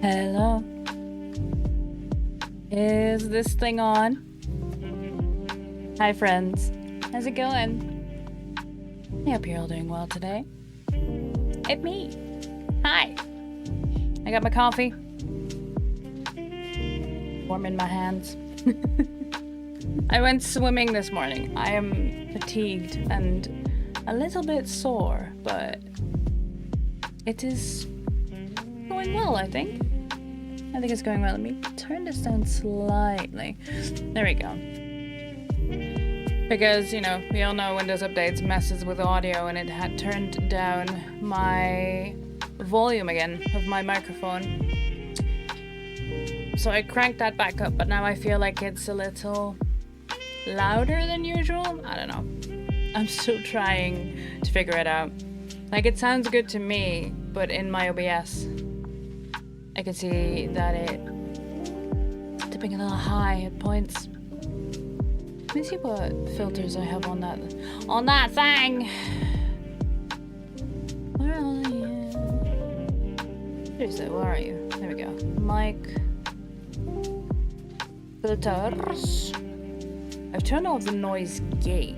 Hello. Is this thing on? Hi friends. How's it going? I hope you're all doing well today. It's me. Hi. I got my coffee. Warm in my hands. I went swimming this morning. I am fatigued and a little bit sore, but it is going well, I think. I think it's going well. Let me turn this down slightly. There we go. Because, you know, we all know Windows Updates messes with audio, and it had turned down my volume again of my microphone. So I cranked that back up, but now I feel like it's a little louder than usual. I don't know. I'm still trying to figure it out. Like, it sounds good to me, but in my OBS, I can see that it's dipping a little high at points. Let me see what filters I have on that thing. Where are you? Seriously, where are you? There we go. Mic. Filters. I've turned off the noise gate.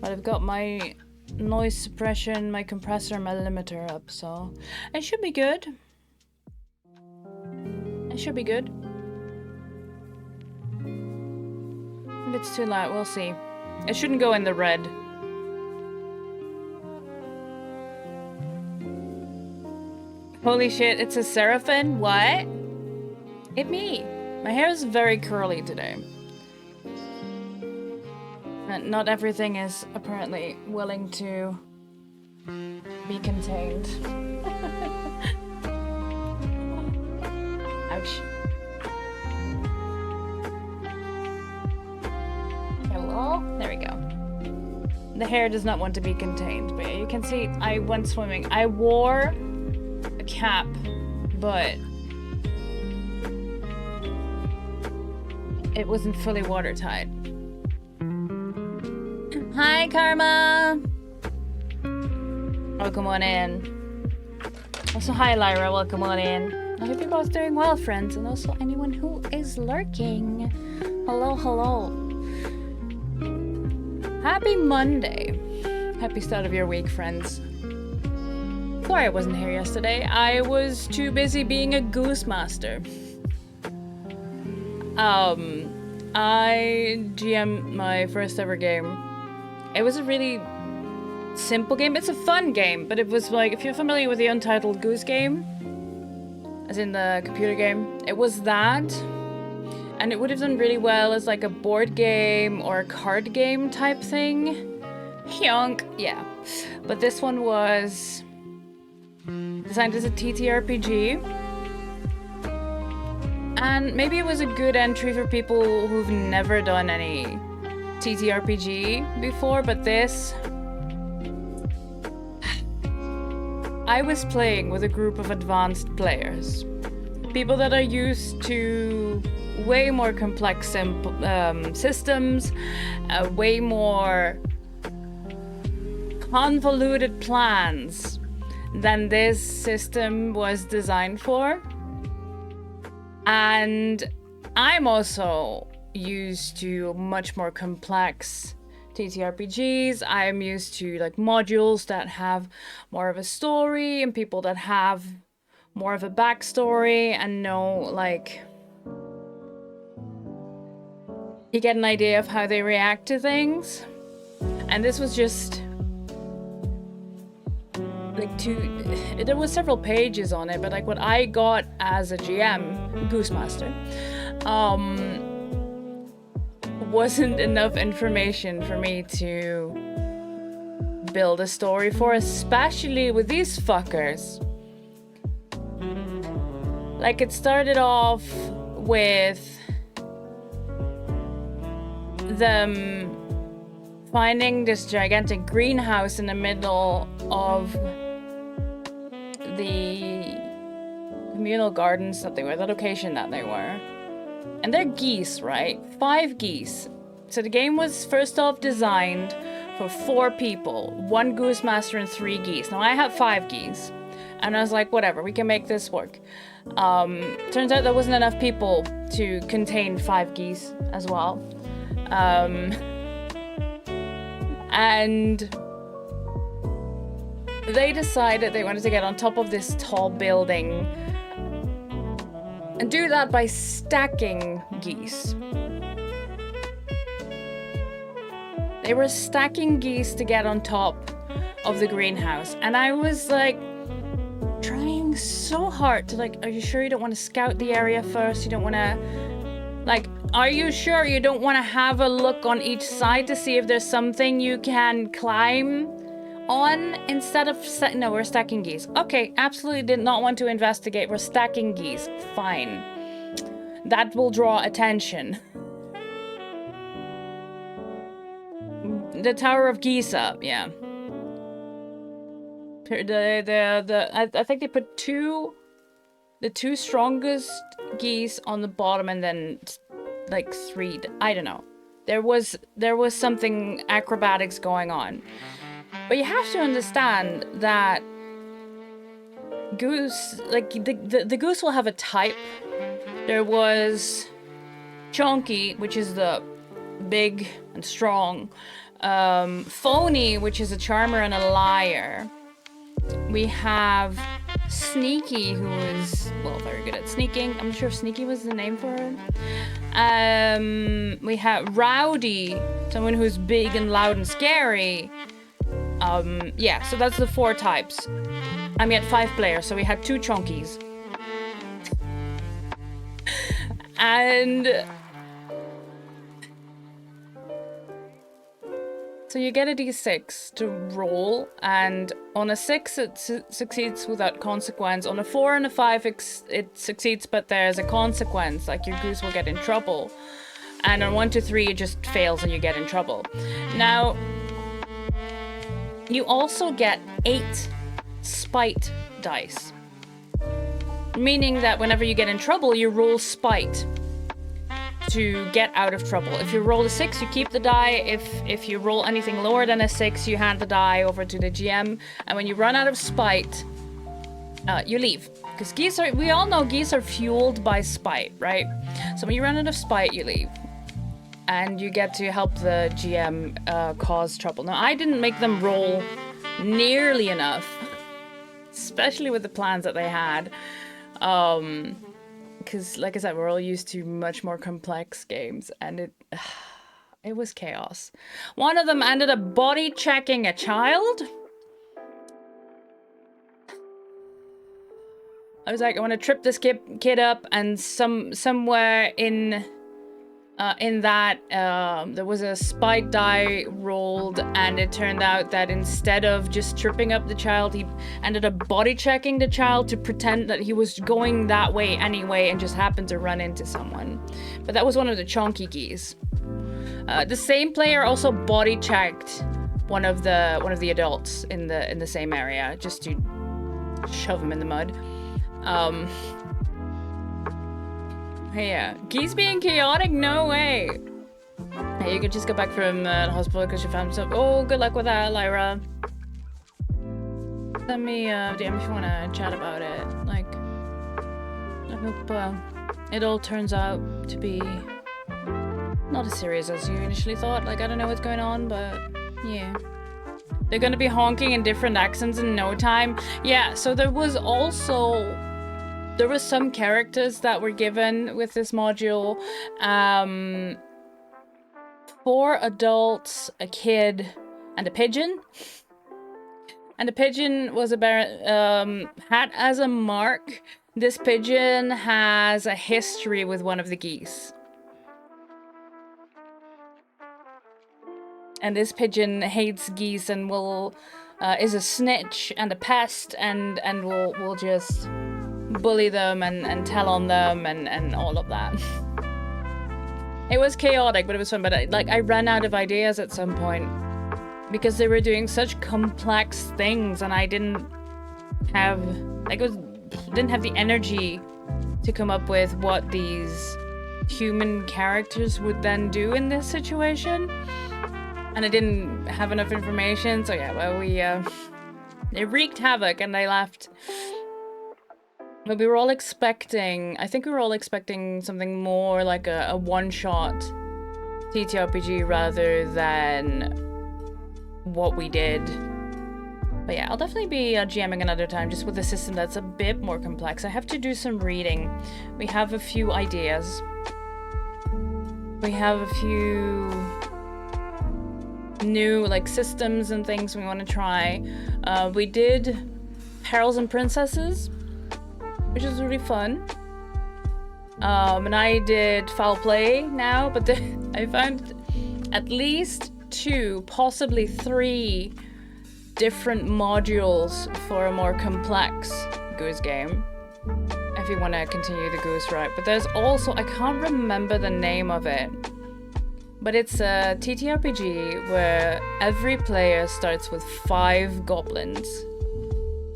But I've got my noise suppression, my compressor, my limiter up, so it should be good. It should be good. If it's too loud, we'll see. It shouldn't go in the red. Holy shit, it's a seraphim? What? It me. My hair is very curly today. And not everything is apparently willing to be contained. Ouch. Hello? There we go. The hair does not want to be contained, but yeah, you can see I went swimming. I wore a cap, but it wasn't fully watertight. Hi, Karma! Welcome on in. Also, hi, Lyra. Welcome on in. I hope you're both doing well, friends, and also anyone who is lurking. Hello, hello. Happy Monday. Happy start of your week, friends. Sorry I wasn't here yesterday. I was too busy being a goose master. I GM'd my first ever game. It was a really simple game. It's a fun game, but it was like, if you're familiar with the Untitled Goose Game, as in the computer game, it was that. And it would have done really well as like a board game or a card game type thing. Hyonk, yeah. But this one was designed as a TTRPG. And maybe it was a good entry for people who've never done any TTRPG before, but this... I was playing with a group of advanced players. People that are used to way more complex systems, way more convoluted plans than this system was designed for. And I'm also used to much more complex TTRPGs. I'm used to like modules that have more of a story and people that have more of a backstory and know, like, you get an idea of how they react to things. And this was just like there was several pages on it, but like what I got as a GM, Goose Master, wasn't enough information for me to build a story for, especially with these fuckers. Like, it started off with them finding this gigantic greenhouse in the middle of the communal gardens that they were, the location that they were. And they're geese, right? 5 geese. So the game was first off designed for 4 people, 1 goose master and 3 geese. Now I have 5 geese, and I was like, whatever, we can make this work. Turns out there wasn't enough people to contain 5 geese as well. And they decided they wanted to get on top of this tall building and do that by stacking geese. They were stacking geese to get on top of the greenhouse, and I was like trying so hard to like, are you sure you don't want to scout the area first? You don't want to, like, are you sure you don't want to have a look on each side to see if there's something you can climb on instead of no, we're stacking geese. Okay, absolutely did not want to investigate. We're stacking geese. Fine. That will draw attention. The Tower of Giza, yeah. I think they put the 2 strongest geese on the bottom, and then like 3. I don't know. There was something acrobatics going on. But you have to understand that goose, like the goose will have a type. There was Chonky, which is the big and strong. Phony, which is a charmer and a liar. We have Sneaky, who is, well, very good at sneaking. I'm not sure if Sneaky was the name for him. We have Rowdy, someone who's big and loud and scary. Yeah, so that's the 4 types. And we had 5 players, so we had 2 chonkies. And so you get a d6 to roll, and on a 6 it succeeds without consequence. On a 4 and a 5 it succeeds, but there's a consequence, like your goose will get in trouble. And on 1 to 3 it just fails and you get in trouble. Now, you also get 8 spite dice, meaning that whenever you get in trouble, you roll spite to get out of trouble. If you roll a 6, you keep the die. If you roll anything lower than a 6, you hand the die over to the GM. And when you run out of spite, you leave. Because geese are, we all know geese are fueled by spite, right? So when you run out of spite, you leave. And you get to help the GM cause trouble. Now, I didn't make them roll nearly enough, especially with the plans that they had. Because, like I said, we're all used to much more complex games, and it was chaos. One of them ended up body checking a child. I was like, I want to trip this kid up, and somewhere in that there was a spite die rolled, and it turned out that instead of just tripping up the child, he ended up body checking the child to pretend that he was going that way anyway and just happened to run into someone. But that was one of the chonky geese. The same player also body checked one of the adults in the same area just to shove him in the mud. Yeah, geese being chaotic? No way. Hey, you could just go back from the hospital because you found yourself. Oh, good luck with that, Lyra. Send me a DM if you want to chat about it. Like, I hope it all turns out to be not as serious as you initially thought. Like, I don't know what's going on, but yeah. They're gonna be honking in different accents in no time. Yeah, so there was some characters that were given with this module. 4 adults, a kid, and a pigeon. And the pigeon was had as a mark. This pigeon has a history with one of the geese. And this pigeon hates geese and is a snitch and a pest and will just bully them and tell on them and all of that. It was chaotic, but it was fun. But I ran out of ideas at some point because they were doing such complex things, and I didn't have the energy to come up with what these human characters would then do in this situation. and I didn't have enough information, so yeah, well, they wreaked havoc and they left. But we were all expecting, I think we were all expecting something more like a one-shot TTRPG rather than what we did. But yeah, I'll definitely be GMing another time, just with a system that's a bit more complex. I have to do some reading. We have a few ideas. We have a few new like systems and things we want to try. We did Perils and Princesses, which was really fun. And I did Foul Play now, but I found at least 2, possibly 3 different modules for a more complex Goose game, if you want to continue the Goose route. But there's also, I can't remember the name of it, but it's a TTRPG where every player starts with 5 goblins.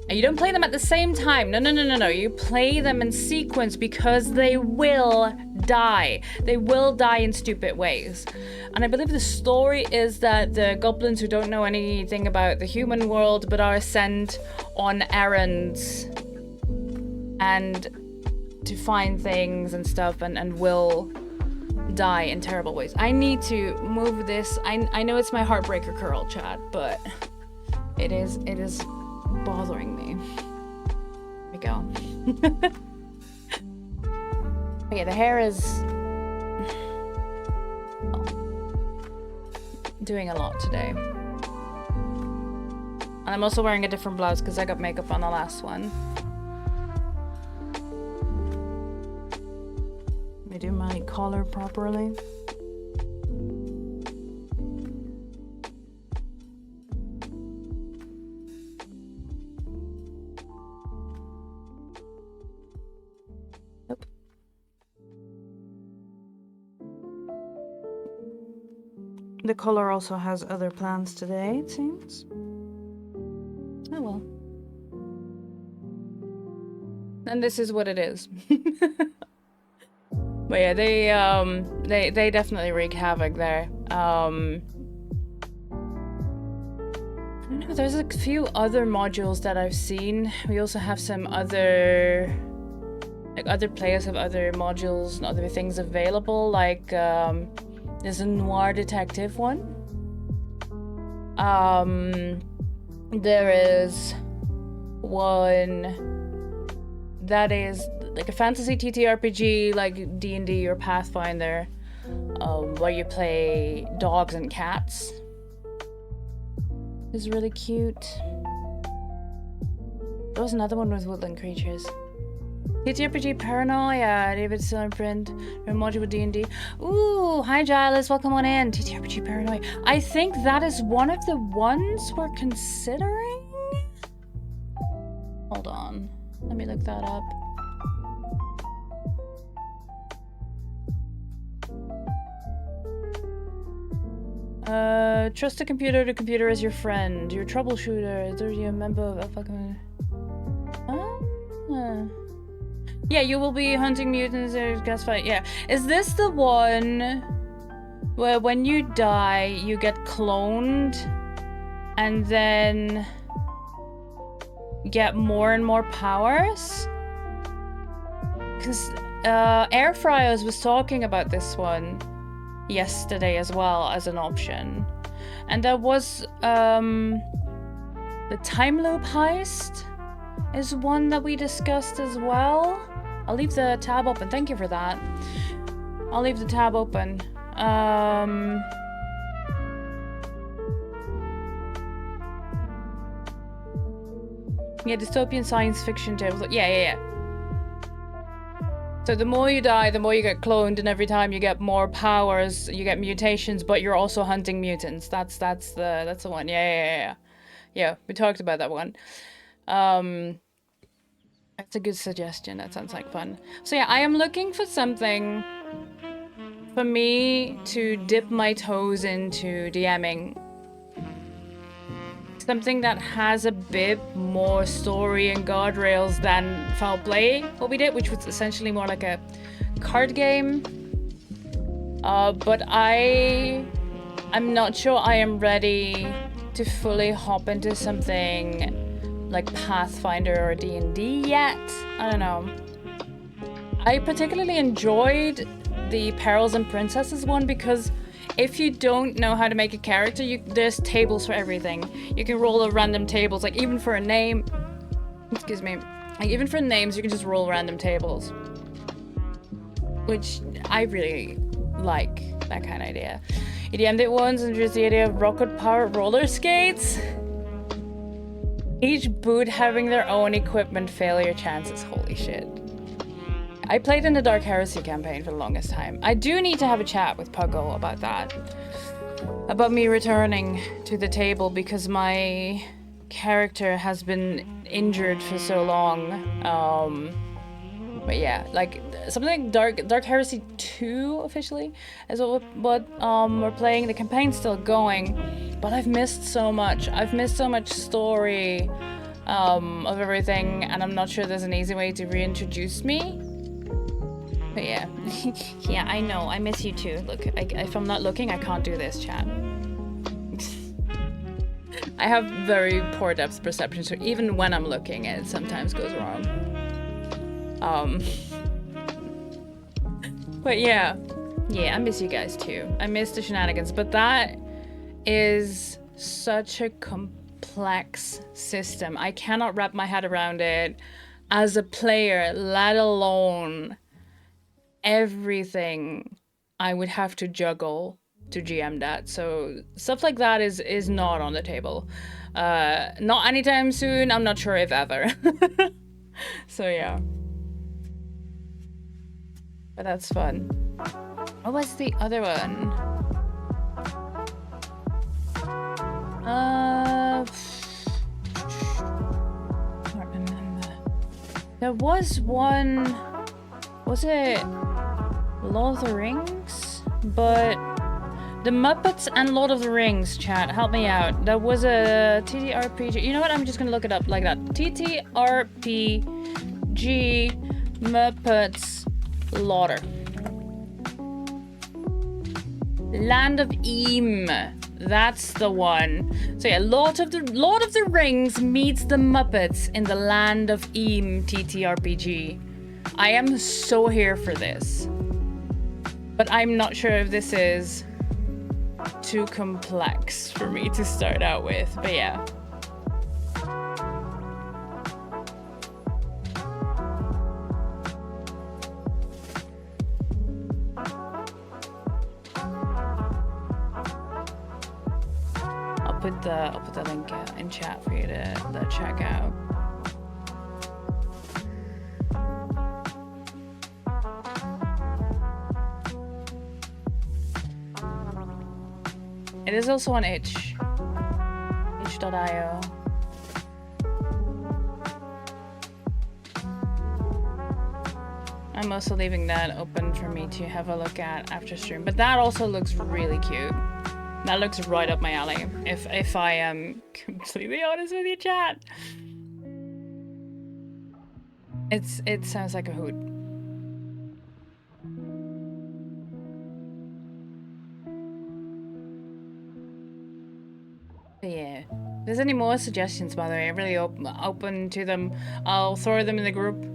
And you don't play them at the same time. No. You play them in sequence because they will die. They will die in stupid ways. And I believe the story is that the goblins who don't know anything about the human world but are sent on errands and to find things and stuff and will die in terrible ways. I need to move this. I know it's my heartbreaker curl, chat, but it is bothering me. There we go. But yeah, the hair is doing a lot today. And I'm also wearing a different blouse because I got makeup on the last one. Let me do my collar properly. The color also has other plans today, it seems. Oh well. And this is what it is. But yeah, they definitely wreak havoc there. I don't know, there's a few other modules that I've seen. We also have some other, like other players have other modules and other things available, like there's a noir detective one. There is one that is like a fantasy TTRPG, like D&D or Pathfinder, where you play dogs and cats. It's really cute. There was another one with woodland creatures. TTRPG Paranoia, David Silverprint, module with D&D. Ooh, hi Giles, welcome on in. TTRPG Paranoia. I think that is one of the ones we're considering. Hold on, let me look that up. Trust the computer is your friend, your troubleshooter. Is you a member of a fucking... Yeah, you will be hunting mutants or gas fight. Yeah. Is this the one where when you die, you get cloned and then get more and more powers? Because Air Fryers was talking about this one yesterday as well as an option. And there was the time loop heist is one that we discussed as well. I'll leave the tab open. Thank you for that. I'll leave the tab open. Yeah, dystopian science fiction tales. Yeah. So the more you die, the more you get cloned, and every time you get more powers, you get mutations, but you're also hunting mutants. That's the one. Yeah. Yeah, we talked about that one. That's a good suggestion. That sounds like fun. So yeah, I am looking for something for me to dip my toes into DMing. Something that has a bit more story and guardrails than Foul Play, what we did, which was essentially more like a card game. But I I'm not sure I am ready to fully hop into something like Pathfinder or D&D yet. I don't know. I particularly enjoyed the Perils and Princesses one because if you don't know how to make a character, there's tables for everything. You can roll random tables, like even for a name. Excuse me. Like even for names, you can just roll random tables. Which I really like, that kind of idea. EDM ones introduced the idea of rocket-powered roller skates. Each boot having their own equipment failure chances. Holy shit. I played in the Dark Heresy campaign for the longest time. I do need to have a chat with Puggle about that. About me returning to the table because my character has been injured for so long. But yeah, like something like Dark Heresy 2 officially is what we're playing. The campaign's still going, but I've missed so much. I've missed so much story of everything, and I'm not sure there's an easy way to reintroduce me. But yeah. Yeah, I know. I miss you too. Look, if I'm not looking, I can't do this, chat. I have very poor depth perception, so even when I'm looking, it sometimes goes wrong. But yeah. Yeah, I miss you guys too. I miss the shenanigans, but that is such a complex system. I cannot wrap my head around it as a player, let alone everything I would have to juggle to GM that. So stuff like that is not on the table. Not anytime soon. I'm not sure if ever. So yeah. But that's fun. What was the other one? I can't remember. There was one. Was it Lord of the Rings? But the Muppets and Lord of the Rings, chat, help me out. There was a TTRPG. You know what? I'm just gonna look it up like that. TTRPG Muppets Lauder. Land of Eam. That's the one. So yeah, Lord of the Rings meets the Muppets in the Land of Eam TTRPG. I am so here for this. But I'm not sure if this is too complex for me to start out with. But yeah. I'll put the link in chat for you to check out. It is also on itch. itch.io. I'm also leaving that open for me to have a look at after stream. But that also looks really cute. That looks right up my alley, if I am completely honest with you, chat. It sounds like a hoot. But yeah. If there's any more suggestions, by the way, I'm really open to them. I'll throw them in the group.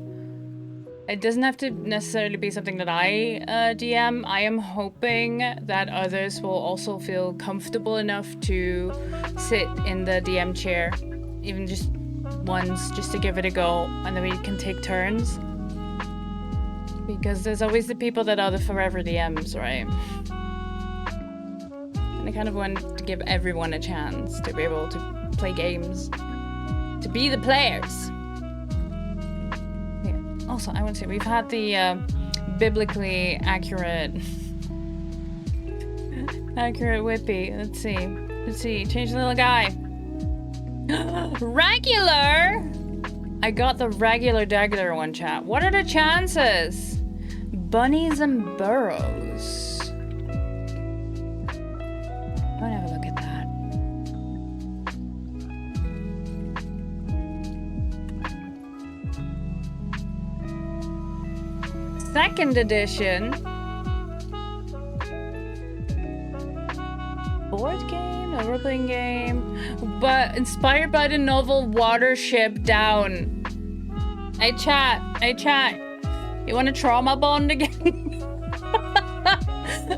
It doesn't have to necessarily be something that I DM. I am hoping that others will also feel comfortable enough to sit in the DM chair, even just once, just to give it a go, and then we can take turns. Because there's always the people that are the forever DMs, right? And I kind of want to give everyone a chance to be able to play games, to be the players. Also, I want to say we've had the biblically accurate whippy. Let's see. Change the little guy. Regular. I got the regular dagular one, chat. What are the chances? Bunnies and burrows. I want to have a look at that. Second edition. role-playing game, but inspired by the novel Watership Down. Hey chat, you want a trauma bond again?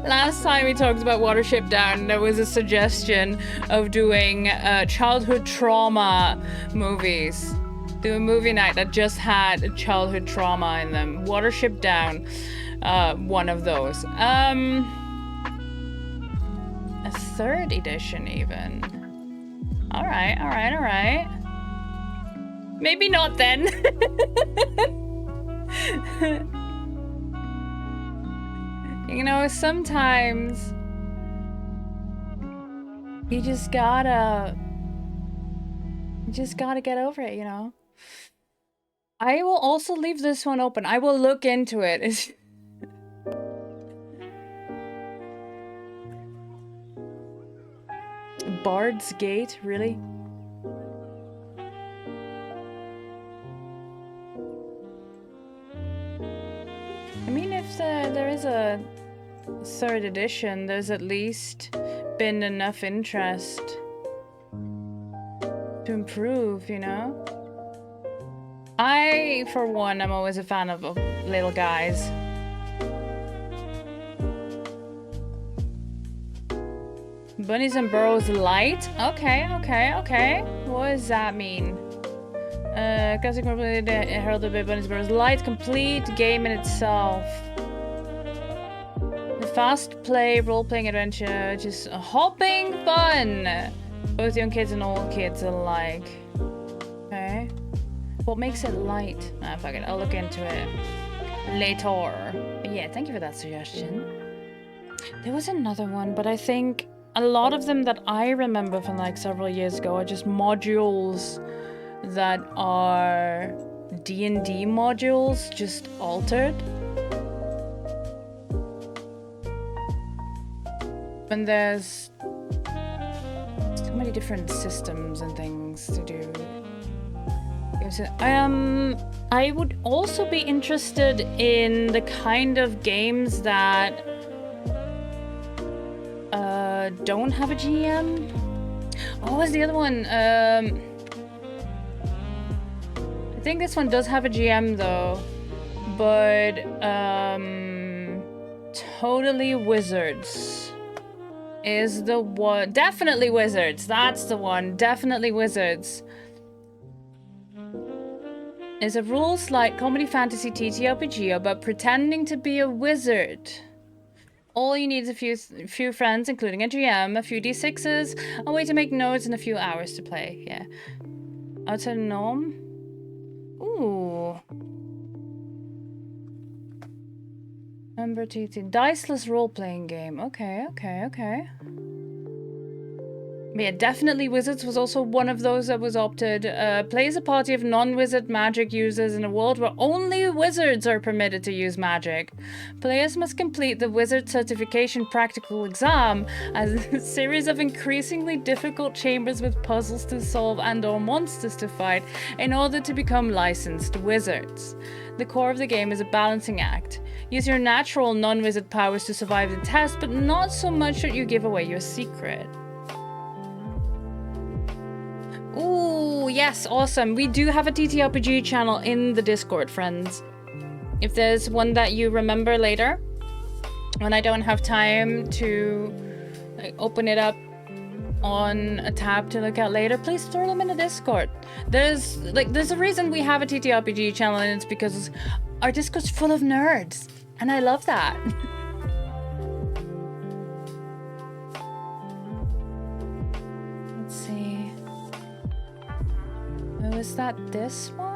Last time we talked about Watership Down, there was a suggestion of doing childhood trauma movies. Do a movie night that just had childhood trauma in them. Watership Down, one of those. A third edition even. All right. Maybe not then. You know, sometimes you just gotta get over it, you know? I will also leave this one open. I will look into it. Bard's Gate, really? I mean, if there is a third edition, there's at least been enough interest to improve, you know? I, for one, am always a fan of little guys. Bunnies and Burrows Light? Okay. What does that mean? Classic heralded by Bunnies and Burrows Light, complete game in itself. The fast play role-playing adventure, just a hopping fun. Both young kids and old kids alike. Okay. What makes it light? Ah, fuck it. I'll look into it later. But yeah, thank you for that suggestion. There was another one, but I think a lot of them that I remember from like several years ago are just modules that are D&D modules, just altered. And there's so many different systems and things to do. I would also be interested in the kind of games that don't have a GM. What was the other one? I think this one does have a GM though, but totally Wizards is the one. Definitely Wizards. That's the one. Definitely Wizards. Is a rules-light comedy fantasy TTRPG about pretending to be a wizard. All you need is a few friends, including a GM, a few D6s, a way to make notes, and a few hours to play. Yeah. Outside Gnome? Ooh. Number 18. Diceless role-playing game. Okay. Yeah, definitely Wizards was also one of those that was opted. Plays a party of non-wizard magic users in a world where only wizards are permitted to use magic. Players must complete the wizard certification practical exam as a series of increasingly difficult chambers with puzzles to solve and/or monsters to fight in order to become licensed wizards. The core of the game is a balancing act. Use your natural non-wizard powers to survive the test, but not so much that you give away your secret. Ooh, yes, awesome. We do have a TTRPG channel in the Discord, friends. If there's one that you remember later, when I don't have time to open it up on a tab to look at later, please throw them in the Discord. There's a reason we have a TTRPG channel, and it's because our Discord's full of nerds, and I love that. Let's see. Oh, is that this one?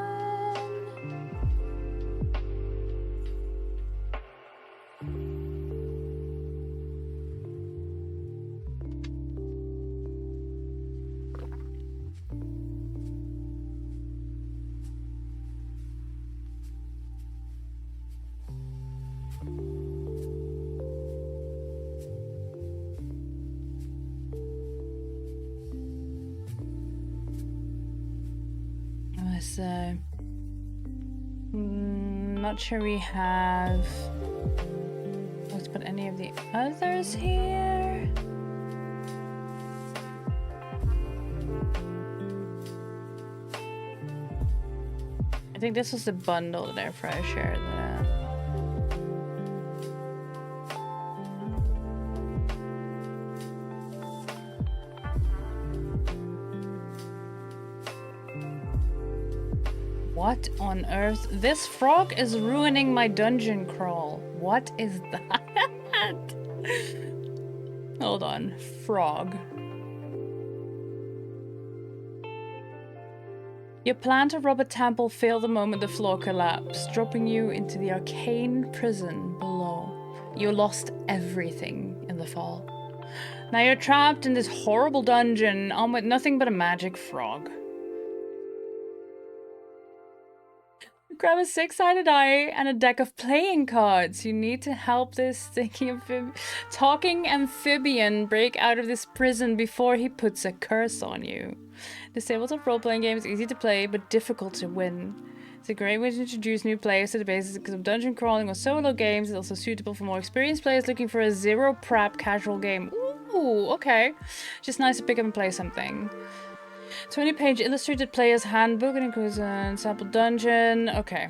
Not sure we have. Let's put any of the others here. think this was the bundle that I shared. What on earth? This frog is ruining my dungeon crawl. What is that? Hold on. Frog. Your plan to rob a temple failed the moment the floor collapsed, dropping you into the arcane prison below. You lost everything in the fall. Now you're trapped in this horrible dungeon, armed with nothing but a magic frog. Grab a six-sided eye and a deck of playing cards. You need to help this talking amphibian break out of this prison before he puts a curse on you. This tabletop role-playing game is easy to play, but difficult to win. It's a great way to introduce new players to the basics of dungeon crawling or solo games. It's also suitable for more experienced players looking for a zero prep casual game. Ooh, okay. Just nice to pick up and play something. 20-page illustrated player's handbook. It includes a sample dungeon. Okay.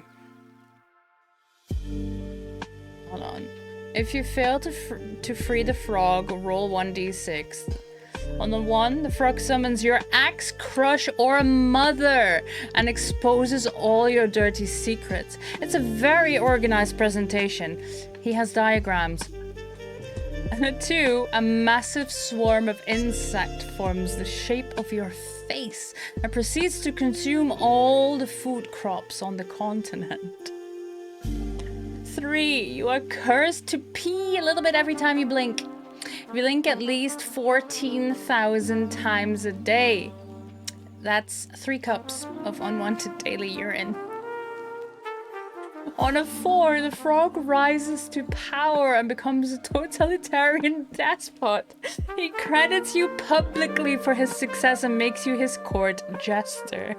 Hold on. If you fail to free the frog, roll 1d6. On the 1, the frog summons your axe, crush, or mother and exposes all your dirty secrets. It's a very organized presentation. He has diagrams. And at 2, a massive swarm of insect forms the shape of your face and proceeds to consume all the food crops on the continent. 3, you are cursed to pee a little bit every time you blink. If you blink at least 14,000 times a day, that's 3 cups of unwanted daily urine. On a 4, the frog rises to power and becomes a totalitarian despot. He credits you publicly for his success and makes you his court jester.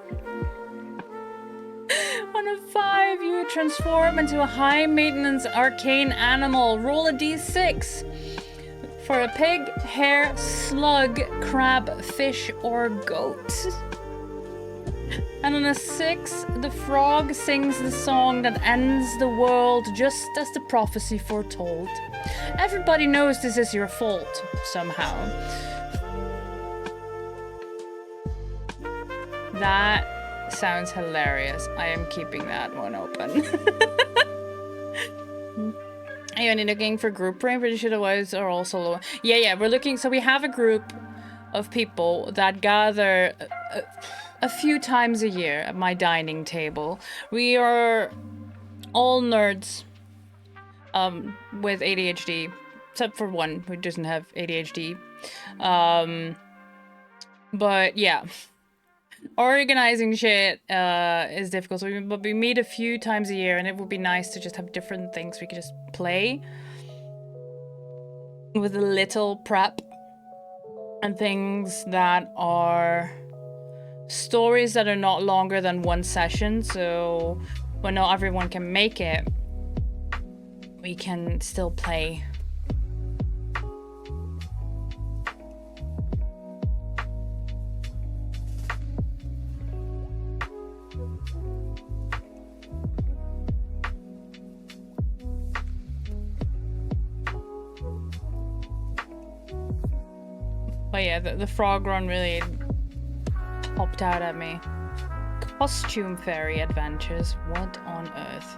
On a 5, you transform into a high-maintenance arcane animal. Roll a d6. For a pig, hare, slug, crab, fish, or goat. And on a 6, the frog sings the song that ends the world just as the prophecy foretold. Everybody knows this is your fault, somehow. That sounds hilarious. I am keeping that one open. Are you only looking for group rank? Pretty sure the wives are all solo. Yeah, we're looking. So we have a group of people that gather a few times a year at my dining table. We are all nerds with ADHD, except for one who doesn't have ADHD. But yeah. Organizing shit is difficult, but we meet a few times a year, and it would be nice to just have different things we could just play with a little prep and things that are stories that are not longer than 1 session. So when not everyone can make it, we can still play. But yeah, the frog run really popped out at me. Costume fairy adventures. What on earth?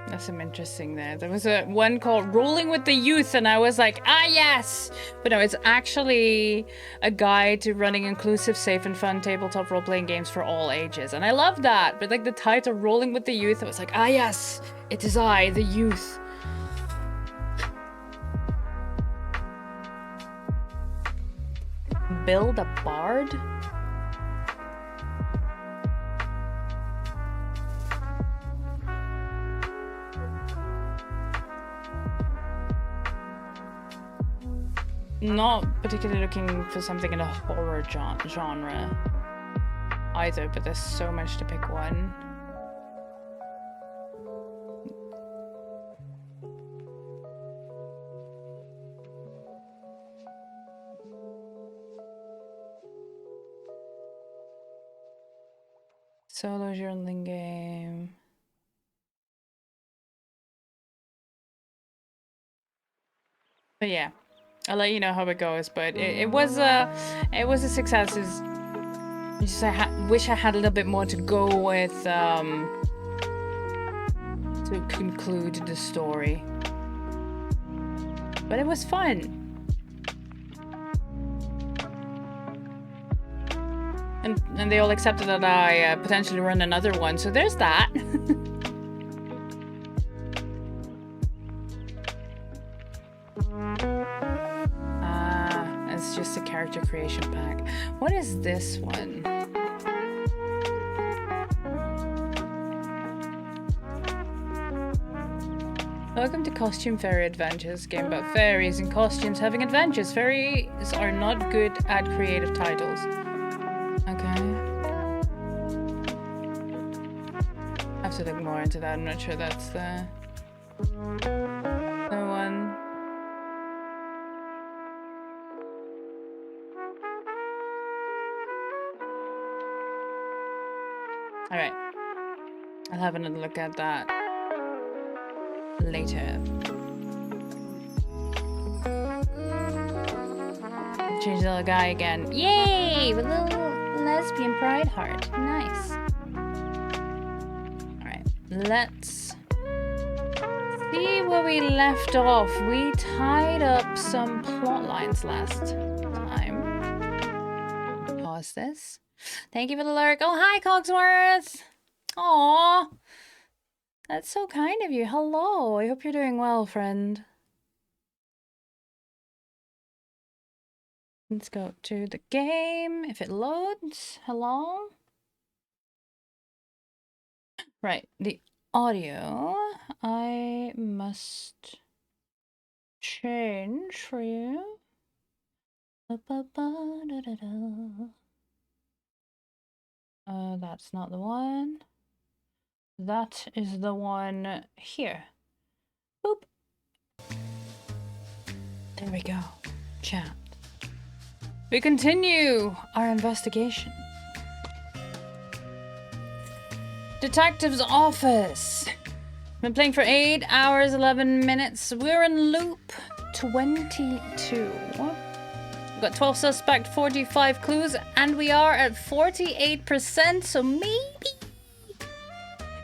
That's some interesting there. There was one called Rolling with the Youth, and I was like, ah, yes! But no, it's actually a guide to running inclusive, safe, and fun tabletop role-playing games for all ages. And I love that, but like the title, Rolling with the Youth, I was like, ah, yes! It is I, the youth. Build a bard? Not particularly looking for something in a horror genre either, but there's so much to pick one. Solo journaling game. But yeah, I'll let you know how it goes. But it was a success. I wish I had a little bit more to go with to conclude the story. But it was fun. And they all accepted that I potentially run another one, so there's that. It's just a character creation pack. What is this one? Welcome to Costume Fairy Adventures, game about fairies and costumes having adventures. Fairies are not good at creative titles. Okay. I have to look more into that. I'm not sure that's the one. Alright. I'll have another look at that later. Change the little guy again. Yay! With a little lesbian pride heart. Nice. Alright, let's see where we left off. We tied up some plot lines last time. Pause this. Thank you for the lurk. Oh, hi, Cogsworth! Aww. That's so kind of you. Hello. I hope you're doing well, friend. Let's go to the game, if it loads. Hello? Right, the audio I must change for you. That's not the one. That is the one here. Boop. There we go. Chat. We continue our investigation. Detective's office. Been playing for 8 hours, 11 minutes. We're in loop 22. We've got 12 suspect, 45 clues, and we are at 48%, so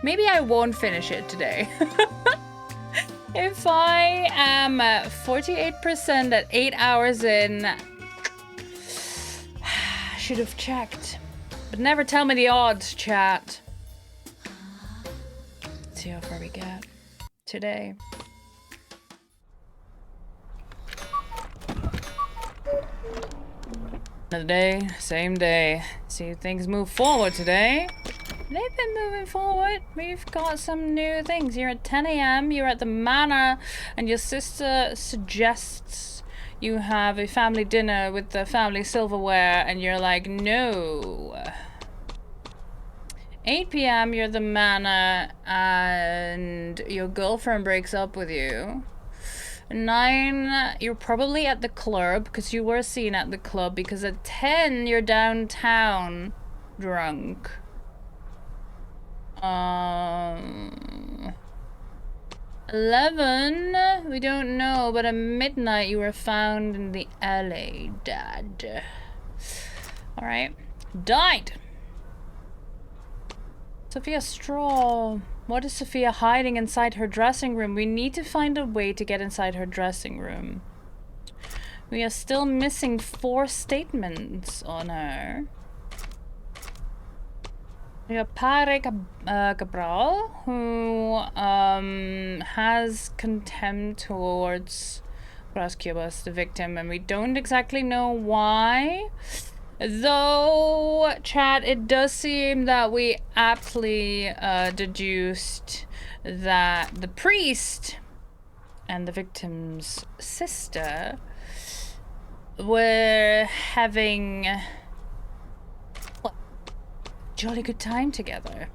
maybe I won't finish it today. If I am at 48% at 8 hours in, should have checked. But never tell me the odds, chat. Let's see how far we get today. Another day, same day. See if things move forward today. They've been moving forward. We've got some new things. You're at 10 a.m. You're at the manor, and your sister suggests you have a family dinner with the family silverware, and you're like, no. 8 p.m. you're at the manor, and your girlfriend breaks up with you. 9, you're probably at the club, because you were seen at the club, because at 10, you're downtown drunk. 11, we don't know, but at midnight you were found in the alley, Dad. Alright. Died! Sophia Straw. What is Sophia hiding inside her dressing room? We need to find a way to get inside her dressing room. We are still missing 4 statements on her. We have Pare Cabral, who has contempt towards Bras Cubas, the victim, and we don't exactly know why. Though, chat, it does seem that we aptly deduced that the priest and the victim's sister we're having what, jolly good time together.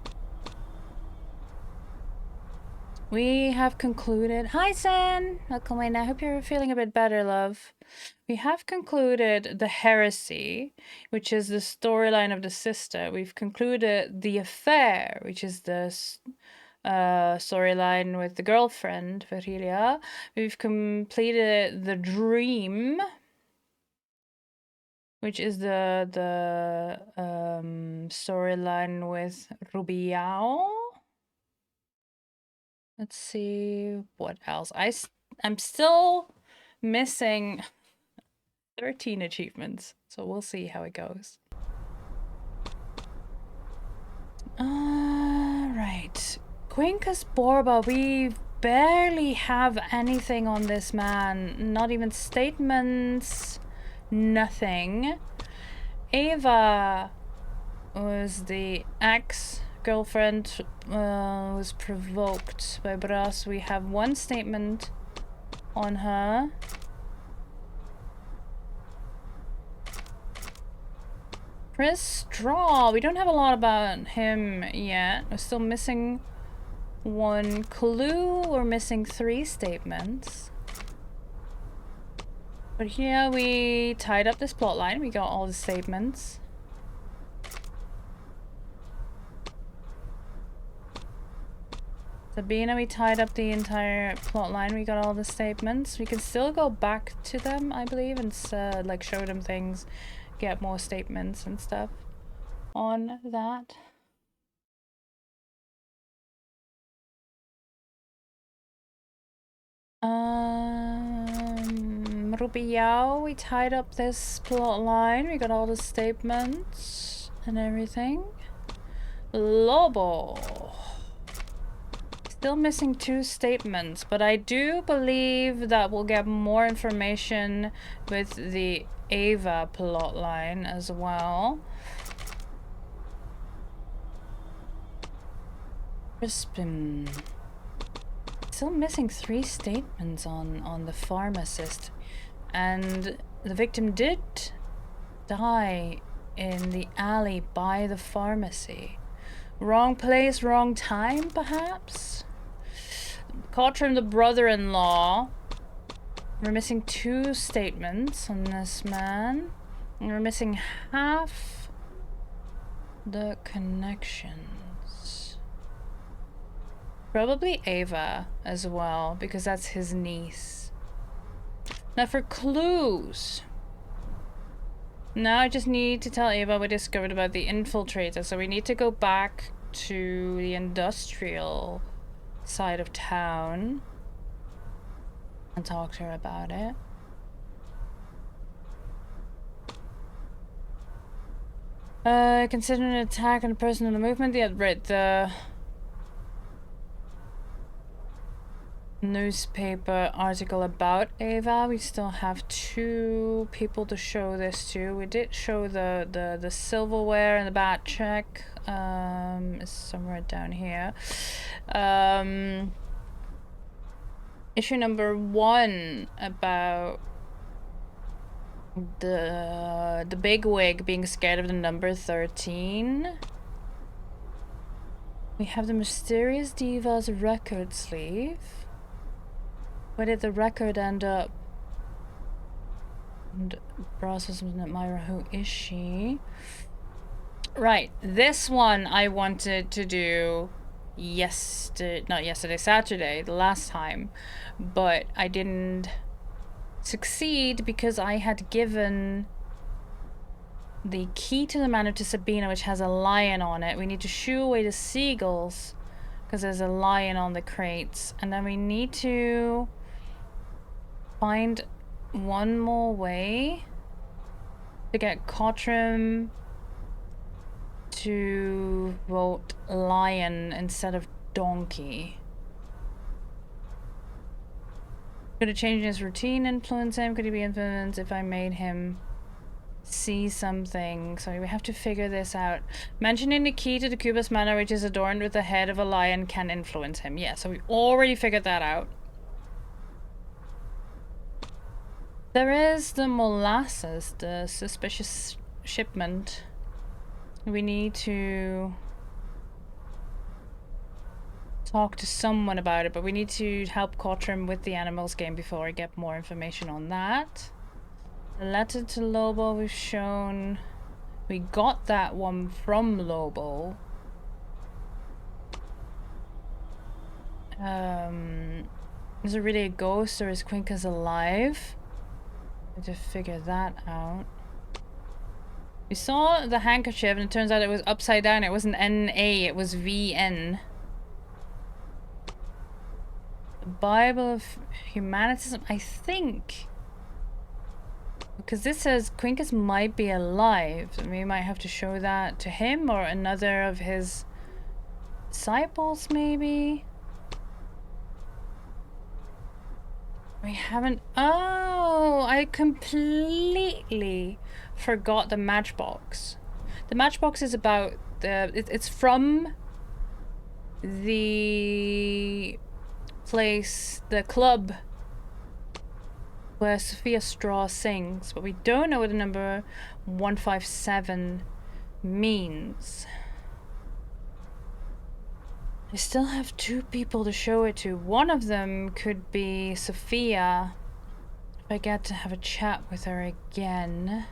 We have concluded. Hi, San. Welcome in. I hope you're feeling a bit better, love. We have concluded the heresy, which is the storyline of the sister. We've concluded the affair, which is the storyline with the girlfriend, Virilia. We've completed the dream, which is the storyline with Rubiao. Let's see what else. I'm still missing 13 achievements, so we'll see how it goes. Right. Quincus Borba, we barely have anything on this man. Not even statements, nothing. Ava was the ex-girlfriend, was provoked by Brass. We have one statement on her. Chris Straw, we don't have a lot about him yet. We're still missing one clue. We're missing 3 statements. But here we tied up this plot line. We got all the statements. Sabina, we tied up the entire plot line. We got all the statements. We can still go back to them, I believe, and like show them things, get more statements and stuff on that. Rubiao, we tied up this plot line. We got all the statements and everything. Lobo. Still missing 2 statements, but I do believe that we'll get more information with the Ava plotline as well. Crispin. Still missing 3 statements on the pharmacist, and the victim did die in the alley by the pharmacy. Wrong place, wrong time, perhaps? Cottram, the brother-in-law. We're missing 2 statements on this man. And we're missing half the connections. Probably Ava as well, because that's his niece. Now for clues. Now I just need to tell Ava we discovered about the infiltrator, so we need to go back to the industrial side of town and talk to her about it. Consider an attack on a person in the movement. Yeah, right, the newspaper article about Ava. We still have 2 people to show this to. We did show the silverware and the bat check. It's somewhere down here. Issue number 1 about the bigwig being scared of the number 13. We have the mysterious diva's record sleeve. Where did the record end up? And Brass wasn't Myra. Who is she? Right, this one I wanted to do Saturday, the last time, but I didn't succeed because I had given the key to the manor to Sabina, which has a lion on it. We need to shoo away the seagulls because there's a lion on the crates, and then we need to find one more way to get Cottram to vote lion instead of donkey. Could it change his routine, influence him? Could he be influenced if I made him see something? So we have to figure this out. Mentioning the key to the Cubus Manor, which is adorned with the head of a lion, can influence him. Yeah, so we already figured that out. There is the molasses, the suspicious shipment. We need to talk to someone about it, but we need to help Cotrim with the animals game before I get more information on that. The letter to Lobo we've shown. We got that one from Lobo. Is it really a ghost or is Quincus alive? I have to figure that out. We saw the handkerchief and it turns out it was upside down. It wasn't N-A, it was V-N. The Bible of Humanitism, I think. Because this says Quincus might be alive. And we might have to show that to him or another of his disciples, maybe. We haven't... Oh, I completely forgot the matchbox. The matchbox is about the... It's from the place, the club where Sophia Straw sings, but we don't know what the number 157 means. I still have 2 people to show it to. One of them could be Sophia, if I get to have a chat with her again.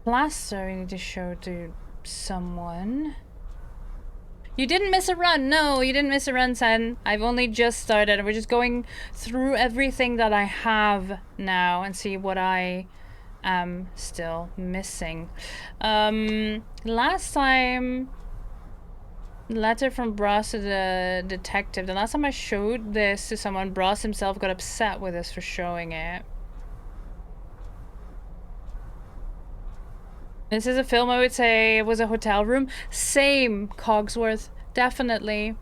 Plaster we need to show to someone. You didn't miss a run. No, you didn't miss a run, Sen. I've only just started. We're just going through everything that I have now and see what I am still missing. Last time... Letter from Brass to the detective. The last time I showed this to someone, Brass himself got upset with us for showing it. This is a film I would say was a hotel room. Same, Cogsworth. Definitely.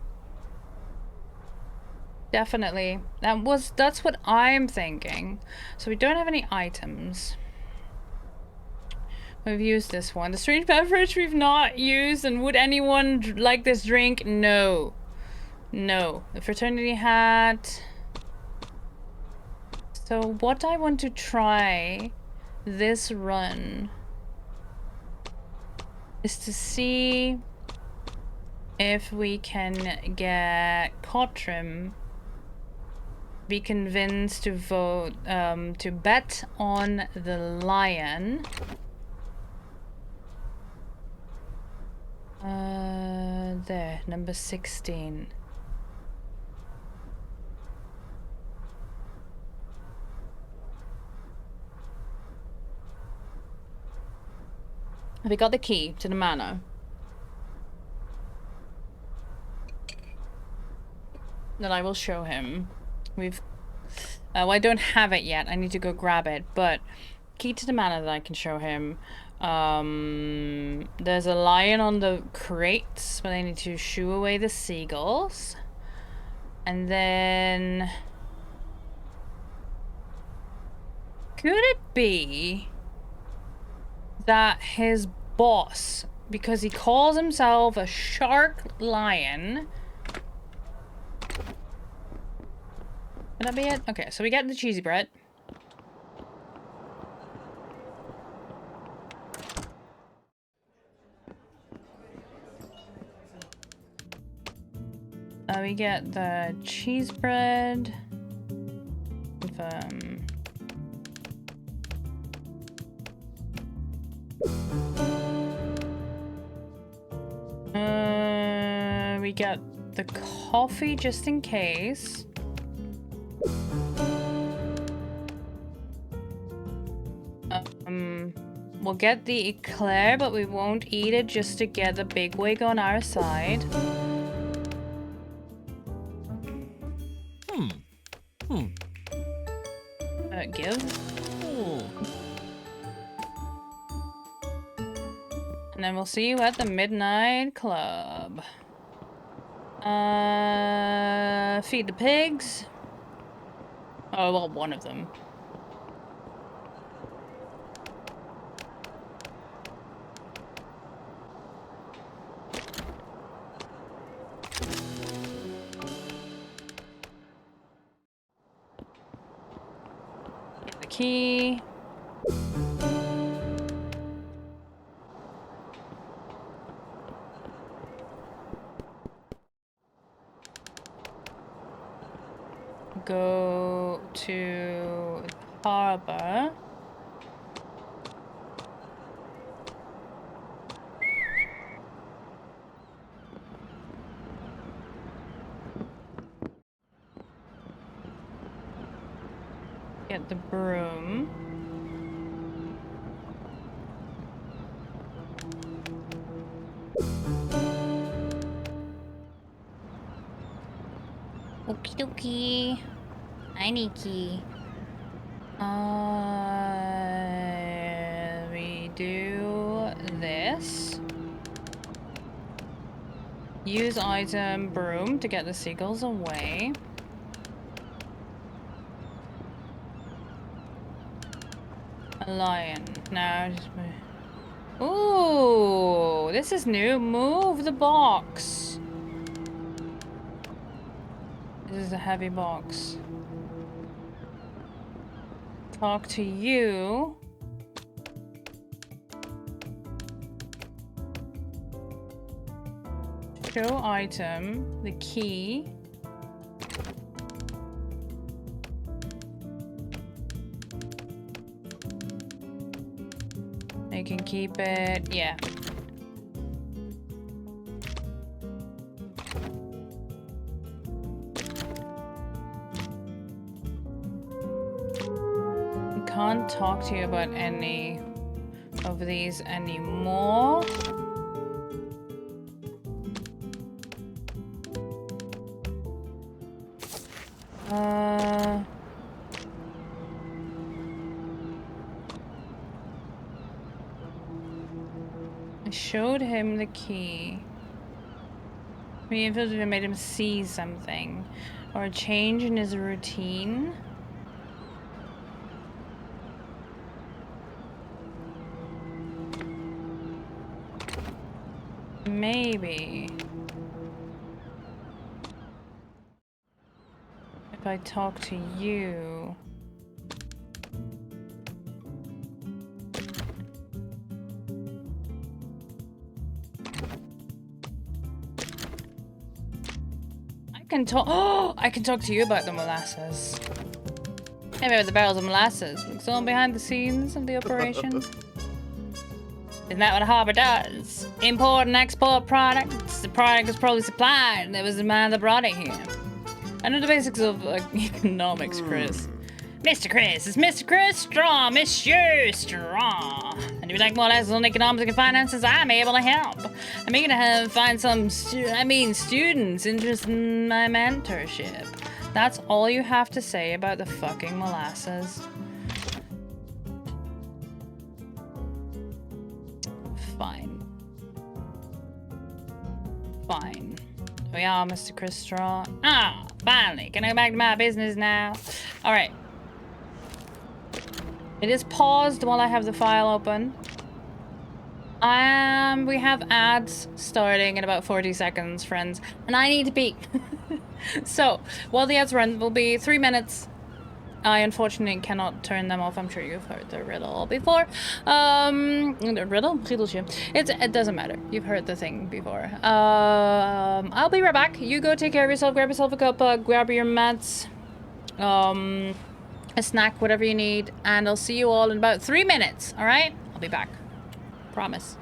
Definitely. That's what I'm thinking. So we don't have any items. We've used this one. The strange beverage we've not used, and would anyone like this drink? No. No. The fraternity hat. So what I want to try this run is to see if we can get Cotrim be convinced to vote, to bet on the lion. There, number 16. Have we got the key to the manor? Then I will show him. We've... well, I don't have it yet. I need to go grab it. But key to the manor that I can show him. There's a lion on the crates, but I need to shoo away the seagulls. And then... Could it be that his boss, because he calls himself a shark lion... Would that be it? Okay, so we get the cheesy bread. We get the cheese bread. We get the coffee just in case. We'll get the eclair, but we won't eat it just to get the bigwig on our side. Give. And then we'll see you at the Midnight Club. Feed the pigs. Oh, well, one of them. key. Go to harbor. Get the broom. Okie dokie. I need key. We do this. Use item broom to get the seagulls away. A lion. Now just move. Ooh, this is new. Move the box. This is a heavy box. Talk to you. Show item, the key. You can keep it, yeah. Can't talk to you about any of these anymore. I showed him the key. We made him see something. Or a change in his routine. Maybe. If I talk to you. I can talk. Oh, I can talk to you about the molasses. Hey, about the barrels of molasses. Someone behind the scenes of the operation. Isn't that what a harbor does? Import and export products. The product is probably supplied. There was a man that brought it here. I know the basics of economics, Chris. Mr. Chris, it's Mr. Chris Straw, Monsieur Straw. And if you like more lessons on economics and finances, I'm able to help. I'm eager to find some students interested in my mentorship. That's all you have to say about the fucking molasses. Fine. Fine. We are, Mr. Chris Straw. Ah, finally. Can I go back to my business now? Alright. It is paused while I have the file open. We have ads starting in about 40 seconds, friends. And I need to pee. So, while the ads run, will be 3 minutes. I unfortunately cannot turn them off. I'm sure you've heard the riddle before. The riddle? It doesn't matter. You've heard the thing before. I'll be right back. You go take care of yourself. Grab yourself a cup, grab your mats, a snack, whatever you need. And I'll see you all in about 3 minutes. All right? I'll be back. Promise.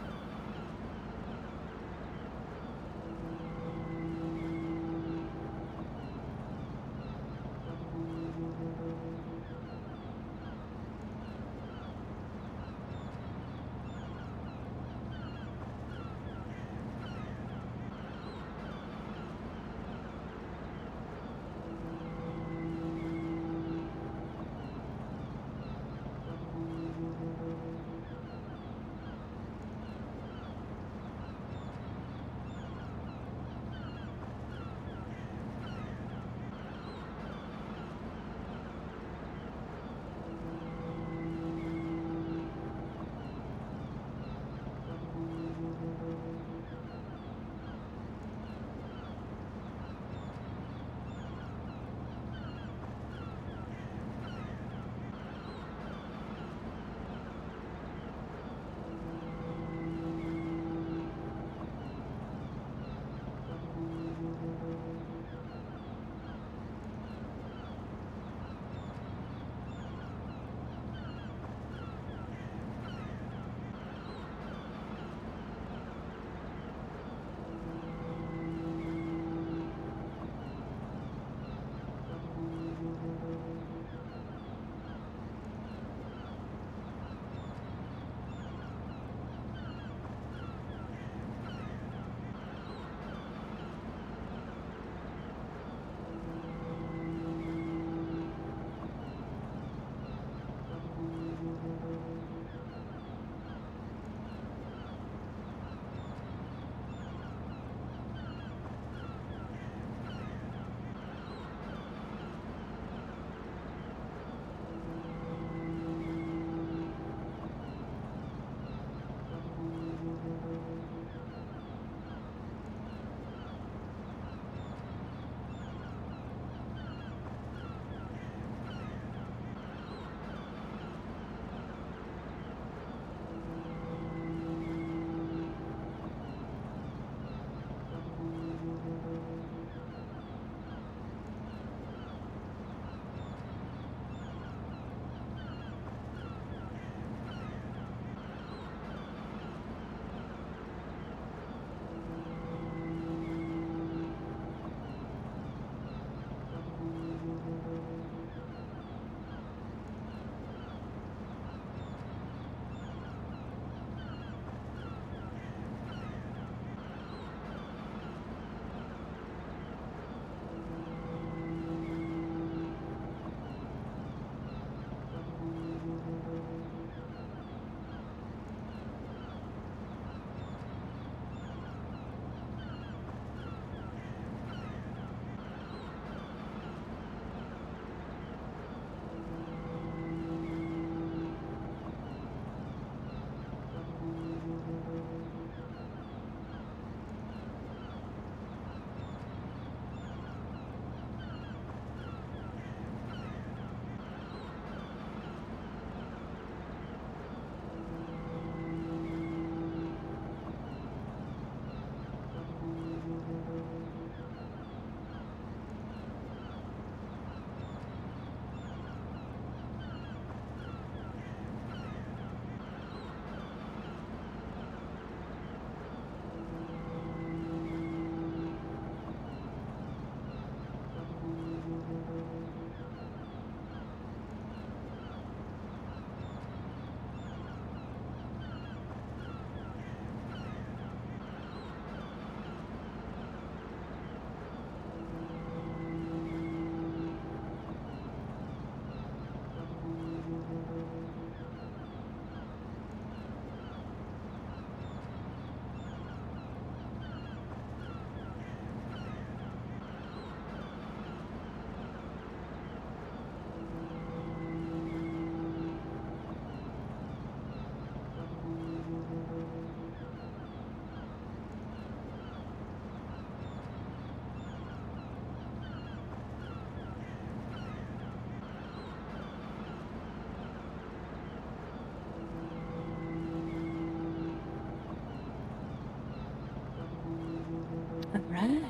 Alright.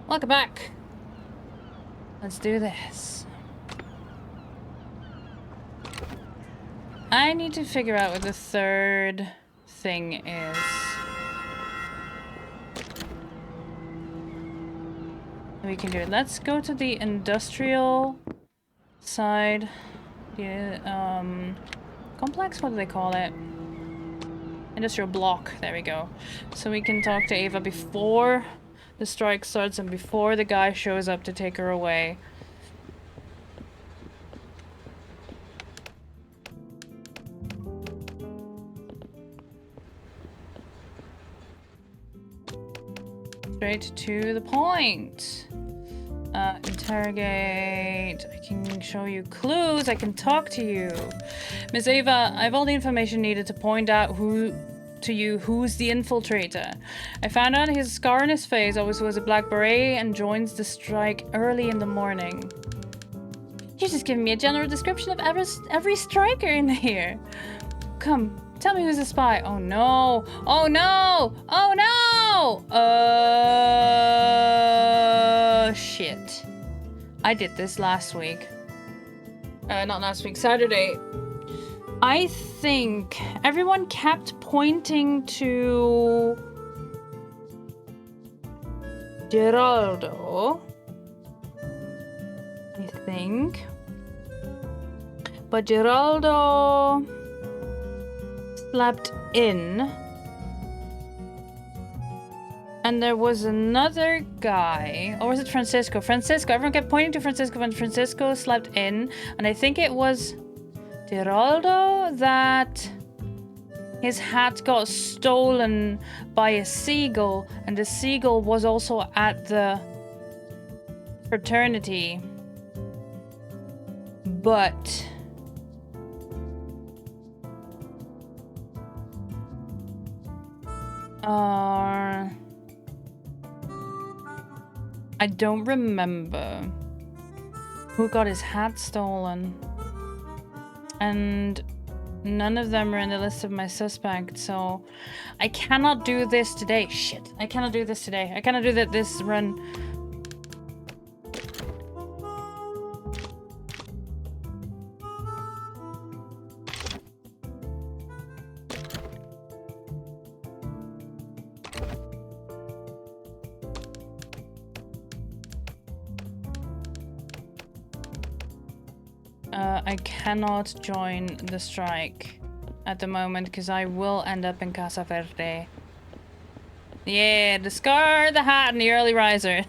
Welcome back. Let's do this. I need to figure out what the third thing is. We can do it. Let's go to the industrial side. Yeah, complex? What do they call it? Industrial block. There we go. So we can talk to Ava before the strike starts and before the guy shows up to take her away. Straight to the point. Interrogate. I can show you clues. I can talk to you. Miss Ava, I have all the information needed to point out who's the infiltrator. I found out his scar on his face always was a black beret and joins the strike early in the morning. You're just giving me a general description of every striker in here. Come, tell me who's the spy. Oh no! Oh no! Oh no! Shit. I did this last week. Not last week, Saturday. I think everyone kept pointing to Geraldo. I think. But Geraldo slept in. And there was another guy, or was it Francisco? Francisco, everyone kept pointing to Francisco when Francisco slept in. And I think it was Geraldo that his hat got stolen by a seagull. And the seagull was also at the fraternity. But I don't remember who got his hat stolen. And none of them are in the list of my suspects, so I cannot do this today. Shit, I cannot do this today. I cannot do this run. I cannot join the strike at the moment because I will end up in Casa Verde. Yeah, the scar, the hat, and the early riser.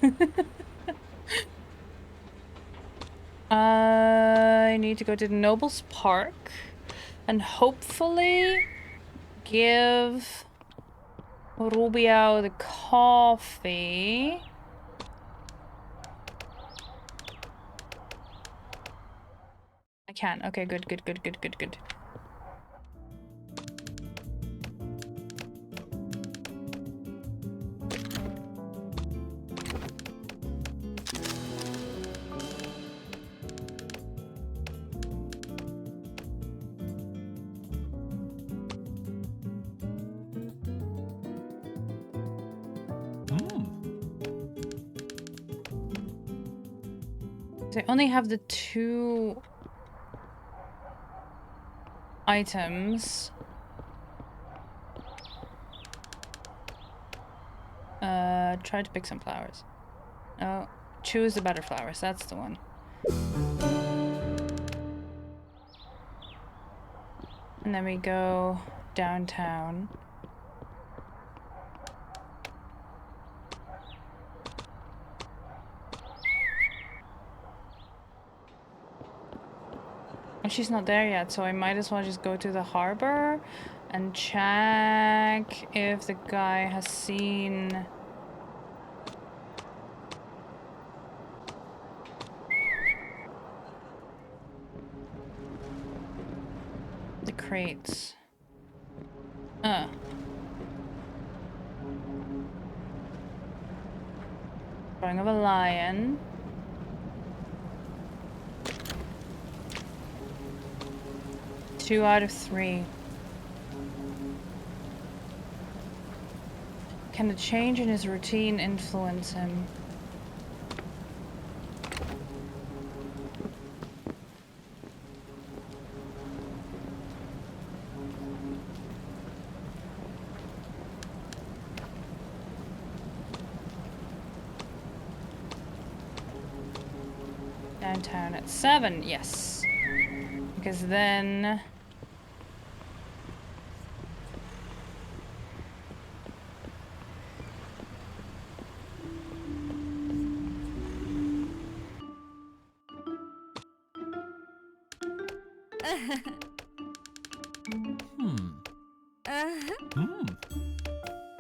I need to go to the Nobles Park and hopefully give Rubio the coffee. I can. Okay, good. I only have the 2 items. Try to pick some flowers. Oh, choose the better flowers. That's the one. And then we go downtown. And she's not there yet, so I might as well just go to the harbor and check if the guy has seen the crates. Drawing of a lion. Two out of 3. Can a change in his routine influence him? Downtown at 7, yes. Because then...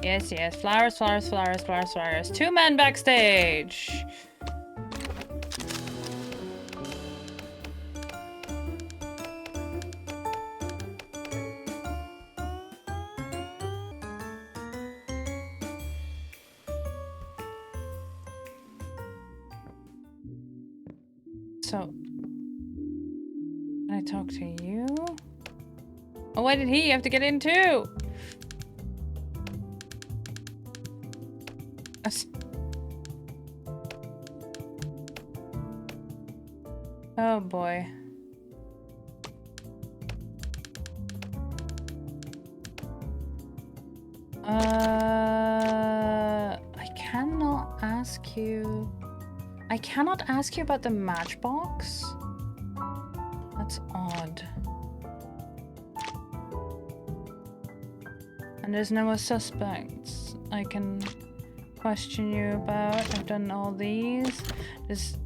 Yes, yes. Flowers, flowers, flowers, flowers, flowers. 2 men backstage. So, can I talk to you? Oh, why did he have to get in too? Oh boy. I cannot ask you. I cannot ask you about the matchbox. That's odd. And there's no more suspects I can question you about. I've done all these. There's...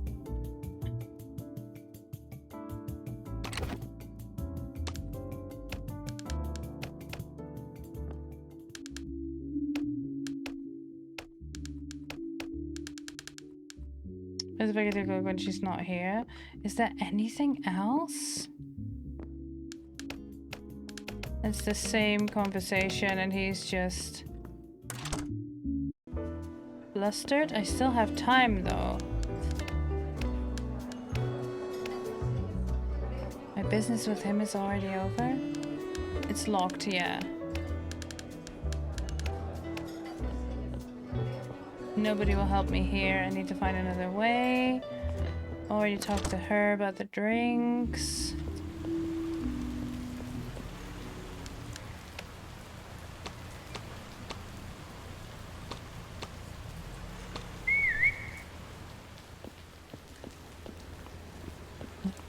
There's a big go when she's not here. Is there anything else? It's the same conversation and he's just flustered. I still have time though. My business with him is already over. It's locked, yeah. Nobody will help me here. I need to find another way. Already talked to her about the drinks.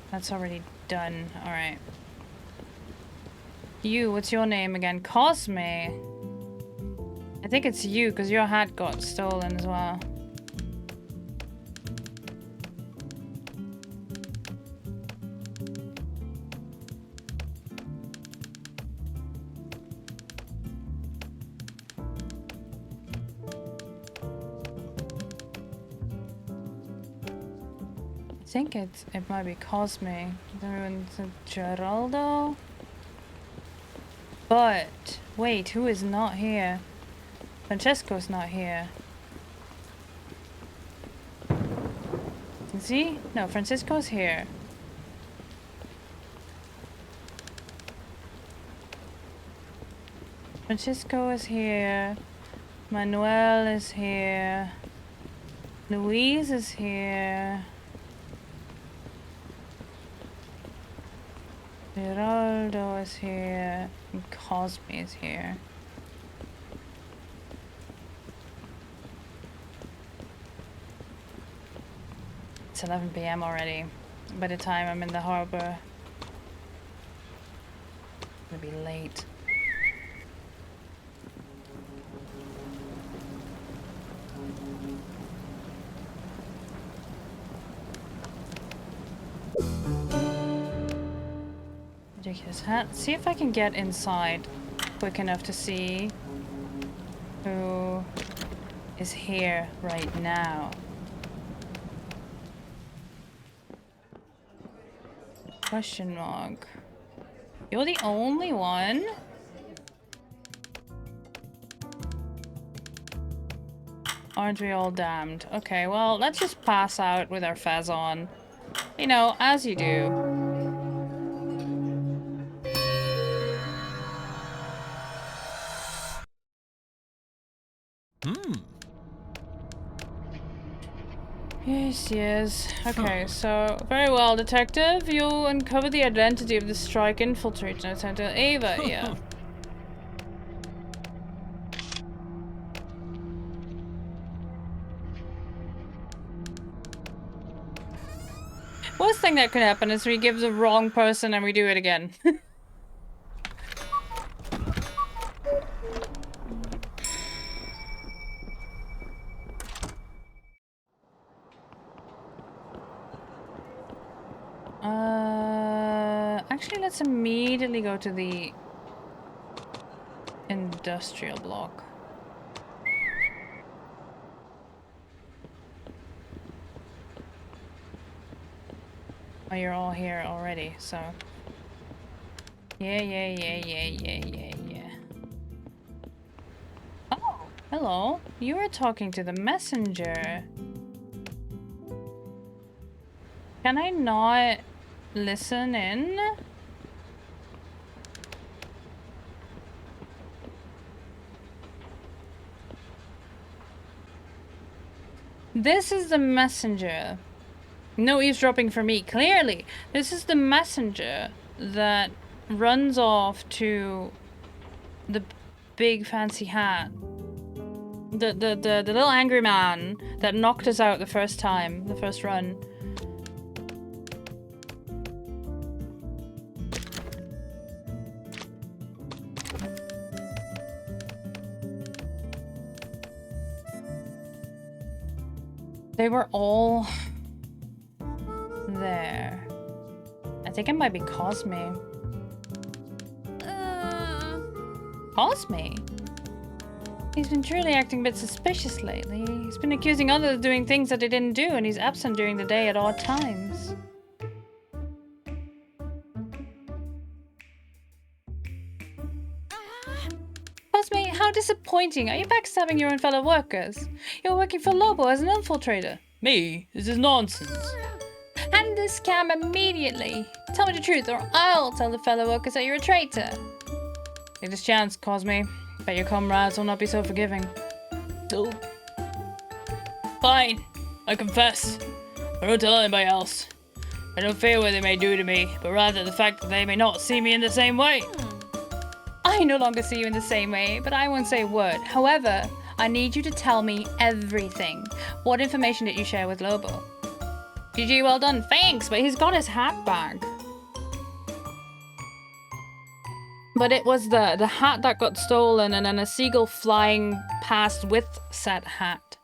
That's already done. All right. You, what's your name again? Cosme. I think it's you, because your hat got stolen as well. I think it might be Cosme. Then Geraldo. But wait, who is not here? Francesco's not here. Is he? No, Francisco's here. Francisco is here. Manuel is here. Louise is here. Geraldo is here. And Cosme is here. It's 11 p.m. already. By the time I'm in the harbor, I'm gonna be late. Ridiculous hat. See if I can get inside quick enough to see who is here right now. Question mark. You're the only one? Aren't we all damned? Okay, well, let's just pass out with our fez on. You know, as you do. Yes, yes. Okay, so very well, detective. You'll uncover the identity of the strike infiltrator and attempt to Ava. Yeah. Worst thing that could happen is we give the wrong person and we do it again. Actually, let's immediately go to the industrial block. Oh, you're all here already, so... Yeah. Oh, hello. You were talking to the messenger. Can I not listen in? This is the messenger. No eavesdropping for me, clearly. This is the messenger that runs off to the big fancy hat. The little angry man that knocked us out the first time, the first run. They were all there. I think it might be Cosme. Cosme? He's been truly acting a bit suspicious lately. He's been accusing others of doing things that they didn't do, and he's absent during the day at odd times. Cosme, how disappointing. Are you backstabbing your own fellow workers? You're working for Lobo as an infiltrator. Me? This is nonsense. Hand this cam immediately. Tell me the truth, or I'll tell the fellow workers that you're a traitor. Take this chance, Cosme. Bet your comrades will not be so forgiving. No. Fine. I confess. I don't tell anybody else. I don't fear what they may do to me, but rather the fact that they may not see me in the same way. I no longer see you in the same way, but I won't say a word. However, I need you to tell me everything. What information did you share with Lobo? GG, well done. Thanks, but he's got his hat back. But it was the hat that got stolen and then a seagull flying past with said hat.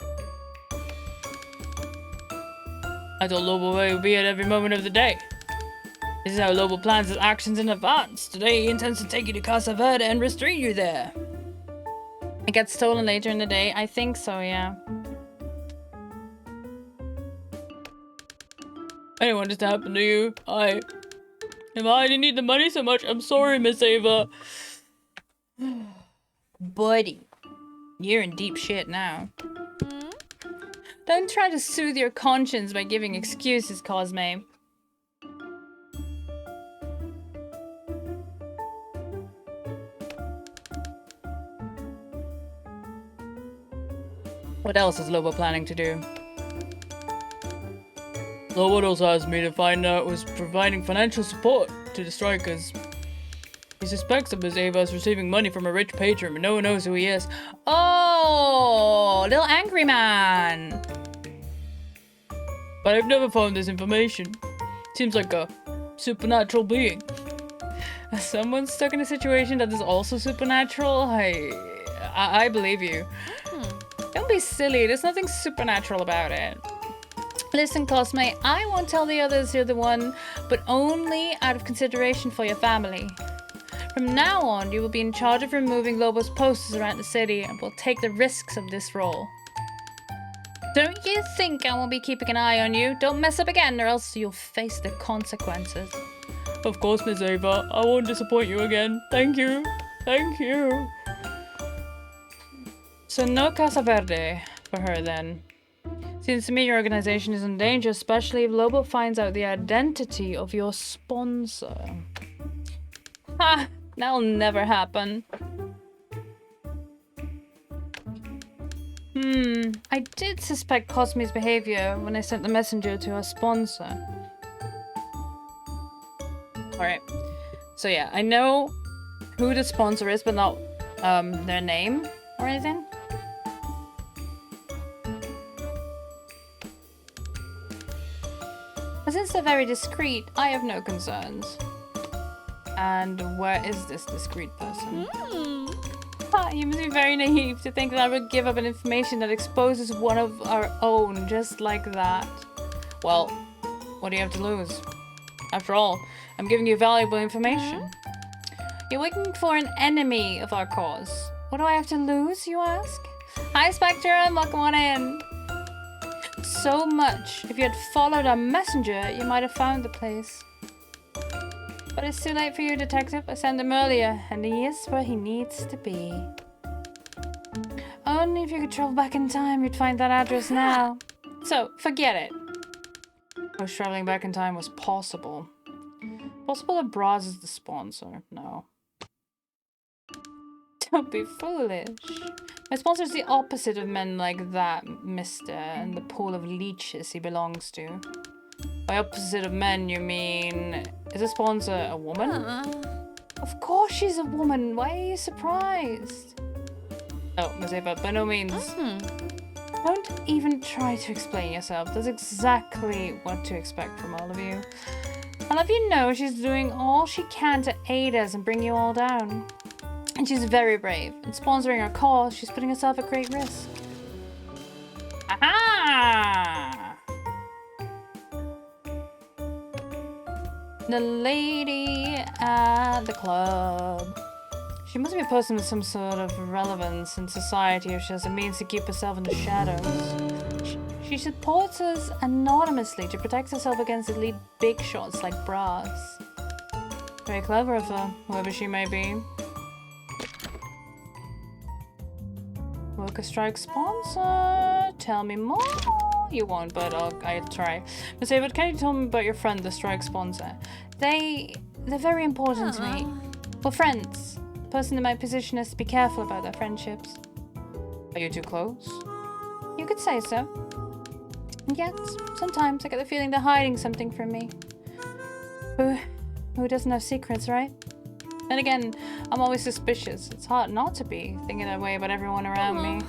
I told Lobo where he would be at every moment of the day. This is how Lobo plans his actions in advance. Today he intends to take you to Casa Verde and restrain you there. It gets stolen later in the day? I think so, yeah. I didn't want this to happen to you. If I didn't need the money so much, I'm sorry, Miss Ava. Buddy, you're in deep shit now. Don't try to soothe your conscience by giving excuses, Cosme. What else is Lobo planning to do? Lobo also asked me to find out who's providing financial support to the strikers. He suspects that Miss Ava is receiving money from a rich patron, but no one knows who he is. Oh, little angry man. But I've never found this information. Seems like a supernatural being. Someone stuck in a situation that is also supernatural? I believe you. Don't be silly, there's nothing supernatural about it. Listen, Cosme, I won't tell the others you're the one, but only out of consideration for your family. From now on, you will be in charge of removing Lobo's posters around the city and will take the risks of this role. Don't you think I won't be keeping an eye on you? Don't mess up again or else you'll face the consequences. Of course, Miss Ava. I won't disappoint you again. Thank you. Thank you. So no Casa Verde for her then. Seems to me your organization is in danger, especially if Lobo finds out the identity of your sponsor. Ha! That'll never happen. I did suspect Cosme's behavior when I sent the messenger to our sponsor. Alright. So yeah, I know who the sponsor is, but not their name or anything. But since they're very discreet, I have no concerns. And where is this discreet person? You must be very naive to think that I would give up an information that exposes one of our own just like that. Well, what do you have to lose? After all, I'm giving you valuable information. You're working for an enemy of our cause. What do I have to lose, you ask? Hi, Spectrum, welcome on in. So much. If you had followed our messenger, you might have found the place. But it's too late for you, Detective. I sent him earlier, and he is where he needs to be. Only if you could travel back in time, you'd find that address now. So, forget it. I wish traveling back in time was possible. Possible that Braz is the sponsor. No. Don't be foolish. My sponsor is the opposite of men like that, mister, and the pool of leeches he belongs to. By opposite of men, you mean... Is a sponsor a woman? Of course she's a woman. Why are you surprised? Oh, Miss Ava, by no means. Don't even try to explain yourself. That's exactly what to expect from all of you. I'll have you know she's doing all she can to aid us and bring you all down. And she's very brave. In sponsoring our cause, she's putting herself at great risk. Aha! The lady at the club. She must be a person with some sort of relevance in society if she has the means to keep herself in the shadows. She supports us anonymously to protect herself against elite big shots like Braz. Very clever of her, whoever she may be. Worker strike sponsor. Tell me more. You won't, but I'll try. Miss Ava, can you tell me about your friend, the strike sponsor? They're very important to me. We're friends. The person in my position has to be careful about their friendships. Are you too close? You could say so. And yet, sometimes I get the feeling they're hiding something from me. Who doesn't have secrets, right? Then again, I'm always suspicious. It's hard not to be, thinking that way about everyone around me.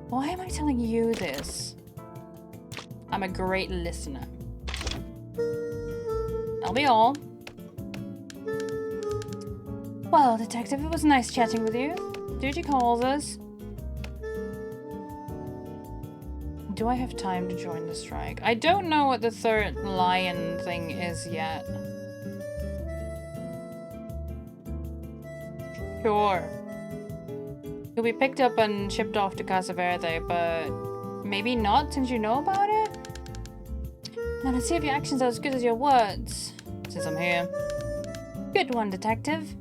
Why am I telling you this? I'm a great listener. That'll be all. Well, Detective, it was nice chatting with you. Duty calls us. Do I have time to join the strike? I don't know what the third lion thing is yet. Sure. You'll be picked up and shipped off to Casa Verde, but maybe not since you know about it? Now let's see if your actions are as good as your words, since I'm here. Good one, Detective.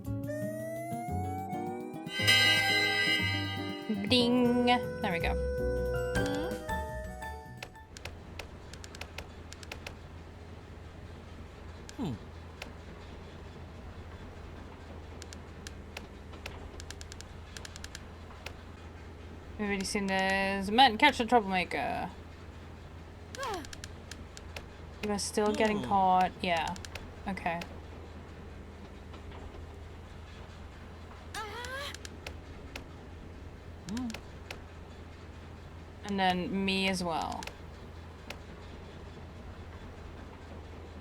Ding. There we go. We've already seen this. Men, catch the troublemaker. You are still getting caught. Yeah. Okay. And then me as well.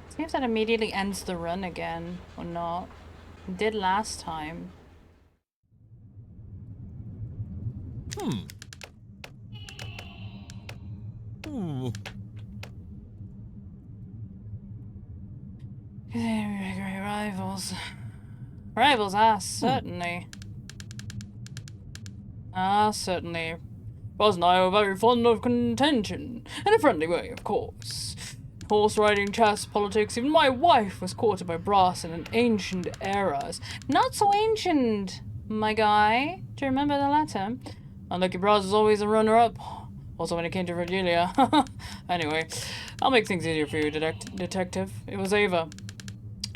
See if that immediately ends the run again or not. It did last time. Great rivals. Rivals, certainly. Certainly. Buzz and I are very fond of contention. In a friendly way, of course. Horse riding, chess, politics, even my wife was courted by Brass in an ancient eras. Not so ancient, my guy. Do you remember the latter? Unlucky Brass was always a runner-up. Also when it came to Virgilia. Anyway, I'll make things easier for you, Detective. It was Ava.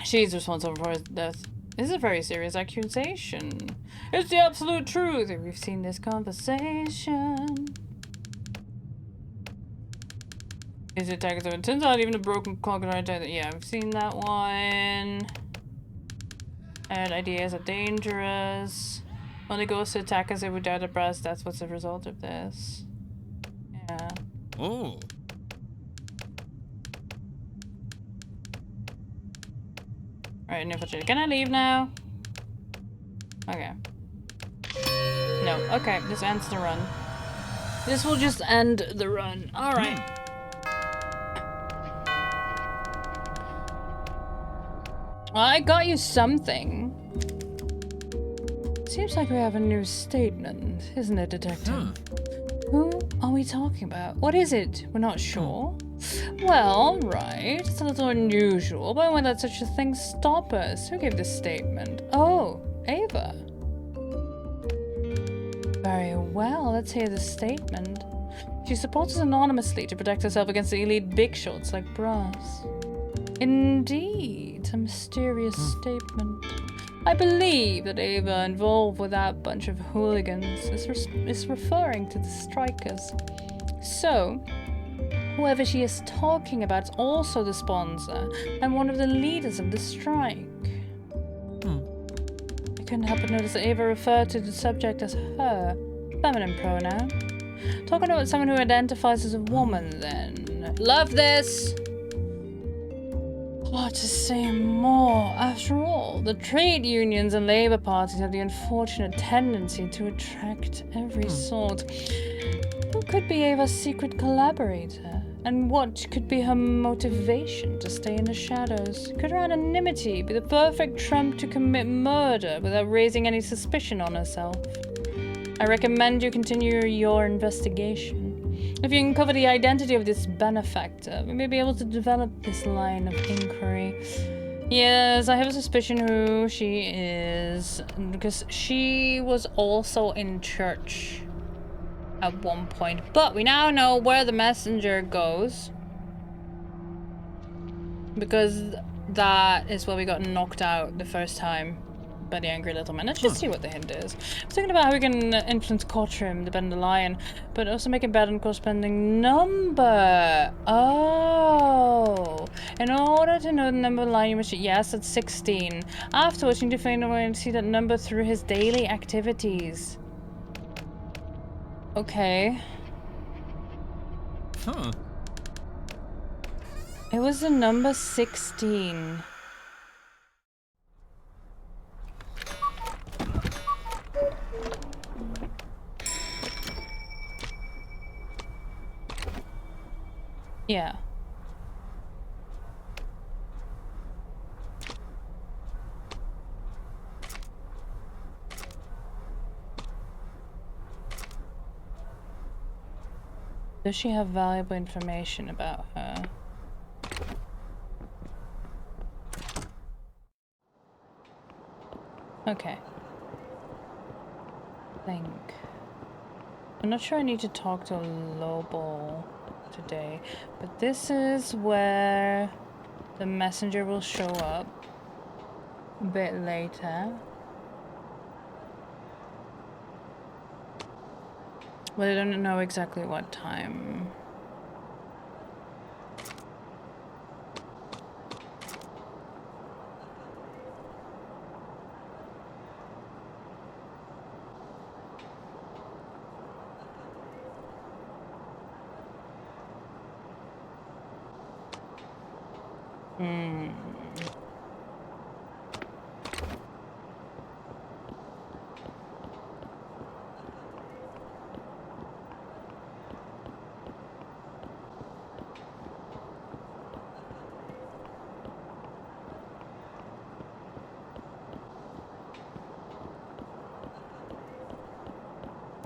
She's responsible for his death. This is a very serious accusation. It's the absolute truth. We've seen this conversation. Is it attackers? So it turns out even a broken clock and right. Yeah, I've seen that one. And ideas are dangerous. Only goes to attackers who without a breast. That's what's the result of this. Yeah. Oh. Alright, no infiltrator. Can I leave now? Okay. No. Okay, this ends the run. This will just end the run. Alright. Well, I got you something. Seems like we have a new statement, isn't it, Detective? Who are we talking about? What is it? We're not sure. Well, right. It's a little unusual, but when let such a thing stop us? Who gave this statement? Oh, Ava. Very well, let's hear the statement. She supports us anonymously to protect herself against the elite big shots like Brass. Indeed, a mysterious statement. I believe that Ava involved with that bunch of hooligans is referring to the strikers. So, whoever she is talking about is also the sponsor and one of the leaders of the strike. I couldn't help but notice that Ava referred to the subject as her, feminine pronoun. Talking about someone who identifies as a woman, then. Love this! What to say more? After all, the trade unions and labor parties have the unfortunate tendency to attract every sort. Who could be Ava's secret collaborator? And what could be her motivation to stay in the shadows? Could her anonymity be the perfect trump to commit murder without raising any suspicion on herself? I recommend you continue your investigation. If you uncover the identity of this benefactor, we may be able to develop this line of inquiry. Yes, I have a suspicion who she is, because she was also in church at one point. But we now know where the messenger goes, because that is where we got knocked out the first time by the angry little man. Let's just see what the hint is. I was thinking about how we can influence Cottrim, the Dandelion, but also make it better than corresponding number. Oh. In order to know the number of the line, you must... Yes, it's 16. Afterwards, you need to find a way to see that number through his daily activities. Okay. It was the number 16. Yeah. Does she have valuable information about her? Okay. Think. I'm not sure I need to talk to Lobo today, but this is where the messenger will show up a bit later. But I don't know exactly what time.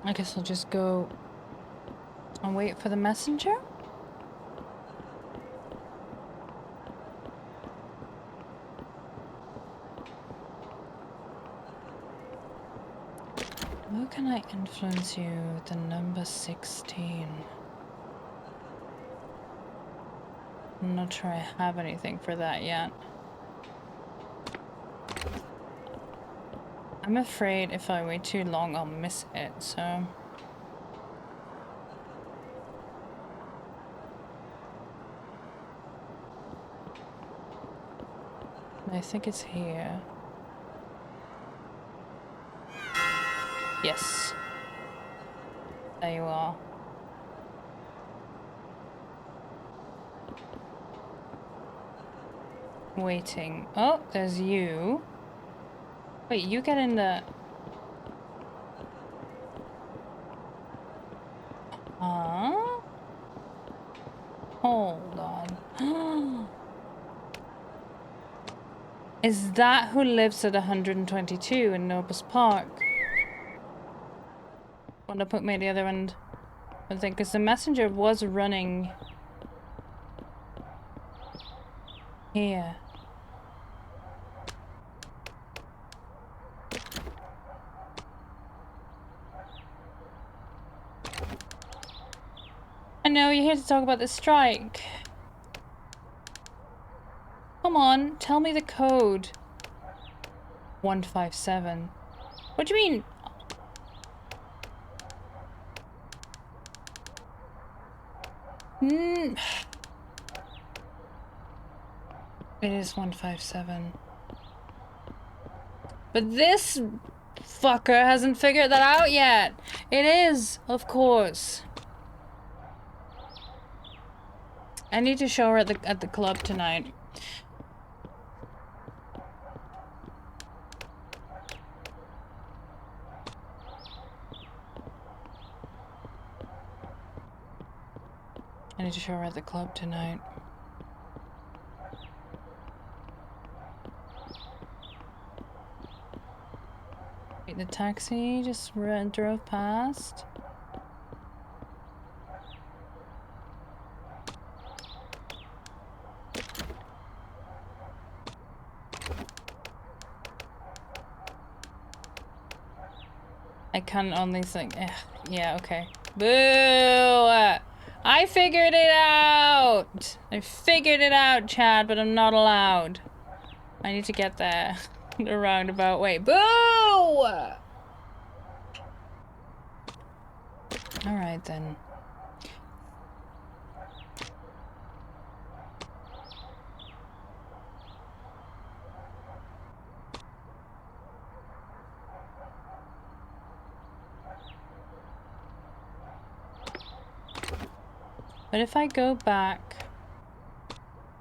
I guess I'll just go and wait for the messenger. How can I influence you with the number 16? I'm not sure I have anything for that yet. I'm afraid if I wait too long, I'll miss it, so... I think it's here. Yes. There you are. Waiting. Oh, there's you. Wait, you get in the... Huh? Hold on. Is that who lives at 122 in Nobles Park? Want to put me at the other end? I think because the messenger was running here. I know you're here to talk about the strike. Come on, tell me the code. 157. What do you mean? It is 157. But this fucker hasn't figured that out yet. It is, of course. I need to show her at the club tonight. I need to show her at the club tonight. Wait, the taxi just drove past. I can only think. Yeah, okay. Boo! I figured it out! I figured it out, Chad, but I'm not allowed. I need to get there the roundabout way. Boo! Alright then. But if I go back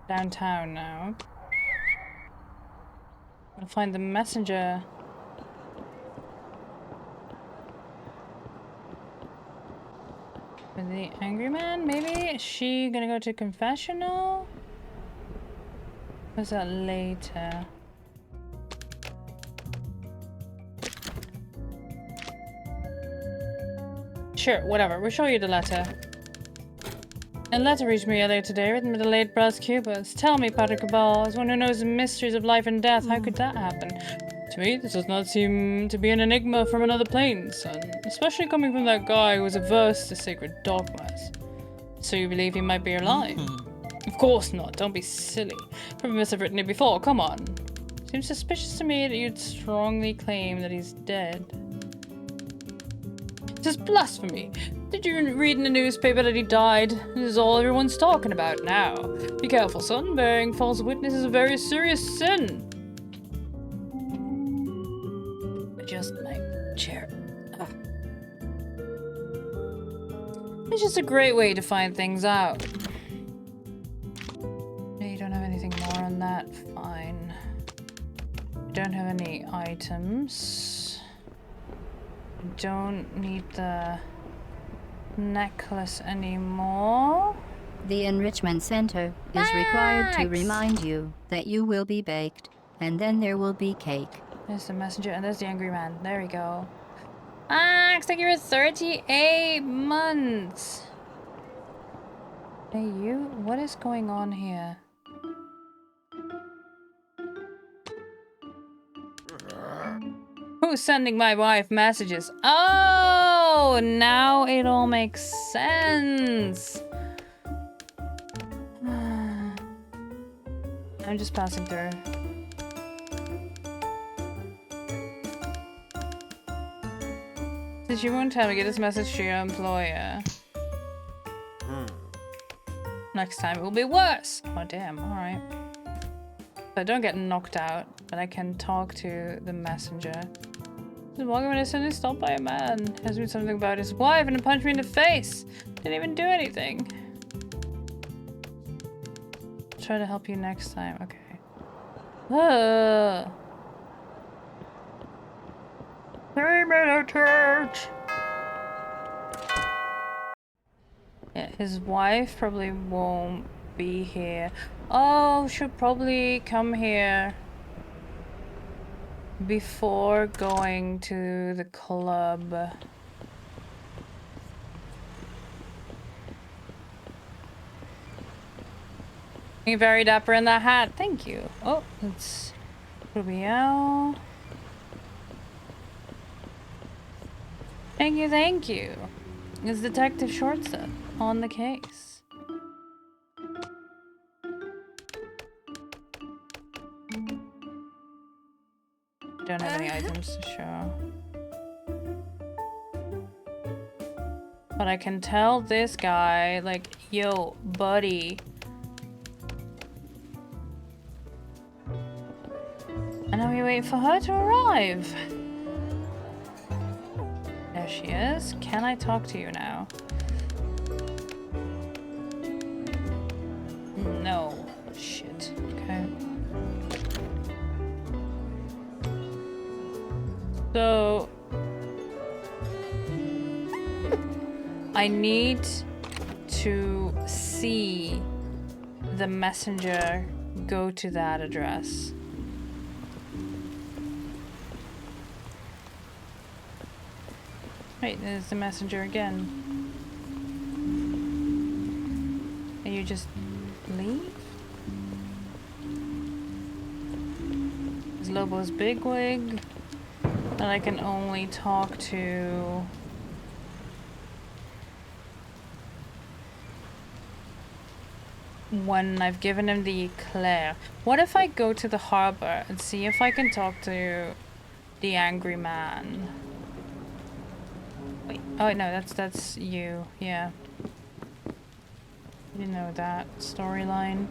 downtown now, I'll find the messenger. With the angry man, maybe? Is she gonna go to confessional? Or is that later? Sure, whatever. We'll show you the letter. A letter reached me earlier today, written with the late Brass Cubas. Tell me, Padre Cabal, as one who knows the mysteries of life and death, how could that happen? To me, this does not seem to be an enigma from another plane, son. Especially coming from that guy who is averse to sacred dogmas. So you believe he might be alive? Of course not, don't be silly. Probably must have written it before, come on. Seems suspicious to me that you'd strongly claim that he's dead. This is blasphemy. Did you read in the newspaper that he died? This is all everyone's talking about now. Be careful, son. Bearing false witness is a very serious sin. Adjust my chair. Ugh. It's just a great way to find things out. No, you don't have anything more on that. Fine. You don't have any items. You don't need the necklace anymore. The enrichment center is required to remind you that you will be baked, and then there will be cake. There's the messenger, and there's the angry man. There we go. Ah, looks like you're 38 months. Hey, you? What is going on here? Who's sending my wife messages? Oh, now it all makes sense. I'm just passing through. Since you won't tell me, get this message to your employer. Next time it will be worse. Oh damn, alright. So I don't get knocked out, but I can talk to the messenger. He's walking when I suddenly stopped by a man. He asked me something about his wife and punched me in the face. Didn't even do anything. I'll try to help you next time. Okay. Church. Yeah, his wife probably won't be here. Oh, she'll probably come here before going to the club. You're very dapper in that hat. Thank you. Oh, it's Rubiel. Thank you, thank you. It's Detective Shortstuff on the case. I don't have any items to show. But I can tell this guy, like, yo, buddy. And now we wait for her to arrive. There she is. Can I talk to you now? No. Shit. Okay. So... I need to see the messenger go to that address. Wait, there's the messenger again. And you just leave? There's Lobo's bigwig. And I can only talk to... when I've given him the eclair. What if I go to the harbor and see if I can talk to the angry man? Wait, oh no, that's you, yeah. You know that storyline.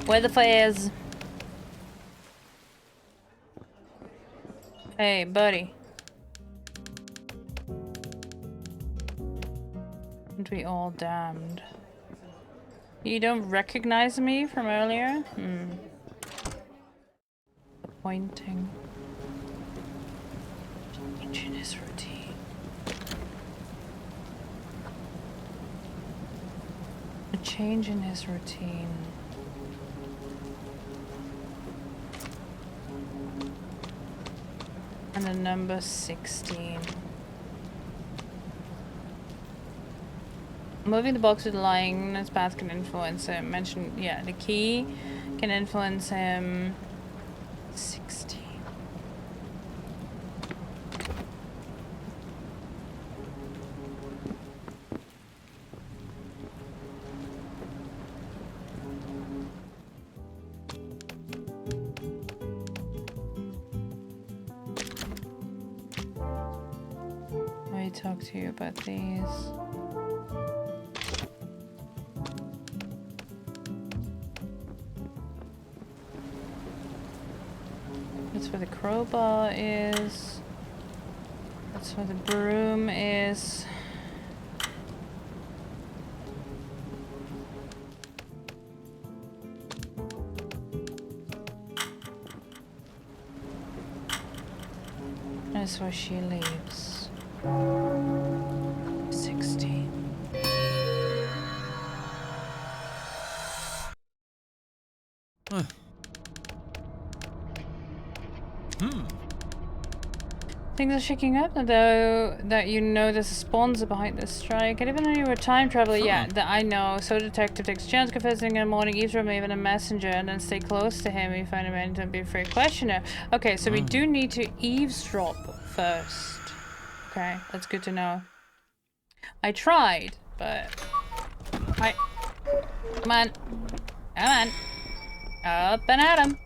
Where the fires? Hey, buddy. Aren't we all damned? You don't recognize me from earlier? Disappointing. Change in his routine. A change in his routine. And the number 16. Moving the box with lying in his path can influence him. Mention, yeah, the key can influence him. 16. I talk to you about these. That's where the crowbar is. That's where the broom is. That's where she leaves. 16. Things are shaking up, though, that you know there's a sponsor behind this strike. And even though you were a time traveler, yeah, that I know. So detective takes a chance confessing in the morning, eavesdrop even a messenger, and then stay close to him if you find him and don't be afraid to question her. Okay, so we do need to eavesdrop first. Okay, that's good to know. I tried, but... Come on. Come on. Up and at him.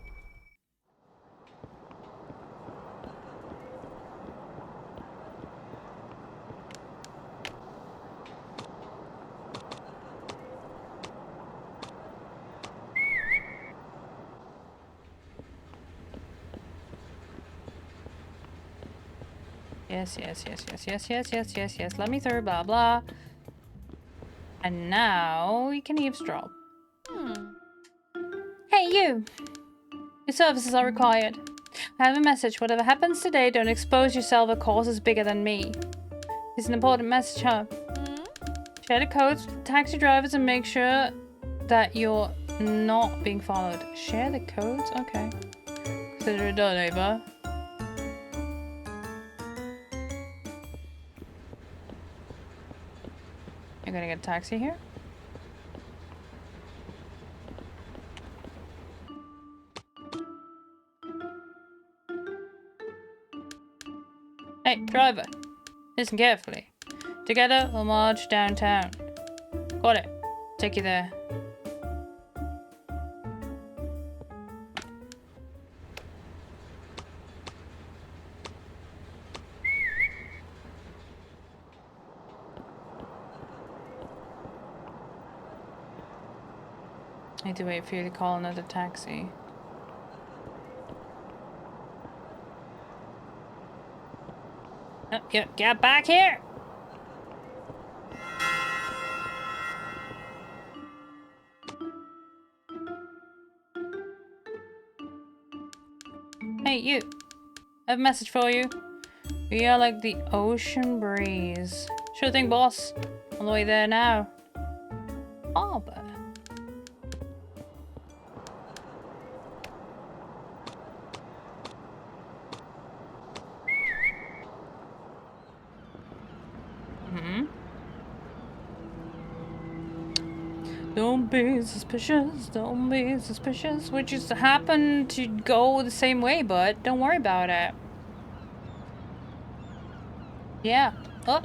Yes. Let me through, blah, blah. And now we can eavesdrop. Hey, you! Your services are required. I have a message. Whatever happens today, don't expose yourself. A cause is bigger than me. It's an important message, huh? Share the codes with the taxi drivers and make sure that you're not being followed. Share the codes? Okay. Consider it done, Ava. You're gonna get a taxi here? Hey, driver. Listen carefully. Together, we'll march downtown. Got it. Take you there. I need to wait for you to call another taxi. Oh, get back here! Hey, you. I have a message for you. We are like the ocean breeze. Sure thing, boss. On the way there now. Harbor. Don't be suspicious, don't be suspicious. We just happen to go the same way, but don't worry about it. Yeah. Oh.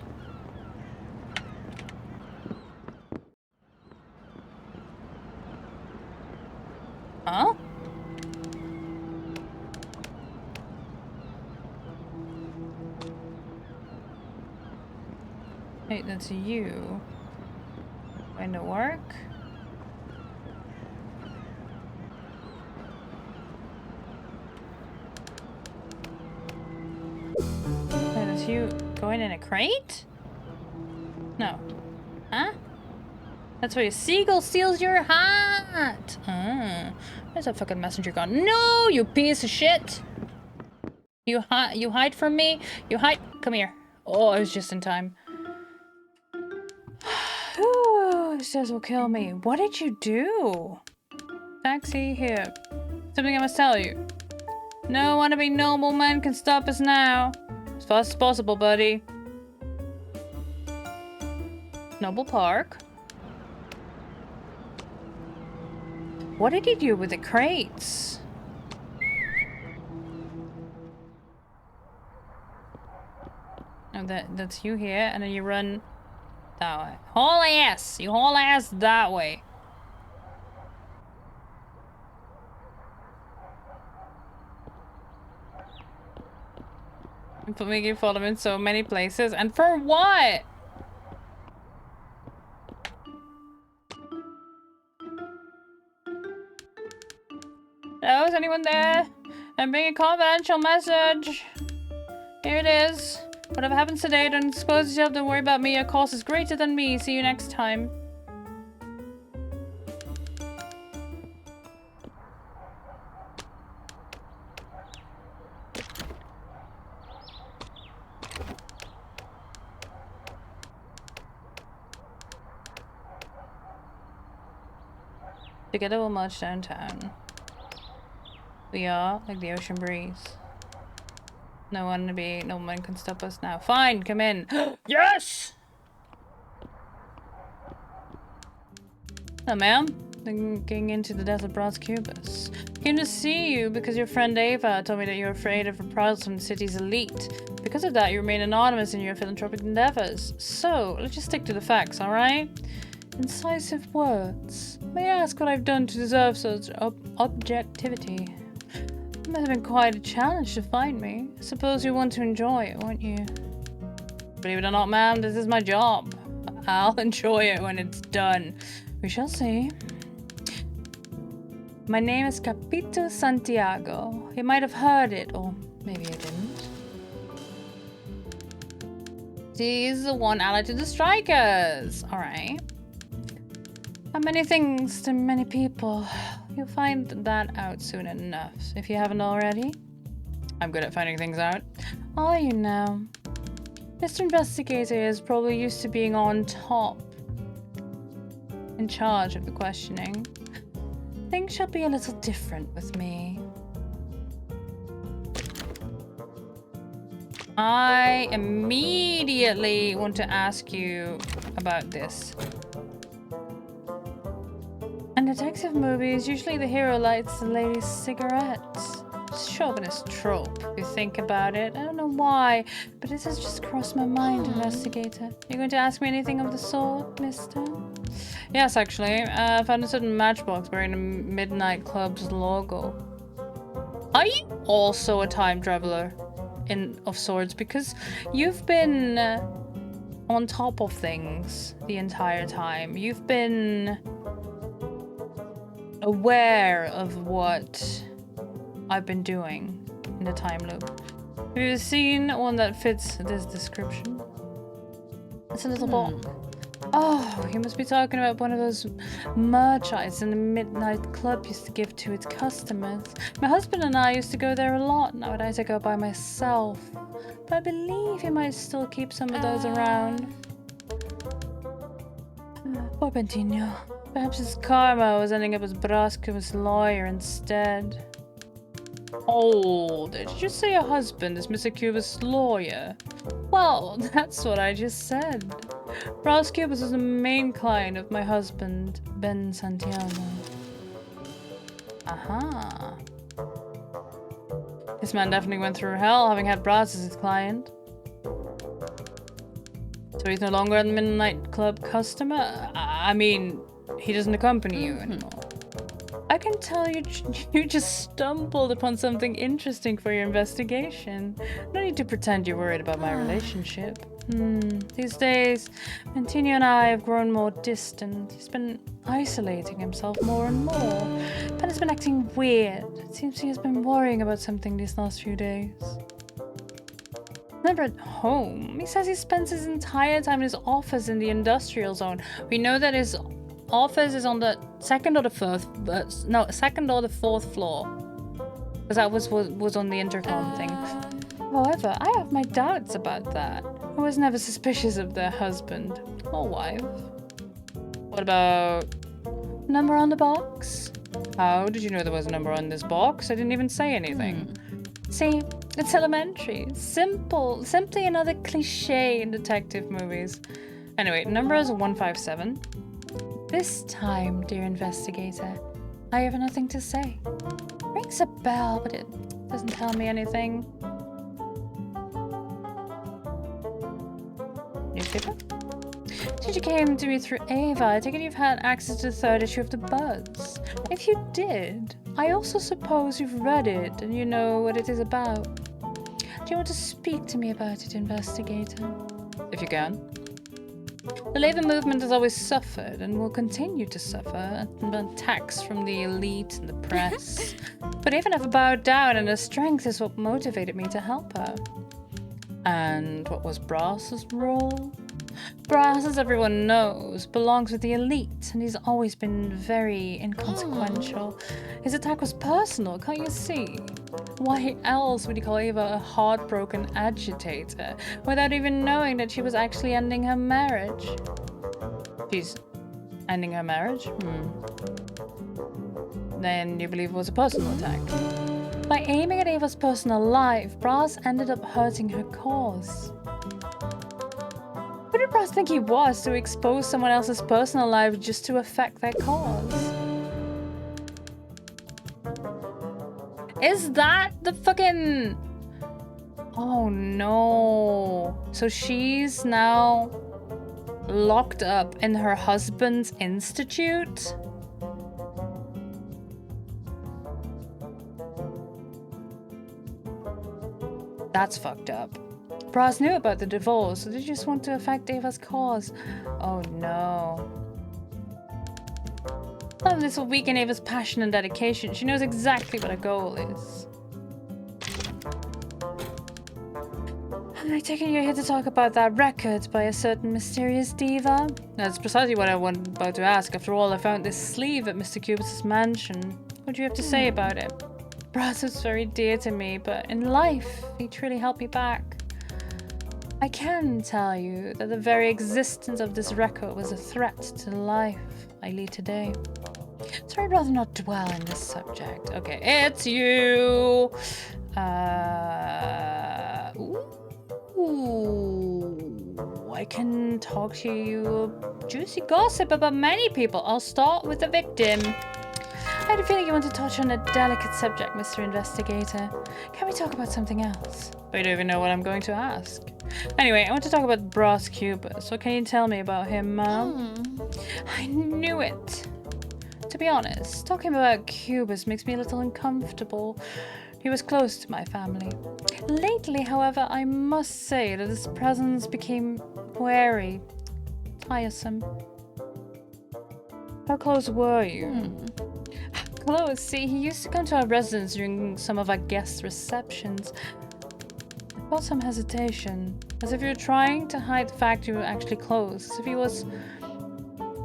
Huh? Hey, that's you. Going to work? That's you going in a crate? No. Huh? That's where your seagull steals your hat! Where's that fucking messenger gone? No, you piece of shit! You hide from me? You hide? Come here. Oh, I was just in time. This says will kill me. What did you do? Taxi here. Something I must tell you. No wannabe nobleman can stop us now. As fast as possible, buddy. Noble Park. What did he do with the crates? Oh, that's you here, and then you run that way. Haul ass! You haul ass that way. You put me follow in so many places, and for what? Hello, is anyone there? I'm bringing a confidential message. Here it is. Whatever happens today, don't expose yourself, don't worry about me. Your cause is greater than me. See you next time. Together we'll march downtown. We are like the ocean breeze. No one can stop us now. Fine, come in. Yes! Hello, ma'am. Getting into the Desert Bronze Cubus. Came to see you because your friend Ava told me that you're afraid of reprisals from the city's elite. Because of that, you remain anonymous in your philanthropic endeavors. So, let's just stick to the facts, alright? Incisive words. May I ask what I've done to deserve such objectivity? It must have been quite a challenge to find me. I suppose you want to enjoy it, won't you? Believe it or not, ma'am, this is my job. I'll enjoy it when it's done. We shall see. My name is Capito Santiago. You might have heard it, or maybe you didn't. She's the one allied to the strikers. Alright. How many things to many people? You'll find that out soon enough, if you haven't already. I'm good at finding things out. Are you now? Mr. Investigator is probably used to being on top, in charge of the questioning. Things shall be a little different with me. I immediately want to ask you about this. In detective movies, usually the hero lights the lady's cigarette. Chauvinist trope, if you think about it. I don't know why, but it has just crossed my mind, Investigator. You're going to ask me anything of the sort, mister? Yes, actually. I found a certain matchbox bearing the Midnight Club's logo. Are you also a time traveler of sorts? Because you've been on top of things the entire time. You've been aware of what I've been doing in the time loop. Have you seen one that fits this description? It's a little box. Oh, you must be talking about one of those merchandise in the Midnight Club used to give to its customers. My husband and I used to go there a lot. Nowadays I go by myself. But I believe you might still keep some of those around. Poor Bentinho. Perhaps his karma was ending up as Brasco's lawyer instead. Hold it. Did you say your husband is Mr. Cubas' lawyer? Well, that's what I just said. Bras Cubas is the main client of my husband, Ben Santiago. Aha. This man definitely went through hell having had Bras as his client. So he's no longer a Midnight Club customer? I mean, he doesn't accompany you anymore. I can tell you just stumbled upon something interesting for your investigation. No need to pretend you're worried about my relationship. These days, Antonio and I have grown more distant. He's been isolating himself more and more. Ben has been acting weird. It seems he has been worrying about something these last few days. Never at home. He says he spends his entire time in his office in the industrial zone. We know that his office is on the second or the fourth floor, because that was on the intercom thing. However, I have my doubts about that. I was never suspicious of their husband or wife. What about number on the box? How did you know there was a number on this box? I didn't even say anything. See, it's elementary, simple, simply another cliche in detective movies. Anyway, number is 157. This time, dear investigator, I have nothing to say. Rings a bell, but it doesn't tell me anything. Newspaper? Since you came to me through Ava, I take it you've had access to the third issue of the Buds. If you did, I also suppose you've read it and you know what it is about. Do you want to speak to me about it, investigator? If you can. The labor movement has always suffered and will continue to suffer under attacks from the elite and the press. But Ava never bowed down, and her strength is what motivated me to help her. And what was Brass's role? Brass, as everyone knows, belongs with the elite, and he's always been very inconsequential. His attack was personal, can't you see? Why else would he call Ava a heartbroken agitator, without even knowing that she was actually ending her marriage? She's ending her marriage? Then you believe it was a personal attack? By aiming at Ava's personal life, Brass ended up hurting her cause. Who did Brass think he was to expose someone else's personal life just to affect their cause? Is that the fucking... Oh no. So she's now locked up in her husband's institute? That's fucked up. Brass knew about the divorce, so they just want to affect Ava's cause. Oh no. None of this will weaken Ava's passion and dedication. She knows exactly what her goal is. I take it you're here to talk about that record by a certain mysterious diva? That's precisely what I was about to ask. After all, I found this sleeve at Mr. Cubis's mansion. What do you have to say about it? Brass was very dear to me, but in life, he truly helped me back. I can tell you that the very existence of this record was a threat to the life I lead today. So I'd rather not dwell on this subject. Okay, it's you! Ooh, I can talk to you juicy gossip about many people. I'll start with the victim. I had a feeling you want to touch on a delicate subject, Mr. Investigator. Can we talk about something else? I don't even know what I'm going to ask. Anyway, I want to talk about Brass Cubis. What can you tell me about him, I knew it. To be honest, talking about Cubis makes me a little uncomfortable. He was close to my family. Lately, however, I must say that his presence became wary, tiresome. How close were you? Close. See, he used to come to our residence during some of our guest receptions. I felt some hesitation, as if you were trying to hide the fact you were actually close, as if he was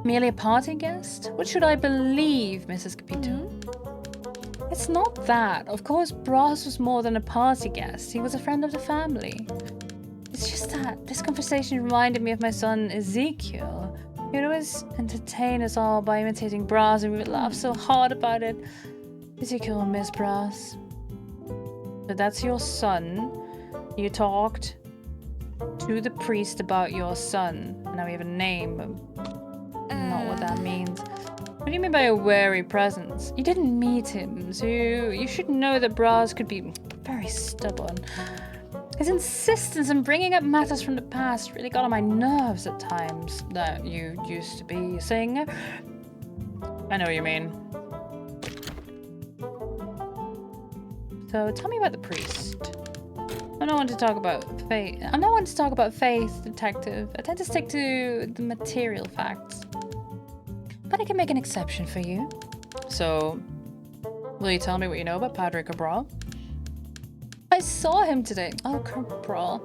merely a party guest. What should I believe, Mrs. Capito? It's not that. Of course, Brass was more than a party guest. He was a friend of the family. It's just that this conversation reminded me of my son Ezekiel. He would always entertain us all by imitating Brass, and we would laugh so hard about it. Ezekiel will miss Brass. So that's your son. You talked to the priest about your son. Now we have a name, but not what that means. What do you mean by a wary presence? You didn't meet him, so you should know that Brass could be very stubborn. His insistence on bringing up matters from the past really got on my nerves at times. That you used to be saying. I know what you mean. So tell me about the priest. I'm not one to talk about faith, detective. I tend to stick to the material facts. But I can make an exception for you. So, will you tell me what you know about Padre Cabral? I saw him today. Oh, Cabral.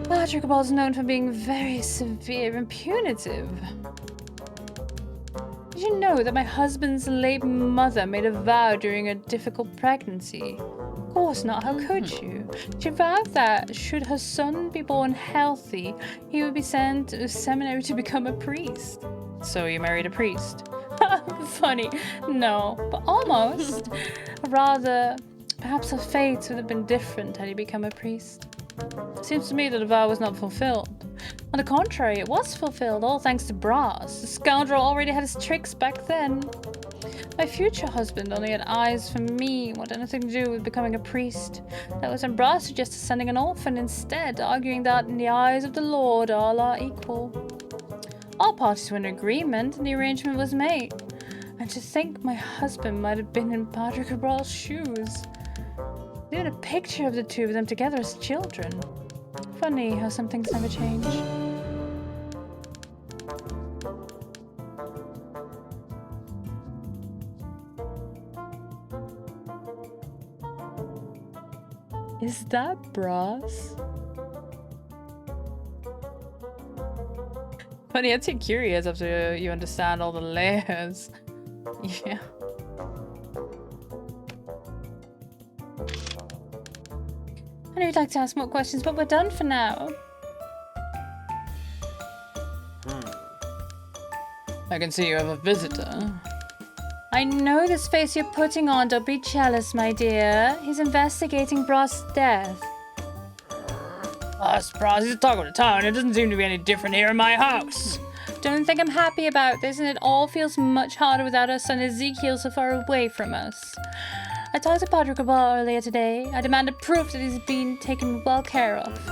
Padre Cabral is known for being very severe and punitive. Did you know that my husband's late mother made a vow during a difficult pregnancy? Of course not. How could you? She vowed that, should her son be born healthy, he would be sent to a seminary to become a priest. So you married a priest? Funny. No, but almost. Rather, perhaps her fate would have been different had he become a priest. Seems to me that the vow was not fulfilled. On the contrary, it was fulfilled, all thanks to Brass. The scoundrel already had his tricks back then. My future husband only had eyes for me, wanted nothing to do with becoming a priest. That was when Brass suggested sending an orphan instead, arguing that in the eyes of the Lord all are equal. All parties were in agreement, and the arrangement was made. And to think my husband might have been in Padre Cabral's shoes. Even a picture of the two of them together as children. Funny how some things never change. Is that Brass? Funny, I'm too curious after you understand all the layers. Yeah. I know you'd like to ask more questions, but we're done for now. I can see you have a visitor. I know this face you're putting on. Don't be jealous, my dear. He's investigating Brass' death. Brass, he's talking to town. It doesn't seem to be any different here in my house. Don't think I'm happy about this, and it all feels much harder without our son Ezekiel so far away from us. I talked to Padre Cabal earlier today. I demanded proof that he's been taken well care of.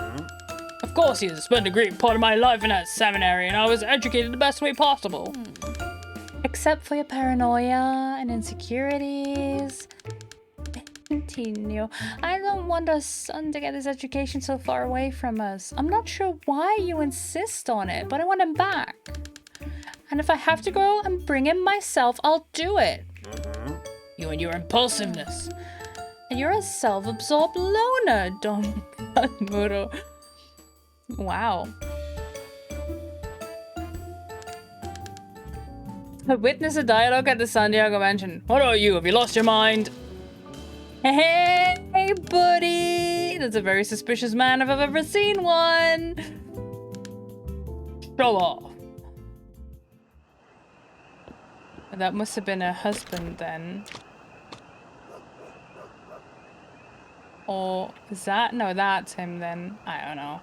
Of course he has spent a great part of my life in that seminary, and I was educated the best way possible. Except for your paranoia and insecurities. Continue. I don't want our son to get his education so far away from us. I'm not sure why you insist on it, but I want him back. And if I have to go and bring him myself, I'll do it. You and your impulsiveness. And you're a self-absorbed loner. Don't Muro. Wow. I witnessed a dialogue at the Santiago mansion. What are you? Have you lost your mind? Hey, buddy! That's a very suspicious man if I've ever seen one! Show off. That must have been her husband then. Or is that? No, that's him then. I don't know.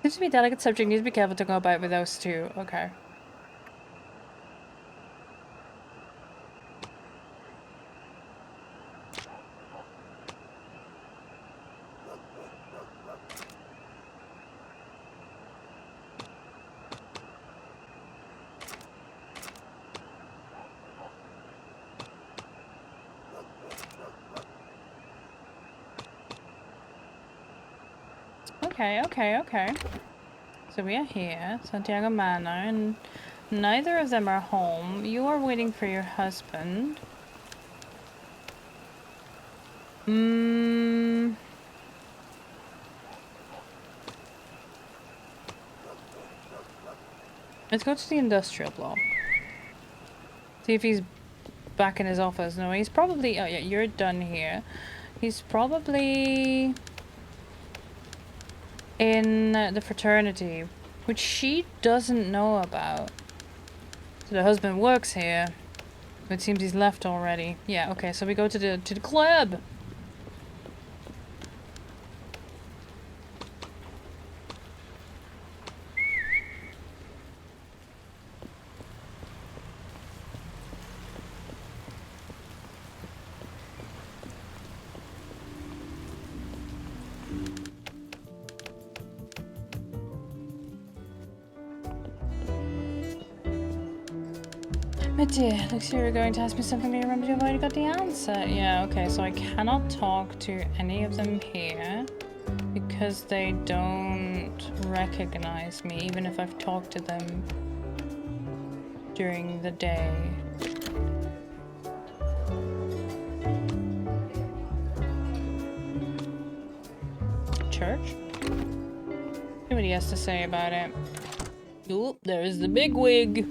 Seems to be a delicate subject. Need to be careful to go about with those two. Okay. Okay. So we are here, Santiago Manor, and neither of them are home. You are waiting for your husband. Let's go to the industrial block. See if he's back in his office. No, he's probably... Oh yeah, you're done here. He's probably... in the fraternity, which she doesn't know about. So the husband works here. It seems he's left already. Yeah, okay, so we go to the club. My dear, looks like you're going to ask me something, but you remember you've already got the answer. Yeah, okay, so I cannot talk to any of them here because they don't recognize me, even if I've talked to them during the day. Church? See what he has to say about it. Oop, there's the big wig.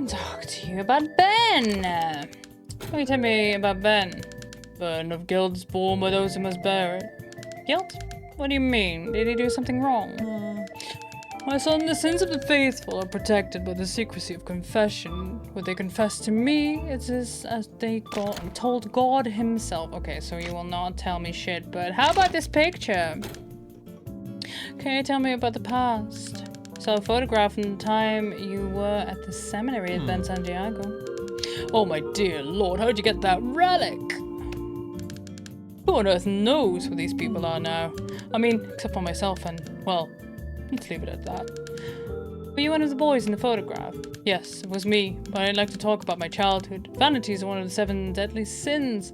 Talk to you about Ben. What can you tell me about Ben? Burden of guilt is borne by those who must bear it. Guilt? What do you mean? Did he do something wrong? My son, the sins of the faithful are protected by the secrecy of confession. What they confess to me, it is as they told God himself. Okay, so you will not tell me shit, but how about this picture? Can you tell me about the past? Saw a photograph from the time you were at the seminary at Ben Santiago. Oh my dear lord, how'd you get that relic? Who on earth knows who these people are now? I mean, except for myself and, well, let's leave it at that. Were you one of the boys in the photograph? Yes, it was me, but I'd like to talk about my childhood. Vanity is one of the 7 deadly sins.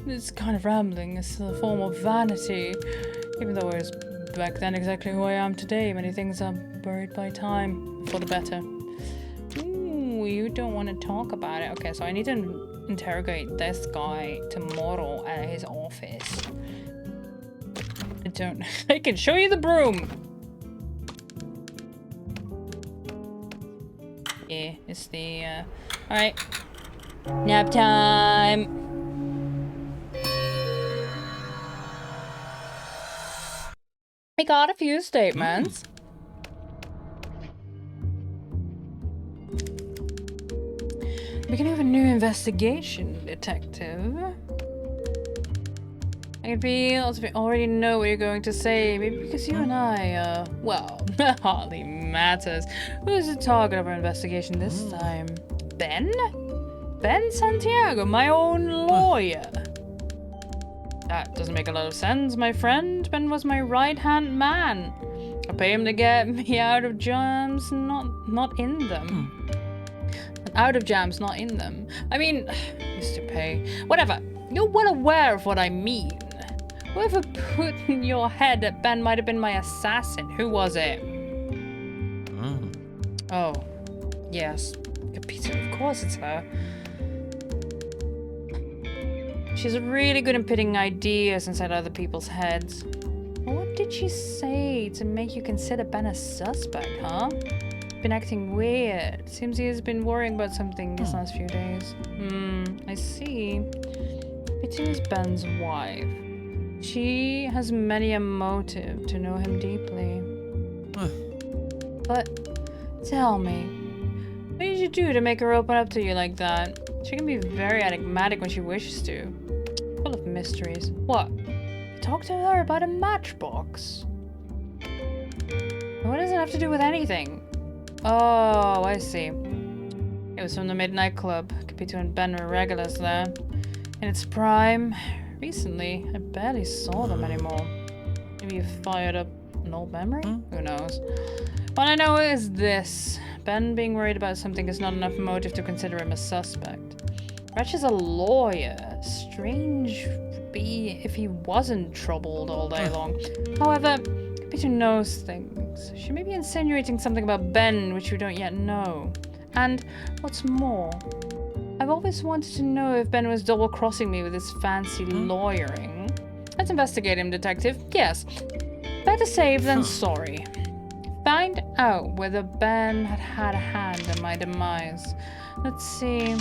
It's kind of rambling, it's a form of vanity. Even though I was back then exactly who I am today, many things are buried by time, for the better. Ooh, you don't want to talk about it. Okay, so I need to interrogate this guy tomorrow at his office. I can show you the broom. Yeah, it's the, alright. Nap time. I got a few statements. Beginning of a new investigation, detective. I can feel as if you already know what you're going to say. Maybe because you and I, well, that hardly matters. Who's the target of our investigation this time? Ben? Ben Santiago, my own lawyer. That doesn't make a lot of sense, my friend. Ben was my right-hand man. I pay him to get me out of jams, not in them. Out of jams, not in them. I mean, used to pay. Whatever. You're well aware of what I mean. Whoever put in your head that Ben might have been my assassin, who was it? Oh, yes. Capito, of course it's her. She's really good at putting ideas inside other people's heads. What did she say to make you consider Ben a suspect, huh? Been acting weird. Seems he has been worrying about something these last few days. I see. Capito is Ben's wife. She has many a motive to know him deeply. But tell me, what did you do to make her open up to you like that? She can be very enigmatic when she wishes to. Full of mysteries. What? You talked to her about a matchbox? What does it have to do with anything? Oh, I see. It was from the Midnight Club. Capito and Ben were regulars there. In its prime. Recently, I barely saw them anymore. Maybe you fired up an old memory? Who knows? What I know is this. Ben being worried about something is not enough motive to consider him a suspect. Wretch is a lawyer. Strange would be if he wasn't troubled all day long. However, Capito knows things. She may be insinuating something about Ben which we don't yet know. And what's more, I've always wanted to know if Ben was double-crossing me with his fancy lawyering. Let's investigate him, detective. Yes. Better safe than sorry. Find out whether Ben had a hand in my demise. Let's see.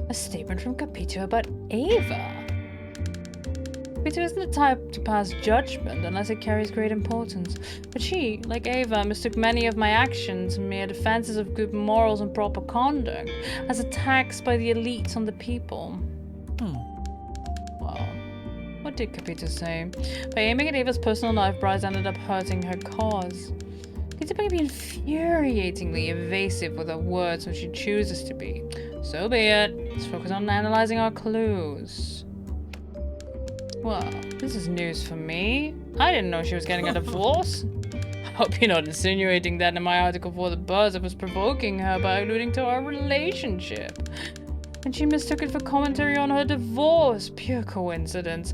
A statement from Capito about Ava. Capito isn't the type to pass judgment unless it carries great importance. But she, like Ava, mistook many of my actions, mere defenses of good morals and proper conduct, as attacks by the elites on the people. Well, what did Capito say? By aiming at Ava's personal life, Bryce ended up hurting her cause. Capito may be infuriatingly evasive with her words when she chooses to be. So be it. Let's focus on analyzing our clues. Well, this is news for me. I didn't know she was getting a divorce. I hope you're not insinuating that in my article for the Buzz I was provoking her by alluding to our relationship. And she mistook it for commentary on her divorce. Pure coincidence.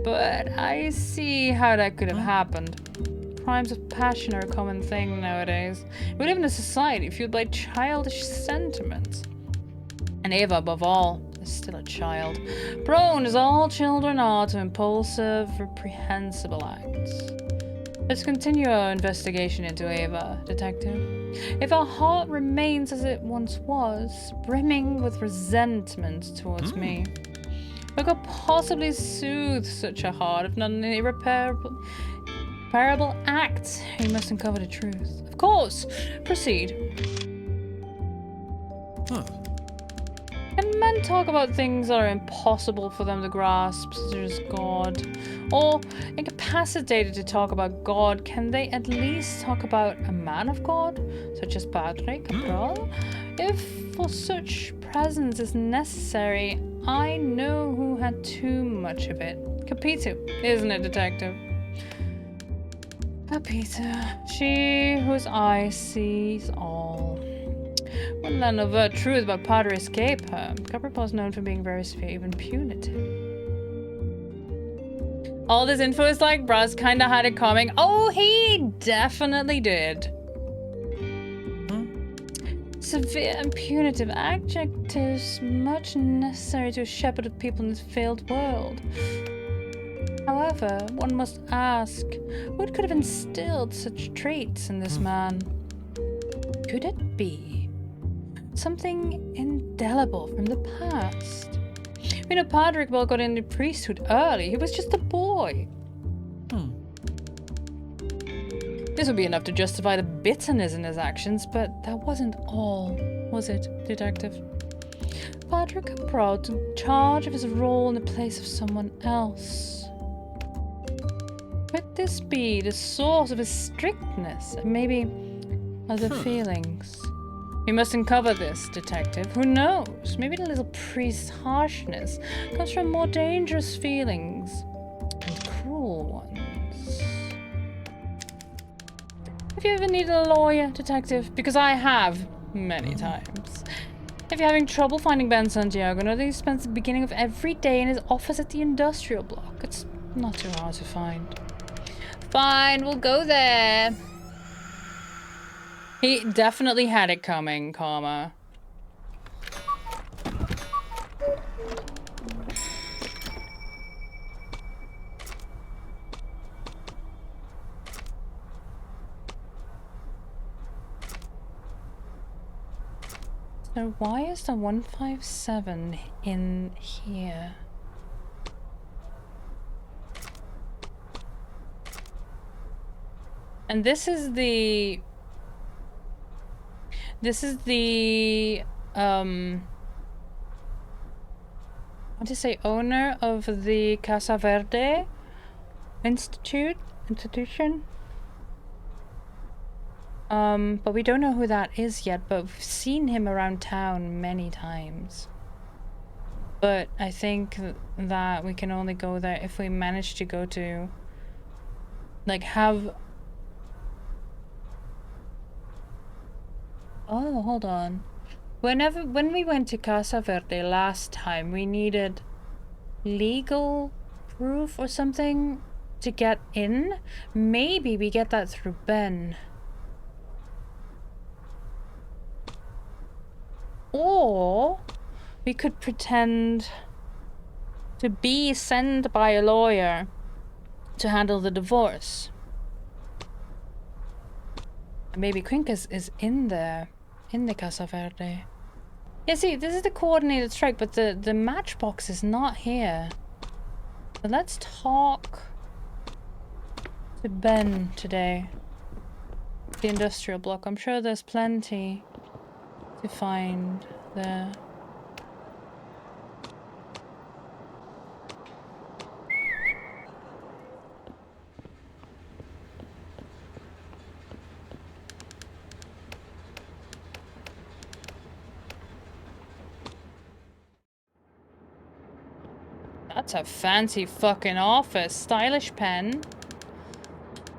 But I see how that could have happened. Crimes of passion are a common thing nowadays. We live in a society fueled by childish sentiments. And Ava, above all, is still a child, prone as all children are to impulsive, reprehensible acts. Let's continue our investigation into Ava, detective. If her heart remains as it once was, brimming with resentment towards me, what could possibly soothe such a heart, if not an irreparable act? We must uncover the truth. Of course, proceed. Can men talk about things that are impossible for them to grasp, such as God? Or, incapacitated to talk about God, can they at least talk about a man of God, such as Padre Capral? If for such presence is necessary, I know who had too much of it. Capito, isn't it, detective? Capito, she whose eye sees all. Wouldn't let an overt truth about Padre escape her. Capral is known for being very suave and punitive. All this info is like, Braz kinda had it coming. Oh, he definitely did. Severe and punitive adjectives, much necessary to a shepherd of people in this failed world. However, one must ask, what could have instilled such traits in this man? Could it be something indelible from the past? We know Padre Capral got into priesthood early. He was just a boy. This would be enough to justify the bitterness in his actions, but that wasn't all, was it, detective? Padre Capral took charge of his role in the place of someone else. Could this be the source of his strictness and maybe other feelings? We must uncover this, detective. Who knows? Maybe the little priest's harshness comes from more dangerous feelings and cruel ones. Have you ever needed a lawyer, detective? Because I have, many times. If you're having trouble finding Ben Santiago, know that he spends the beginning of every day in his office at the industrial block. It's not too hard to find. Fine, we'll go there. He definitely had it coming, Karma. So why is the 157 in here? And this is the what to say, owner of the Casa Verde institution. But we don't know who that is yet, but we've seen him around town many times. But I think that we can only go there if we manage to go to, like, have... Oh, hold on. When we went to Casa Verde last time, we needed legal proof or something to get in. Maybe we get that through Ben. Or we could pretend to be sent by a lawyer to handle the divorce. Maybe Quincus is in there, in the Casa Verde. Yeah, see, this is the coordinated strike, but the matchbox is not here. So let's talk to Ben today. The industrial block. I'm sure there's plenty to find there. That's a fancy fucking office. Stylish pen.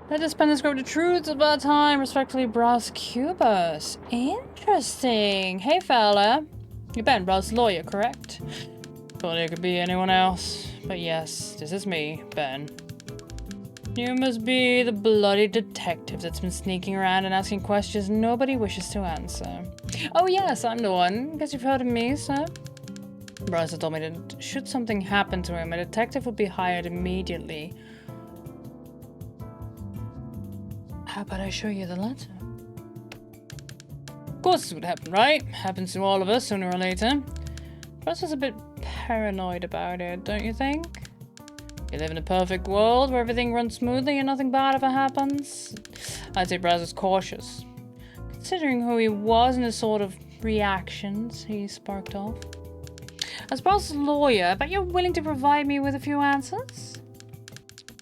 Let this pen describe the truths about time. Respectfully, Brass Cubus. Interesting. Hey, fella. You're Ben, Brass' lawyer, correct? Thought it could be anyone else. But yes, this is me, Ben. You must be the bloody detective that's been sneaking around and asking questions nobody wishes to answer. Oh yes, I'm the one. Guess you've heard of me, sir. Brass told me that should something happen to him, a detective would be hired immediately. How about I show you the letter? Of course this would happen, right? Happens to all of us sooner or later. Brass was a bit paranoid about it, don't you think? You live in a perfect world where everything runs smoothly and nothing bad ever happens. I'd say Brass was cautious, considering who he was and the sort of reactions he sparked off. As Brass' lawyer, I bet you're willing to provide me with a few answers?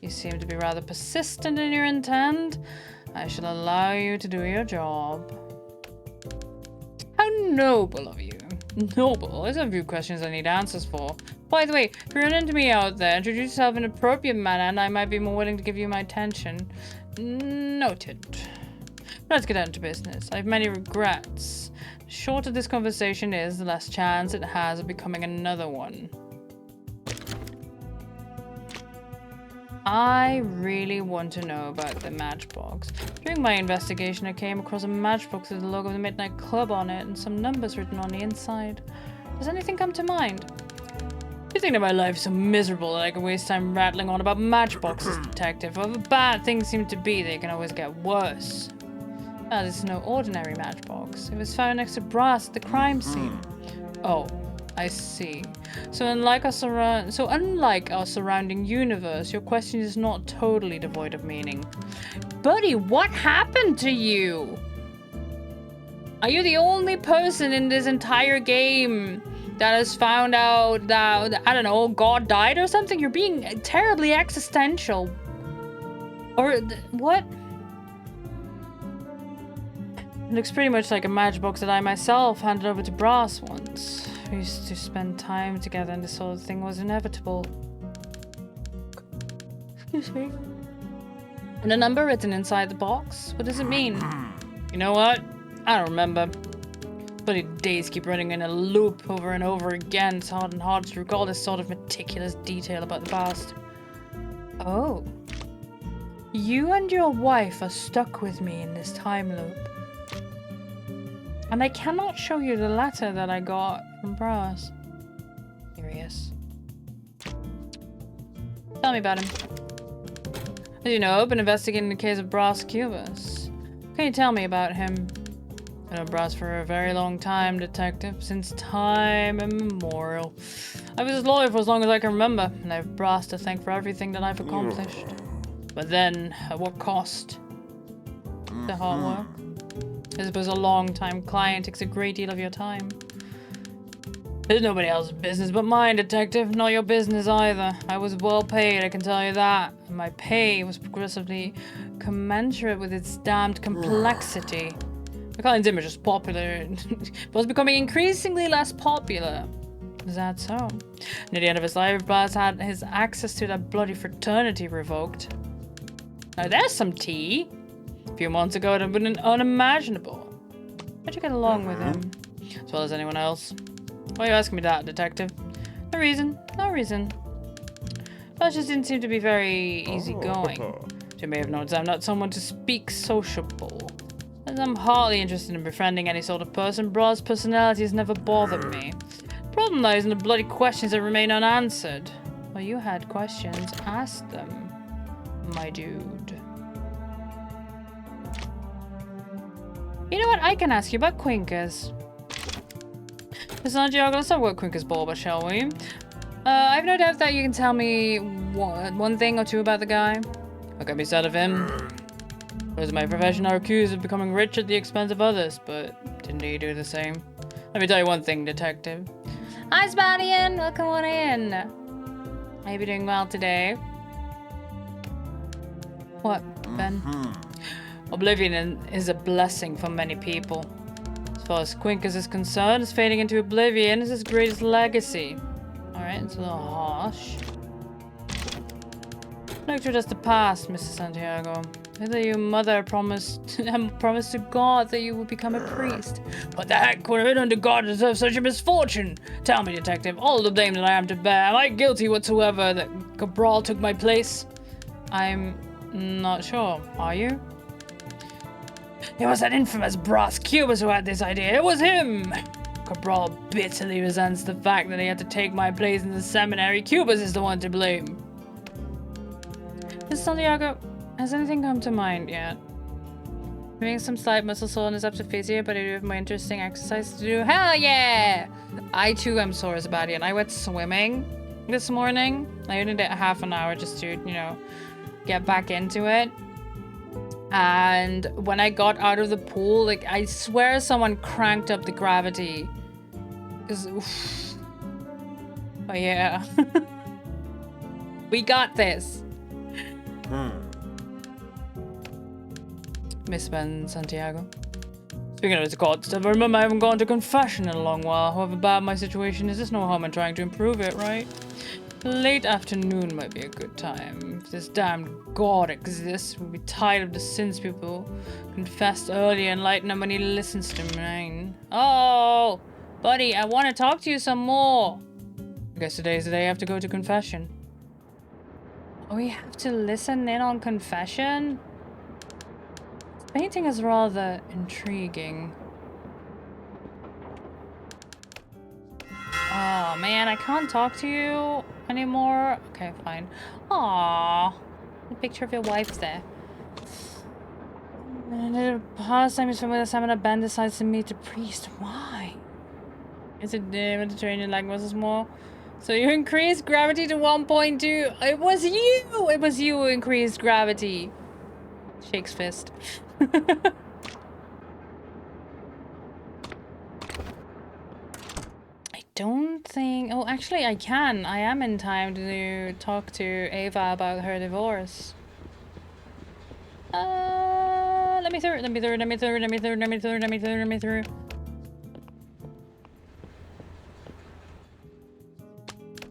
You seem to be rather persistent in your intent. I shall allow you to do your job. How noble of you. Noble? There's a few questions I need answers for. By the way, if you run into me out there, introduce yourself in an appropriate manner and I might be more willing to give you my attention. Noted. Let's get down to business. I have many regrets. The shorter this conversation is, the less chance it has of becoming another one. I really want to know about the matchbox. During my investigation, I came across a matchbox with the logo of the Midnight Club on it and some numbers written on the inside. Does anything come to mind? You think that my life is so miserable that I can waste time rattling on about matchboxes, detective? However bad things seem to be, they can always get worse. Now, this is no ordinary matchbox. It was found next to Brass at the crime scene. Oh, I see. So unlike our surrounding universe, your question is not totally devoid of meaning. Buddy, what happened to you? Are you the only person in this entire game that has found out that, I don't know, God died or something? You're being terribly existential. Or, what? It looks pretty much like a matchbox that I myself handed over to Brass once. We used to spend time together and this sort of thing was inevitable. Excuse me. And a number written inside the box? What does it mean? You know what? I don't remember. Bloody days keep running in a loop over and over again. It's hard and hard to recall this sort of meticulous detail about the past. Oh. You and your wife are stuck with me in this time loop. And I cannot show you the letter that I got from Brass. Curious. Tell me about him. As you know, I've been investigating the case of Brass Cubas. Can you tell me about him? I've known Brass for a very long time, detective. Since time immemorial. I was his lawyer for as long as I can remember, and I have Brass to thank for everything that I've accomplished. But then, at what cost? The hard work. I suppose a long-time client takes a great deal of your time. There's nobody else's business but mine, detective. Not your business either. I was well paid, I can tell you that. And my pay was progressively commensurate with its damned complexity. The client's image was popular, but was becoming increasingly less popular. Is that so? Near the end of his life, Brass had his access to that bloody fraternity revoked. Now there's some tea. A few months ago, it would have been unimaginable. How'd you get along with him? As well as anyone else? Why are you asking me that, detective? No reason. No reason. Brass just didn't seem to be very easygoing. As you may have noticed, I'm not someone to speak sociable. As I'm hardly interested in befriending any sort of person, Brass' personality has never bothered me. The problem lies in the bloody questions that remain unanswered. Well, you had questions. Ask them, my dude. You know what? I can ask you about Quinkers. Miss Santiago, let's talk about Quinkers Bulba, shall we? I've no doubt that you can tell me one thing or two about the guy. What can be said of him? Those in my profession are accused of becoming rich at the expense of others, but didn't he do the same? Let me tell you one thing, detective. Hi, Spadian! Welcome on in. Are you doing well today? What, Ben? Oblivion is a blessing for many people. As far as Quinkers is concerned, his fading into oblivion is his greatest legacy. Alright, it's a little harsh. Look through just the past, Mrs. Santiago. Whether your mother promised to God that you would become a priest. What the heck would have been under God to deserve such a misfortune? Tell me, detective, all the blame that I am to bear. Am I guilty whatsoever that Cabral took my place? I'm not sure. Are you? It was that infamous Brass Cubas who had this idea. It was him! Cabral bitterly resents the fact that he had to take my place in the seminary. Cubas is the one to blame. Miss Santiago, has anything come to mind yet? Having some slight muscle soreness after physio, but I do have more interesting exercise to do. Hell yeah! I too am sore as a baddie, and I went swimming this morning. I only did half an hour just to, you know, get back into it. And when I got out of the pool, like, I swear someone cranked up the gravity. 'Cause, oof. Oh yeah. We got this. Miss Ben Santiago. Speaking of the God stuff, I remember I haven't gone to confession in a long while. However bad my situation is, there's no harm in trying to improve it, right? Late afternoon might be a good time. If this damned God exists, we'll be tired of the sins people confessed earlier and lighten up when he listens to mine. Oh, buddy, I want to talk to you some more. I guess today's the day I have to go to confession. Oh, we have to listen in on confession? This painting is rather intriguing. Oh man, I can't talk to you anymore. Okay, fine. Aww, the picture of your wife's there. And the past time he's from with us, Ben decides to meet the priest. Why? Is it the Mediterranean like muscles more? So you increased gravity to 1.2. It was you! It was you who increased gravity. Shakes fist. I don't think... Oh, actually, I can. I am in time to talk to Ava about her divorce. Let me me through, let me through, let me through, let me through, let me through, let me through, let me through.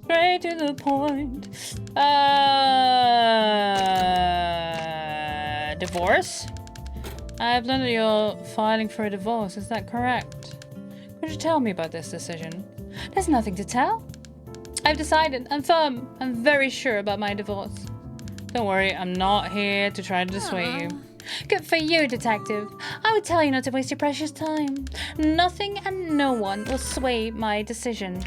Straight to the point. Divorce? I've learned that you're filing for a divorce, is that correct? Could you tell me about this decision? There's nothing to tell. I've decided, I'm firm, I'm very sure about my divorce. Don't worry, I'm not here to try to dissuade you. Good for you, detective. I would tell you not to waste your precious time. Nothing and no one will sway my decision.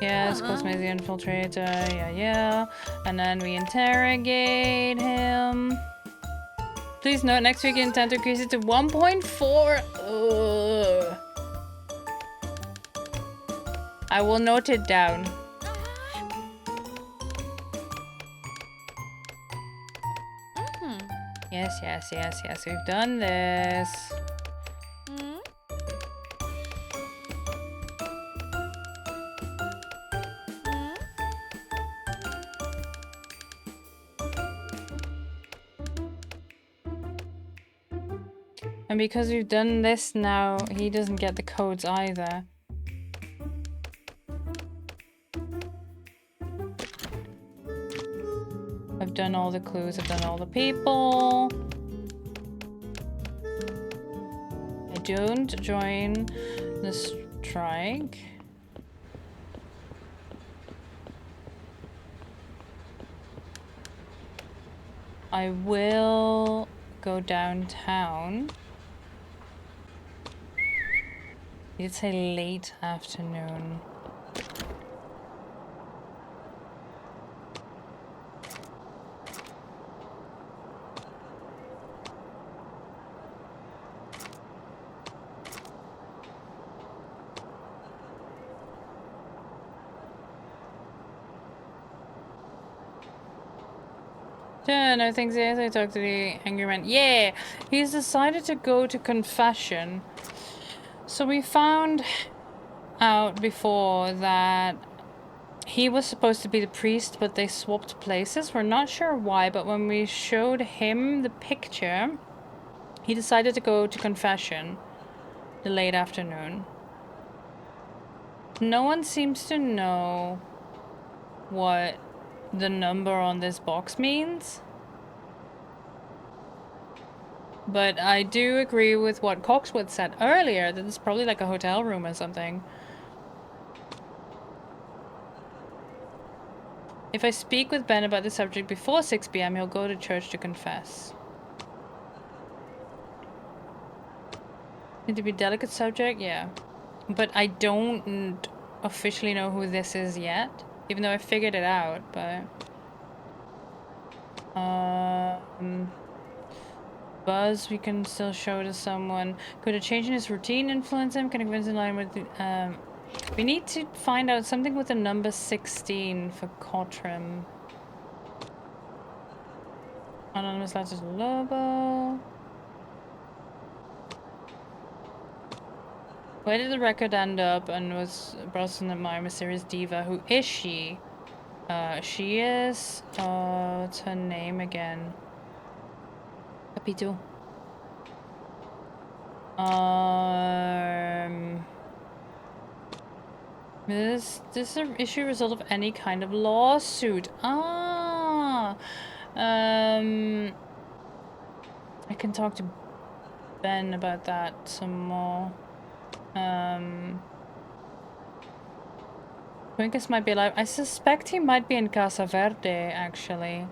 Yes, Cosme is the infiltrator, yeah. And then we interrogate him. Please note, next week you intend to increase it to 1.4. I will note it down. Yes, we've done this. And because we've done this now, he doesn't get the codes either. I've done all the clues, I've done all the people. I don't join the strike. I will go downtown. It's a late afternoon. No things yes, I talked to the angry man. Yeah, he's decided to go to confession. So we found out before that he was supposed to be the priest, but they swapped places. We're not sure why, but when we showed him the picture, he decided to go to confession the late afternoon. No one seems to know what the number on this box means. But I do agree with what Coxwood said earlier, that it's probably like a hotel room or something. If I speak with Ben about the subject before 6 p.m., he'll go to church to confess. Need to be a delicate subject? Yeah. But I don't officially know who this is yet, even though I figured it out, but... Buzz, we can still show to someone. Could a change in his routine influence him? Can I convince in line with the, we need to find out something with the number 16 for Cottram. Anonymous letters Lobo. Where did the record end up and was brought in my mysterious diva? Who is she? She is... what's her name again? Capito. Is this an issue result of any kind of lawsuit? Ah! I can talk to Ben about that some more. Quinkus might be alive. I suspect he might be in Casa Verde, actually.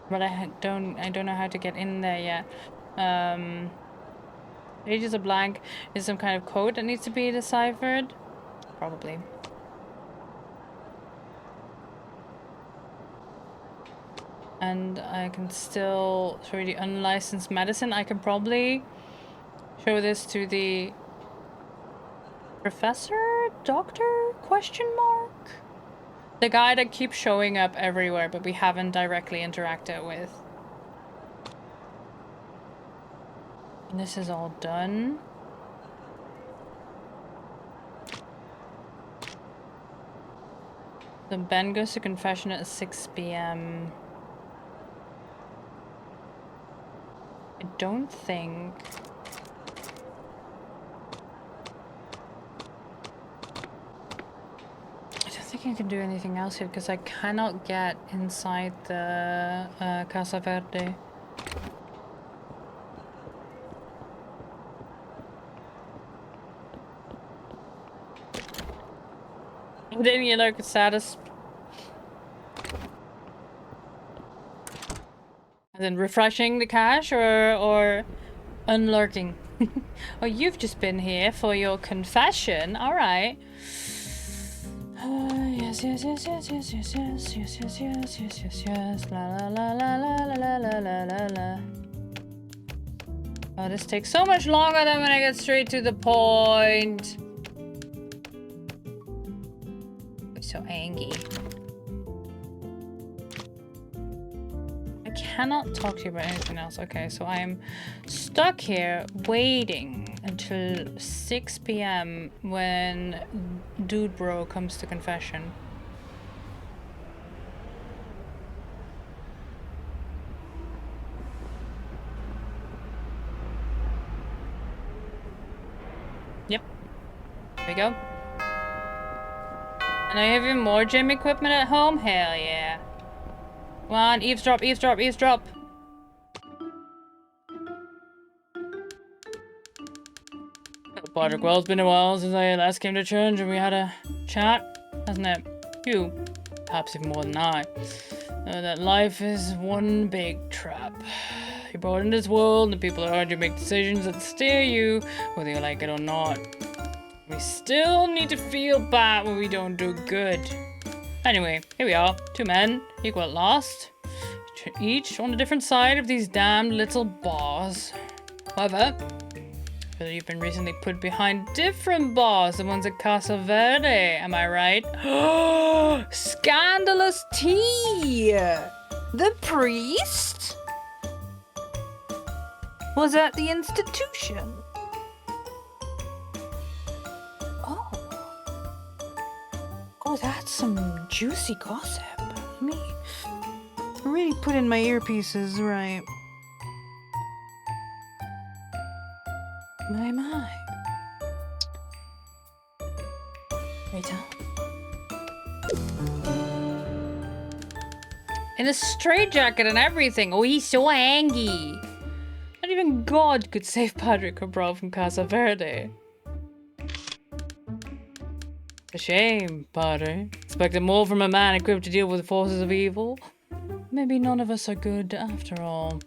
But I don't know how to get in there yet. Pages are blank. Is some kind of code that needs to be deciphered? Probably. And I can still show the unlicensed medicine. I can probably show this to the professor? Doctor? Question mark? The guy that keeps showing up everywhere, but we haven't directly interacted with. And this is all done. So Ben goes to confession at 6 p.m. I don't think... I can do anything else here because I cannot get inside the Casa Verde. Didn't you look satisfied? And then refreshing the cache or unlurking? Oh, you've just been here for your confession. All right. Yes, yes, yes, yes, yes, yes, yes, yes, yes, yes, yes, yes, yes, la la la la la la la la la la. Oh, this takes so much longer than when I get straight to the point. I'm so angry. I cannot talk to you about anything else. Okay, so I am stuck here waiting until 6 p.m. when Dude Bro comes to confession. Yep. There we go. And I have even more gym equipment at home? Hell yeah. Come on, eavesdrop, eavesdrop, eavesdrop. Patrick, well, it's been a while since I last came to church and we had a chat, hasn't it? You, perhaps even more than I, know that life is one big trap. You're brought into this world and the people around you make decisions that steer you, whether you like it or not. We still need to feel bad when we don't do good. Anyway, here we are, two men, equal at last, each on a different side of these damned little bars. However, whether you've been recently put behind different bars, the ones at Casa Verde, am I right? Scandalous tea! The priest? Was at the institution. Oh, that's some juicy gossip. Let me really put in my earpieces, right? My. Rita. In a straitjacket and everything. Oh, he's so angry. Not even God could save Padre Cabral from Casa Verde. A shame, Padre. Expected more from a man equipped to deal with the forces of evil. Maybe none of us are good after all.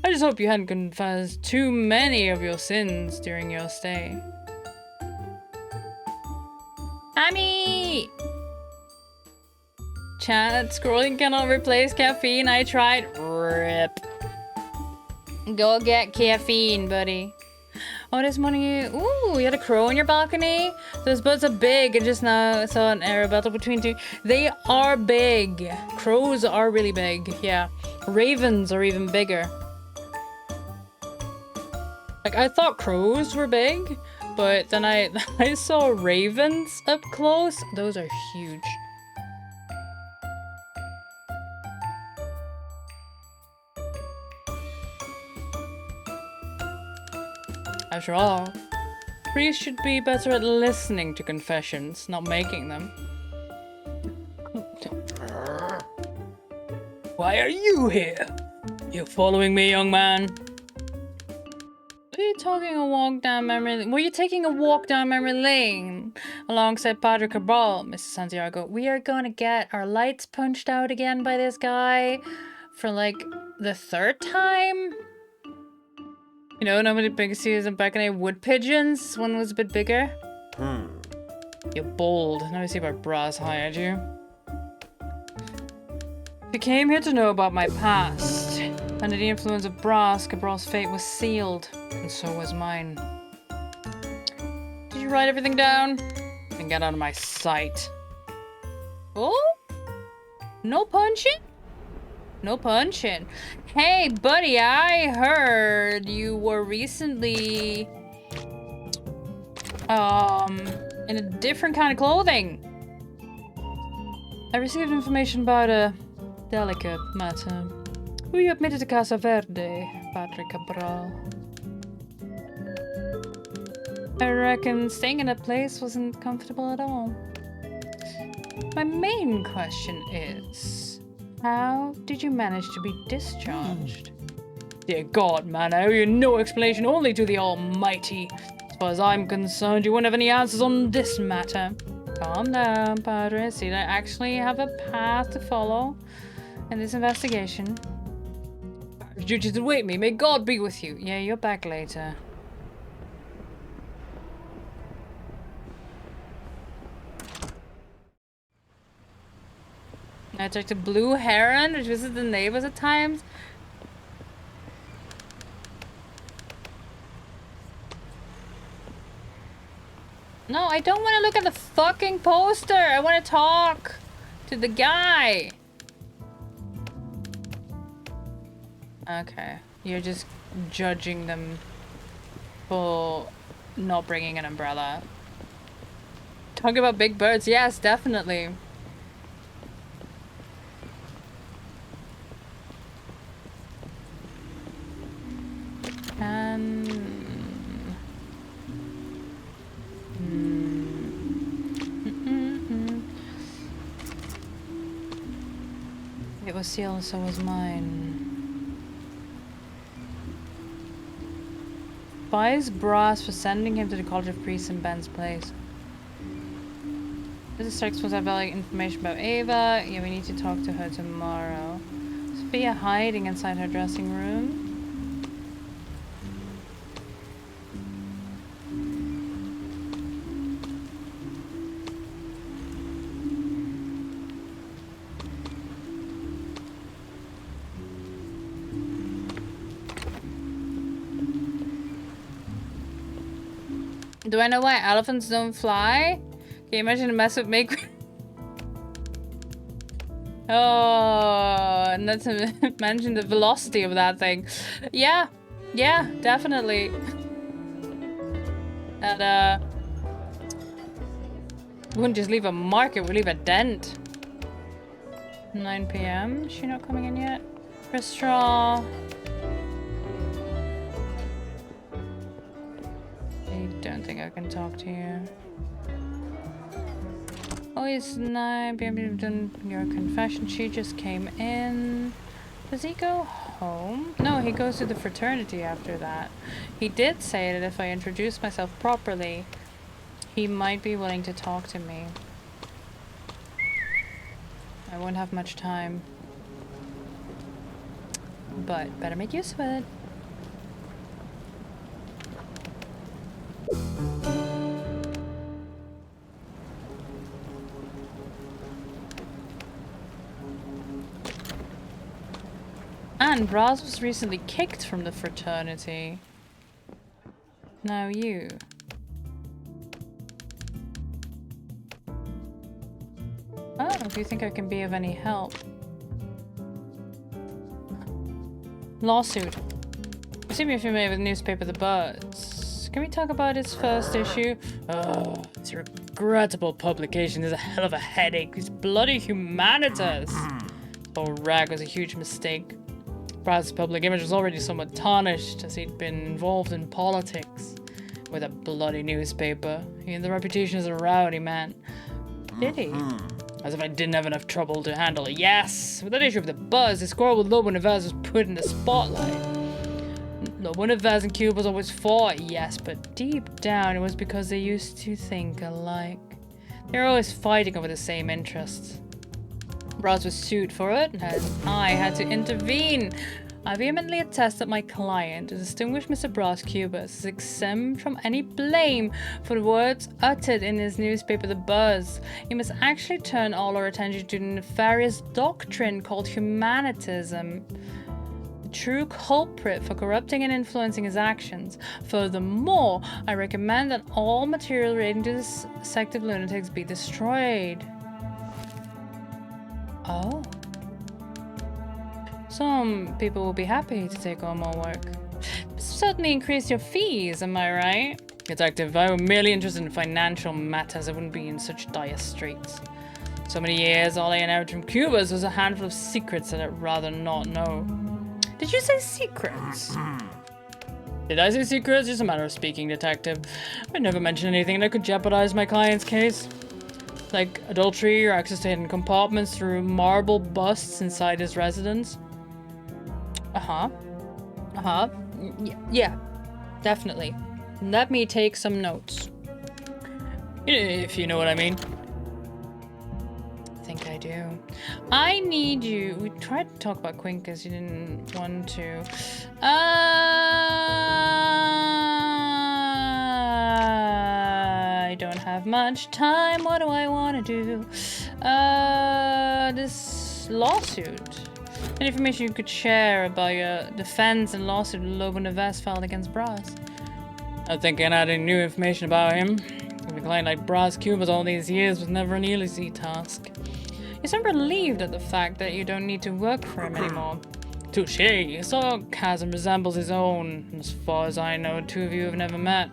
I just hope you hadn't confessed too many of your sins during your stay. Amy! Chat, scrolling cannot replace caffeine. I tried. RIP. Go get caffeine, buddy. Oh, this morning ooh, you had a crow on your balcony? Those birds are big. I just now saw an air battle between two. They are big. Crows are really big, yeah. Ravens are even bigger. Like, I thought crows were big, but then I saw ravens up close. Those are huge. After all, priests should be better at listening to confessions, not making them. Why are you here? You following me, young man? Were you taking a walk down memory lane alongside Padre Cabral, Mrs. Santiago? We are gonna get our lights punched out again by this guy for like the third time. You know, nobody big sees back in the wood pigeons. This one was a bit bigger. You're bold. Now I see why Braz hired you. If you came here to know about my past, under the influence of Braz, Cabral's fate was sealed, and so was mine. Did you write everything down? Then get out of my sight. Oh? No punching? No punching. Hey, buddy, I heard you were recently in a different kind of clothing. I received information about a delicate matter. Who you admitted to Casa Verde, Padre Cabral? I reckon staying in that place wasn't comfortable at all. My main question is, how did you manage to be discharged? Dear God, man, I owe you no explanation, only to the Almighty. As far as I'm concerned, you won't have any answers on this matter. Calm down, Padre. See, I actually have a path to follow in this investigation. You just await me. May God be with you. Yeah, you're back later. I took the Blue Heron, which visit the neighbors at times. No, I don't want to look at the fucking poster. I want to talk to the guy. Okay, you're just judging them for not bringing an umbrella. Talking about big birds, yes, definitely. It was sealed, so was mine. Buys brass for sending him to the College of Priests in Ben's place. This is text was have valuable information about Ava. Yeah, we need to talk to her tomorrow. Sophia hiding inside her dressing room. Do I know why elephants don't fly? Can you imagine the mess would make? Oh, and not to mention the velocity of that thing. Yeah, yeah, definitely. And wouldn't just leave a mark, it would leave a dent. 9 p.m. Is she not coming in yet? Restaurant. I don't think I can talk to you. Oh, it's 9 p.m. You've done your confession. She just came in. Does he go home? No, he goes to the fraternity after that. He did say that if I introduce myself properly, he might be willing to talk to me. I won't have much time. But better make use of it. And Braz was recently kicked from the fraternity. Now you. Oh, do you think I can be of any help? Lawsuit. You seem to be familiar with the newspaper The Buzz. Can we talk about its first issue? Oh, it's a regrettable publication. There's a hell of a headache. These bloody humanitas. Oh, rag was a huge mistake. Brad's public image was already somewhat tarnished as he'd been involved in politics with a bloody newspaper. He had the reputation as a rowdy man. Did he? As if I didn't have enough trouble to handle it. Yes! With that issue of The Buzz, his quarrel with Lobo Neves was put in the spotlight. Lobo Neves and Cube was always fought, yes, but deep down it was because they used to think alike. They were always fighting over the same interests. Braz was sued for it, and I had to intervene. I vehemently attest that my client, the distinguished Mr. Braz Cubas, is exempt from any blame for the words uttered in his newspaper The Buzz. He must actually turn all our attention to the nefarious doctrine called humanitism, the true culprit for corrupting and influencing his actions. Furthermore, I recommend that all material relating to this sect of lunatics be destroyed. Oh. Some people will be happy to take on more work. Certainly increase your fees, am I right? Detective, if I were merely interested in financial matters, I wouldn't be in such dire straits. So many years, all I inherited from Cubas was a handful of secrets that I'd rather not know. Did you say secrets? Did I say secrets? It's a matter of speaking, Detective. I never mentioned anything that could jeopardize my client's case. Like adultery or access to hidden compartments through marble busts inside his residence. Yeah, definitely. Let me take some notes. If you know what I mean. I think I do. I need you. We tried to talk about Quinkers. You didn't want to. I don't have much time. What do I want to do? This lawsuit. Any information you could share about your defense and lawsuit Lobo Neves filed against Brass? I think adding new information about him. A client like Brass Cubas all these years was never an easy task. You seem relieved at the fact that you don't need to work for him anymore. Touché. His sarcasm resembles his own. As far as I know, two of you have never met.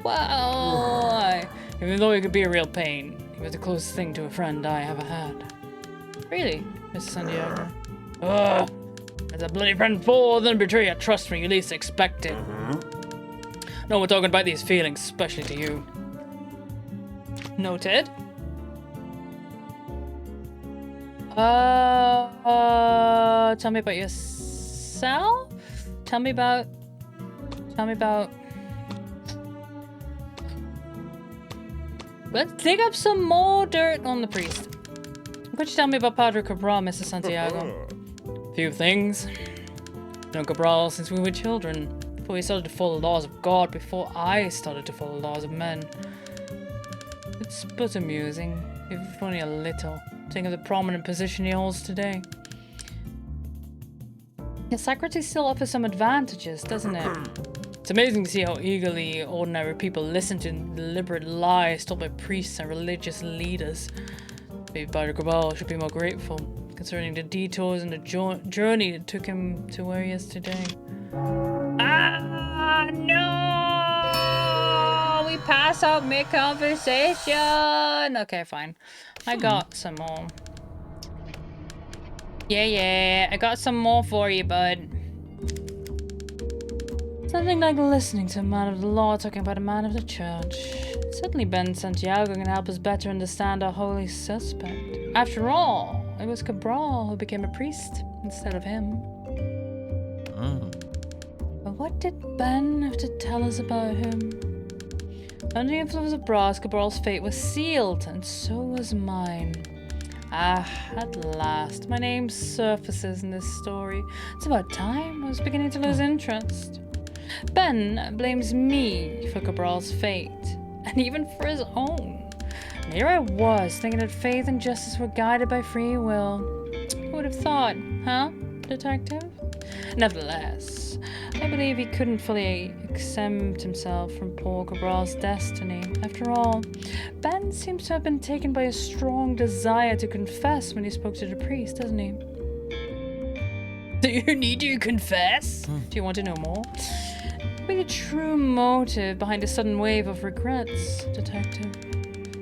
Well, even though he could be a real pain, he was the closest thing to a friend I ever had. Really, Mr. Santiago? Ugh. As a bloody friend more than a betrayer, trust me, you least expect it. No, we're talking about these feelings, especially to you. Noted. Tell me about yourself? Tell me about... Let's dig up some more dirt on the priest. What could you tell me about Padre Cabral, Mr. Santiago? Few things. Known Cabral since we were children. Before he started to follow the laws of God, before I started to follow the laws of men. It's but amusing, if only a little, to think of the prominent position he holds today. Yes, Socrates still offers some advantages, doesn't it? It's amazing to see how eagerly ordinary people listen to deliberate lies told by priests and religious leaders. Maybe Padre Cabral should be more grateful, concerning the detours and the journey that took him to where he is today. Ah, no! We pass out mid-conversation! Okay, fine. I got some more. Yeah, I got some more for you, bud. Something like listening to a man of the law talking about a man of the church. Certainly Ben Santiago can help us better understand our holy suspect. After all, it was Cabral who became a priest instead of him. But what did Ben have to tell us about him? Under the influence of Brass, Cabral's fate was sealed, and so was mine. Ah, at last, my name surfaces in this story. It's about time. I was beginning to lose interest. Ben blames me for Cabral's fate, and even for his own. And here I was, thinking that faith and justice were guided by free will. Who would have thought, huh, detective? Nevertheless, I believe he couldn't fully exempt himself from poor Cabral's destiny. After all, Ben seems to have been taken by a strong desire to confess when he spoke to the priest, doesn't he? Do you need to confess? Do you want to know more? What the true motive behind a sudden wave of regrets, detective?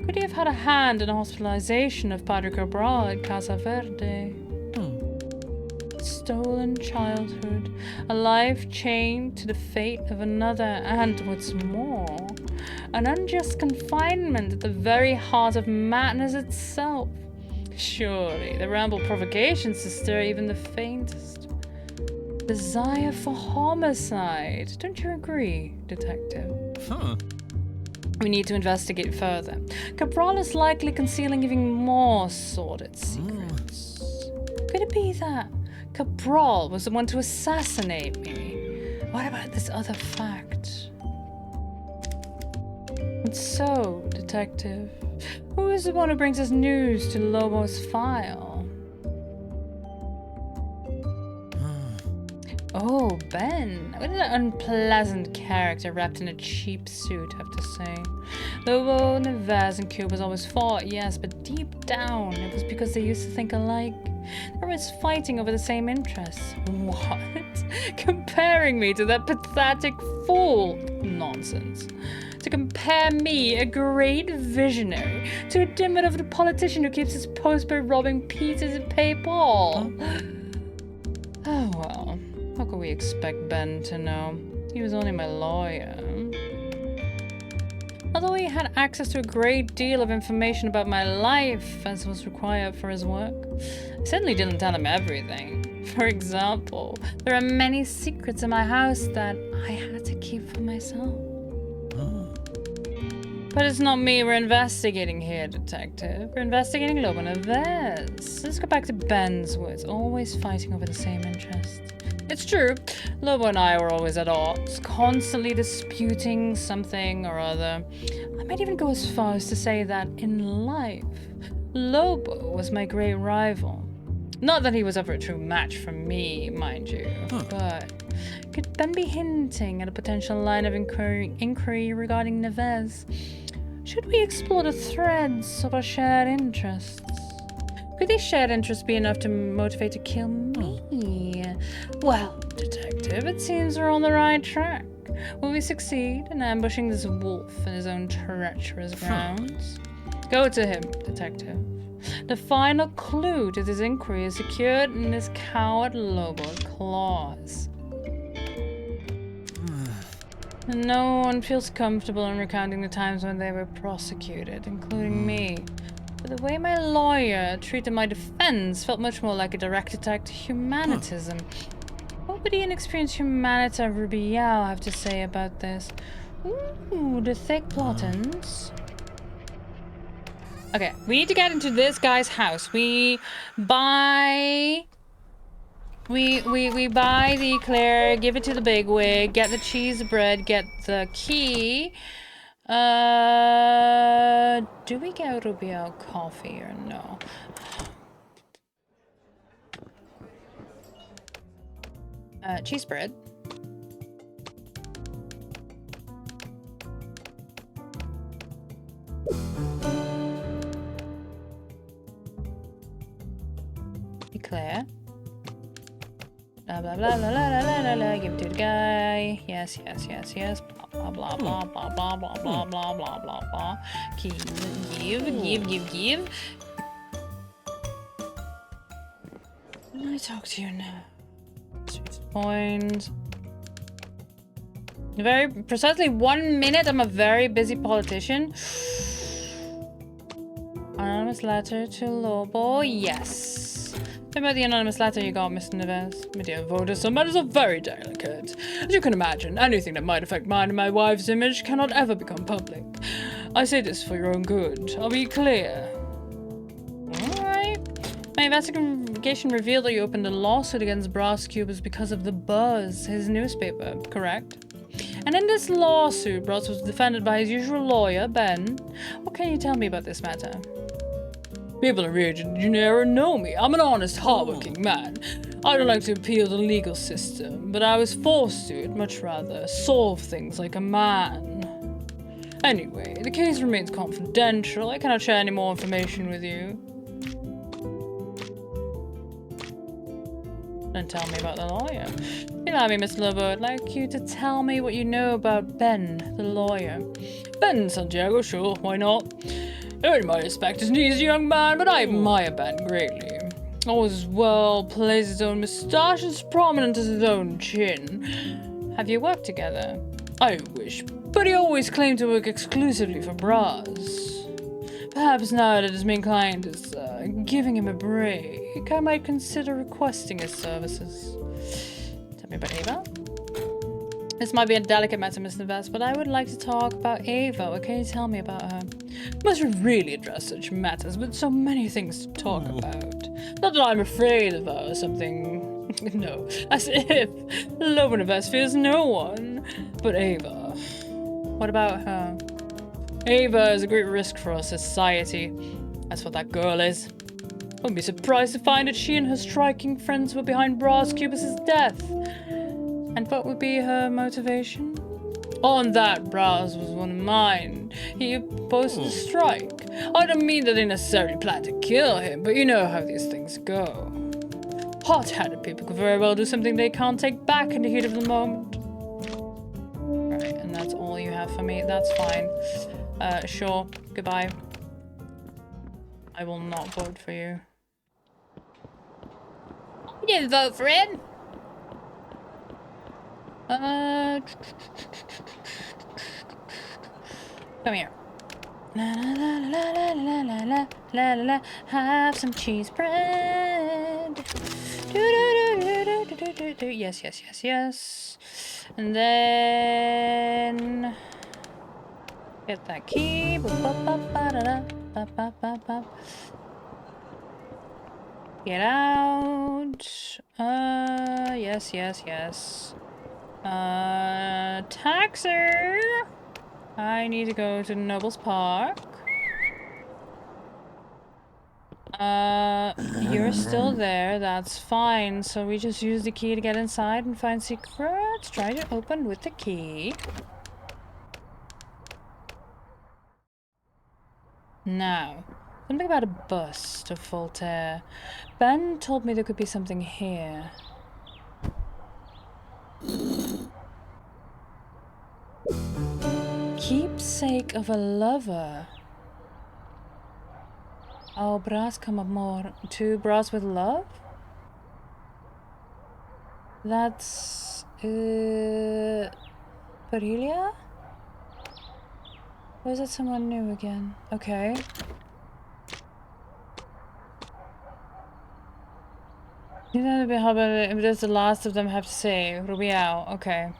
Could he have had a hand in the hospitalization of Padre Cabral at Casa Verde? Stolen childhood, a life chained to the fate of another, and what's more, an unjust confinement at the very heart of madness itself. Surely there were ample provocations to stir even the faintest desire for homicide. Don't you agree, detective? We need to investigate further. Cabral is likely concealing even more sordid secrets. Could it be that Cabral was the one to assassinate me? What about this other fact? And so, detective, who is the one who brings us news to Lobo's file? Oh, Ben. What an unpleasant character wrapped in a cheap suit, I have to say. Lobo, Neves, and Cubas always fought, yes, but deep down, it was because they used to think alike. They were always fighting over the same interests. What? Comparing me to that pathetic fool? Nonsense. To compare me, a great visionary, to a diminutive politician who keeps his post by robbing pizzas and PayPal. Oh well, what could we expect Ben to know? He was only my lawyer. Although he had access to a great deal of information about my life, as was required for his work, I certainly didn't tell him everything. For example, there are many secrets in my house that I had to keep for myself. But it's not me we're investigating here, Detective. We're investigating Lobo Neves. Let's go back to Ben's words, always fighting over the same interests. It's true, Lobo and I were always at odds, constantly disputing something or other. I might even go as far as to say that in life, Lobo was my great rival. Not that he was ever a true match for me, mind you, but could Ben be hinting at a potential line of inquiry regarding Neves? Should we explore the threads of our shared interests? Could these shared interests be enough to motivate to kill me? Well, Detective, it seems we're on the right track. Will we succeed in ambushing this wolf in his own treacherous grounds? Go to him, Detective. The final clue to this inquiry is secured in this coward Lobo's claws. No one feels comfortable in recounting the times when they were prosecuted, including me. But the way my lawyer treated my defense felt much more like a direct attack to humanitism. What would the inexperienced humanita Rubial have to say about this? Ooh, the thick plottins. Okay, we need to get into this guy's house. We buy the eclair, give it to the bigwig, get the cheese bread, get the key. Do we get Rubial coffee or no? Cheese bread. Eclair. Blah blah blah blah blah blah blah blah. Give it to the guy. Yes, yes, yes, yes. Blah blah blah blah blah blah blah blah blah blah blah. Give. Can I talk to you now? Point. Very precisely 1 minute. I'm a very busy politician. Anonymous letter to Lobo. Yes. About the anonymous letter you got, Mr. Neves. My dear voter, some matters are very delicate. As you can imagine, anything that might affect mine and my wife's image cannot ever become public. I say this for your own good. I'll be clear. Alright. My investigation revealed that you opened a lawsuit against Brass Cubas because of The Buzz, his newspaper, correct? And in this lawsuit, Brass was defended by his usual lawyer, Ben. What can you tell me about this matter? People in Rio de Janeiro know me. I'm an honest, hardworking man. I don't like to appeal to the legal system, but I was forced to. I'd much rather solve things like a man. Anyway, the case remains confidential. I cannot share any more information with you. Don't tell me about the lawyer. If you allow me, Miss Lobo, I'd like you to tell me what you know about Ben, the lawyer. Ben Santiago, sure, why not? In my respect, he's an easy young man, but I admire Ben greatly. Always well, plays his own moustache, as prominent as his own chin. Have you worked together? I wish, but he always claimed to work exclusively for Braz. Perhaps now that his main client is giving him a break, I might consider requesting his services. Tell me about Ava. This might be a delicate matter, Miss Neves, but I would like to talk about Ava. What can you tell me about her? Must we really address such matters with so many things to talk about? Not that I'm afraid of her or something. No, as if Lobo Neves fears no one. But Ava. What about her? Ava is a great risk for our society. That's what that girl is. I wouldn't be surprised to find that she and her striking friends were behind Brass Cubas's death. And what would be her motivation? On that Brass was one of mine. He opposed the strike. I don't mean that they necessarily planned to kill him, but you know how these things go. Hot-headed people could very well do something they can't take back in the heat of the moment. Right, and that's all you have for me. That's fine. Sure. Goodbye. I will not vote for you. You didn't vote for him! Come here. La la la la la la la la la la la. Have some cheese bread. Do, do, do, do, do, do, do, do. Yes, yes, yes, yes. And then get that key. Get out. Yes, yes, yes. Taxer. I need to go to Nobles Park. You're still there, that's fine. So we just use the key to get inside and find secrets. Try to open with the key. Now, something about a bust of Voltaire. Ben told me there could be something here. Keepsake of a lover. Oh, bras come up more. 2 bras with love? That's... Perilia? Or is it someone new again? Okay. You know how about does the last of them have to say? Rubiao, okay.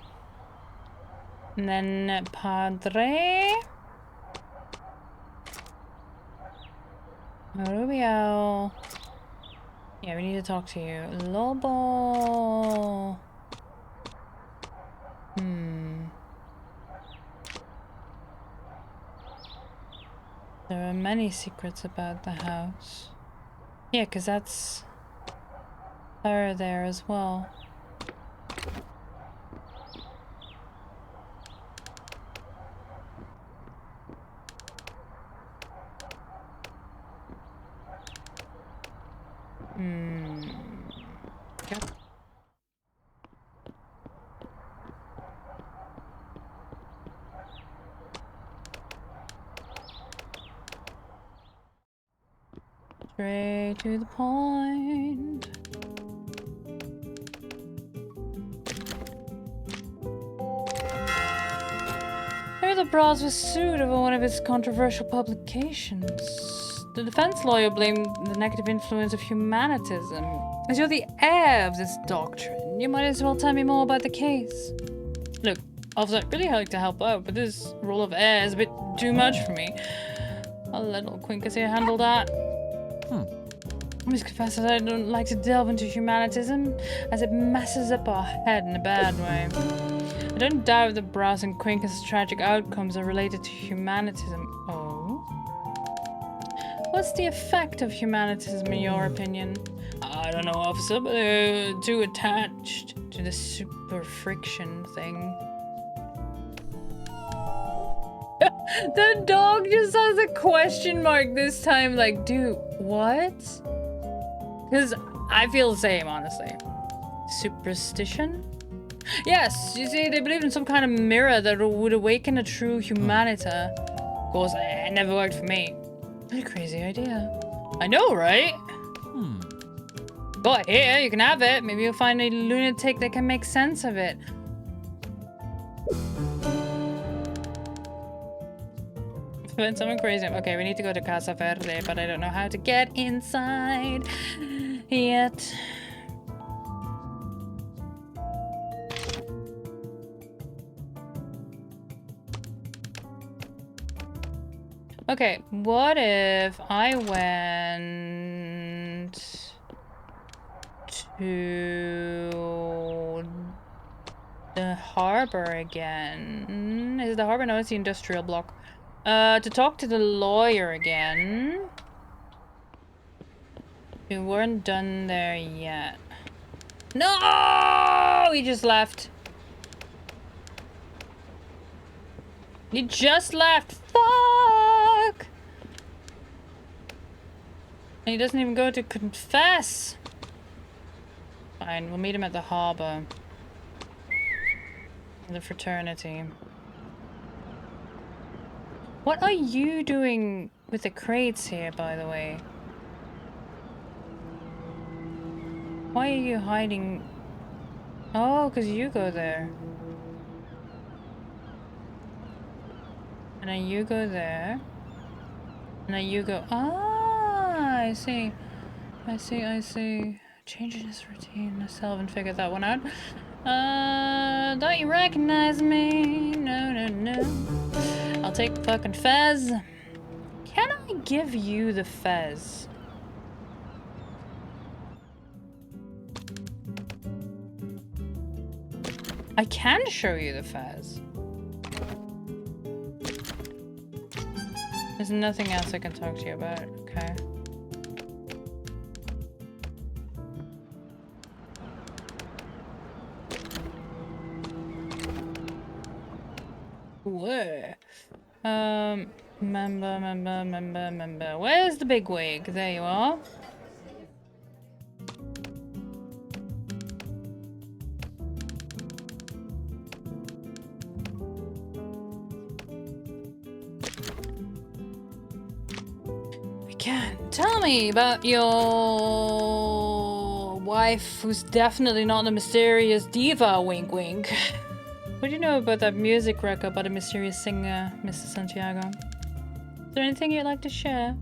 And then Padre. Rubio. Yeah, we need to talk to you. Lobo. There are many secrets about the house. Yeah, because that's her there as well. Yep. Straight to the point. Here the Bras was sued over one of his controversial publications. The defense lawyer blamed the negative influence of humanitism. As you're the heir of this doctrine, you might as well tell me more about the case. Look, officer, I'd really like to help out, but this role of heir is a bit too much for me. I'll let old Quincus here handle that. I must confess that I don't like to delve into humanitism, as it messes up our head in a bad way. I don't doubt that Brass and Quincus' tragic outcomes are related to humanitism. Oh? What's the effect of humanitism in your opinion? I don't know, officer, but they're too attached to the super friction thing. The dog just has a question mark this time, like, dude, what? Because I feel the same, honestly. Superstition? Yes, you see, they believed in some kind of mirror that would awaken a true humanita. Of course, it never worked for me. What a crazy idea. I know, right? But here, you can have it. Maybe you'll find a lunatic that can make sense of it. Find someone crazy. Okay, we need to go to Casa Verde, but I don't know how to get inside yet. Okay, what if I went to the harbor again? Is it the harbor? No, it's the industrial block. To talk to the lawyer again. We weren't done there yet. No! He just left. He just left. Fuck! And he doesn't even go to confess. Fine, we'll meet him at the harbor. The fraternity. What are you doing with the crates here, by the way? Why are you hiding? Oh, because you go there. And then you go there. And then you go... Ah, I see. I see, I see. Changing his routine. I still haven't figured that one out. Don't you recognize me? No, no, no. I'll take the fucking fez. Can I give you the fez? I can show you the fez. There's nothing else I can talk to you about, okay? Whoa. Member. Where's the big wig? There you are. Tell me about your wife, who's definitely not the mysterious diva, wink wink. What do you know about that music record by the mysterious singer, Mr. Santiago? Is there anything you'd like to share?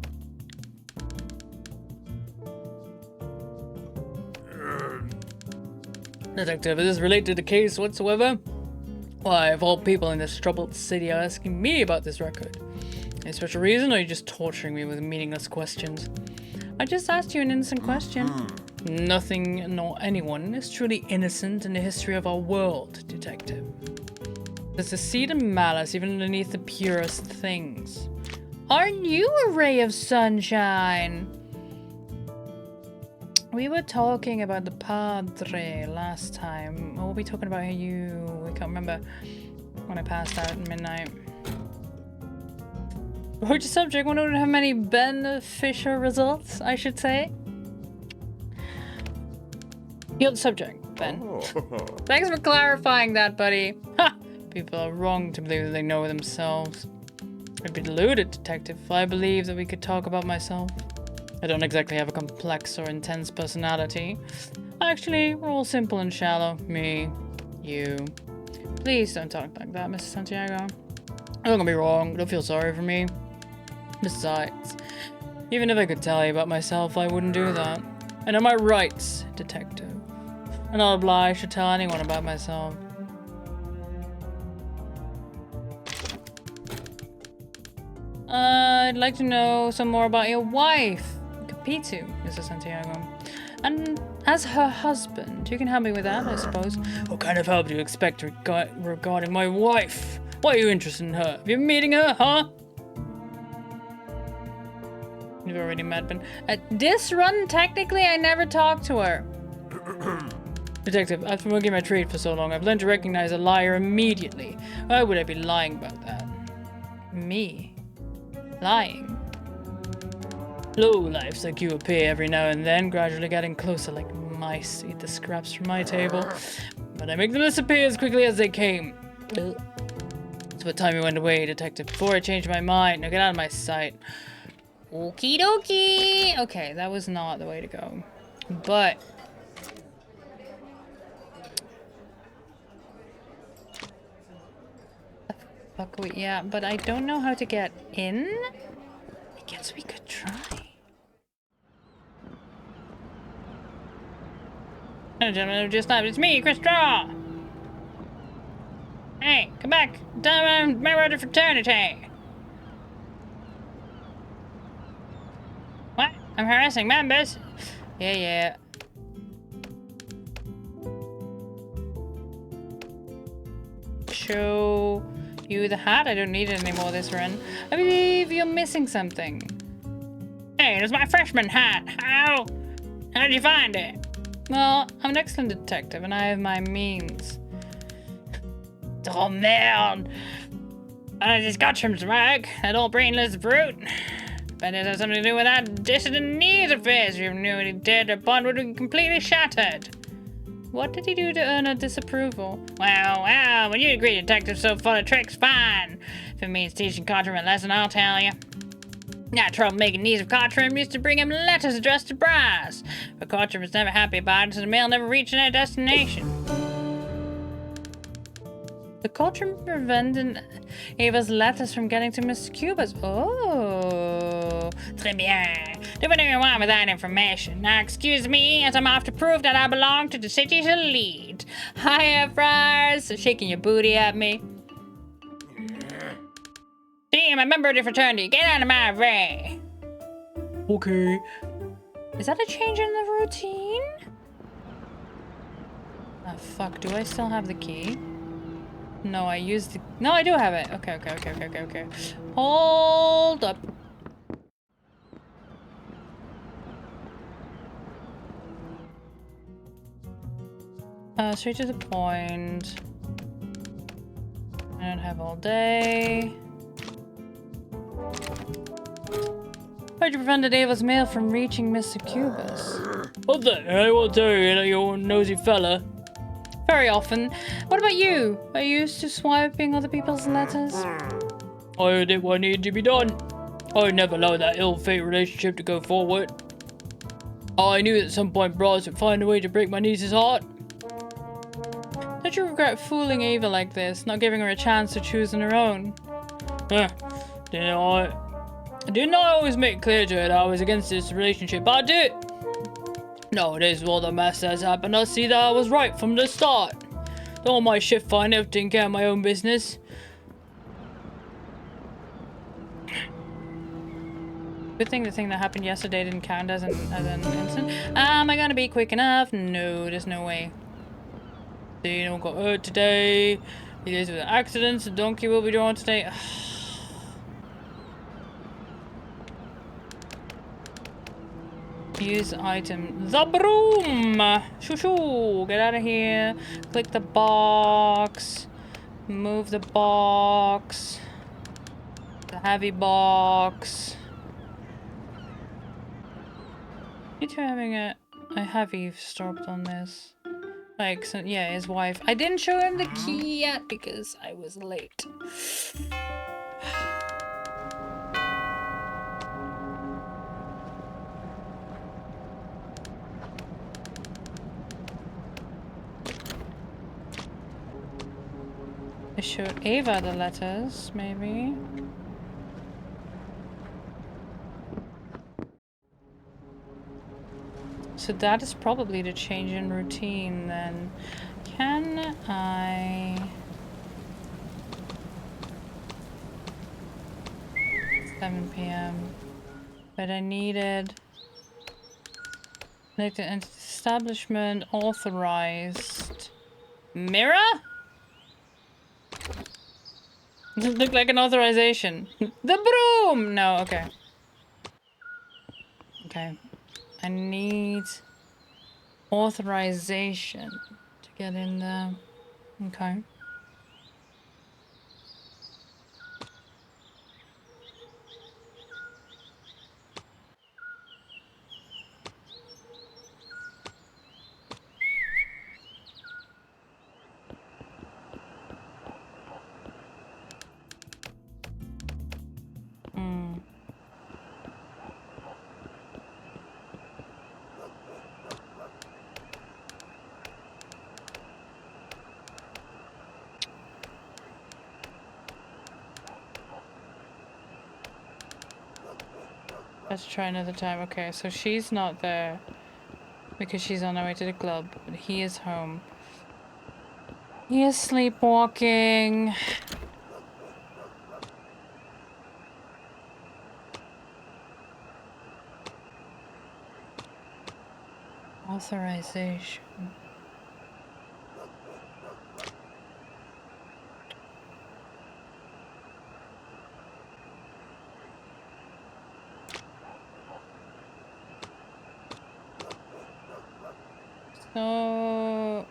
Detective, is this related to the case whatsoever? Why, of all people in this troubled city are asking me about this record. Any special reason, or are you just torturing me with meaningless questions? I just asked you an innocent question. Nothing nor anyone is truly innocent in the history of our world, Detective. There's a seed of malice even underneath the purest things. Aren't you a ray of sunshine? We were talking about the Padre last time. What were we talking about you? I can't remember when I passed out at midnight. What's your subject? We don't have many beneficial results, I should say. You're the subject, Ben. Thanks for clarifying that, buddy. Ha! People are wrong to believe that they know themselves. I'd be deluded, Detective, if I believed that we could talk about myself. I don't exactly have a complex or intense personality. Actually, we're all simple and shallow. Me, you. Please don't talk like that, Mr. Santiago. Don't get me wrong, don't feel sorry for me. Besides, even if I could tell you about myself, I wouldn't do that. I know my rights, Detective. I'm not obliged to tell anyone about myself. I'd like to know some more about your wife, Capitu, Mr. Santiago. And as her husband, you can help me with that, I suppose. What kind of help do you expect regarding my wife? Why are you interested in her? Have you been meeting her, huh? You've already met, Ben. At this run, technically, I never talked to her. Detective, after working my trade for so long, I've learned to recognize a liar immediately. Why would I be lying about that? Me? Lying? Lowlifes like you appear every now and then, gradually getting closer like mice eat the scraps from my table. But I make them disappear as quickly as they came. It's what time you went away, Detective, before I changed my mind. Now get out of my sight. Okie dokie! Okay, that was not the way to go. But... fuck, yeah, but I don't know how to get in? I guess we could try. Hello, gentlemen, just stopped. It's me, Chris Straw! Hey, come back! Member of the fraternity! What? I'm harassing members? Yeah. Show you the hat? I don't need it anymore this run. I believe you're missing something. Hey, it's my freshman hat. How did you find it? Well, I'm an excellent detective and I have my means. Oh man! This Gottram's rag, that old brainless brute. But it has something to do with that dissident needs of his. If you knew what he did, their bond would be completely shattered. What did he do to earn her disapproval? Well, when you agree detectives so full of tricks, fine. If it means teaching Gottram a lesson, I'll tell you. That troublemaking niece of Gottram used to bring him letters addressed to Brass. But Gottram was never happy about it, so the mail never reached their destination. The Gottram prevented Ava's letters from getting to Miss Cuba's. Oh. Très bien. Do whatever you want with that information. Now, excuse me, as I'm off to prove that I belong to the city's elite. Hiya, Friars. Shaking your booty at me. See, I'm a member of the fraternity. Get out of my way. Okay. Is that a change in the routine? Ah, fuck. Do I still have the key? No, I used the... No, I do have it. Okay. Hold up. Straight to the point. I don't have all day. Heard you prevented Ava's mail from reaching Mr. Cubas. What the hell? I won't tell you, you nosy fella. Very often. What about you? Are you used to swiping other people's letters? I did what needed to be done. I never allowed that ill-fate relationship to go forward. I knew at some point Bros would find a way to break my niece's heart. Don't you regret fooling Ava like this, not giving her a chance to choose on her own? I did not always make clear to her that I was against this relationship, but I did. Nowadays, with all the mess that's happened, I see that I was right from the start. All my shit fine, everything care of my own business. Good thing the thing that happened yesterday didn't count as an incident. Am I gonna be quick enough? No, there's no way. They don't got hurt today. He lives with accidents. The donkey will be drawn today. Use item. The broom! Shoo shoo! Get out of here. Click the box. Move the box. The heavy box. You two having a heavy stopped on this. Like, so, yeah, his wife. I didn't show him the key yet because I was late. I showed Ava the letters, maybe. So that is probably the change in routine then. Can I... 7 p.m. But I needed... Like the establishment authorized... Mirror? Doesn't look like an authorization. The broom! No, okay. Okay. I need authorization to get in there. Okay. Let's try another time. Okay, so she's not there because she's on her way to the club, but he is home. He is sleepwalking. Authorization. So,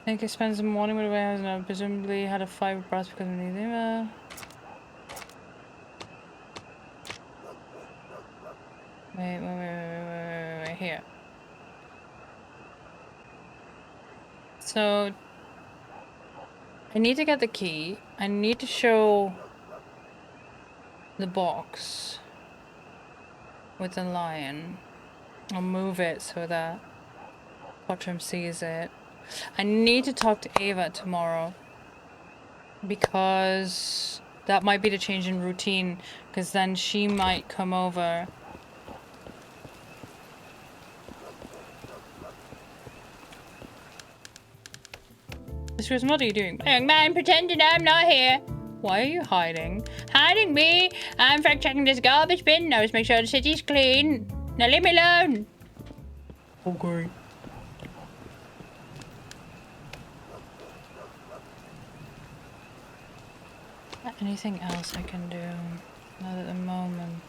I think he spends the morning with the warehouse and I presumably had a fight with Brass because of the Wait, here. So, I need to get the key. I need to show the box with the lion. I'll move it so that Quattrum sees it. I need to talk to Ava tomorrow because that might be the change in routine, because then she might come over. Mistress, what are you doing? Young man pretending I'm not here. Why are you hiding? Hiding me? I'm fact checking this garbage bin. I just make sure the city's clean. Now leave me alone. Okay. Anything else I can do? Not at the moment.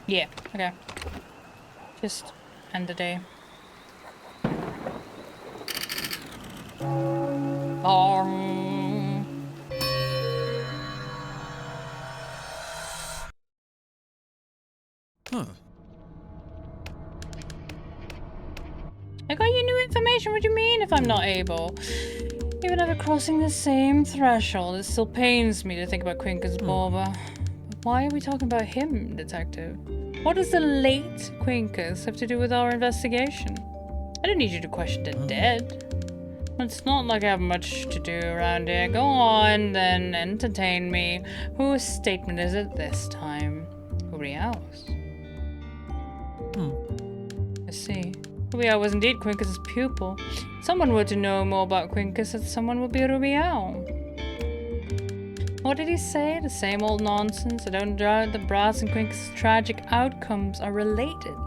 Yeah, okay. Just end the day. Huh. I got you new information. What do you mean if I'm not able? Even after crossing the same threshold, it still pains me to think about Quincus Borba. But why are we talking about him, Detective? What does the late Quincus have to do with our investigation? I don't need you to question the dead. It's not like I have much to do around here. Go on, then entertain me. Whose statement is it this time? Uriel's. I see. Rubiel was indeed Quincus's pupil. Someone were to know more about Quincus, that someone would be Rubiel. What did he say? The same old nonsense. I don't doubt that Brass and Quincus' tragic outcomes are related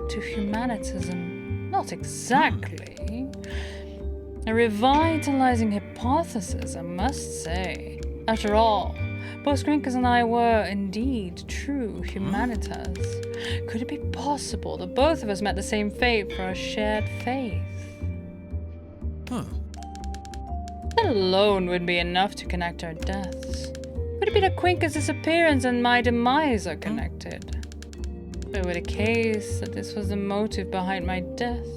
to humanitism. Not exactly. A revitalizing hypothesis, I must say. After all, both Quincus and I were indeed true humanitas. Could it be possible that both of us met the same fate for our shared faith? That alone would be enough to connect our deaths. Could it be that Quincus' disappearance and my demise are connected? If it were the case that this was the motive behind my death,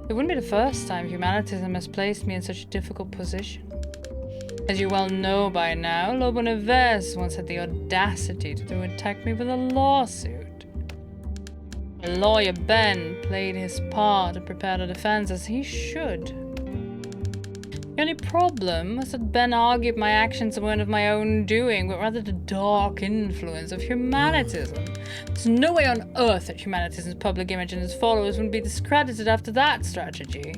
it wouldn't be the first time humanitism has placed me in such a difficult position. As you well know by now, Lobo Neves once had the audacity to attack me with a lawsuit. My lawyer Ben played his part and prepared a defense as he should. The only problem was that Ben argued my actions weren't of my own doing, but rather the dark influence of humanitism. There's no way on earth that humanitism's public image and its followers would be discredited after that strategy.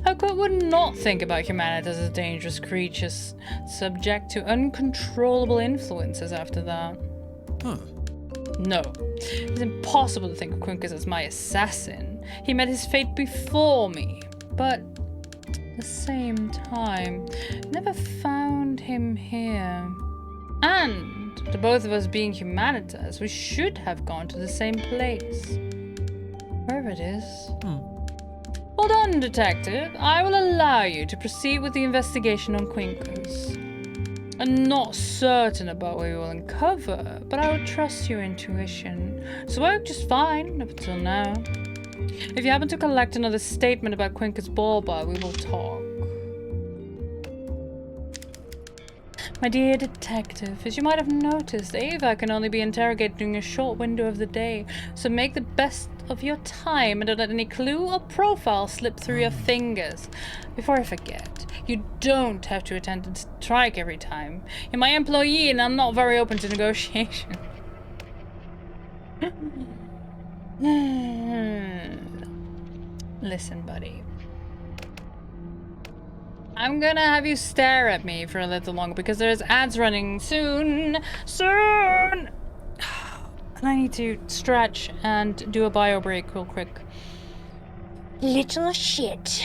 How could one not think about humanitas as dangerous creatures, subject to uncontrollable influences after that? No. It's impossible to think of Quincus as my assassin. He met his fate before me, but at the same time, never found him here. And, to both of us being humanitas, we should have gone to the same place. Wherever it is. Hold on, Detective. I will allow you to proceed with the investigation on Quincus. I'm not certain about what we will uncover, but I will trust your intuition. It's worked just fine up until now. If you happen to collect another statement about Quincus Borba, we will talk. My dear Detective, as you might have noticed, Ava can only be interrogated during a short window of the day, so make the best of your time and don't let any clue or profile slip through your fingers. Before I forget, you don't have to attend a strike every time. You're my employee and I'm not very open to negotiation. Listen, buddy. I'm gonna have you stare at me for a little longer because there's ads running soon. And I need to stretch and do a bio break real quick. Little shit.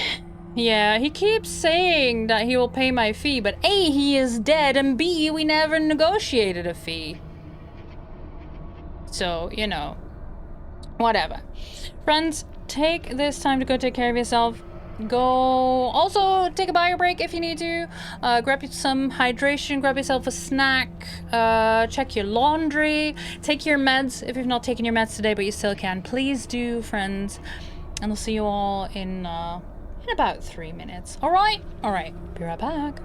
Yeah, he keeps saying that he will pay my fee, but A, he is dead, and B, we never negotiated a fee. So, you know, whatever. Friends, take this time to go take care of yourself. Go. Also, take a bio break if you need to. Grab you some hydration, grab yourself a snack, check your laundry, take your meds if you've not taken your meds today, but you still can. Please do, friends. And I'll see you all in about 3 minutes. All right? All right. Be right back.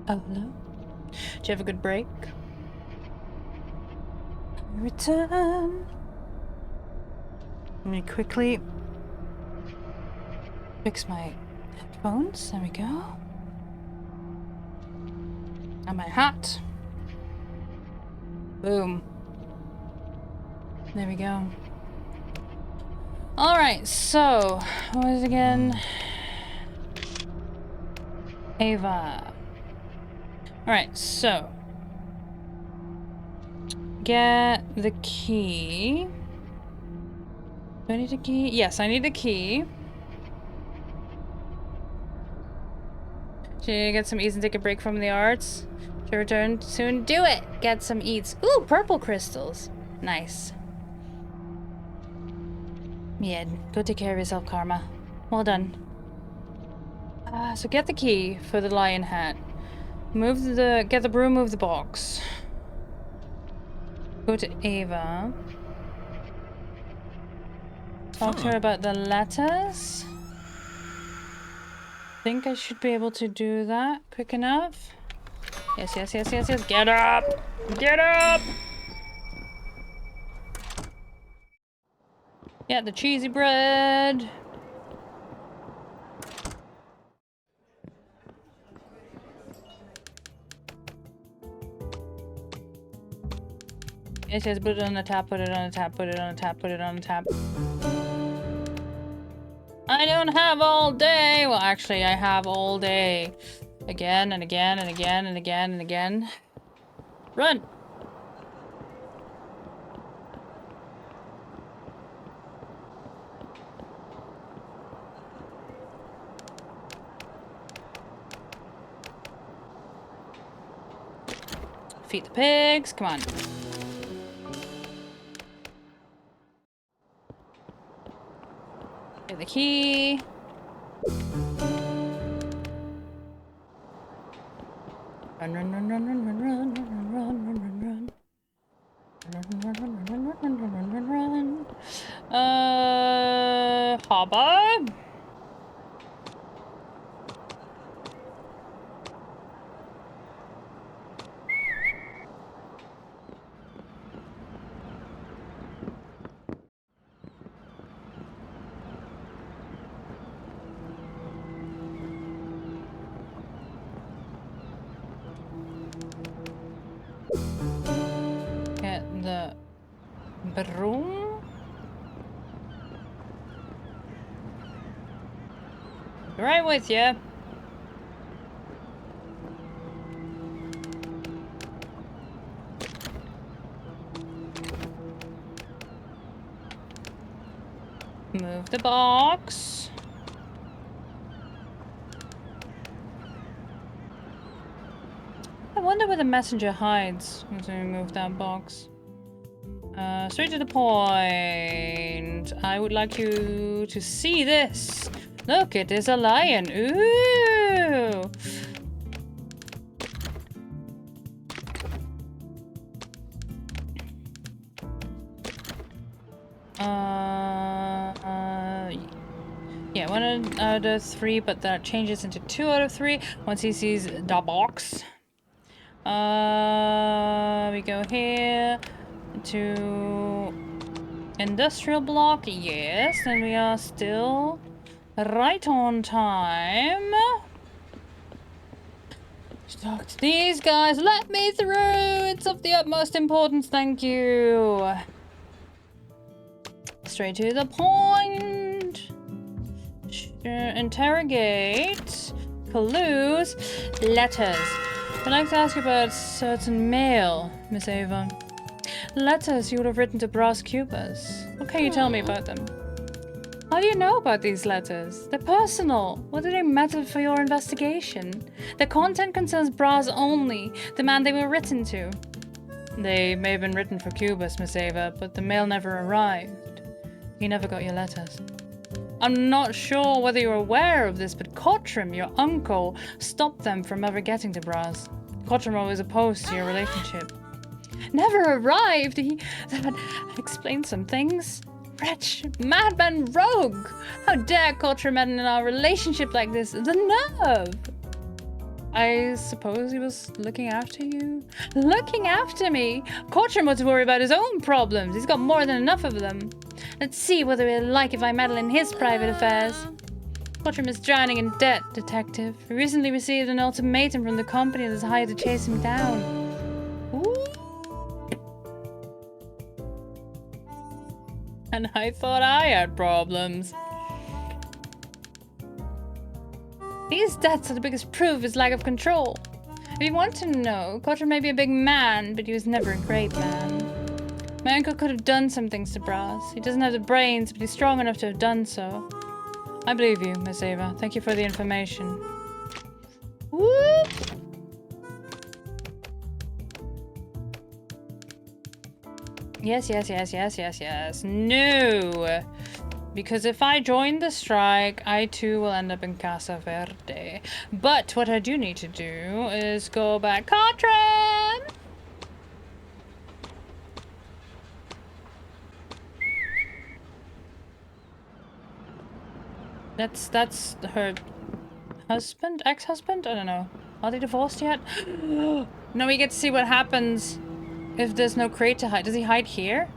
Oh, hello. Did you have a good break? I return. Let me quickly fix my Bones, there we go. And my hat. Boom. There we go. Alright, so, what was it again? Ava. Alright, so. Get the key. Do I need a key? Yes, I need a key. Should I get some eats and take a break from the arts? To return soon? Do it! Get some eats. Ooh, purple crystals. Nice. Yeah, go take care of yourself, Karma. Well done. So get the key for the lion hat. Get the broom, move the box. Go to Ava. Talk to her about the letters. Think I should be able to do that quick enough. Yes, yes, yes, yes, yes. Get up! Get up! Get the cheesy bread. It says put it on the tap, put it on the tap, put it on the tap, put it on the tap. I don't have all day. Well, actually, I have all day. Again and again and again and again and again. Run! Feed the pigs. Come on. Get the key. Run, run, run, run, run, run, run, run, run, run, run, run. Run, run, run, run, run, run, run, run, run. Hobba? Get the broom. Right with you. Move the box. I wonder where the messenger hides once we move that box. Straight to the point. I would like you to see this. Look, it is a lion. Ooh. Yeah, 1 out of 3, but that changes into 2 out of 3 once he sees the box. We go here to industrial block. Yes, and we are still right on time. Talk to these guys. Let me through. It's of the utmost importance. Thank you. Straight to the point. Interrogate. Clues. Letters. I'd like to ask you about certain mail, Miss Ava. Letters you would have written to Brass Cubas. What can you tell me about them? How do you know about these letters? They're personal. What do they matter for your investigation? The content concerns Brass only, the man they were written to. They may have been written for Cubas, Miss Ava, but the mail never arrived. He never got your letters. I'm not sure whether you're aware of this, but Cottram, your uncle, stopped them from ever getting to Brass. Cottram always opposed to your relationship. Never arrived! That explains some things. Wretch, madman, rogue! How dare Cottram end in our relationship like this? The nerve! I suppose he was looking after you? Looking after me? Cottram was worried about his own problems. He's got more than enough of them. Let's see whether he'll like if I meddle in his private affairs. Quattrum is drowning in debt, Detective. We recently received an ultimatum from the company that has hired to chase him down. Ooh. And I thought I had problems. These debts are the biggest proof of his lack of control. If you want to know, Quattrum may be a big man, but he was never a great man. My uncle could have done some things to Brass. He doesn't have the brains, but he's strong enough to have done so. I believe you, Miss Ava. Thank you for the information. Whoop! Yes. No! Because if I join the strike, I too will end up in Casa Verde. But what I do need to do is go back. Quattrum! That's her husband? Ex-husband? I don't know. Are they divorced yet? No, we get to see what happens if there's no crate to hide. Does he hide here?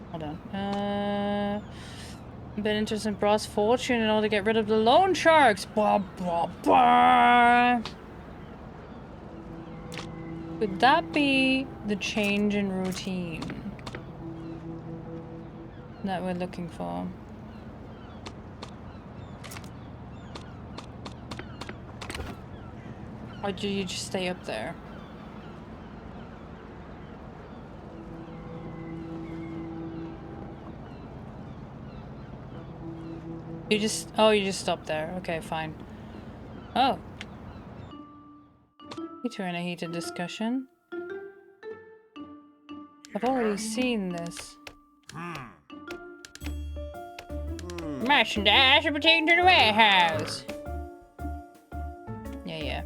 Hold on. A bit interested in Brass' fortune in order to get rid of the loan sharks. Blah, blah, blah. Could that be the change in routine that we're looking for? Or do you just stay up there? You just stop there. Okay, fine. Oh. You two are in a heated discussion. I've already seen this. Merchandise are taken to the warehouse. Yeah.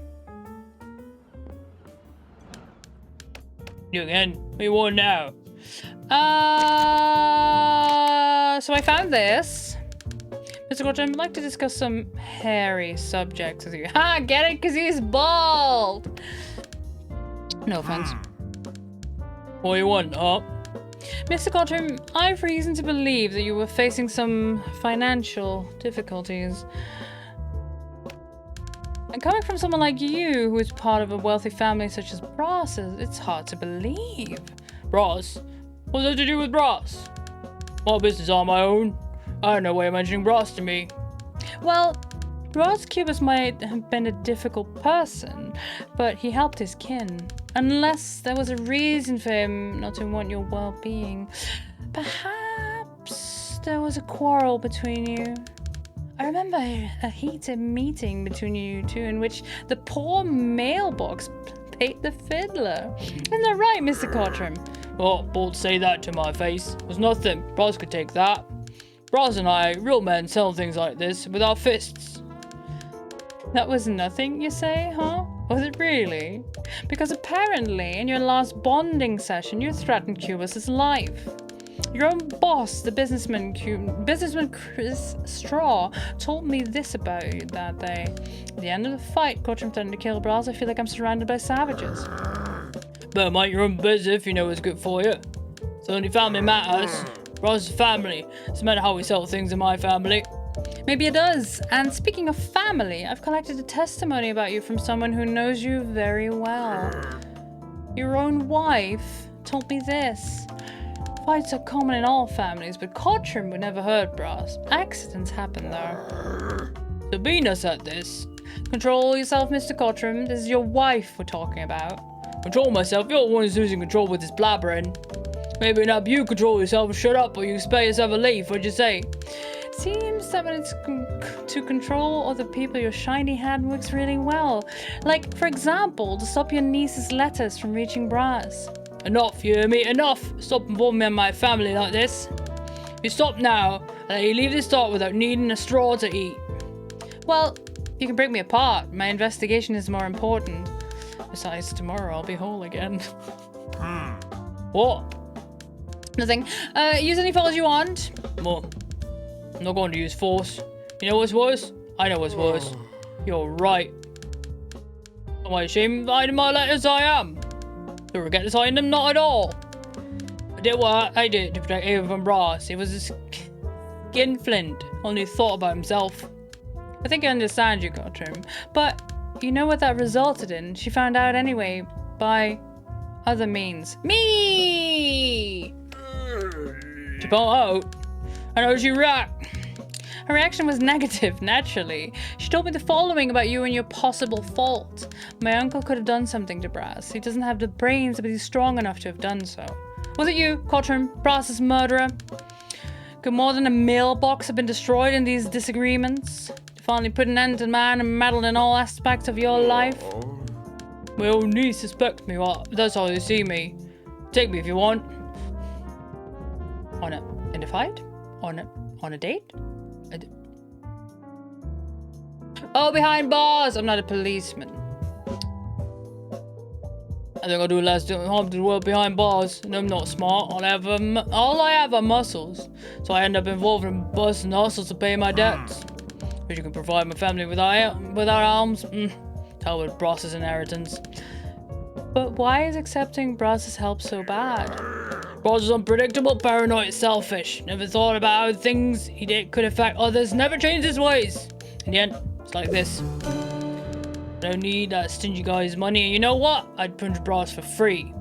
You again? What do you want now? So I found this. Mr. Quattrum, I'd like to discuss some hairy subjects with you. Ha! Get it? Because he's bald! No offense. What do you want, huh? Mr. Quattrum, I have reason to believe that you were facing some financial difficulties. And coming from someone like you, who is part of a wealthy family such as Brass's, it's hard to believe. Brass? What's that to do with Brass? My business on my own. I had no way of mentioning Brass to me. Well, Ross Cubis might have been a difficult person, but he helped his kin. Unless there was a reason for him not to want your well-being. Perhaps there was a quarrel between you. I remember a heated meeting between you two in which the poor mailbox played the fiddler. Isn't that right, Mr. Quattrum? Oh, don't say that to my face. It was nothing. Brass could take that. Brass and I, real men, sell things like this with our fists. That was nothing, you say, huh? Was it really? Because apparently, in your last bonding session, you threatened Cubis's life. Your own boss, the businessman Chris Straw, told me this about you that day. At the end of the fight, Quattrum threatened to kill Brass. I feel like I'm surrounded by savages. Better mind your own business if you know what's good for you. It's only family matters. Brass is family. Doesn't matter how we sell things in my family. Maybe it does. And speaking of family, I've collected a testimony about you from someone who knows you very well. Your own wife told me this. Fights are common in all families, but Quattrum would never hurt Brass. Accidents happen there. Sabina said this. Control yourself, Mr. Quattrum. This is your wife we're talking about. Control myself? You're the one who's losing control with this blabbering. Maybe not you control yourself and shut up or you spare yourself a leaf. What'd you say? Seems that when it's to control other people, your shiny hand works really well. Like, for example, to stop your niece's letters from reaching Brass. Enough, you hear me? Enough! Stop involving me and my family like this. You stop now, and you leave this talk without needing a straw to eat. Well, you can break me apart. My investigation is more important. Besides, tomorrow I'll be whole again. What? Nothing. Use any force you want. Mom, I'm not going to use force. You know what's worse? I know what's worse. You're right. Am I ashamed of hiding my letters? I am. To regret to sign them? Not at all. I did what I did to protect Ava from Ross. It was a skinflint. Only thought about himself. I think I understand you, Gottrum. But you know what that resulted in? She found out anyway, by other means. Me! To point out, I know she right. Her reaction was negative, naturally. She told me the following about you and your possible fault. My uncle could have done something to Brass. He doesn't have the brains, but he's strong enough to have done so. Was it you, Gottrum, Brass's murderer? Could more than a mailbox have been destroyed in these disagreements? To finally put an end to man and meddle in all aspects of your life? My old niece suspects me, well, that's how they see me. Take me if you want. In a fight? On a date? Oh, behind bars! I'm not a policeman. I think I'll do less harm to the world behind bars. And I'm not smart. All I have are muscles. So I end up involved in busting hustles to pay my debts. Which you can provide my family without arms. Tell with Brass's inheritance. But why is accepting Brass's help so bad? Brass is unpredictable, paranoid, selfish. Never thought about how things he did could affect others. Never changed his ways. In the end, it's like this. I don't need that stingy guy's money, and you know what? I'd punch Brass for free.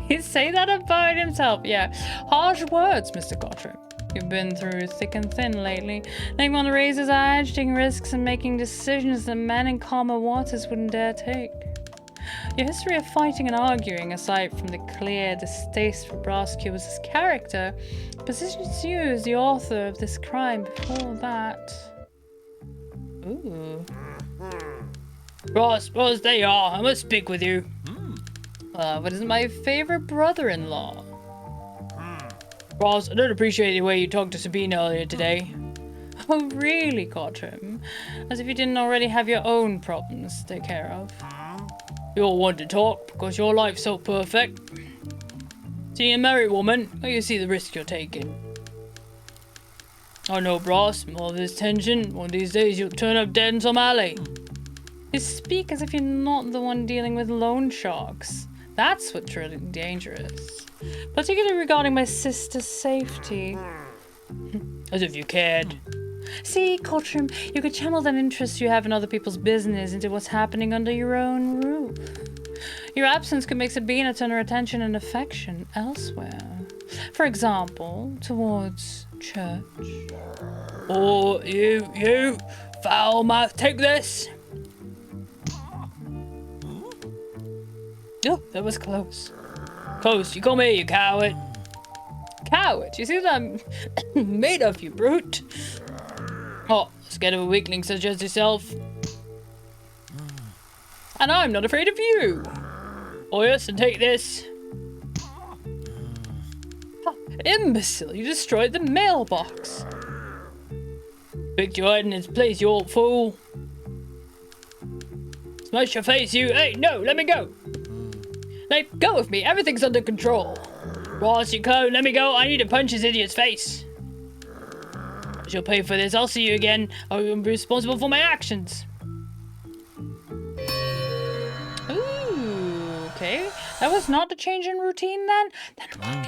He'd say that about himself, yeah. Harsh words, Mr. Gottrum. You've been through thick and thin lately. Letting one raise his edge, taking risks and making decisions that men in calmer waters wouldn't dare take. Your history of fighting and arguing, aside from the clear distaste for Brass Cubis' character, positions you as the author of this crime before that. Ooh. Brass, there you are. I must speak with you. But isn't my favorite brother-in-law? Brass, I don't appreciate the way you talked to Sabine earlier today. Oh, really, Gottrum? As if you didn't already have your own problems to take care of. You all want to talk because your life's so perfect. Seeing a married woman, you see the risk you're taking. I know, Brass, all this tension, one of these days you'll turn up dead in some alley. You speak as if you're not the one dealing with loan sharks. That's what's really dangerous. Particularly regarding my sister's safety. As if you cared. See, Gottrum, you could channel that interest you have in other people's business into what's happening under your own roof. Your absence could make Sabina turn her attention and affection elsewhere. For example, towards church. Or you, foul mouth, take this! Oh, that was close. Close, you come here, you coward. Coward? You see what I'm made of, you brute? Oh, scared of a weakling such as yourself. And I'm not afraid of you. Oh yes, and take this. Oh, imbecile, you destroyed the mailbox. Picked your head in its place, you old fool. Smash your face, you. Hey, no, let me go. Let go of me, everything's under control. Ross, you clone, let me go. I need to punch this idiot's face. You'll pay for this. I'll see you again. I'll be responsible for my actions. Ooh, okay. That was not a change in routine then? Then what?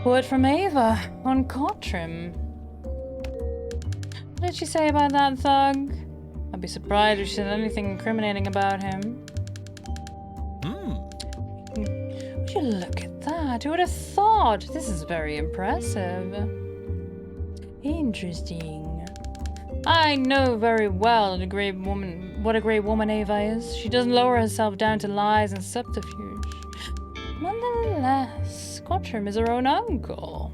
Word from Ava on Gottrum. What did she say about that thug? I'd be surprised if she said anything incriminating about him. Would you look at that? Who would have thought? This is very impressive. Interesting. I know very well what a great woman Ava is. She doesn't lower herself down to lies and subterfuge. Nonetheless, Gottrum is her own uncle.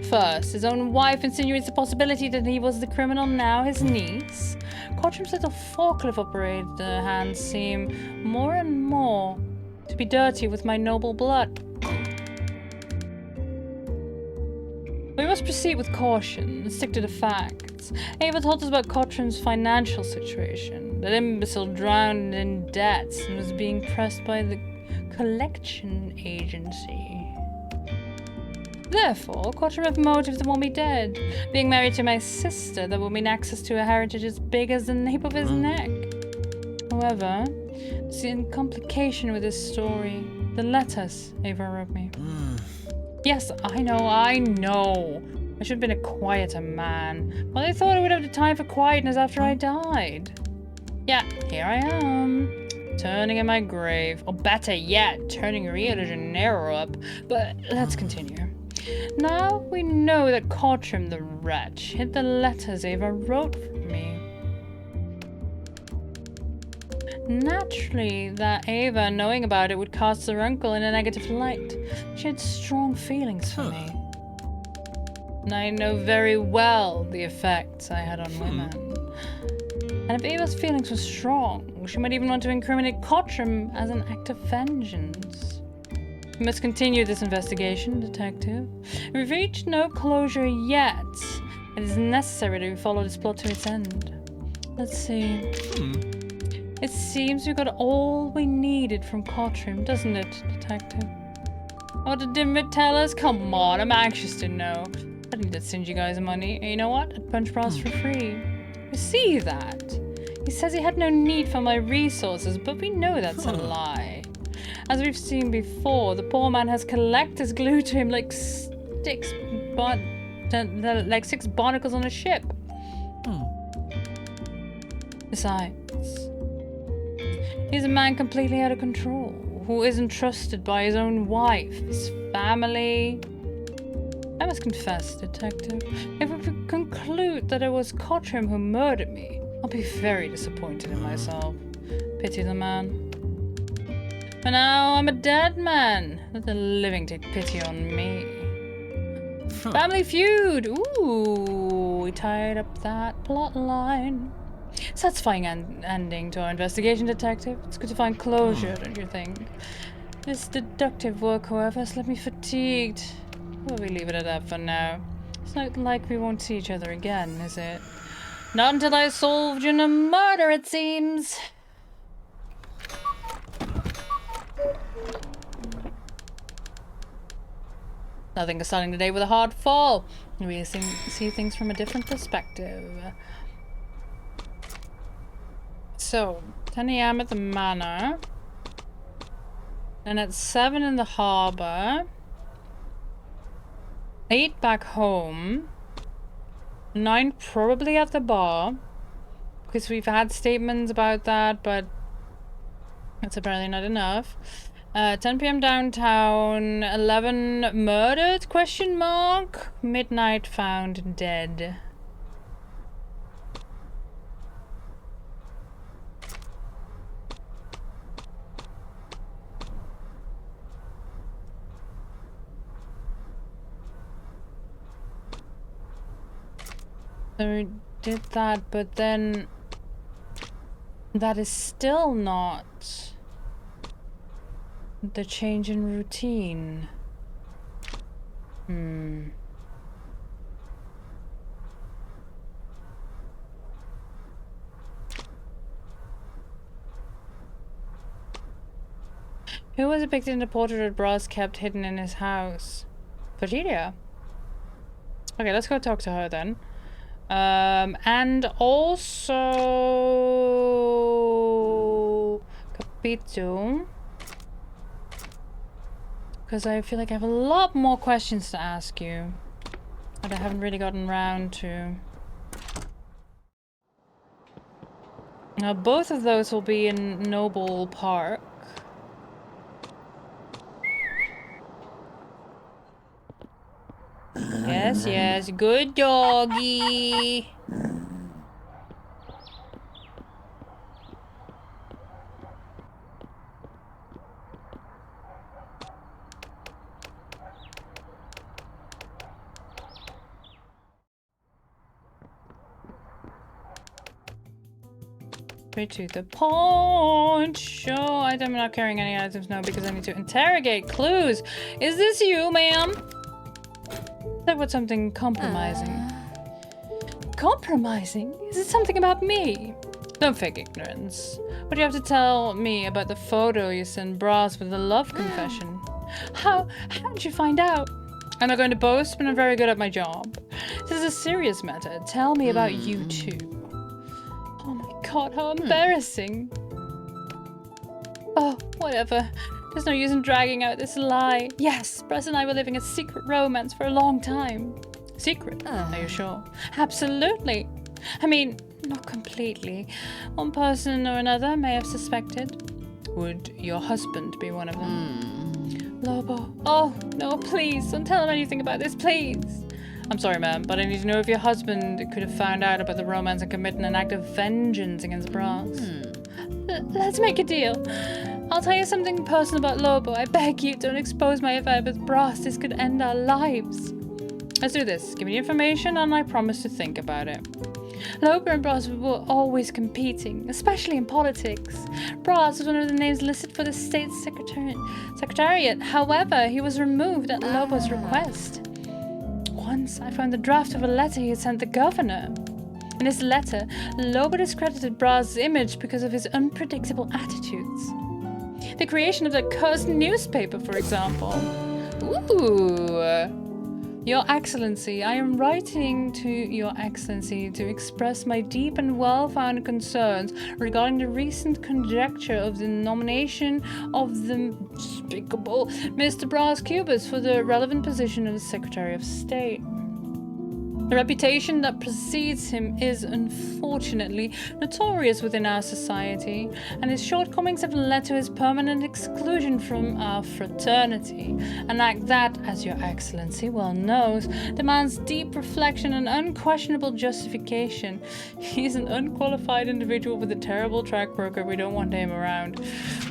First, his own wife insinuates the possibility that he was the criminal, now his niece. Gottrum's little forklift operator hands seem more and more to be dirty with my noble blood. We must proceed with caution and stick to the facts. Ava told us about Gottrum's financial situation. That imbecile drowned in debts and was being pressed by the collection agency. Therefore, Gottrum have motives that won't be dead. Being married to my sister, that will mean access to a heritage as big as the nape of his neck. However, See, a complication with this story. The letters Ava wrote me. Yes, I know. I should have been a quieter man. Well, I thought I would have the time for quietness after I died. Yeah, here I am. Turning in my grave. Or better yet, turning Rio de Janeiro up. But let's continue. Now we know that Cortrim the wretch hid the letters Ava wrote for me. Naturally, that Ava, knowing about it, would cast her uncle in a negative light. She had strong feelings for me. And I know very well the effects I had on women. And if Ava's feelings were strong, she might even want to incriminate Cortrim as an act of vengeance. We must continue this investigation, Detective. We've reached no closure yet. It is necessary that we follow this plot to its end. Let's see. It seems we got all we needed from Cortrim, doesn't it, Detective? What did Dimwit tell us? Come on, I'm anxious to know. I think that sends you guys money. And you know what? I'd punch Bras for free. You see that? He says he had no need for my resources, but we know that's a lie. As we've seen before, the poor man has collectors glued to him like six barnacles on a ship. Besides, he's a man completely out of control, who isn't trusted by his own wife, his family. I must confess, Detective, if we conclude that it was Cortrim who murdered me, I'll be very disappointed in myself. Pity the man. But now I'm a dead man. Let the living take pity on me. Family feud! Ooh, we tied up that plot line. Satisfying ending to our investigation, Detective. It's good to find closure, don't you think? This deductive work, however, has left me fatigued. Well, we leave it at that for now. It's not like we won't see each other again, is it? Not until I solved your murder, it seems. Nothing is starting the day with a hard fall. We see things from a different perspective. So, 10 a.m. at the manor. And at 7 in the harbor. 8 back home. 9 probably at the bar. Because we've had statements about that, but that's apparently not enough. 10 p.m. downtown. 11 murdered? Question mark. Midnight found dead. So we did that, but then that is still not the change in routine. Who was depicted in the portrait that Bras kept hidden in his house? Valeria. Okay, let's go talk to her then. And also Capito. Because I feel like I have a lot more questions to ask you that I haven't really gotten around to. Now both of those will be in Noble Park. Yes, yes, good doggy. Straight to the point. Sure, I'm not carrying any items now because I need to interrogate clues. Is this you, ma'am? That was something compromising. Compromising? Is it something about me? Don't fake ignorance. What do you have to tell me about the photo you sent Bras with the love confession? How did you find out? I'm not going to boast, but I'm very good at my job. This is a serious matter. Tell me about you two. Oh my god, how embarrassing. Oh, whatever. There's no use in dragging out this lie. Yes, Braz and I were living a secret romance for a long time. Secret? Are you sure? Absolutely. I mean, not completely. One person or another may have suspected. Would your husband be one of them? Lobo. Oh, no, please. Don't tell him anything about this, please. I'm sorry, ma'am, but I need to know if your husband could have found out about the romance and committed an act of vengeance against Braz. Let's make a deal. I'll tell you something personal about Lobo. I beg you, don't expose my affair with Braz. This could end our lives. Let's do this. Give me the information and I promise to think about it. Lobo and Braz were always competing, especially in politics. Braz was one of the names listed for the state secretariat. However, he was removed at Lobo's request. Once I found the draft of a letter he had sent the governor. In his letter, Lobo discredited Braz's image because of his unpredictable attitudes. The creation of that cursed newspaper, for example. Ooh. Your Excellency, I am writing to Your Excellency to express my deep and well-founded concerns regarding the recent conjecture of the nomination of the despicable Mr. Braz Cubas for the relevant position of the Secretary of State. The reputation that precedes him is unfortunately notorious within our society, and his shortcomings have led to his permanent exclusion from our fraternity, an act that, as Your Excellency well knows, demands deep reflection and unquestionable justification. He's an unqualified individual with a terrible track record. We don't want him around.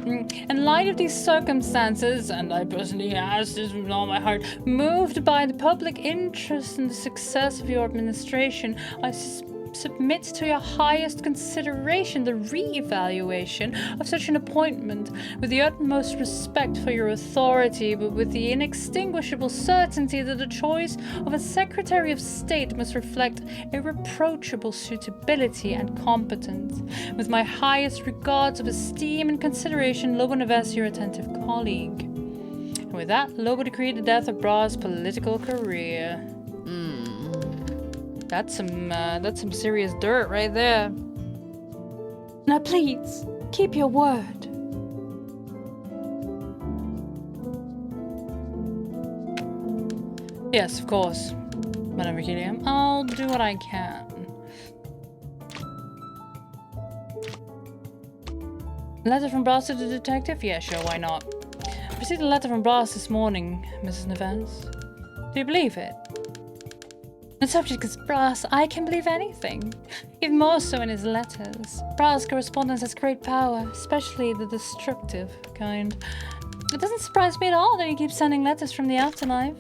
In light of these circumstances, and I personally ask this with all my heart, moved by the public interest in the success of your administration, I submit to your highest consideration the re-evaluation of such an appointment with the utmost respect for your authority, but with the inextinguishable certainty that the choice of a Secretary of State must reflect irreproachable suitability and competence. With my highest regards of esteem and consideration, Lobo Neves, your attentive colleague. And with that, Lobo decreed the death of Braz's political career. That's some serious dirt right there. Now please, keep your word. Yes, of course, Madame Virginia. I'll do what I can. Letter from Braz to the detective? Yeah, sure, why not? I received a letter from Braz this morning, Mrs. Neves. Do you believe it? The subject is Braz. I can believe anything, even more so in his letters. Braz's correspondence has great power, especially the destructive kind. It doesn't surprise me at all that he keeps sending letters from the afterlife.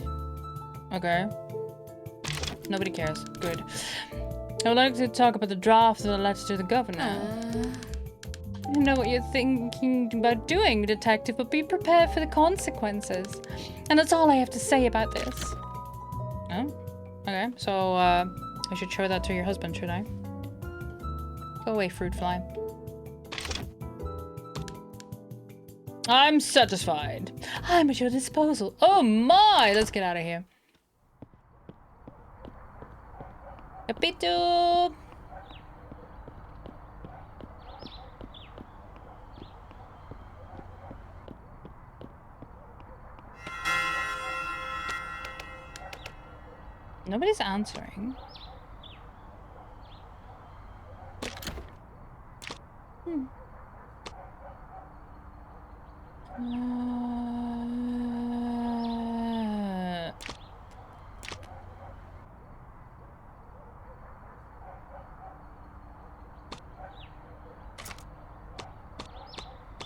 Okay. Nobody cares. Good. I would like to talk about the draft of the letter to the governor. I know what you're thinking about doing, detective, but be prepared for the consequences. And that's all I have to say about this. Oh? Okay, so I should show that to your husband, should I? Go away, fruit fly. I'm satisfied. I'm at your disposal. Oh my! Let's get out of here. Capito! Nobody's answering.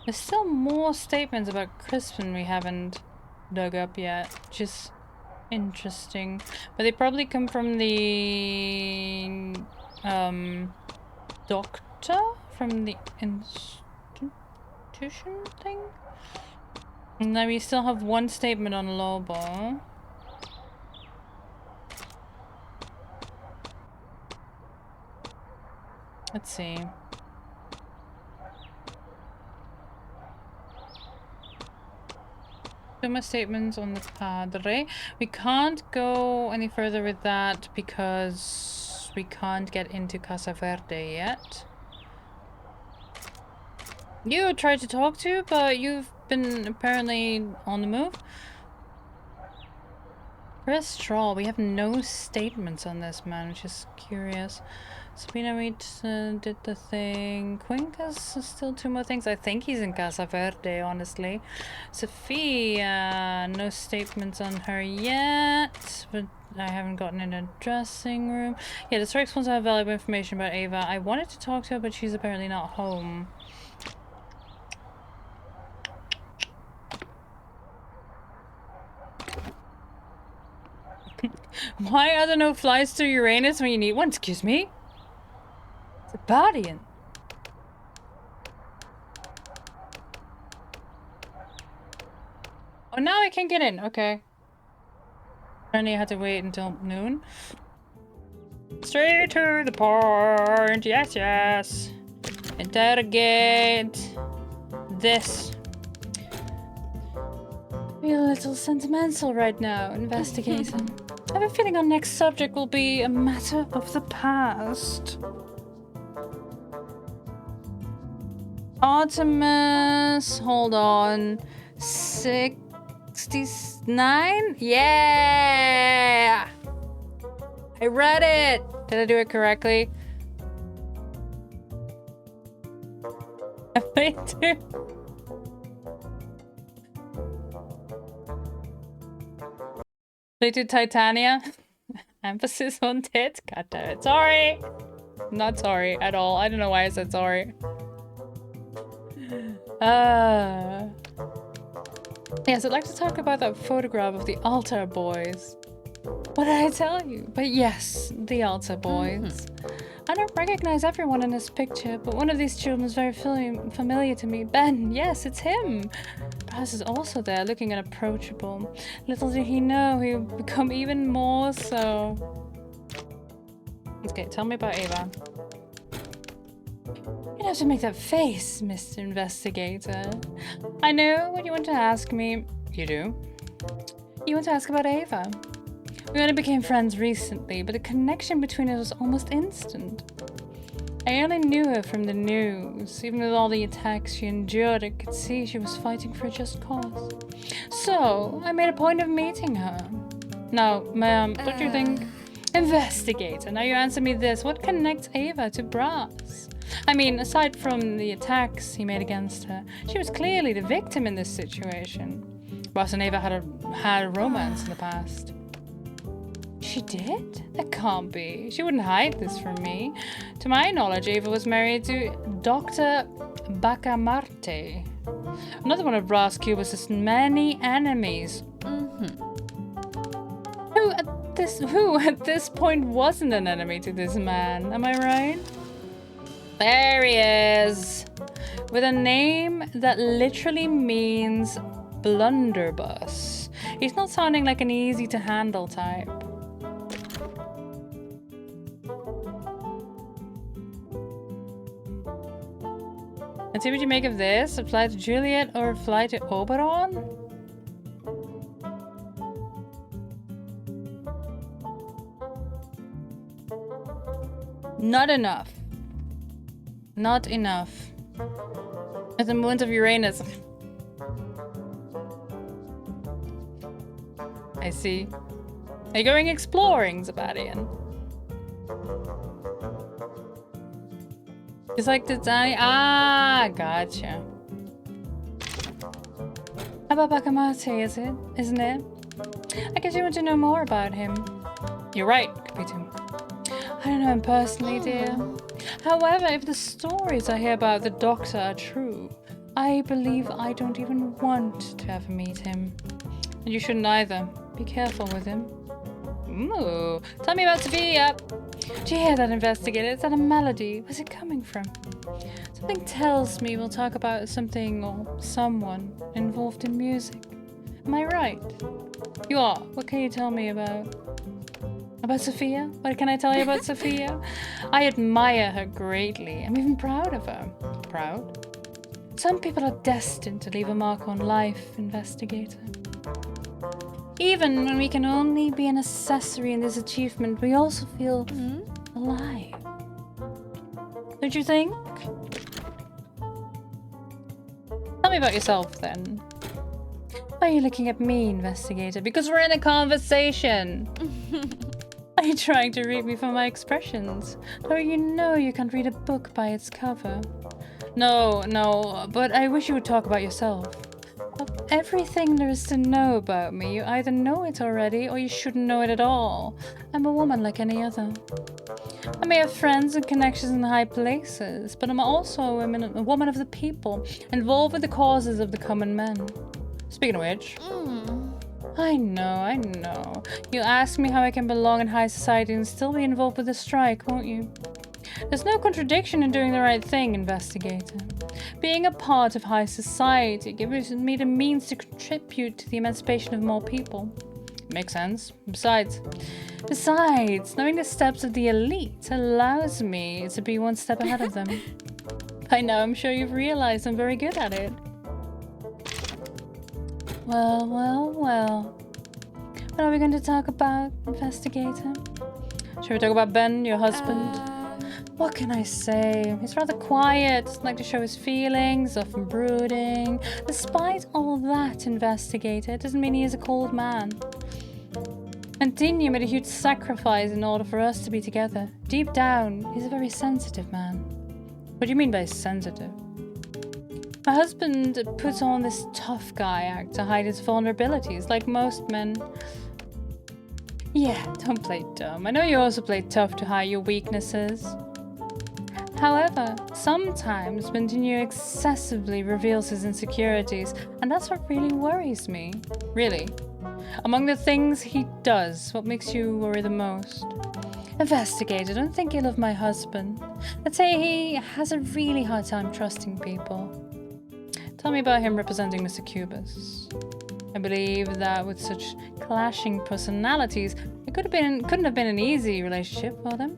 There's still more statements about Crispin we haven't dug up yet, which is interesting. But they probably come from the doctor from the institution thing. And then we still have one statement on Lobo. Let's see. Two more statements on the padre. We can't go any further with that because we can't get into Casa Verde yet. You tried to talk to, but you've been apparently on the move. Press straw. We have no statements on this man, which is curious. Sabina did the thing. Quincas still 2 more things. I think he's in Casa Verde, honestly. Sophia, no statements on her yet, but I haven't gotten in a dressing room. Yeah, the Strikes wants to have valuable information about Ava. I wanted to talk to her, but she's apparently not home. Why are there no flights to Uranus when you need one? Excuse me? It's a Bardian. Oh, now I can get in. Okay. Apparently I had to wait until noon. Straight to the point. Yes, yes. Interrogate this. Feel a little sentimental right now, investigating. I have a feeling our next subject will be a matter of the past. Artemis, hold on. 69? Yeah! I read it! Did I do it correctly? I do. They did Titania. Emphasis on tits. God damn it. Sorry. I'm not sorry at all. I don't know why I said sorry. Yes, I'd like to talk about that photograph of the altar boys. What did I tell you? But yes, the altar boys. I don't recognize everyone in this picture, but one of these children is very familiar to me. Ben, yes, it's him. Braz is also there, looking unapproachable. Little did he know he would become even more so. Okay, tell me about Ava. You'd have to make that face, Mr. Investigator. I know what you want to ask me. You do? You want to ask about Ava. We only became friends recently, but the connection between us was almost instant. I only knew her from the news. Even with all the attacks she endured, I could see she was fighting for a just cause. So, I made a point of meeting her. Now, ma'am, don't you think? Investigator, now you answer me this. What connects Ava to Braz? I mean, aside from the attacks he made against her, she was clearly the victim in this situation. Braz and Ava had a romance in the past. She did? That can't be. She wouldn't hide this from me. To my knowledge, Ava was married to Dr. Bacamarte. Another one of Braz Cubus's many enemies. Who at this point wasn't an enemy to this man? Am I right? There he is. With a name that literally means blunderbuss. He's not sounding like an easy to handle type. And see what you make of this? A flight to Juliet or a flight to Oberon? Not enough. Not enough. At the moons of Uranus. I see. Are you going exploring, Zabadian? It's like the tiny. Ah, gotcha. About Bacamarte, is it? Isn't it? I guess you want to know more about him. You're right, Capitu. I don't know him personally, dear. However, if the stories I hear about the doctor are true, I believe I don't even want to ever meet him. And you shouldn't either. Be careful with him. Ooh, tell me about Sophia. Do you hear that, investigator? Is that a melody? Where's it coming from? Something tells me we'll talk about something or someone involved in music. Am I right? You are. What can you tell me about Sophia? What can I tell you about Sophia? I admire her greatly. I'm even proud of her. Proud? Some people are destined to leave a mark on life, investigator. Even when we can only be an accessory in this achievement, we also feel alive. Don't you think? Tell me about yourself, then. Why are you looking at me, investigator? Because we're in a conversation. Are you trying to read me from my expressions? Or you know you can't read a book by its cover. No, but I wish you would talk about yourself. Of everything there is to know about me, you either know it already or you shouldn't know it at all. I'm a woman like any other. I may have friends and connections in high places, but I'm also a woman of the people, involved with the causes of the common men. Speaking of which... I know. You'll ask me how I can belong in high society and still be involved with the strike, won't you? There's no contradiction in doing the right thing, investigator. Being a part of high society gives me the means to contribute to the emancipation of more people. Makes sense. Besides, knowing the steps of the elite allows me to be one step ahead of them. By now, I'm sure you've realized I'm very good at it. Well. What are we going to talk about, investigator? Should we talk about Ben, your husband? What can I say? He's rather quiet, doesn't like to show his feelings, often brooding. Despite all that, investigator, it doesn't mean he is a cold man. Antonio made a huge sacrifice in order for us to be together. Deep down, he's a very sensitive man. What do you mean by sensitive? My husband puts on this tough guy act to hide his vulnerabilities, like most men. Yeah, don't play dumb. I know you also play tough to hide your weaknesses. However, sometimes Bentinho excessively reveals his insecurities, and that's what really worries me. Really. Among the things he does, what makes you worry the most? Investigator, don't think ill of my husband. Let's say he has a really hard time trusting people. Tell me about him representing Mr. Cubus. I believe that with such clashing personalities, it couldn't have been an easy relationship for them.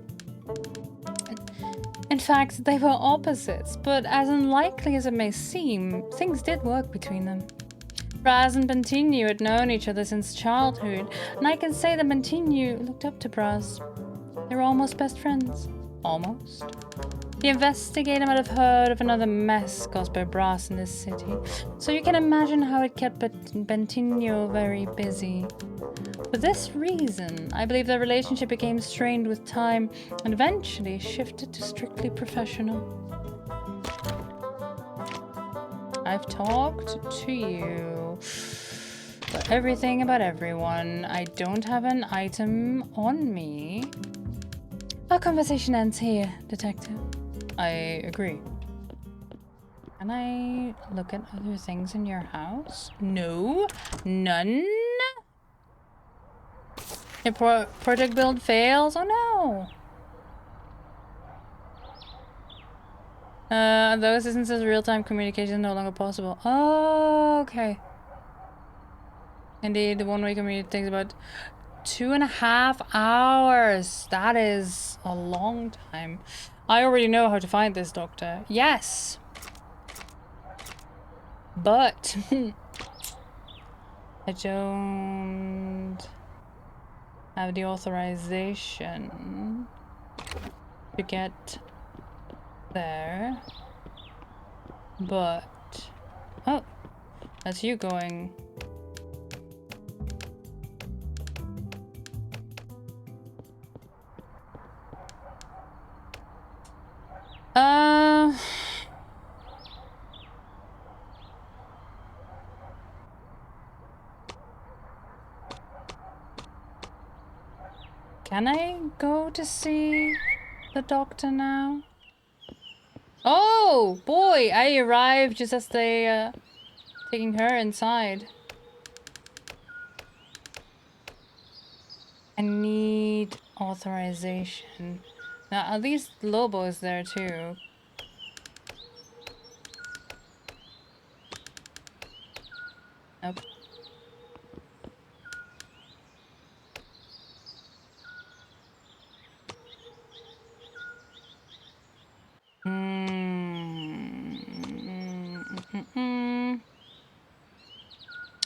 In fact, they were opposites, but as unlikely as it may seem, things did work between them. Braz and Bentinho had known each other since childhood, and I can say that Bentinho looked up to Braz. They were almost best friends. Almost. The investigator might have heard of another mess caused by Brass in this city, so you can imagine how it kept Bentinho very busy. For this reason, I believe their relationship became strained with time and eventually shifted to strictly professional. I've talked to you about everything about everyone. I don't have an item on me. Our conversation ends here, Detective. I agree. Can I look at other things in your house? No? None? Your project build fails? Oh no! Those instances of real-time communication is no longer possible. Oh, okay. Indeed, the one-way communication takes about 2.5 hours. That is a long time. I already know how to find this doctor. Yes. But I don't have the authorization to get there. But oh, that's you going. Can I go to see the doctor now? Oh boy, I arrived just as they taking her inside. I need authorization. Now at least Lobo is there too. Nope.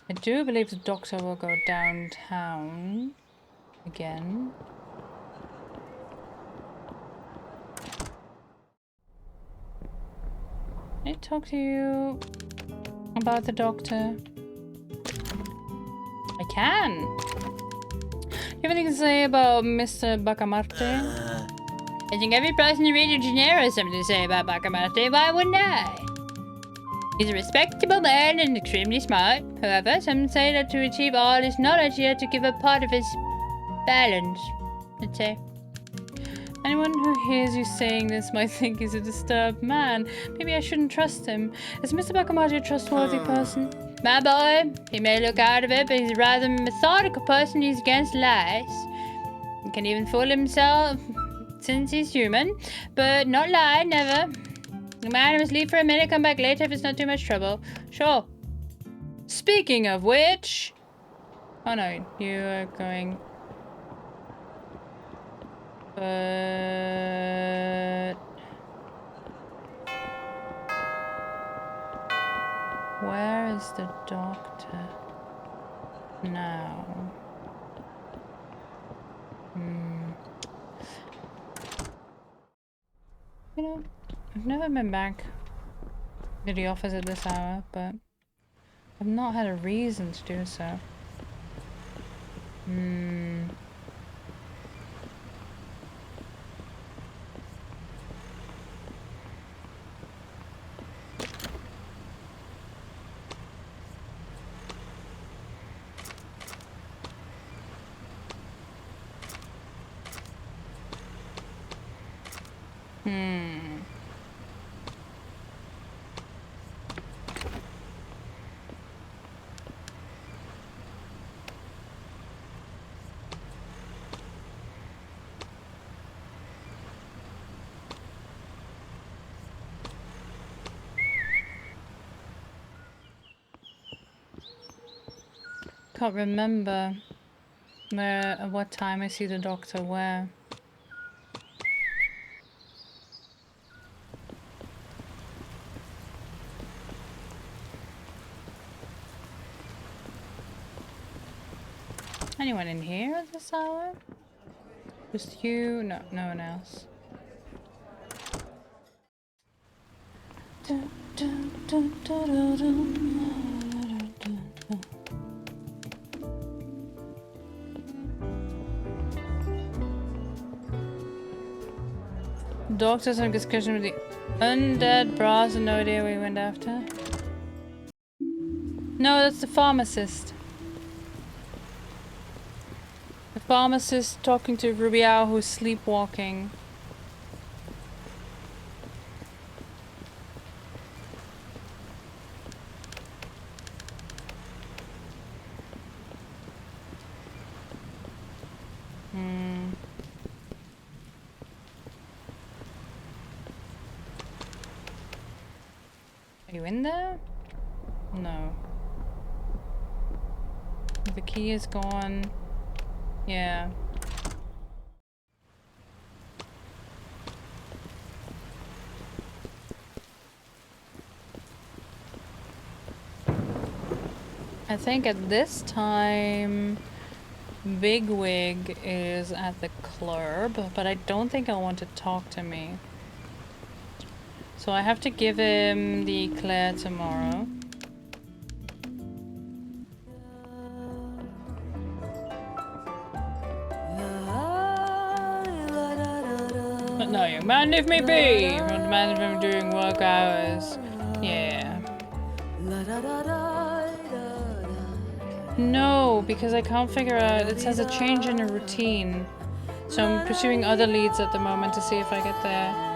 I do believe the doctor will go downtown again. Can I talk to you? about the doctor? I can. Do you have anything to say about Mr. Bacamarte? I think every person in Rio de Janeiro has something to say about Bacamarte. Why wouldn't I? He's a respectable man and extremely smart. However, some say that to achieve all his knowledge, he had to give up part of his balance, let's say. Anyone who hears you saying this might think he's a disturbed man. Maybe I shouldn't trust him. Is Mr. Bacamarte a trustworthy person? My boy, he may look out of it, but he's a rather methodical person. He's against lies. He can even fool himself since he's human, but not lie, never. No matter, must leave for a minute, come back later if it's not too much trouble. Sure. Speaking of which... Oh no, you are going... But... Where is the doctor now? You know, I've never been back to the office at this hour, but I've not had a reason to do so. Can't remember where at what time I see the doctor where. Anyone in here at this hour? Just you? No, no one else. Doctors have discussion with the undead brass and no idea we went after. No, that's the pharmacist. The pharmacist talking to Rubiao who's sleepwalking. Are you in there? No. The key is gone. Yeah. I think at this time Bigwig is at the club, but I don't think he'll want to talk to me. So I have to give him the eclair tomorrow. But no, young man, leave me be! I'm not demanding from doing work hours. Yeah. No, because I can't figure out. It says a change in a routine. So I'm pursuing other leads at the moment to see if I get there.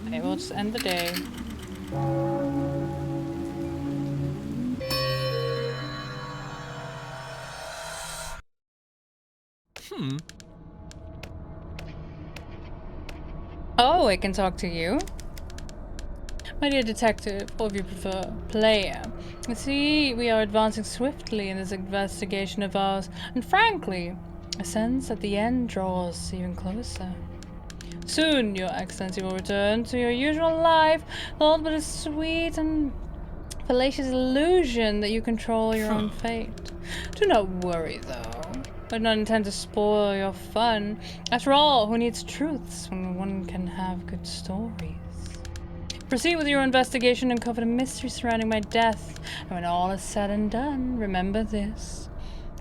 Okay, we'll just end the day. Oh, I can talk to you. My dear detective, or if you prefer, player. I see we are advancing swiftly in this investigation of ours, and frankly, I sense that the end draws even closer. Soon, Your Excellency will return to your usual life, all but a sweet and fallacious illusion that you control your own fate. Do not worry, though. I do not intend to spoil your fun. After all, who needs truths when one can have good stories? Proceed with your investigation and uncover the mystery surrounding my death. And when all is said and done, remember this.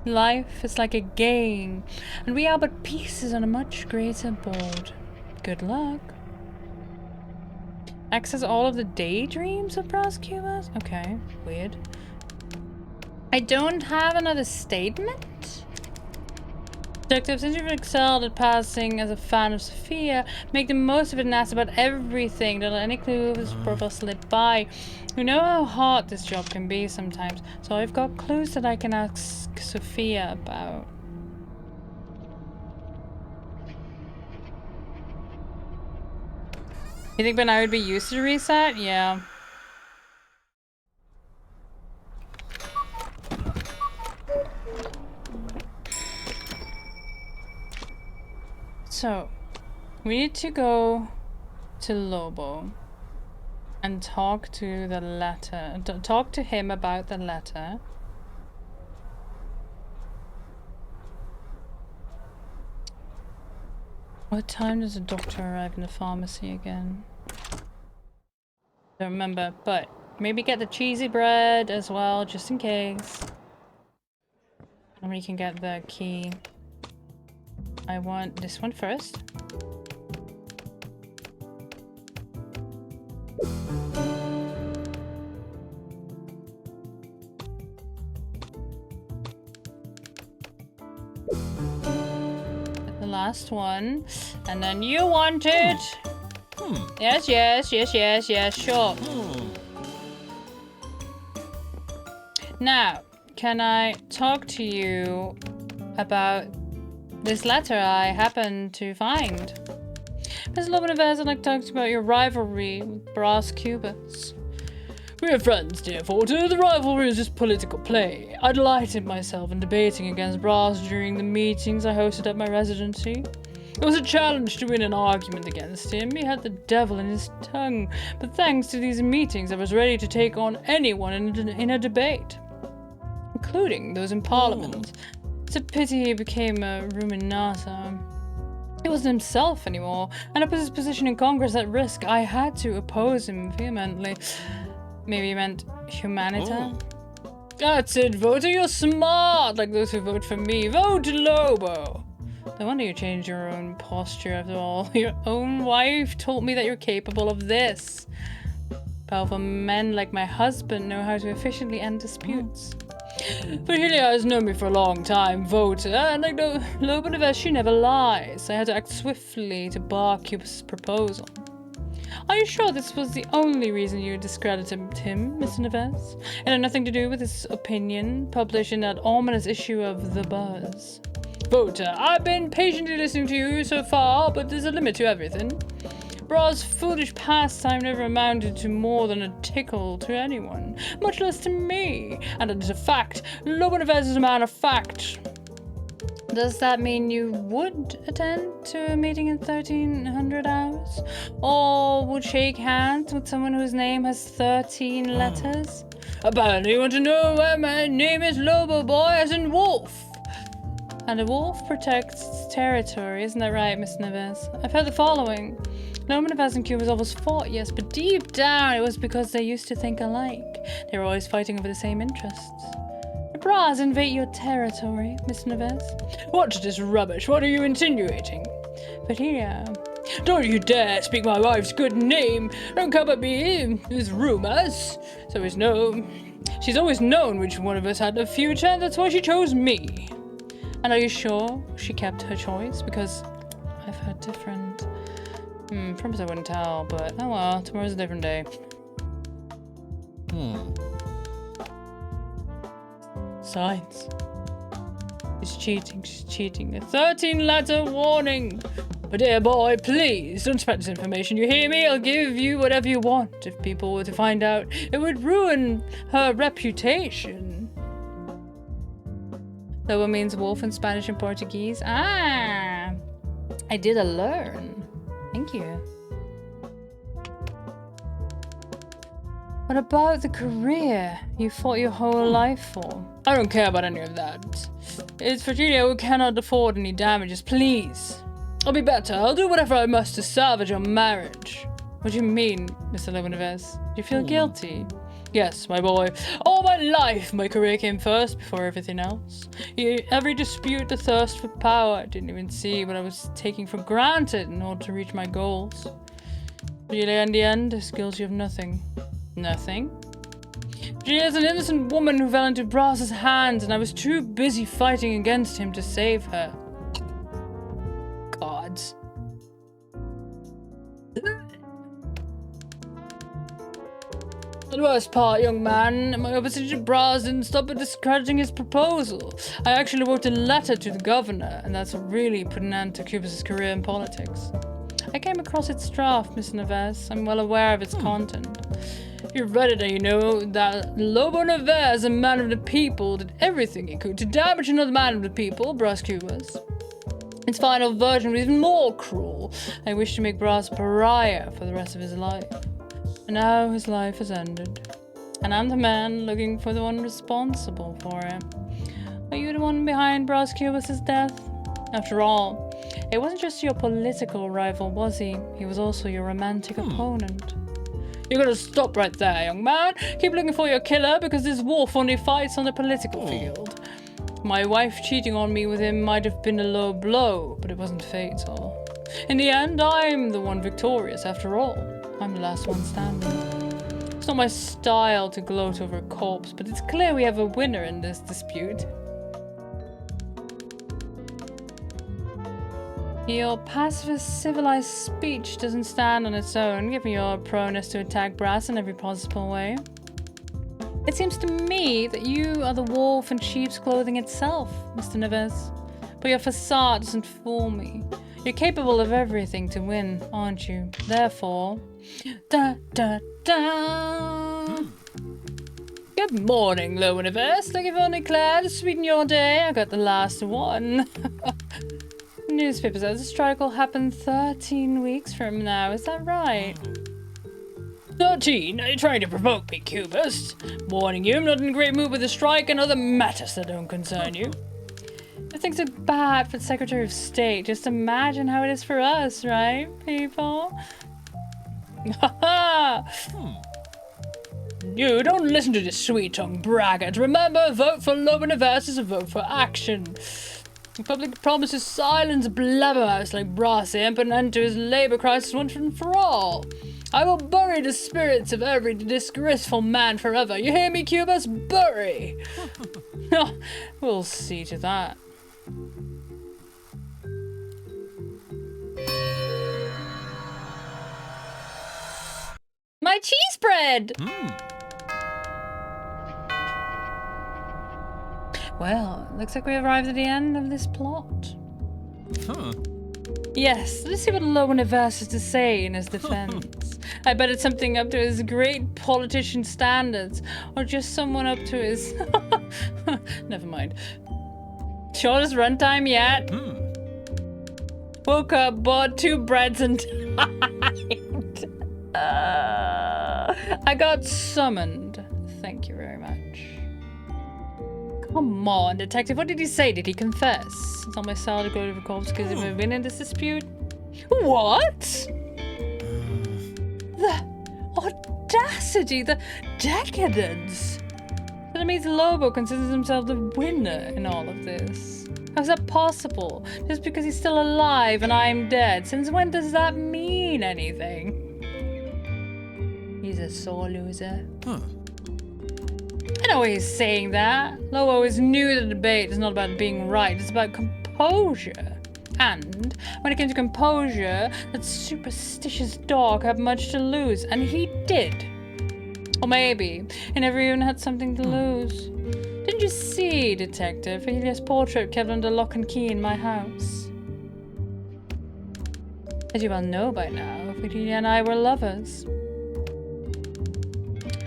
Life is like a game, and we are but pieces on a much greater board. Good luck. Access all of the daydreams of brass cubas? Okay, weird. I don't have another statement? Detective, since you've excelled at passing as a fan of Sophia, make the most of it and ask about everything. Don't let any clue of his profile slip by. You know how hard this job can be sometimes, so I've got clues that I can ask Sophia about. You think Ben I would be used to the reset? Yeah. So, we need to go to Lobo and talk to the letter. Talk to him about the letter. What time does the doctor arrive in the pharmacy again? Don't remember, but maybe get the cheesy bread as well, just in case. And we can get the key. I want this one first. The last one. And then you want it. Yes, yes, yes, yes, yes, sure. Now, can I talk to you about this letter I happened to find? Ms. Lobanavez, I'd like to talk to you about your rivalry with Brass Cubas. We are friends, dear Porter. The rivalry is just political play. I delighted myself in debating against Brass during the meetings I hosted at my residency. It was a challenge to win an argument against him. He had the devil in his tongue. But thanks to these meetings, I was ready to take on anyone in a debate, including those in Parliament. It's a pity he became a ruminator. He wasn't himself anymore, and I put his position in Congress at risk. I had to oppose him vehemently. Maybe he meant humanita? That's it, voter. You're smart, like those who vote for me. Vote Lobo. No wonder you changed your own posture after all. Your own wife told me that you're capable of this. Powerful men like my husband know how to efficiently end disputes. But Helia has known me for a long time, voter, and like Lobo Neves, she never lies. I had to act swiftly to bar Cubas's proposal. Are you sure this was the only reason you discredited him, Mr. Neves? It had nothing to do with his opinion, published in that ominous issue of The Buzz. Voter, I've been patiently listening to you so far, but there's a limit to everything. Bra's foolish pastime never amounted to more than a tickle to anyone, much less to me. And it is a fact. Lobo Neves is a man of fact. Does that mean you would attend to a meeting in 1300 hours? Or would shake hands with someone whose name has 13 letters? Apparently you want to know why my name is Lobo Boy as in wolf. And a wolf protects its territory, isn't that right, Miss Neves? I've heard the following. Lobo Neves and Cubas always fought, yes, but deep down it was because they used to think alike. They were always fighting over the same interests. Bras invade your territory, Miss Neves. What's this rubbish? What are you insinuating? But here, don't you dare speak my wife's good name. Don't come at me with rumors. She's always known which one of us had the future, and that's why she chose me. And are you sure she kept her choice? Because I've heard different. Promise I wouldn't tell, but oh well, tomorrow's a different day. Science. She's cheating. A 13-letter warning. But dear boy, please, don't spread this information, you hear me? I'll give you whatever you want. If people were to find out, it would ruin her reputation. Lobo means wolf in Spanish and Portuguese. Ah! I did learn. Thank you. What about the career you fought your whole life for? I don't care about any of that. It's Virginia who cannot afford any damages, please. I'll be better. I'll do whatever I must to salvage your marriage. What do you mean, Mr. Levineves? Do you feel guilty? Yes, my boy. All my life, my career came first before everything else. Every dispute, the thirst for power. I didn't even see what I was taking for granted in order to reach my goals. Really, in the end, is guilty of nothing. Nothing? She is an innocent woman who fell into Brass's hands, and I was too busy fighting against him to save her. Gods. The worst part, young man, my opposition to Brass didn't stop at discrediting his proposal. I actually wrote a letter to the governor, and that's what really put an end to Cubas's career in politics. I came across its draft, Mr. Neves. I'm well aware of its content. You've read it and you know that Lobo Neves, a man of the people, did everything he could to damage another man of the people, Brass Cubas. Its final version was even more cruel. I wish to make Brass a pariah for the rest of his life. And now his life has ended. And I'm the man looking for the one responsible for it. Are you the one behind Brass Cubas's death? After all, it wasn't just your political rival, was he? He was also your romantic opponent. You gotta stop right there, young man. Keep looking for your killer because this wolf only fights on the political field. My wife cheating on me with him might have been a low blow, but it wasn't fatal. In the end, I'm the one victorious after all. I'm the last one standing. It's not my style to gloat over a corpse, but it's clear we have a winner in this dispute. Your pacifist, civilized speech doesn't stand on its own, given your proneness to attack Brass in every possible way. It seems to me that you are the wolf in sheep's clothing itself, Mr. Neves. But your facade doesn't fool me. You're capable of everything to win, aren't you? Therefore... Da da da! Good morning, Lobo Neves. Like you've only glad to sweeten your day. I got the last one. Newspaper says the strike will happen 13 weeks from now. Is that right? 13? Are you trying to provoke me, Cubist? Warning you, I'm not in a great mood with the strike and other matters that don't concern you. If things are bad for the Secretary of State, just imagine how it is for us, right, people? You don't listen to this sweet-tongued braggart. Remember, a vote for Lobo Neves is a vote for action. The public promises silence blabbermouths like Brass and put an end to his labor crisis once and for all. I will bury the spirits of every disgraceful man forever. You hear me, Cubas? Bury! We'll see to that. My cheese bread! Well, looks like we arrived at the end of this plot. Yes, let's see what Lobo Neves has to say in his defense. I bet it's something up to his great politician standards, or just someone up to his... Never mind. Shortest runtime yet? Woke up, bought 2 breads and died. I got summoned. Thank you very much. Come on, detective. What did he say? Did he confess? It's on my style to go to the cops because if we've been in this dispute. What? The audacity, the decadence. But it means Lobo considers himself the winner in all of this. How's that possible? Just because he's still alive and I'm dead. Since when does that mean anything? He's a sore loser. I know he's saying that. Lobo always knew the debate is not about being right, it's about composure. And when it came to composure, that superstitious dog had much to lose, and he did. Or maybe he never even had something to lose. Didn't you see, Detective, Elia's portrait kept under lock and key in my house? As you well know by now, Fidelia and I were lovers.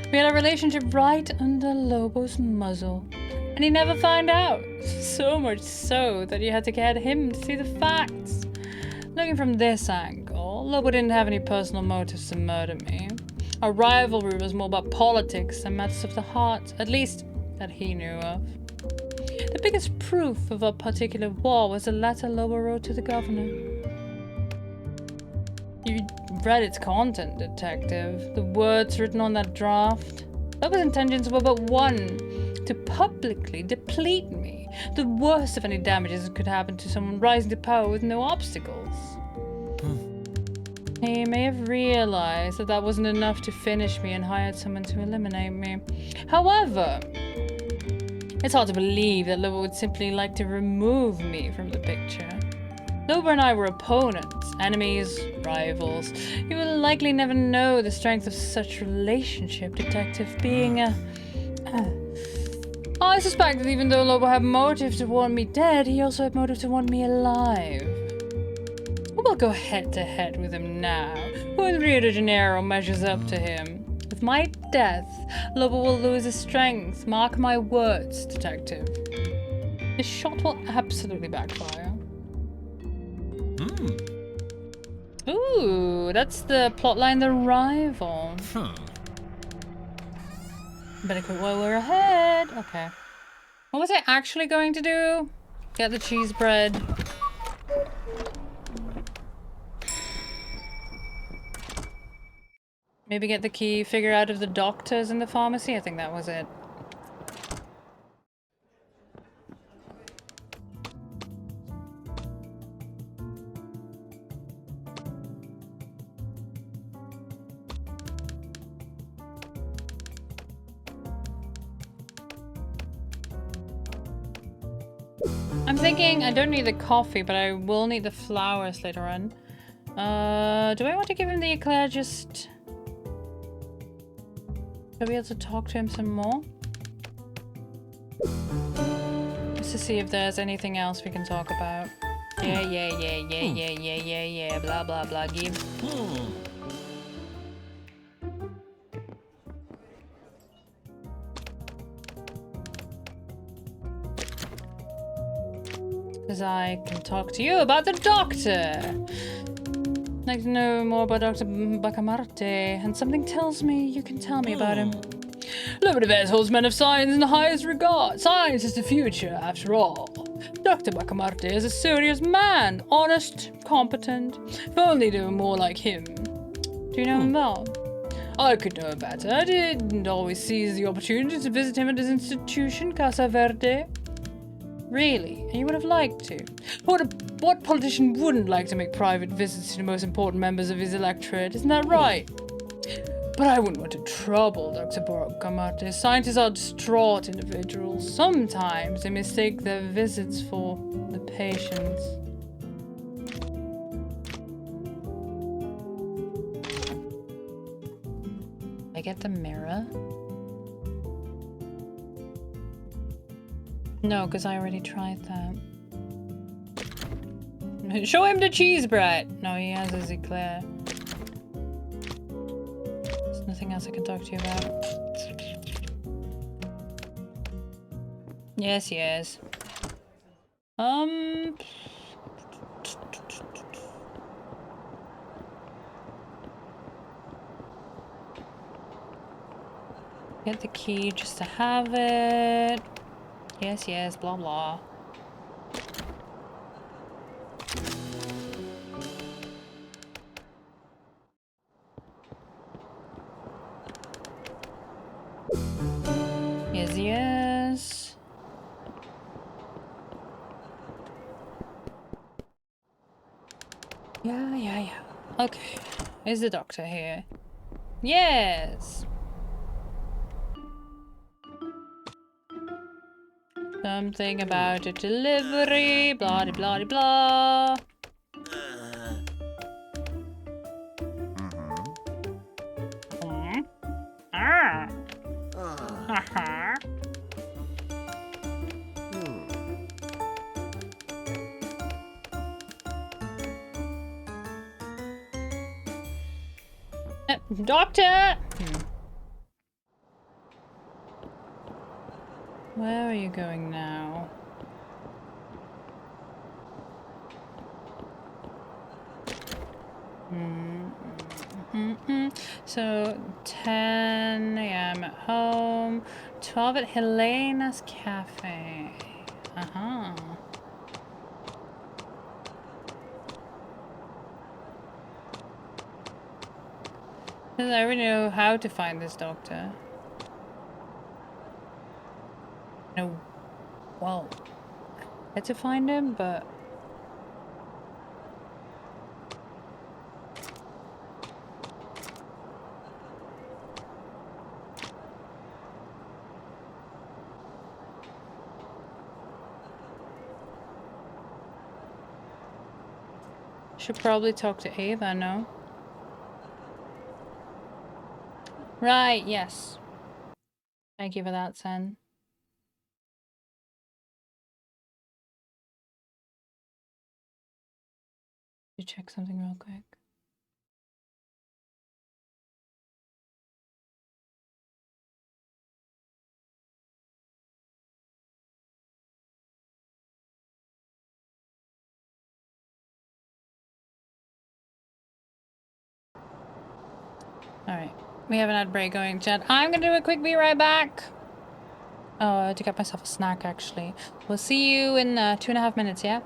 We had a relationship right under Lobo's muzzle, and he never found out. So much so that you had to get him to see the facts. Looking from this angle, Lobo didn't have any personal motives to murder me. Our rivalry was more about politics and matters of the heart, at least that he knew of. The biggest proof of our particular war was a letter Lobo wrote to the governor. You read its content, Detective. The words written on that draft. Lobo's intentions were but one, to publicly deplete me. The worst of any damages that could happen to someone rising to power with no obstacles. He may have realized that that wasn't enough to finish me and hired someone to eliminate me. However, it's hard to believe that Lobo would simply like to remove me from the picture. Lobo and I were opponents, enemies, rivals. You will likely never know the strength of such relationship, Detective, being a... I suspect that even though Lobo had motive to want me dead, he also had motive to want me alive. We will go head to head with him now. Who in Rio de Janeiro measures up to him? With my death, Lobo will lose his strength. Mark my words, Detective. This shot will absolutely backfire. Ooh, that's the plotline, The Rival. Better quit while we're ahead. Okay. What was I actually going to do? Get the cheese bread. Maybe get the key, figure out if the doctor's in the pharmacy. I think that was it. I'm thinking I don't need the coffee, but I will need the flowers later on. Do I want to give him the eclair just... to be able to talk to him some more? Just to see if there's anything else we can talk about. Yeah, blah, blah, blah, give. Because I can talk to you about the doctor. I'd like to know more about Dr. Bacamarte, and something tells me you can tell me about him. Lobodeves holds men of science in the highest regard. Science is the future, after all. Dr. Bacamarte is a serious man, honest, competent. If only they were more like him. Do you know him well? I could know him better. I didn't always seize the opportunity to visit him at his institution, Casa Verde. Really? And you would have liked to? What politician wouldn't like to make private visits to the most important members of his electorate? Isn't that right? But I wouldn't want to trouble Dr. Bacamarte. Scientists are distraught individuals. Sometimes they mistake their visits for the patients. I get the mirror? No, because I already tried that. Show him the cheese bread! No, he has his eclair. There's nothing else I can talk to you about. Yes, yes. Get the key just to have it. Yes, yes, blah, blah. Yes, yes. Yeah. Okay. Is the doctor here? Yes. Something about a delivery, blah de blah de blah. Doctor! Where are you going now? So 10 a.m. at home, 12 at Helena's Cafe. Uh-huh. Because I already know how to find this doctor. No, well, where to find him, but should probably talk to Ava, no? Right, yes. Thank you for that, Sen. You check something real quick. Alright. We have an ad break going, chat. I'm gonna do a quick be right back. To get myself a snack, actually. We'll see you in 2.5 minutes, yeah?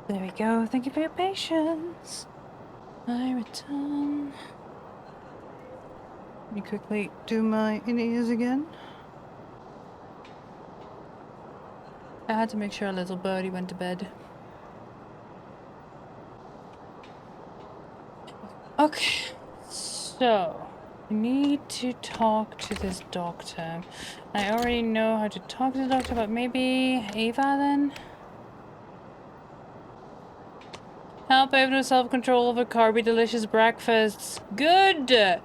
There we go. Thank you for your patience. I return. Let me quickly do my in-ears again. I had to make sure little birdie went to bed. Okay, so I need to talk to this doctor. I already know how to talk to the doctor, but maybe Ava then? Help Ava to self-control over carby delicious breakfasts. Good!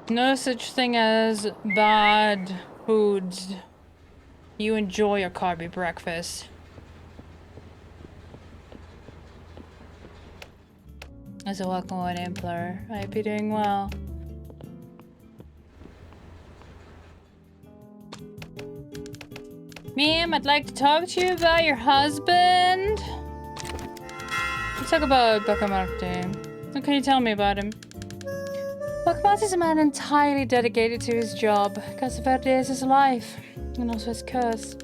No such thing as bad foods. You enjoy your carby breakfast. As a welcome one Emplar. I hope you're doing well. Ma'am, I'd like to talk to you about your husband. Let's talk about Bacamarte. What can you tell me about him? Bacamarte is a man entirely dedicated to his job. Casaverde is his life, and also his curse.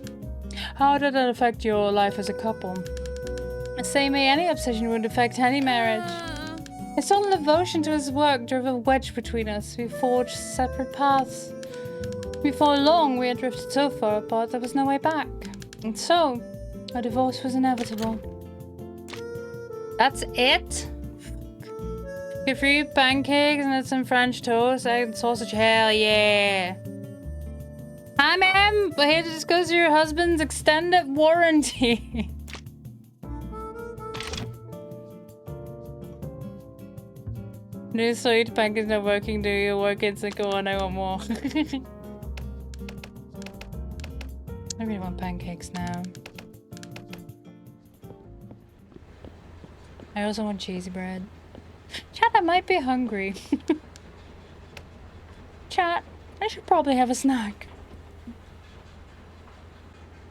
How did that affect your life as a couple? The same way any obsession would affect any marriage. His total devotion to his work drove a wedge between us. We forged separate paths. Before long, we had drifted so far apart there was no way back. And so, our divorce was inevitable. That's it? Good free pancakes and some French toast, egg and sausage, hell yeah. Hi ma'am, we're here to discuss your husband's extended warranty. New sweet pancakes not working, do you? Work it's like, oh, I want more. I really want pancakes now. I also want cheesy bread. Chat, I might be hungry. Chat, I should probably have a snack.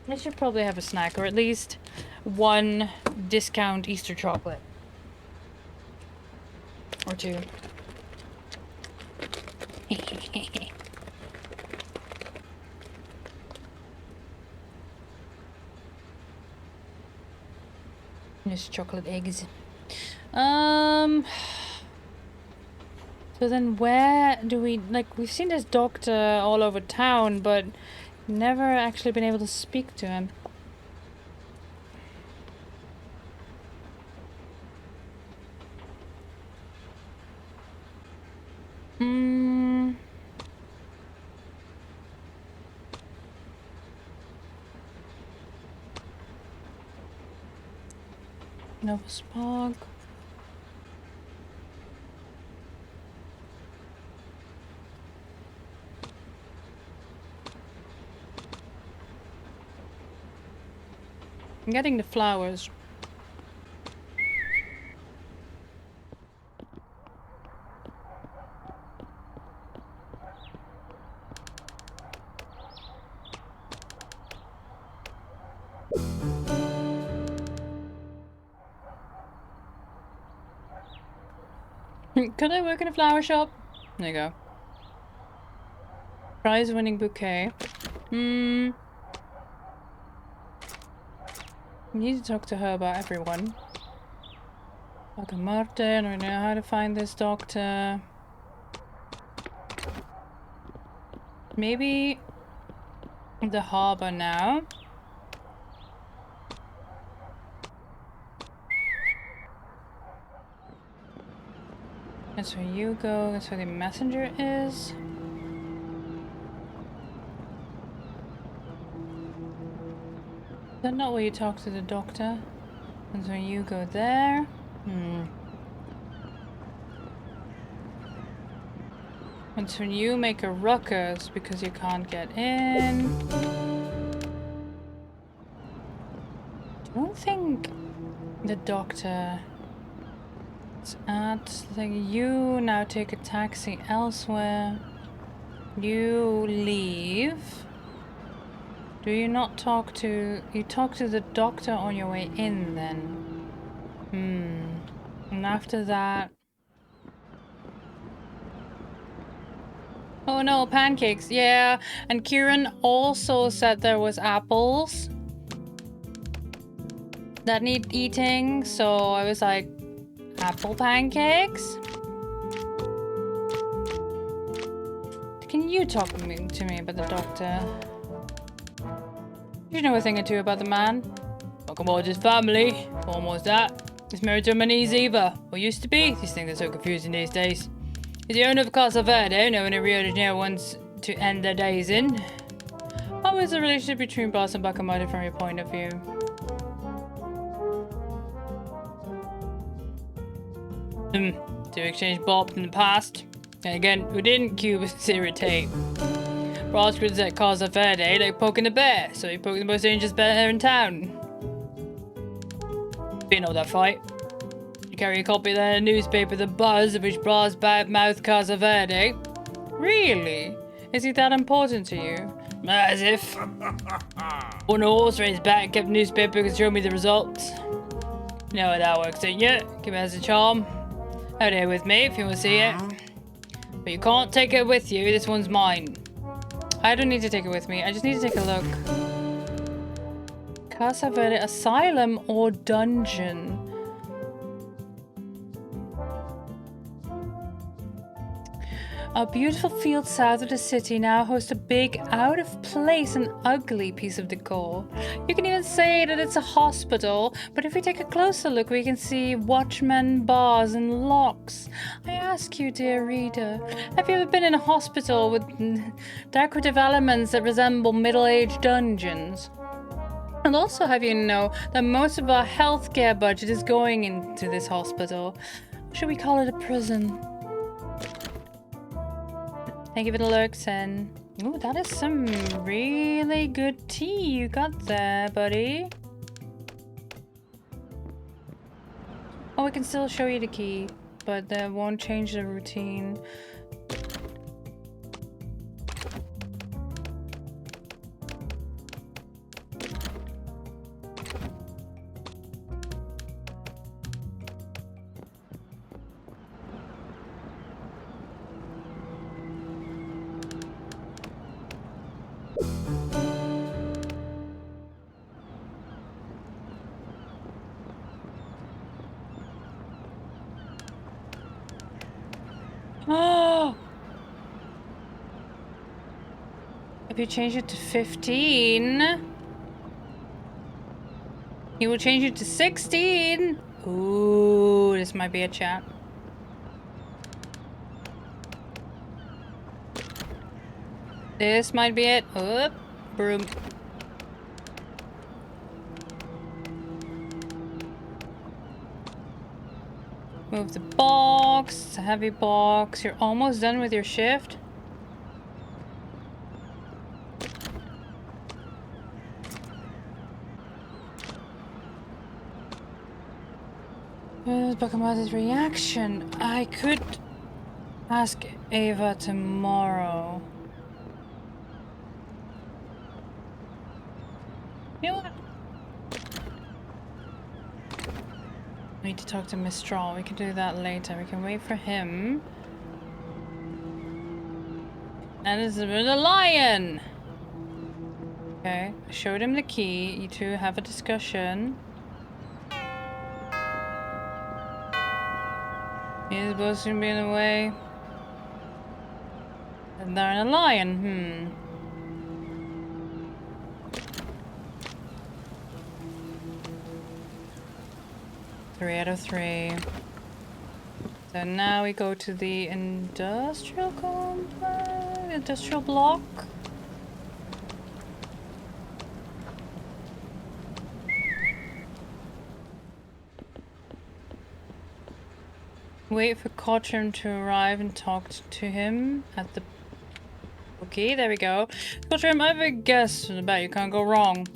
I should probably have a snack, or at least one discount Easter chocolate. Or two. Just chocolate eggs. So then where do we, like, we've seen this doctor all over town, but never actually been able to speak to him. Nova Spark. I'm getting the flowers. Could I work in a flower shop? There you go. Prize-winning bouquet. We need to talk to her about everyone. Okay, Martin, we know how to find this doctor. Maybe the harbor now. That's where you go, that's where the messenger is. Is that not where you talk to the doctor? That's where you go there. That's when you make a ruckus because you can't get in. Don't think the doctor is at, like, you now take a taxi elsewhere. You leave. Do you not talk to... You talk to the doctor on your way in, then? And after that... Oh no, pancakes. Yeah, and Kieran also said there was apples. that need eating, so I was like, apple pancakes? Can you talk to me about the doctor? You know a thing or two about the man? Talk about his family. Almost that. He's married to a Manese Eva. Or used to be. These things are so confusing these days. He's the owner of Casa Verde, knowing a Rio de Janeiro wants to end their days in. How is the relationship between Boss and Bakamoto from your point of view? To exchange bops in the past. And again, we didn't cube irritate. Ross was at Casa Verde like poking a bear, so he poked the most dangerous bear in town. You know that fight. You carry a copy of the newspaper, The Buzz, of which Bras badmouthed Casa Verde. Really? Is he that important to you? As if. One horse raced back and kept the newspaper and showed me the results. You know how that works, don't you? Give it as a charm. Out here with me if you want to see it. But you can't take it with you, this one's mine. I don't need to take it with me, I just need to take a look. Casa Verde Asylum or Dungeon? A beautiful field south of the city now hosts a big, out-of-place and ugly piece of decor. You can even say that it's a hospital, but if we take a closer look, we can see watchmen, bars, and locks. I ask you, dear reader, have you ever been in a hospital with decorative elements that resemble middle-aged dungeons? And also have you know that most of our healthcare budget is going into this hospital? Or should we call it a prison? Thank you for the lurks, and ooh, that is some really good tea you got there, buddy. Oh, we can still show you the key, but that won't change the routine. Oh! If you change it to 15, he will change it to 16. Ooh, this might be a chat. This might be it. Oop, broom. Move the box. It's a heavy box. You're almost done with your shift. Where's Bakamoto's reaction? I could ask Ava tomorrow. You know what? I need to talk to Mistral. We can do that later. We can wait for him. And it's the lion! Okay, I showed him the key. You two have a discussion. He's supposed to be in the way. And they're in a lion. 3 out of 3. So now we go to the industrial complex, industrial block. Wait for Cochran to arrive and talk to him at the... Okay, there we go. Cochran, I have a guess about you can't go wrong.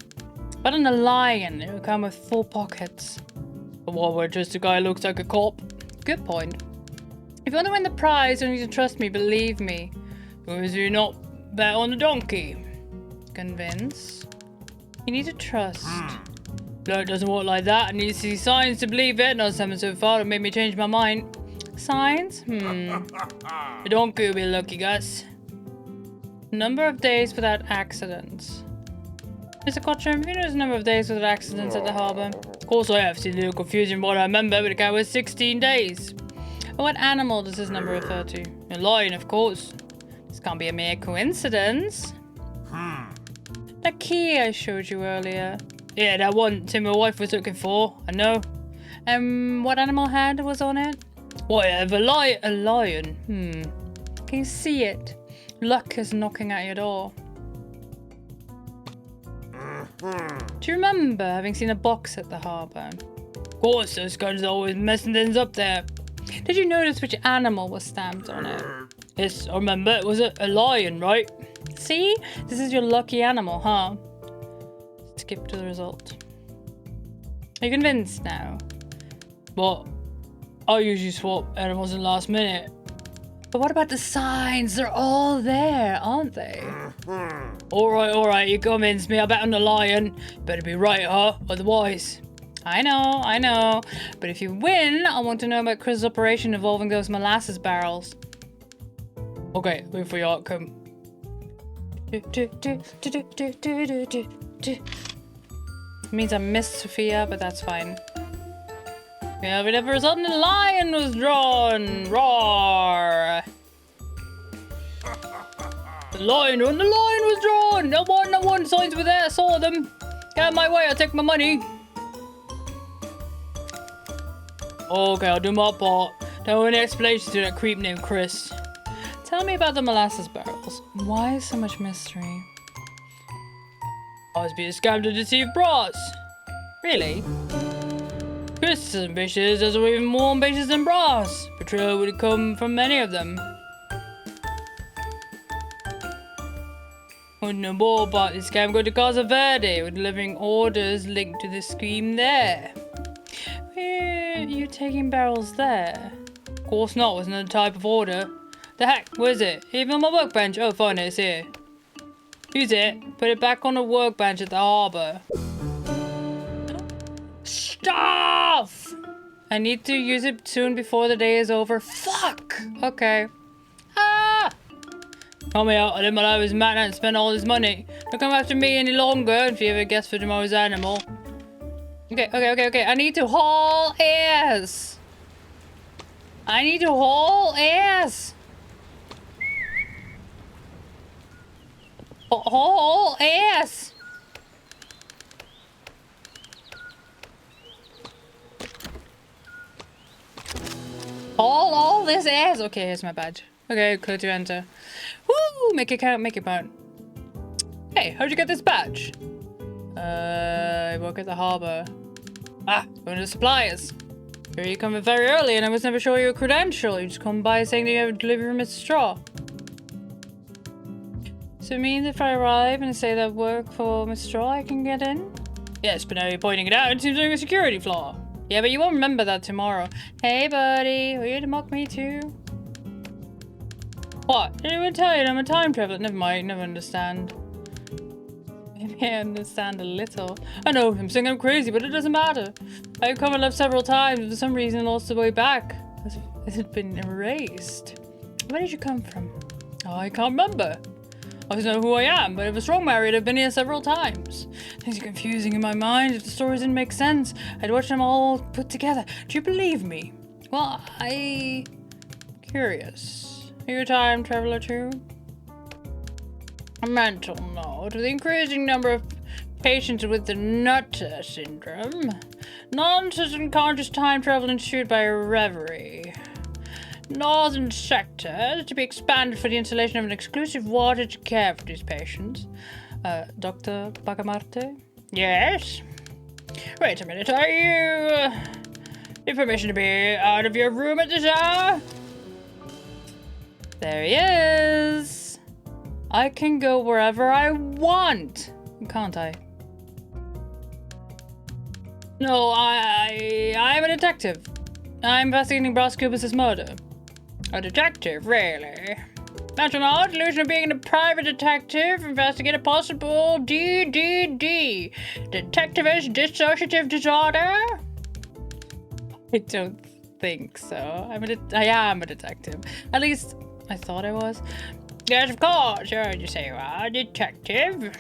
But in a lion, it will come with full pockets. What, where just a guy looks like a cop? Good point. If you want to win the prize, you need to trust me, believe me. Because you're not bet on the donkey. Convince. You need to trust. No, it doesn't work like that. I need to see signs to believe it. Not something so far that made me change my mind. Signs? The donkey will be lucky, Gus. Number of days without accidents. Mr. Cochran, you know the number of days without accidents at the harbour? Of course I have. It's a little confusing what I remember, but the guy was 16 days. What animal does this number refer to? A lion, of course. This can't be a mere coincidence. The key I showed you earlier. Yeah, that one Tim, my wife was looking for. I know. What animal head was on it? Whatever, a lion. Can you see it? Luck is knocking at your door. Do you remember having seen a box at the harbour? Of course, those guys are always messing things up there. Did you notice which animal was stamped on it? Yes, I remember. It was a lion, right? See? This is your lucky animal, huh? Skip to the result. Are you convinced now? Well, I usually swap animals in the last minute. But what about the signs? They're all there, aren't they? Alright, you convinced me. I bet on the lion. Better be right, huh? Otherwise. I know. But if you win, I want to know about Chris' operation involving those molasses barrels. Okay, wait for your outcome. Means I missed Sophia, but that's fine. Yeah, whatever result, the lion was drawn. Roar! The lion was drawn. No one. Signs were there. I saw them. Get out of my way. I'll take my money. Okay, I'll do my part. Don't want any explanations to that creep named Chris. Tell me about the molasses barrels. Why so much mystery? Must be a scam to deceive Brass. Really? Chris is ambitious, as we're even more ambitious than Brass. Betrayal would come from many of them. Wouldn't know more about this scam go to Casa Verde, with delivering orders linked to the scheme there. Where are you taking barrels there? Of course not, was another type of order. The heck, where is it? Even on my workbench? Oh, fine, it's here. Use it. Put it back on the workbench at the harbour. Stuff! I need to use it soon before the day is over. Fuck! Okay. Ah! Help me out. I live my life as a man and spend all this money. Don't come after me any longer if you ever guess for tomorrow's animal. Okay. I need to haul ass. Haul ass. All this ass. Okay, here's my badge. Okay, click to enter. Woo! Make it count, make it count. Hey, how'd you get this badge? I work at the harbour. Ah, one of the suppliers. Here you come very early and I was never sure your credential. You just come by saying that you have a delivery from Mr. Straw. So it means if I arrive and say that I work for Mr. Straw, I can get in? Yes, but now you're pointing it out, it seems like a security flaw. Yeah, but you won't remember that tomorrow. Hey, buddy, were you to mock me too? What? Didn't even tell you I'm a time traveler. Never mind, never understand. Maybe I understand a little. I know, I'm saying I'm crazy, but it doesn't matter. I've come and left several times, but for some reason lost the way back. Has it been erased? Where did you come from? Oh, I can't remember. I always know who I am, but if a strong married, I've been here several times. Things are confusing in my mind. If the stories didn't make sense, I'd watch them all put together. Do you believe me? Well, I'm curious. Are you a time traveler too? A mental note. With the increasing number of patients with the Nutter syndrome, non-such unconscious time travel ensued by a reverie. Northern sector to be expanded for the installation of an exclusive warded to care for these patients. Dr. Bagamarte? Yes? Wait a minute, are you... Need permission to be out of your room at this hour? There he is! I can go wherever I want, can't I? No, I'm a detective. I'm investigating Bras Kubus' murder. A detective, really? Mental knowledge, illusion of being a private detective, investigate a possible DDD. Detectivist dissociative disorder? I don't think so. I am a detective. At least, I thought I was. Yes, of course. Sure, you say you are a detective.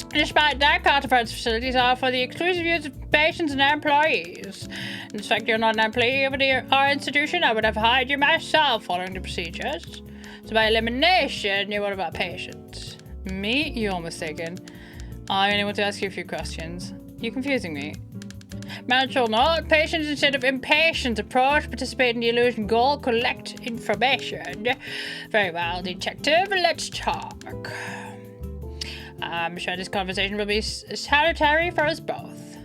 Despite that, Carterford's facilities are for the exclusive use of patients and their employees. In fact, you're not an employee of our institution. I would have hired you myself following the procedures. So by elimination, you're one of our patients. Me? You're mistaken. I only want to ask you a few questions. You're confusing me. Mental note, patients instead of impatients approach, participate in the illusion goal, collect information. Very well, detective, let's talk. I'm sure this conversation will be salutary for us both.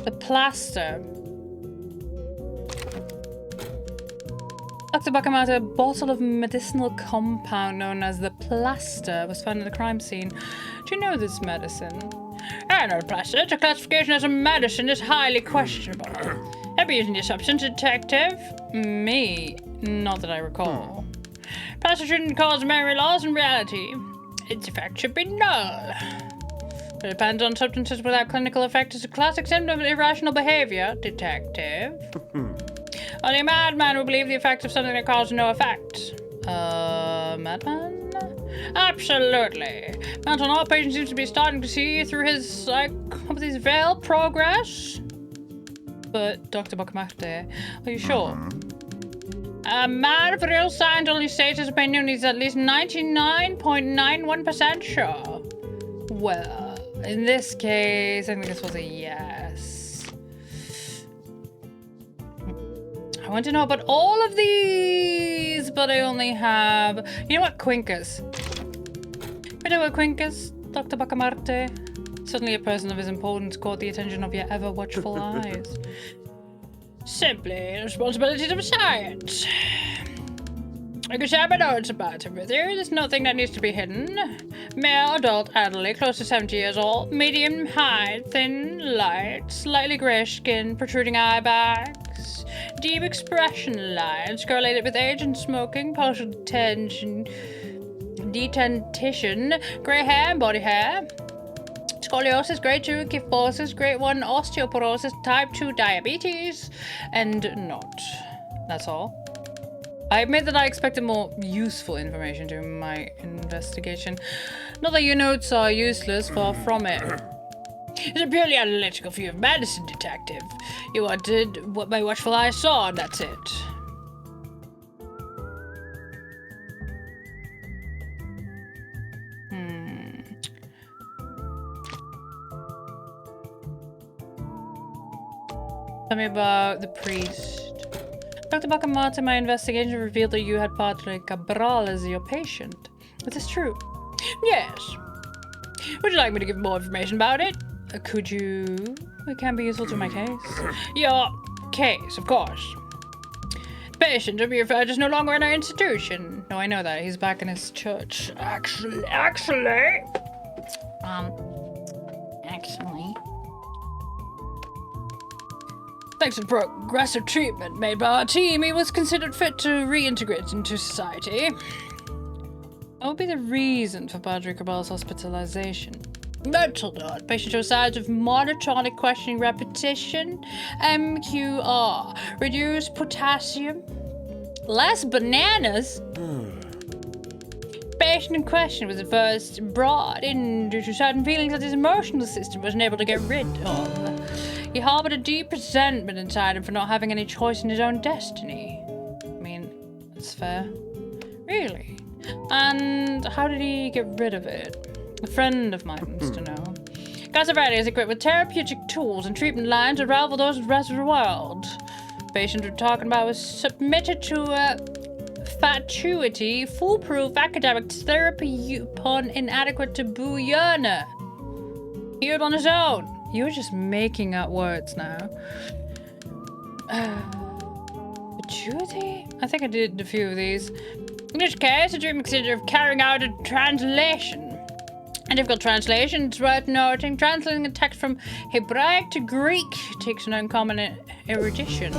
The plaster. Dr. Bakamoto, a bottle of medicinal compound known as the plaster was found in the crime scene. Do you know this medicine? I know the plaster. Its classification as a medicine is highly questionable. Have you using this substance, detective? Me? Not that I recall. Plaster shouldn't cause memory loss in reality. Its effect should be null. It depends on substances without clinical effect is a classic symptom of irrational behavior, detective. Only a madman will believe the effects of something that causes no effect. Madman? Absolutely. Mental health patient seems to be starting to see through his, veiled progress. But, Dr. Bakamate, are you sure? A man of real science only states his opinion is at least 99.91% sure. Well, in this case, I think this was a yes. I want to know about all of these, but I only have... You know what Quinkers? You know what Quinkers, Dr. Bacamarte? Suddenly a person of his importance caught the attention of your ever-watchful eyes. Simply the responsibilities of science. I can share my notes about him with you. There's nothing that needs to be hidden. Male, adult, elderly, close to 70 years old, medium height, thin, light, slightly grayish skin, protruding eye bags, deep expression lines correlated with age and smoking, partial detention, gray hair and body hair, scoliosis, grade 2, kyphosis, grade 1, osteoporosis, type 2 diabetes, and not. That's all. I admit that I expected more useful information during my investigation. Not that your notes are useless, far from it. It's a purely analytical view of medicine, detective. You wanted what my watchful eye saw, and that's it. Tell me about the priest. Dr. Bacamarte, my investigation revealed that you had Padre Cabral as your patient. Is this true? Yes. Would you like me to give more information about it? Could you? It can be useful to my case. Your case, of course. The patient whom you referred to is no longer in our institution. No, I know that. He's back in his church. Actually. Thanks to progressive treatment made by our team, he was considered fit to reintegrate into society. What would be the reason for Padre Cabal's hospitalization? Mental note. Patient shows signs of monotonic questioning repetition. MQR. Reduced potassium. Less bananas. Patient in question was at first brought in due to certain feelings that his emotional system was unable to get rid of. He harbored a deep resentment inside him for not having any choice in his own destiny. I mean, that's fair. Really? And how did he get rid of it? A friend of mine wants to know. Casavelli is equipped with therapeutic tools and treatment lines that rival those of the rest of the world. The patient we're talking about was submitted to a fatuity, foolproof academic therapy upon inadequate taboo yearner. Healed on his own. You're just making up words now. Fatuity? I think I did a few of these. In this case, the treatment consisted of carrying out a translation. A difficult translation, it's worth noting. Translating a text from Hebraic to Greek takes an uncommon erudition.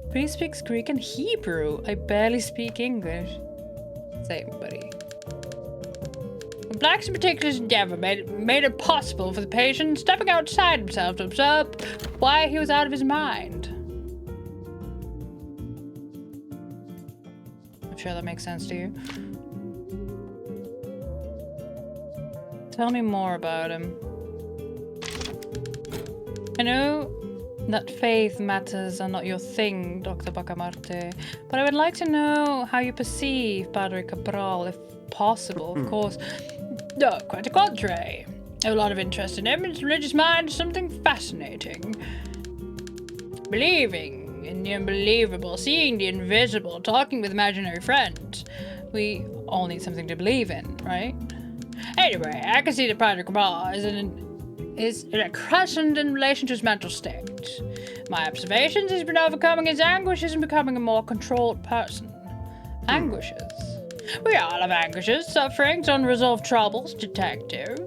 But he speaks Greek and Hebrew. I barely speak English. Same, buddy. complex and meticulous endeavor made it possible for the patient stepping outside himself to observe why he was out of his mind. I'm sure that makes sense to you. Tell me more about him. I know that faith matters are not your thing, Dr. Bacamarte, but I would like to know how you perceive Padre Cabral, if possible, of course. No, quite the contrary. I have a lot of interest in him. His religious mind is something fascinating. Believing in the unbelievable, seeing the invisible, talking with imaginary friends. We all need something to believe in, right? Anyway, I can see that Padre Cabral is in a crescent in relation to his mental state. My observations, he's been overcoming his anguishes and becoming a more controlled person. Anguishes? We all have anguishes, sufferings, unresolved troubles, detective.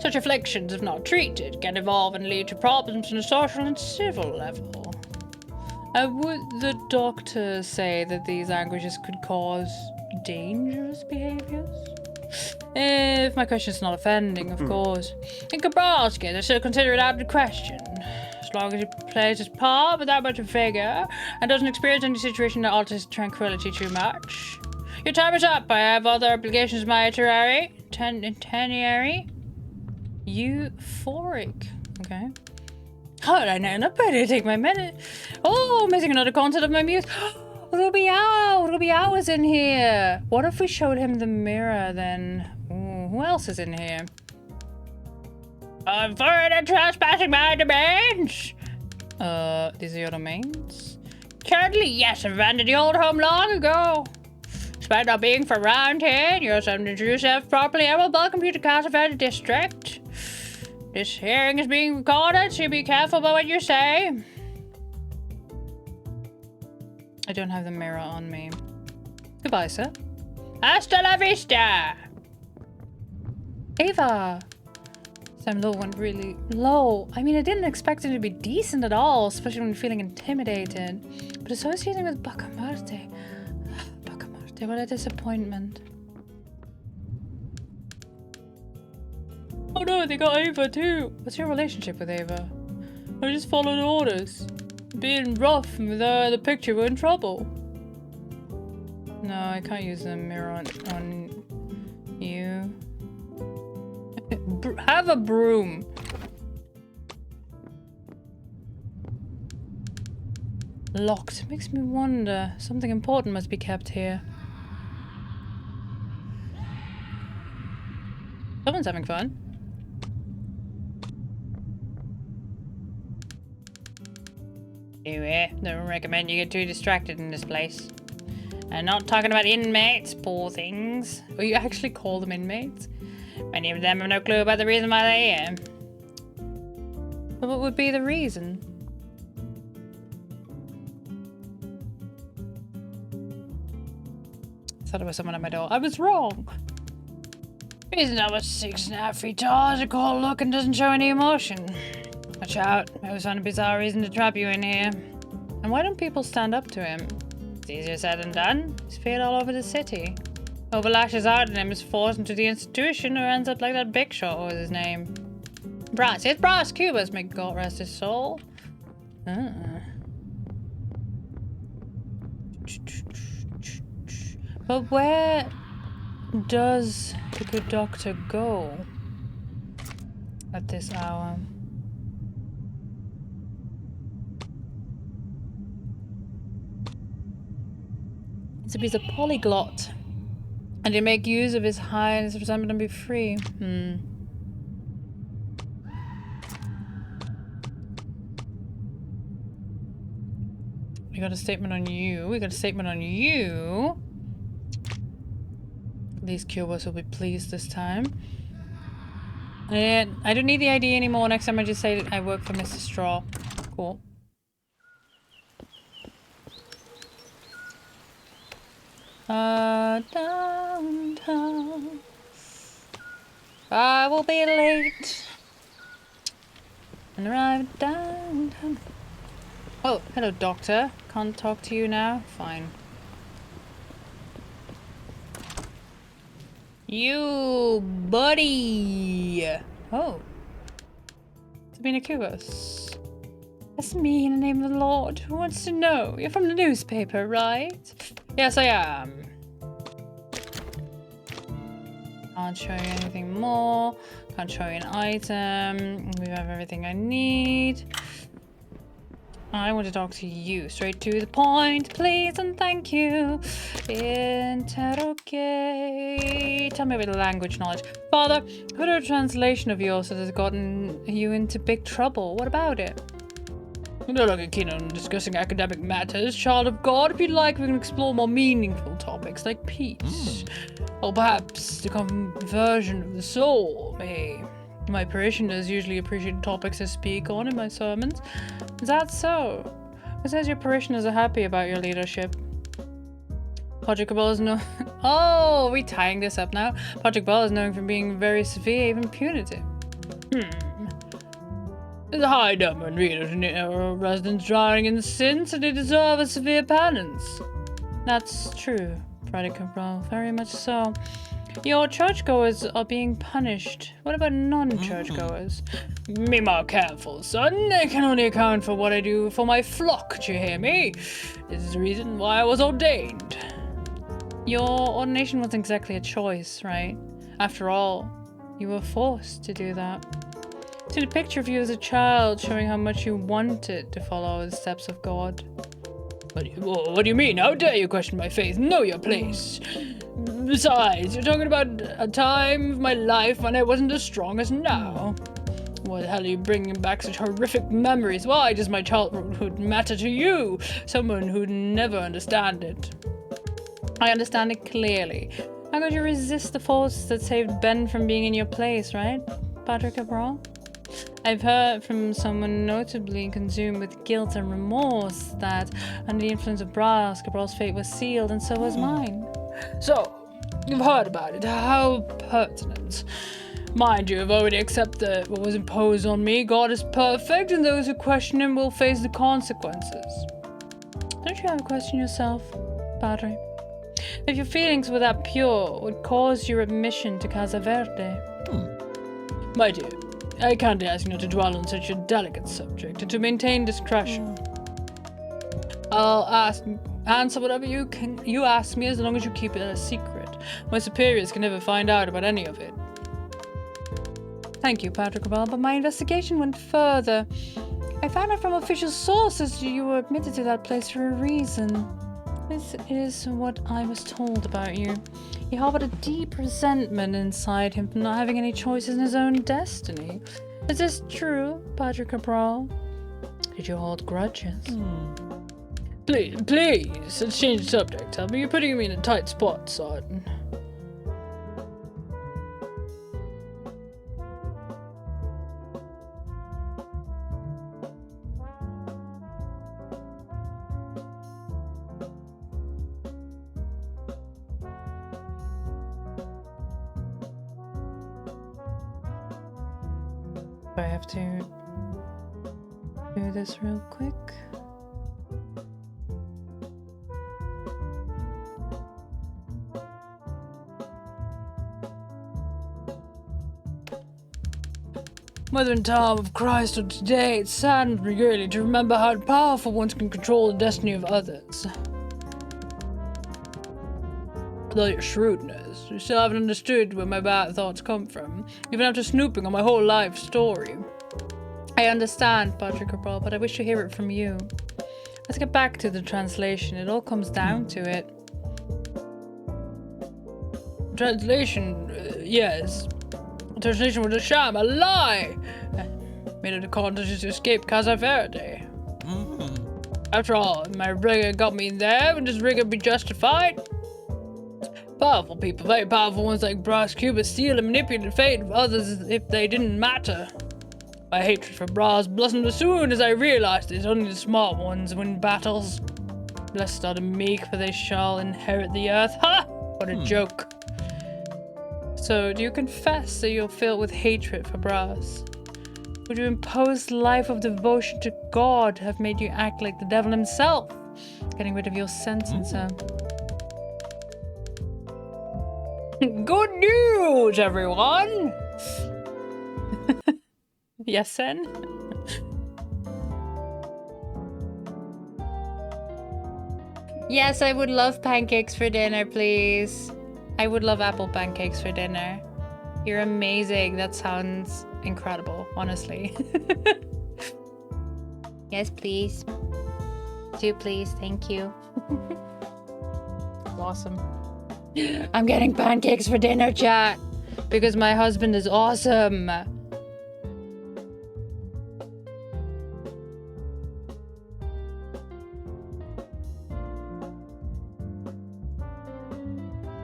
Such afflictions, if not treated, can evolve and lead to problems on a social and civil level. Would the doctor say that these anguishes could cause dangerous behaviors? If my question's not offending, of course. In Cabral's case, I still consider it out of the question. As long as he plays his part without much vigor and doesn't experience any situation that alters his tranquility too much. Your time is up. I have other obligations, my itinerary. Itinerary? Euphoric. Okay. How did I know? Not better to take my minute. Oh, missing another concert of my muse. It'll be hours in here. What if we showed him the mirror then? Ooh, who else is in here? Further trespassing my domains. These are your domains? Currently, yes, I've abandoned the old home long ago. Despite not being from around here, you're something to introduce yourself properly. I will welcome you to Castlevania District. This hearing is being recorded, so be careful about what you say. I don't have the mirror on me. Goodbye, sir. Hasta la vista! Ava! Sam Low went really low. I mean, I didn't expect it to be decent at all, especially when feeling intimidated. But associating with Bacamarte... Bacamarte, what a disappointment. Oh no, they got Ava too! What's your relationship with Ava? I just followed orders. Being rough with the picture, we're in trouble. No, I can't use the mirror on you. Have a broom. Locked. Makes me wonder. Something important must be kept here. Someone's having fun. Anyway, don't recommend you get too distracted in this place. I'm not talking about inmates, poor things. Oh, you actually call them inmates? Many of them have no clue about the reason why they're here. But what would be the reason? I thought it was someone at my door. I was wrong. Reason I was 6.5 feet tall, is a cold look and doesn't show any emotion. Watch out. I always found a bizarre reason to trap you in here. And why don't people stand up to him? It's easier said than done. He's feared all over the city. Whoever lashes out at him is forced into the institution or ends up like that big shot. What was his name? Brass. It's Brass Cubas. May God rest his soul. But where does the good doctor go at this hour? So he's a polyglot, and he make use of his highness for something to be free. We got a statement on you. We got a statement on you. These cubers will be pleased this time. And I don't need the ID anymore. Next time I just say that I work for Mr. Straw. Cool. Downtown. I will be late and arrive downtown. Oh, hello, doctor. Can't talk to you now? Fine. You, buddy. Oh. Sabina Kubos. That's me in the name of the Lord. Who wants to know? You're from the newspaper, right? Yes, I am. Can't show you anything more. Can't show you an item. We have everything I need. I want to talk to you. Straight to the point, please and thank you. Interrogate. Tell me about the language knowledge. Father, heard a translation of yours that has gotten you into big trouble. What about it? I'm no longer keen on discussing academic matters, child of God. If you'd like, we can explore more meaningful topics like peace. Or perhaps the conversion of the soul. My parishioners usually appreciate topics I speak on in my sermons. Is that so? Who says your parishioners are happy about your leadership? Patrick Ball is known... Oh, are we tying this up now? Patrick Ball is known for being very severe, even punitive. There's a high number of readers and residents drowning in sins, and they deserve a severe penance. That's true, Patrick Ball, very much so. Your churchgoers are being punished. What about non-churchgoers? Be more careful, son. I can only account for what I do for my flock, do you hear me? This is the reason why I was ordained. Your ordination wasn't exactly a choice, right? After all, you were forced to do that. See the picture of you as a child showing how much you wanted to follow the steps of God. What do you mean? How dare you question my faith? Know your place. Besides, you're talking about a time of my life when I wasn't as strong as now. What the hell are you bringing back such horrific memories? Why does my childhood matter to you? Someone who'd never understand it. I understand it clearly. How could you resist the force that saved Ben from being in your place, right, Patrick Cabral? I've heard from someone notably consumed with guilt and remorse that under the influence of Brass, Cabral's fate was sealed, and so was mine. So, you've heard about it. How pertinent. Mind you, I've already accepted what was imposed on me. God is perfect, and those who question him will face the consequences. Don't you have a question yourself, Padre? If your feelings were that pure, what would cause your admission to Casa Verde? My dear, I can't ask you not to dwell on such a delicate subject, and to maintain discretion. I'll answer whatever you ask me as long as you keep it a secret. My superiors can never find out about any of it. Thank you, Patrick Cabral, but my investigation went further. I found out from official sources you were admitted to that place for a reason. This is what I was told about you. He harbored a deep resentment inside him for not having any choices in his own destiny. Is this true, Patrick Cabral? Did you hold grudges? Please, let's change the subject. Tell me, you're putting me in a tight spot, son. I have to do this real quick. Whether in time of Christ or today, it saddens me greatly to remember how powerful ones can control the destiny of others. With all your shrewdness, you still haven't understood where my bad thoughts come from, even after snooping on my whole life story. I understand, Patrick Cabral, but I wish to hear it from you. Let's get back to the translation. It all comes down to it. Translation, yes. Translation was a sham, a lie. Made it a contest to escape Casa Verde. After all, my rigor got me there. Would this rigor be justified? Powerful people, very powerful ones like Brass Cuba, steal and manipulate the fate of others as if they didn't matter. My hatred for Brass blossomed as soon as I realized it's only the smart ones win battles. Blessed are the meek, for they shall inherit the earth. Ha! What a joke. So, do you confess that you're filled with hatred for Brass? Would your imposed life of devotion to God have made you act like the devil himself? Getting rid of your sentencer. Good news, everyone! Yes, Sen? Yes, I would love pancakes for dinner, please. I would love apple pancakes for dinner. You're amazing. That sounds incredible, honestly. Yes, please. Do please. Thank you. Awesome. I'm getting pancakes for dinner, chat. Because my husband is awesome.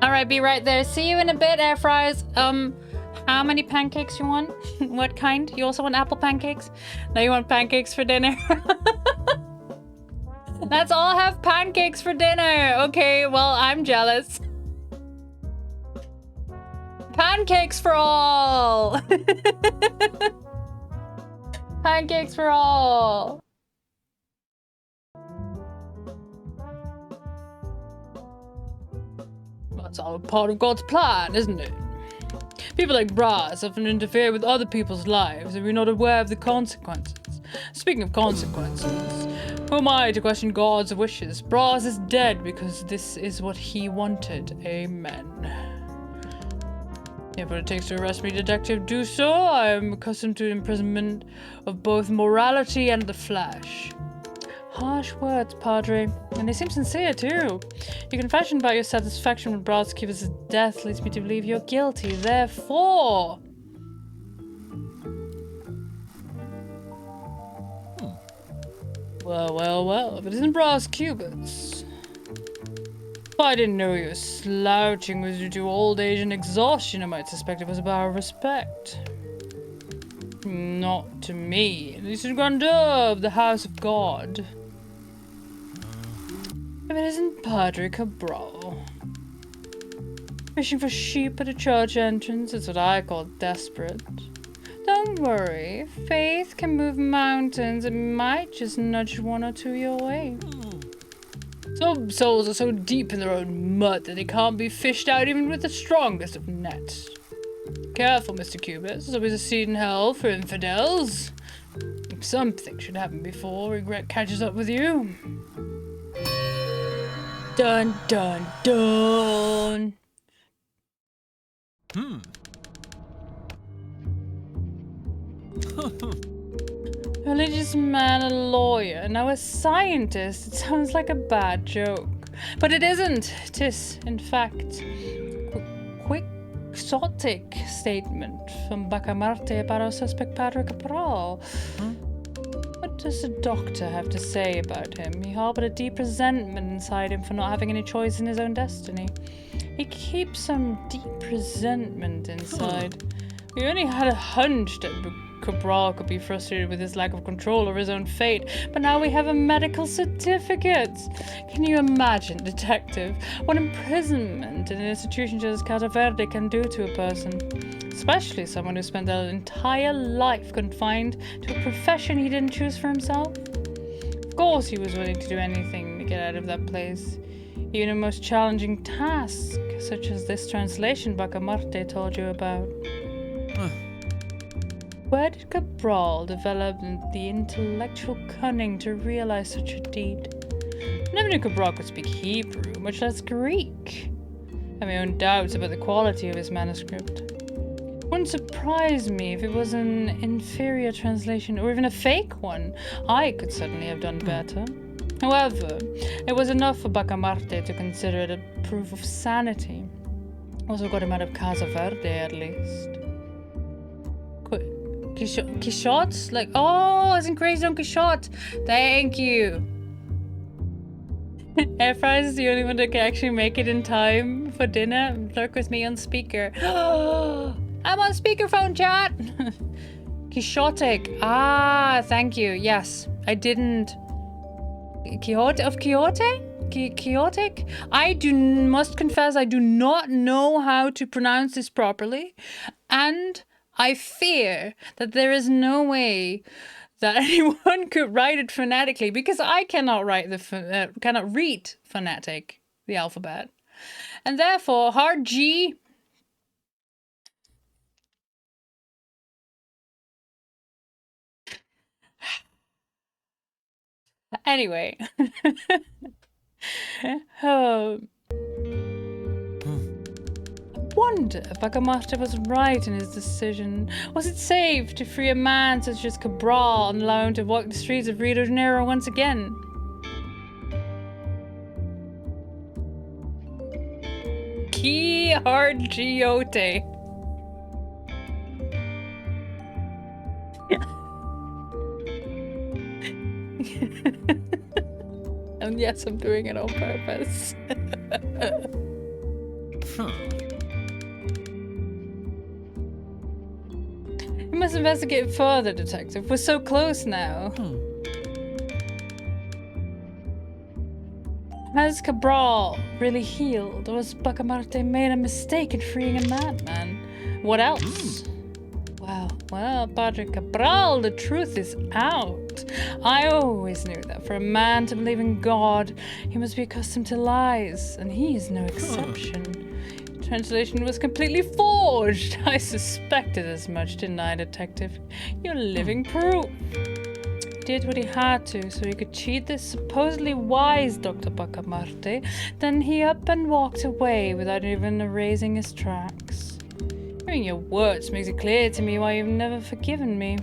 Alright, be right there. See you in a bit, air fries. How many pancakes you want? What kind? You also want apple pancakes? No, you want pancakes for dinner? Let's all have pancakes for dinner. Okay, well, I'm jealous. Pancakes for all. Pancakes for all. That's all part of God's plan, isn't it? People like Brass often interfere with other people's lives if we're not aware of the consequences. Speaking of consequences, who am I to question God's wishes? Brass is dead because this is what he wanted. Amen. If what it takes to arrest me, detective, do so. I am accustomed to imprisonment of both morality and the flesh. Harsh words, Padre. And they seem sincere, too. Your confession about your satisfaction with Brass Keeper's death leads me to believe you're guilty. Therefore... Well, if it isn't Brass Cubits. If I didn't know your slouching was due to old age and exhaustion, I might suspect it was a bar of respect. Not to me, at least the grandeur of the house of God. If it isn't Padre Cabral. Fishing for sheep at a church entrance is what I call desperate. Don't worry, faith can move mountains. It might just nudge one or two your way. Some souls are so deep in their own mud that they can't be fished out even with the strongest of nets. Careful, Mr. Cubis. There's always a seat in hell for infidels. Something should happen before regret catches up with you. Dun dun dun. Religious man, a lawyer, now a scientist. It sounds like a bad joke. But it isn't. It is, in fact, quixotic statement from Bacamarte para suspect Padre Capral. What does the doctor have to say about him? He harbored a deep resentment inside him for not having any choice in his own destiny. He keeps some deep resentment inside. We only had a hunch that Cabral could be frustrated with his lack of control over his own fate, but now we have a medical certificate. Can you imagine, detective, what imprisonment in an institution such as Casa Verde can do to a person? Especially someone who spent their entire life confined to a profession he didn't choose for himself. Of course he was willing to do anything to get out of that place. Even a most challenging task, such as this translation Bacamarte told you about. Where did Cabral develop the intellectual cunning to realize such a deed? I never knew Cabral could speak Hebrew, much less Greek. I have my own doubts about the quality of his manuscript. It wouldn't surprise me if it was an inferior translation, or even a fake one. I could certainly have done better. However, it was enough for Bacamarte to consider it a proof of sanity. Also got him out of Casa Verde, at least. Quixote? Like, oh, isn't crazy on Quixote? Thank you. Air fries is the only one that can actually make it in time for dinner. Lurk with me on speaker. I'm on speakerphone, chat. Quixotic. Ah, thank you. Yes, I didn't. Quixote of Quixote? Quixotic? Must confess, I do not know how to pronounce this properly, and I fear that there is no way that anyone could write it phonetically, because I cannot read phonetic, the alphabet, and therefore hard G, Anyway. Oh. Wonder if Agamotto was right in his decision. Was it safe to free a man such as Cabral and allow him to walk the streets of Rio de Janeiro once again? Quixote. And yes, I'm doing it on purpose. You must investigate further, Detective. We're so close now. Has Cabral really healed, or has Bacamarte made a mistake in freeing a madman? What else? Well, Padre Cabral, the truth is out. I always knew that for a man to believe in God, he must be accustomed to lies, and he is no exception. Translation was completely forged. I suspected as much, didn't I, Detective? You're living proof. He did what he had to so he could cheat this supposedly wise Dr. Bacamarte. Then he up and walked away without even erasing his tracks. Hearing your words makes it clear to me why you've never forgiven me.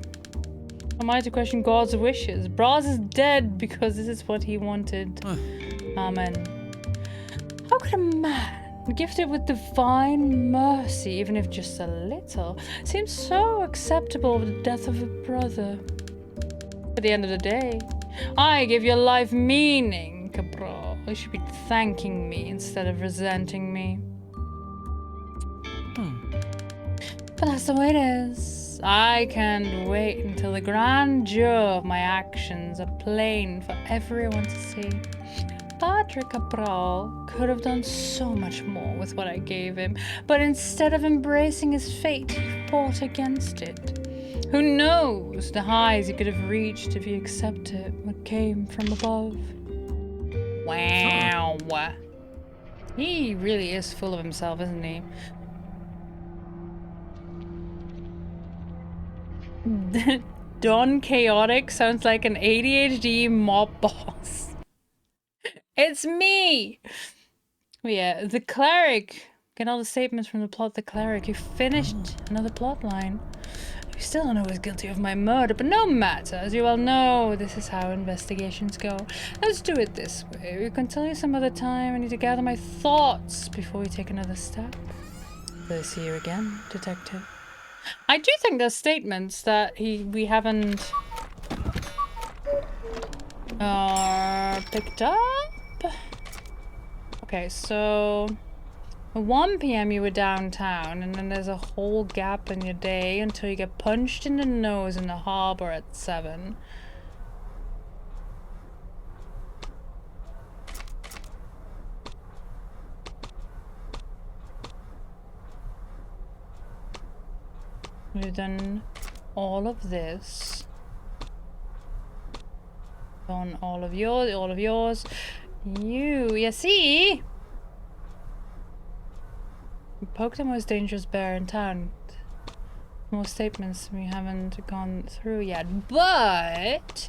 Am I to question God's wishes? Braz is dead because this is what he wanted. Amen. How could a man gifted with divine mercy, even if just a little, seems so acceptable of the death of a brother? At the end of the day, I give your life meaning, Cabral. You should be thanking me instead of resenting me. But that's the way it is. I can't wait until the grandeur of my actions are plain for everyone to see. Padre Cabral could have done so much more with what I gave him, but instead of embracing his fate, he fought against it. Who knows the highs he could have reached if he accepted what came from above. Wow. He really is full of himself, isn't he? Don Chaotic sounds like an ADHD mob boss. It's me! But yeah, the cleric. Get all the statements from the plot. The cleric. You finished another plot line. We still don't know who's guilty of my murder, but no matter. As you all know, this is how investigations go. Let's do it this way. We can tell you some other time. I need to gather my thoughts before we take another step. We'll see you again, Detective. I do think there's statements that we haven't picked up. Okay, so at 1 p.m. you were downtown, and then there's a whole gap in your day until you get punched in the nose in the harbor at 7. We've done all of this. Done all of yours. You see? We poked the most dangerous bear in town. More statements we haven't gone through yet. But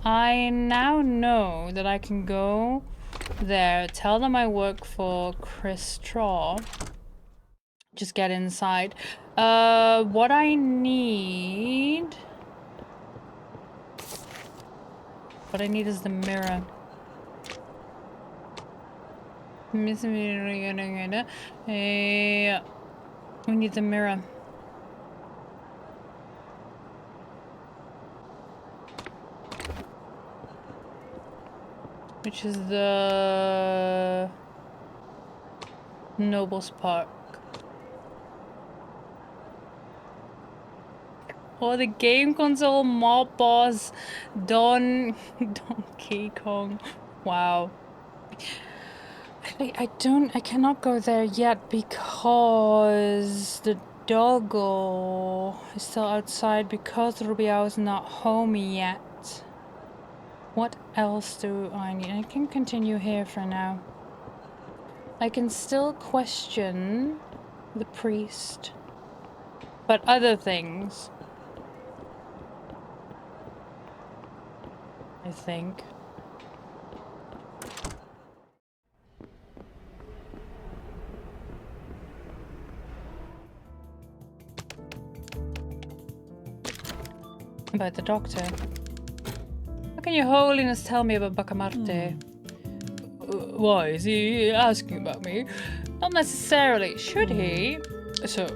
I now know that I can go there, tell them I work for Chris Straw. Just get inside. What I need is the mirror. We need the mirror. Which is the Nobles Park. Or the game console mob boss Donkey Kong. Wow. I cannot go there yet because the doggo is still outside because Rubiao is not home yet. What else do I need? I can continue here for now. I can still question the priest, but other things, I think. About the doctor. How can your holiness tell me about Bacamarte? Why, is he asking about me? Not necessarily. Should he? So,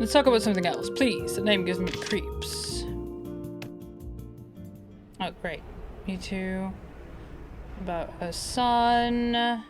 let's talk about something else, please. The name gives me creeps. Oh, great. Me too. About her son.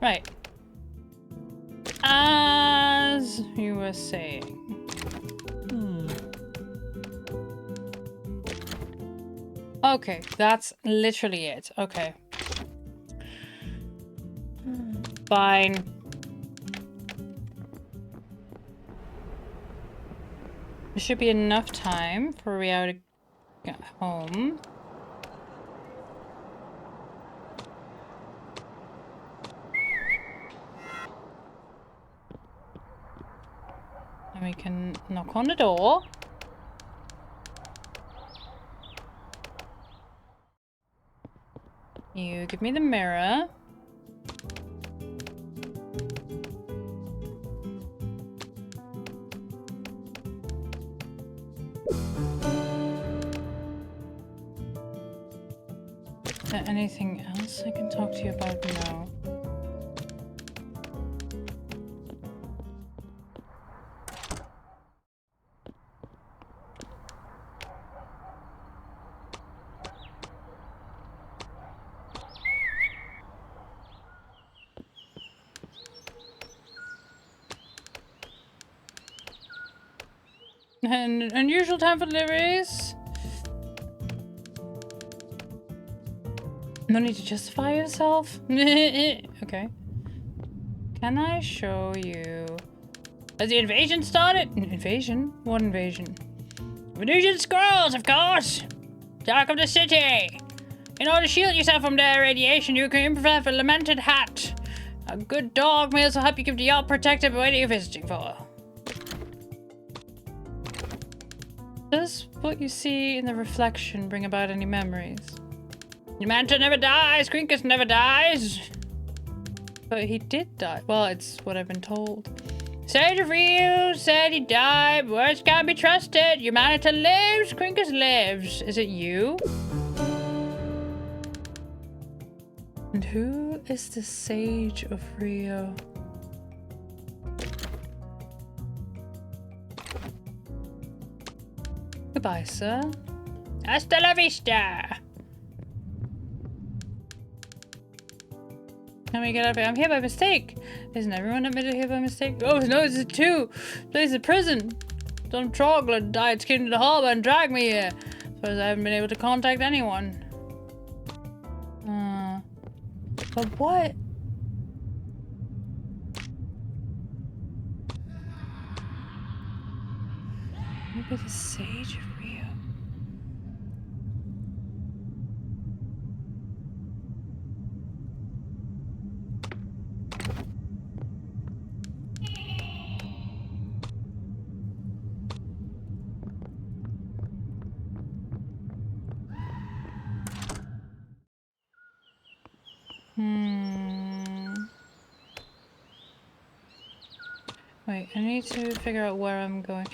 Right. As you were saying. Okay, that's literally it. Okay. Fine. There should be enough time for Rio to get home. And we can knock on the door. You give me the mirror. Is there anything else I can talk to you about? No. An unusual time for deliveries. No need to justify yourself. Okay. Can I show you? Has the invasion started? Invasion? What invasion? Venusian scrolls, of course! Dark of the city! In order to shield yourself from their radiation, you can improvise a lamented hat. A good dog may also help you keep the yacht protected by what you're visiting for. Does what you see in the reflection bring about any memories? Your mantra never dies, Grinkus never dies. But he did die. Well, it's what I've been told. Sage of Rio said he died, words can't be trusted. Humanity lives, Grinkus lives. Is it you? And who is the Sage of Rio? Goodbye, sir. Hasta la vista. Let me get up here. I'm here by mistake. Isn't everyone admitted here by mistake? Oh, no, it's a two. Place of prison. Some troglodyte died, came to the harbor and dragged me here. As far as I haven't been able to contact anyone. But what? Maybe the Sage of Rio. Wait, I need to figure out where I'm going.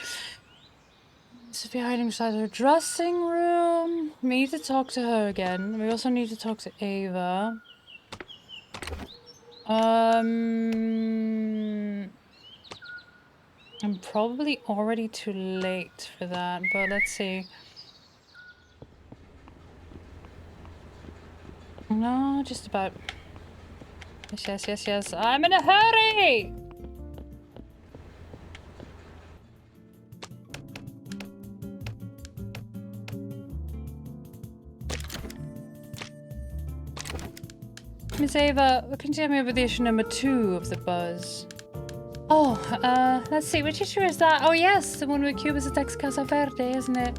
Sophia hiding beside her dressing room. We need to talk to her again. We also need to talk to Ava. I'm probably already too late for that, but let's see. No, just about. Yes, yes, yes, yes. I'm in a hurry! Miss Ava, can you tell me about the issue number 2 of the buzz? Oh, let's see, which issue is that? Oh yes, the one with Cubus attacks Casa Verde, isn't it?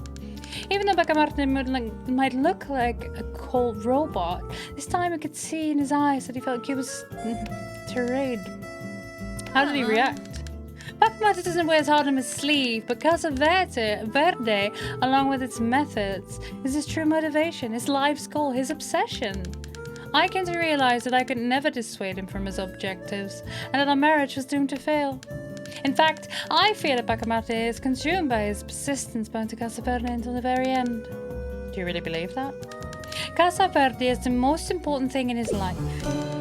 Even though Bakamartin might look like a cold robot, this time I could see in his eyes that he felt like he was tirade. How did he react? Bakamartin doesn't wear his heart on his sleeve, but Casa Verde, along with its methods, is his true motivation, his life's goal, his obsession. I came to realize that I could never dissuade him from his objectives, and that our marriage was doomed to fail. In fact, I fear that Bacamarte is consumed by his persistence bound to Casa Verde until the very end. Do you really believe that? Casa Verde is the most important thing in his life.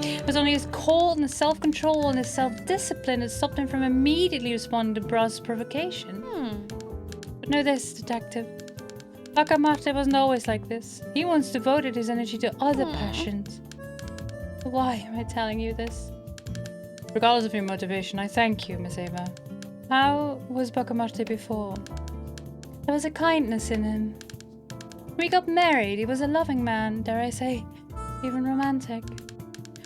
It was only his coldness, self-control, and his self-discipline that stopped him from immediately responding to Braz's provocation. But know this, detective. Bacamarte wasn't always like this. He once devoted his energy to other passions. But why am I telling you this? Regardless of your motivation, I thank you, Miss Ava. How was Bacamarte before? There was a kindness in him. When we got married, he was a loving man, dare I say, even romantic.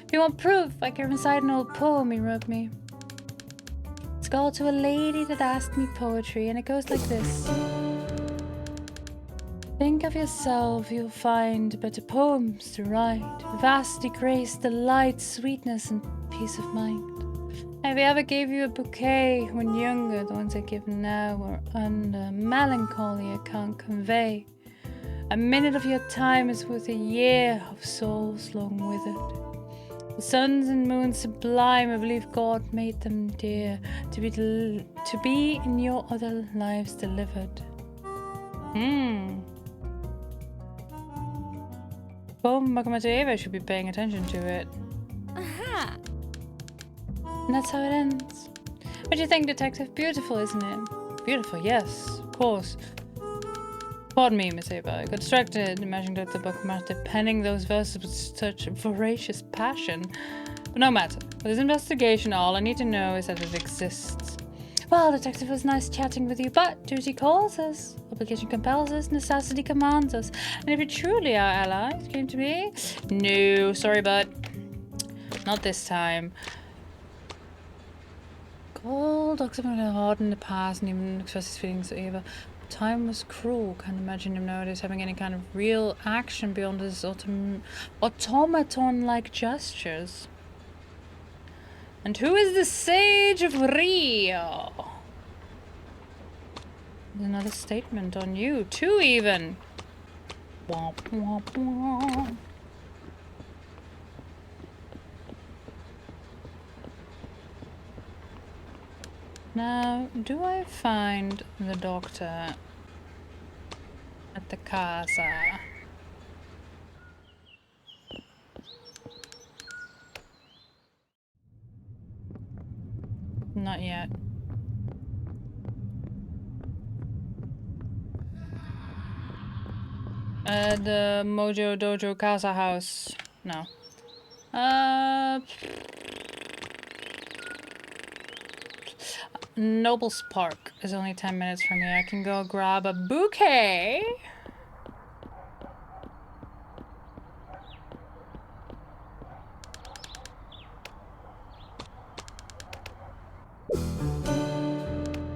If you want proof, I can recite an old poem he wrote me. It's called To a Lady That Asked Me Poetry, and it goes like this. Think of yourself, you'll find better poems to write. Vastly grace, delight, sweetness, and peace of mind. If I ever gave you a bouquet when younger, the ones I give now are under melancholy I can't convey. A minute of your time is worth a year of souls long withered. The suns and moons sublime, I believe God made them dear, to be in your other lives delivered. Poem Bacamarte Ava should be paying attention to it. Aha! And that's how it ends. What do you think, Detective? Beautiful, isn't it? Beautiful, yes, of course. Pardon me, Miss Ava. I got distracted imagining Dr. Bacamarte penning those verses with such voracious passion. But no matter. For this investigation, all I need to know is that it exists. Well, Detective, it was nice chatting with you, but duty calls us. Obligation compels us, necessity commands us. And if you're truly our allies, came to me? No, sorry, bud. Not this time. God, Doctor went hard in the past and even expressed his feelings to Ava. Time was cruel. Can't imagine him nowadays having any kind of real action beyond his automaton-like gestures. And who is the Sage of Rio? There's another statement on you, too, even. Womp, womp, womp. Now, do I find the doctor at the casa? Not yet. The Mojo Dojo Casa house. No. Nobles Park is only 10 minutes from here. I can go grab a bouquet.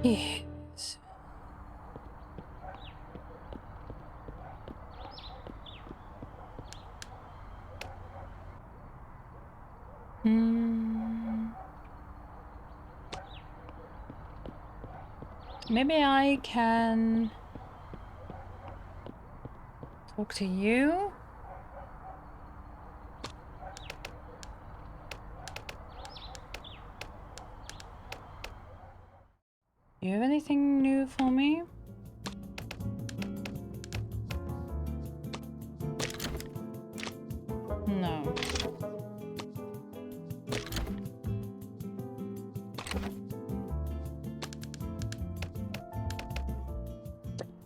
Yes. Maybe I can talk to you? Do you have anything new for me? No.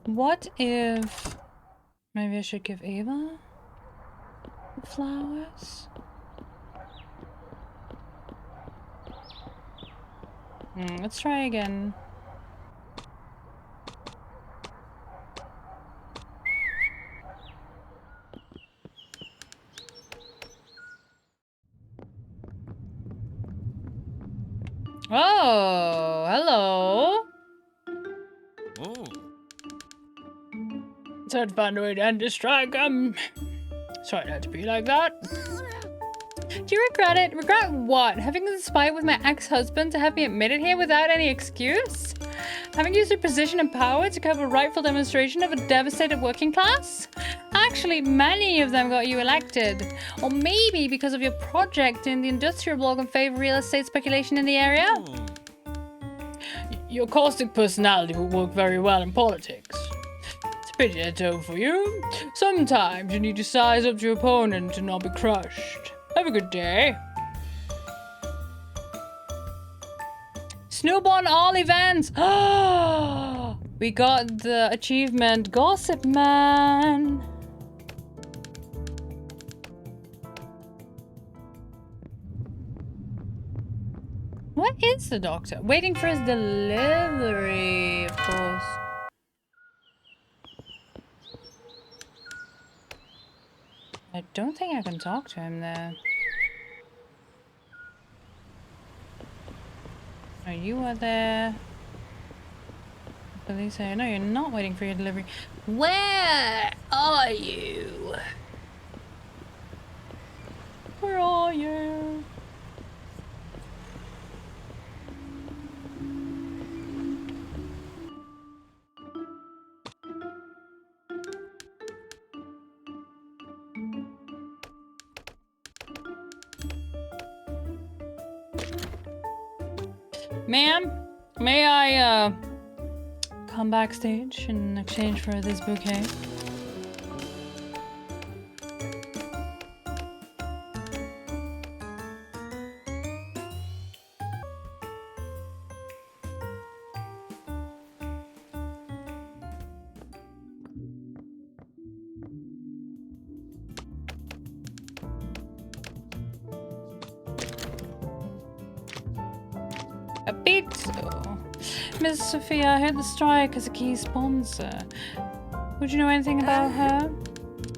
What if maybe I should give Ava the flowers? Let's try again. Oh, hello. Oh. I'd find a way to end the strike. Sorry it had to be like that. Do you regret it? Regret what? Having this fight with my ex-husband to have me admitted here without any excuse? Having used your position and power to cover a rightful demonstration of a devastated working class? Actually, many of them got you elected. Or maybe because of your project in the industrial blog on favor real estate speculation in the area? Your caustic personality will work very well in politics. It's a pity it's over for you. Sometimes you need to size up to your opponent and not be crushed. Have a good day. Snowball all events! We got the achievement Gossip Man. What is the doctor? Waiting for his delivery, of course. I don't think I can talk to him there. Oh, you are there. Police say, no, you're not waiting for your delivery. Where are you? Where are you? Ma'am, may I, come backstage in exchange for this bouquet? A pizza. Miss Sophia, I heard the strike is a key sponsor. Would you know anything about her?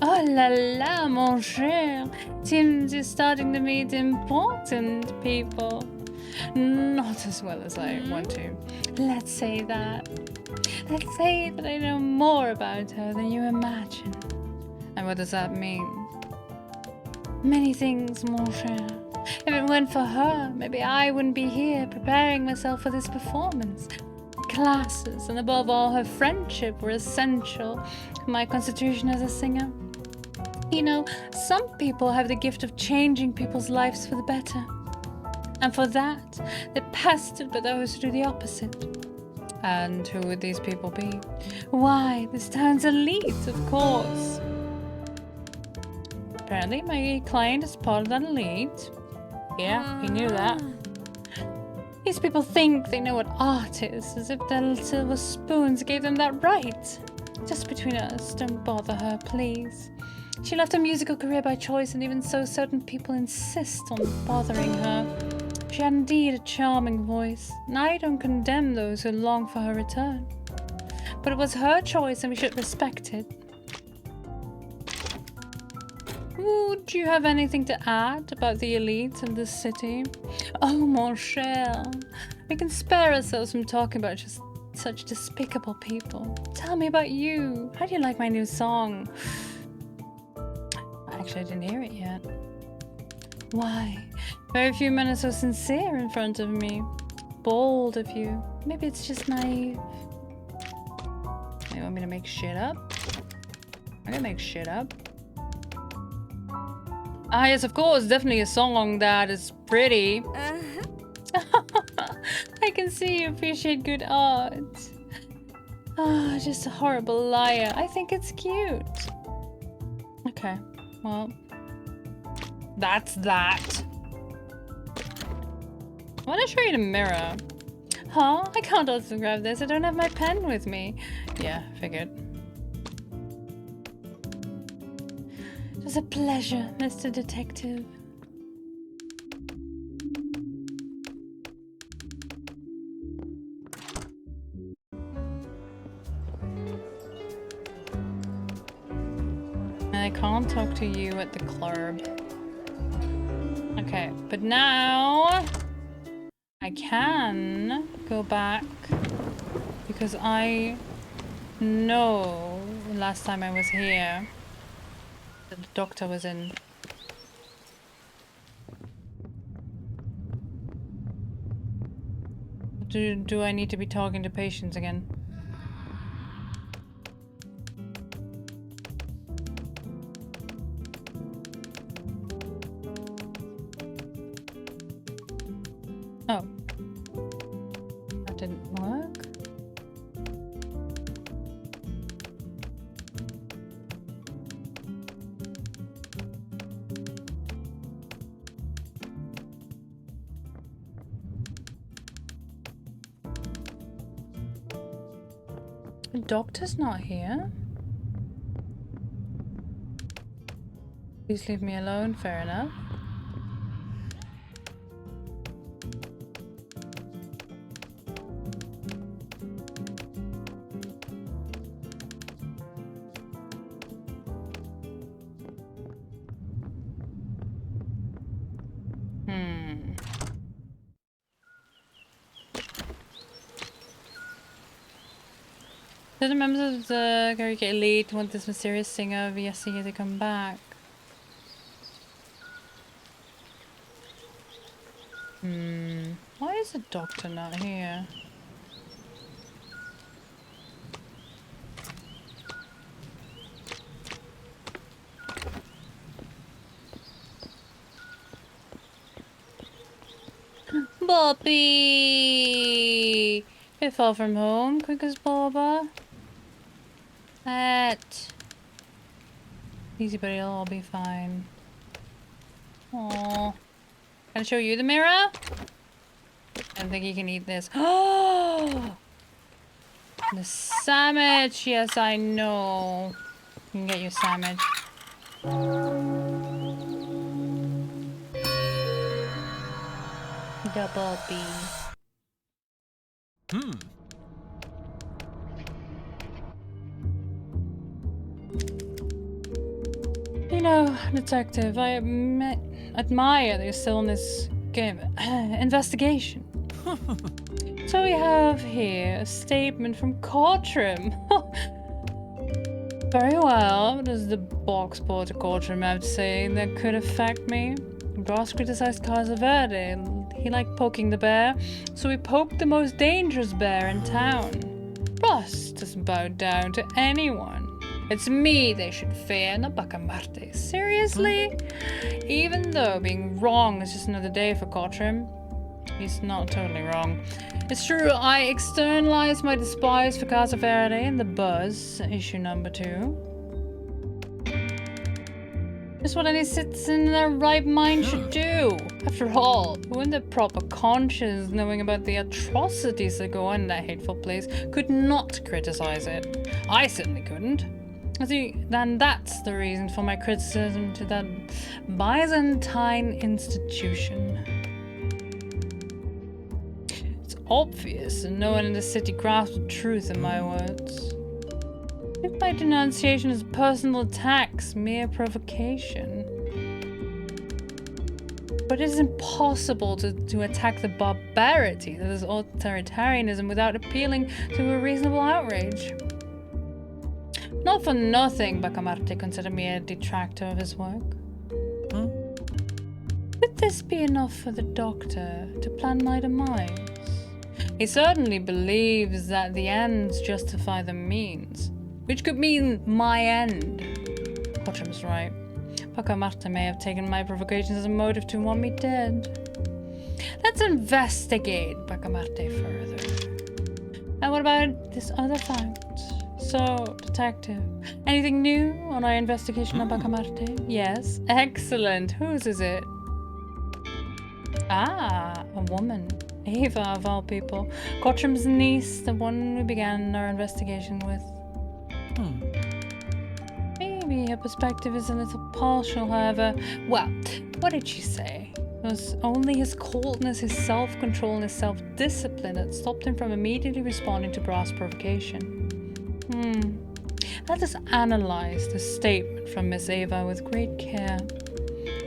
Oh la la, mon cher. Seems you're starting to meet important people. Not as well as I want to. Let's say that. Let's say that I know more about her than you imagine. And what does that mean? Many things, mon cher. If it weren't for her, maybe I wouldn't be here preparing myself for this performance. Classes, and above all, her friendship were essential to my constitution as a singer. You know, some people have the gift of changing people's lives for the better. And for that, they're pestered by those who do the opposite. And who would these people be? Why, this town's elite, of course. Apparently, my client is part of that elite. Yeah, we knew that. These people think they know what art is, as if their silver spoons gave them that right. Just between us, don't bother her, please. She left a musical career by choice, and even so, certain people insist on bothering her. She had indeed a charming voice, and I don't condemn those who long for her return. But it was her choice, and we should respect it. Would you have anything to add about the elite of this city? Oh, mon cher, we can spare ourselves from talking about just such despicable people. Tell me about you. How do you like my new song? Actually, I didn't hear it yet. Why? Very few men are so sincere in front of me. Bold of you. Maybe it's just naive. You want me to make shit up? I'm gonna make shit up. Ah, yes, of course, definitely a song that is pretty. I can see you appreciate good art. Ah, just a horrible liar. I think it's cute. Okay, well, that's that. I want to show you the mirror. Huh? I can't autograph this. I don't have my pen with me. Yeah, figured. It was a pleasure, Mr. Detective. I can't talk to you at the club. Okay, but now I can go back because I know last time I was here. The doctor was in. Do I need to be talking to patients again? Oh. That didn't work? The doctor's not here. Please leave me alone, fair enough. Did the members of the Karaoke Elite want this mysterious singer via singer to come back? Why is the doctor not here? Bobby! Bit far from home, quick as Baba. That. Easy, buddy, it'll all be fine. Aww. Can I show you the mirror? I don't think you can eat this. Oh! The sandwich! Yes, I know. You can get your sandwich. Double B. You know, detective, I admire that you're still in this game. Investigation. So we have here a statement from Courtroom. Very well. What does the box porter Courtroom have to say that could affect me? Ross criticized Casa Verde. He liked poking the bear, so he poked the most dangerous bear in town. Ross doesn't bow down to anyone. It's me they should fear, not Bacamarte. Seriously? Even though being wrong is just another day for Courtroom, he's not totally wrong. It's true, I externalized my despise for Casa Verde in The Buzz, issue number 2. Just what any citizen in their right mind should do. After all, who in their proper conscience, knowing about the atrocities that go on in that hateful place, could not criticize it? I certainly couldn't. See, then that's the reason for my criticism to that Byzantine institution. It's obvious that no one in the city grasps the truth in my words. If my denunciation is personal attacks, mere provocation. But it is impossible to attack the barbarity that is authoritarianism without appealing to a reasonable outrage. Not for nothing, Bacamarte considered me a detractor of his work. Could this be enough for the doctor to plan my demise? He certainly believes that the ends justify the means, which could mean my end. Courtroom's right. Bacamarte may have taken my provocations as a motive to want me dead. Let's investigate Bacamarte further. And what about this other fact? So, detective, anything new on our investigation of Bacamarte? Yes. Excellent. Whose is it? Ah, a woman. Ava, of all people. Courtroom's niece, the one we began our investigation with. Maybe her perspective is a little partial, however. Well, what did she say? It was only his coldness, his self-control, and his self-discipline that stopped him from immediately responding to Brass' provocation. Let us analyze the statement from Miss Ava with great care.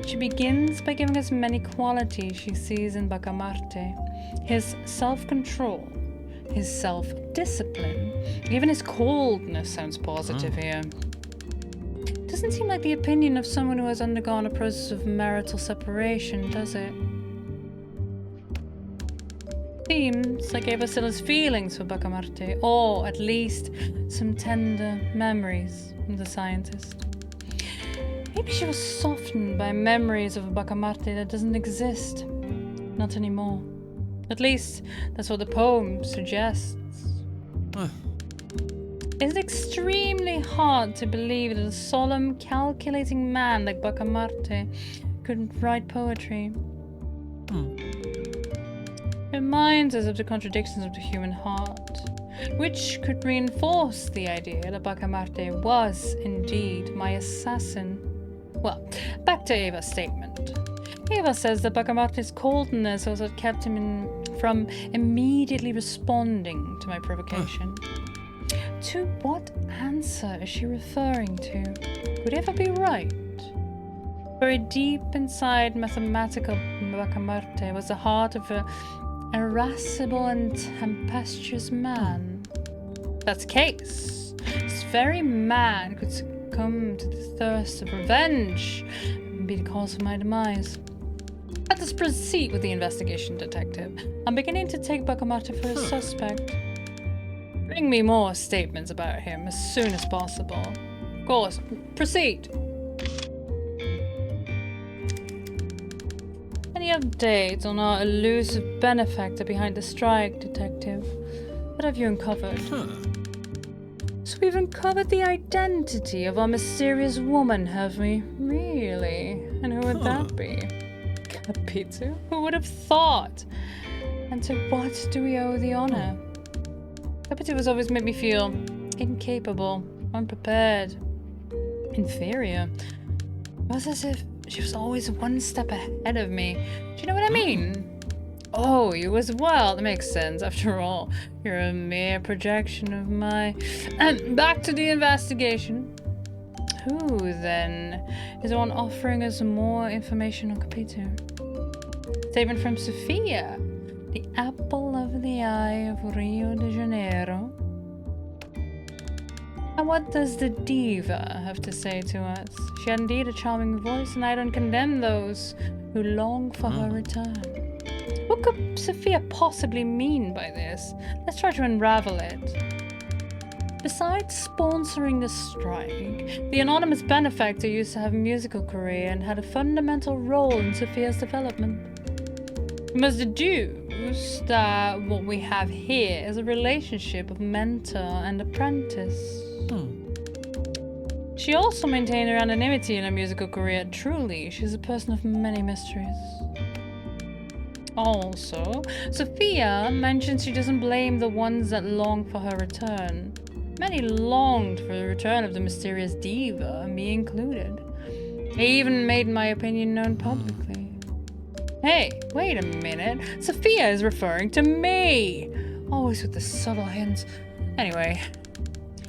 She begins by giving us many qualities she sees in Bacamarte. His self-control, his self-discipline, Even his coldness sounds positive here. Doesn't seem like the opinion of someone who has undergone a process of marital separation, does it? Seems like Eva still has feelings for Bacamarte, or at least some tender memories of the scientist. Maybe she was softened by memories of a Bacamarte that doesn't exist. Not anymore. At least, that's what the poem suggests. It's extremely hard to believe that a solemn, calculating man like Bacamarte could write poetry. It reminds us of the contradictions of the human heart, which could reinforce the idea that Bacamarte was indeed my assassin. Well, back to Eva's statement. Eva says that Bacamarte's coldness was what kept him from immediately responding to my provocation. To what answer is she referring to? Could Eva be right? Very deep inside mathematical Bacamarte was the heart of an irascible and tempestuous man. That's the case. This very man could succumb to the thirst of revenge and be the cause of my demise. Let us proceed with the investigation, detective. I'm beginning to take Bacamarte for a suspect. Bring me more statements about him as soon as possible. Of course, proceed. Any updates on our elusive benefactor behind the strike, detective? What have you uncovered? So we've uncovered the identity of our mysterious woman, have we? Really? And who would that be? Capito? Who would have thought? And to what do we owe the honor? Capito has always made me feel incapable, unprepared, inferior. It was as if she was always one step ahead of me. Do you know what I mean? Oh, you as well. That makes sense. After all, you're a mere projection of my... back to the investigation. Who, then, is the one offering us more information on Capito? Statement from Sophia. The apple of the eye of Rio de Janeiro. And what does the diva have to say to us? She had indeed a charming voice, and I don't condemn those who long for her return. What could Sophia possibly mean by this? Let's try to unravel it. Besides sponsoring the strike, the anonymous benefactor used to have a musical career and had a fundamental role in Sophia's development. We must deduce that what we have here is a relationship of mentor and apprentice. She also maintained her anonymity in her musical career. Truly, she's a person of many mysteries. Also, Sophia mentions she doesn't blame the ones that long for her return. Many longed for the return of the mysterious diva, me included. I even made my opinion known publicly. Hey, wait a minute. Sophia is referring to me! Always with the subtle hints. Anyway,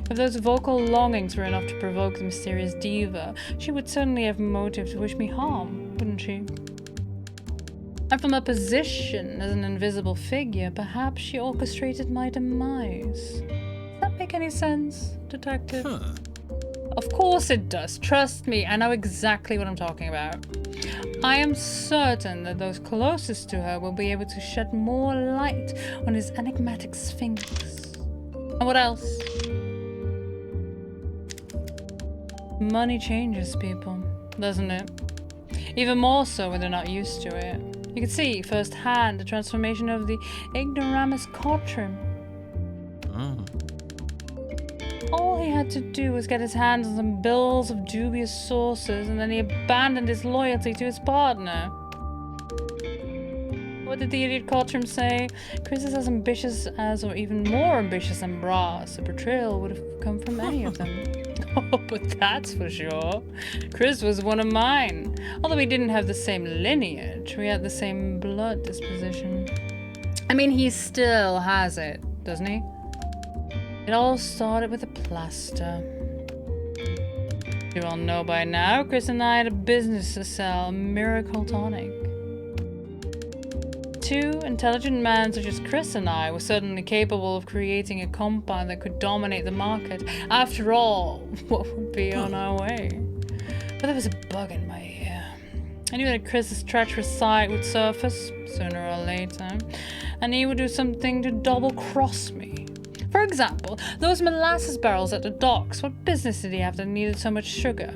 if those vocal longings were enough to provoke the mysterious diva, she would certainly have motive to wish me harm, wouldn't she? And from her position as an invisible figure, perhaps she orchestrated my demise. Does that make any sense, detective? Of course it does. Trust me, I know exactly what I'm talking about. I am certain that those closest to her will be able to shed more light on his enigmatic sphinx. And what else? Money changes people, doesn't it? Even more so when they're not used to it. You can see firsthand the transformation of the ignoramus Cottrim. All he had to do was get his hands on some bills of dubious sources, and then he abandoned his loyalty to his partner. What did the idiot Cottrim say? Chris is as ambitious as, or even more ambitious than Brass. A betrayal would have come from any of them. Oh, but that's for sure. Chris was one of mine. Although we didn't have the same lineage, we had the same blood disposition. I mean, he still has it, doesn't he? It all started with a plaster. You all know by now, Chris and I had a business to sell, Miracle Tonic. two intelligent men such as Chris and I were suddenly capable of creating a compound that could dominate the market. After all, what would be on our way? But there was a bug in my ear. I knew that Chris's treacherous side would surface sooner or later, and he would do something to double-cross me. For example, those molasses barrels at the docks. What business did he have that needed so much sugar?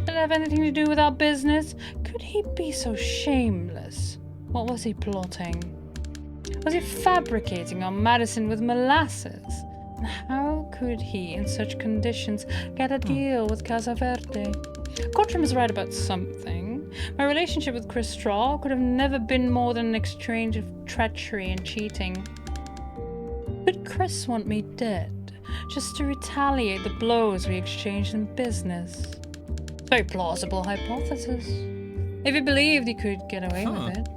Did it have anything to do with our business? Could he be so shameless? What was he plotting? Was he fabricating our medicine with molasses? And how could he, in such conditions, get a deal with Casa Verde? Cottram is right about something. My relationship with Chris Straw could have never been more than an exchange of treachery and cheating. Could Chris want me dead, just to retaliate the blows we exchanged in business? Very plausible hypothesis. If he believed he could get away with it.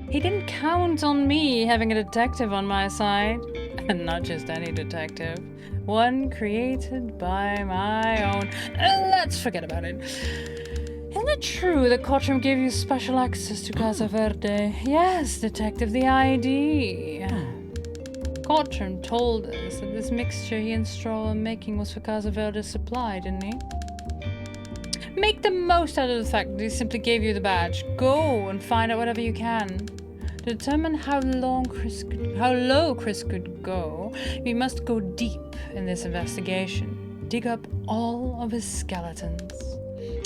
He didn't count on me having a detective on my side. And not just any detective. One created by my own. Let's forget about it. Isn't it true that Cottram gave you special access to Casa Verde? Yes, Detective, the ID. Cottram told us that this mixture he and Straw were making was for Casa Verde's supply, didn't he? Make the most out of the fact that he simply gave you the badge. Go and find out whatever you can. To determine how low Chris could go, we must go deep in this investigation. Dig up all of his skeletons.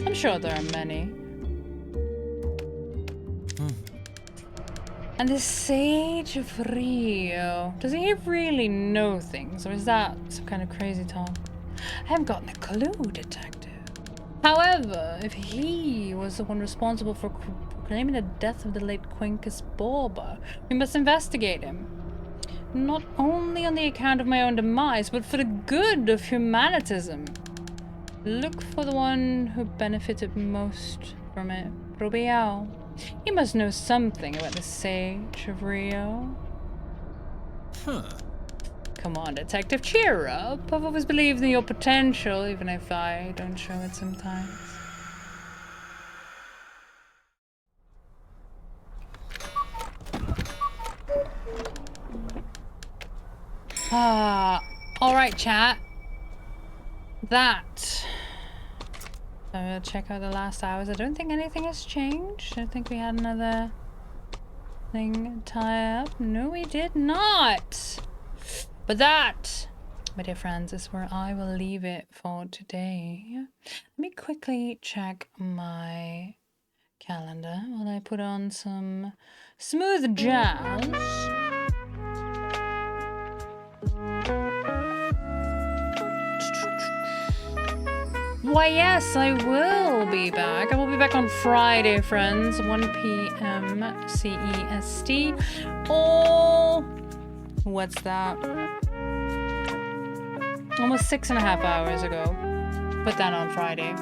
I'm sure there are many. And the Sage of Rio. Does he really know things, or is that some kind of crazy talk? I haven't gotten a clue, Detective. However, if he was the one responsible for proclaiming the death of the late Quincus Borba, we must investigate him. Not only on the account of my own demise, but for the good of humanitism. Look for the one who benefited most from it. Rubiao. He must know something about the Sage of Rio. Come on, Detective, cheer up. I've always believed in your potential, even if I don't show it sometimes. Alright, chat. That. So we'll check out the last hours. I don't think anything has changed. I think we had another thing tie up. No, we did not. But that, my dear friends, is where I will leave it for today. Let me quickly check my calendar while I put on some smooth jazz. Why, yes, I will be back. I will be back on Friday, friends, 1 p.m. CEST. Oh, what's that? Almost 6.5 hours ago. Put that on Friday.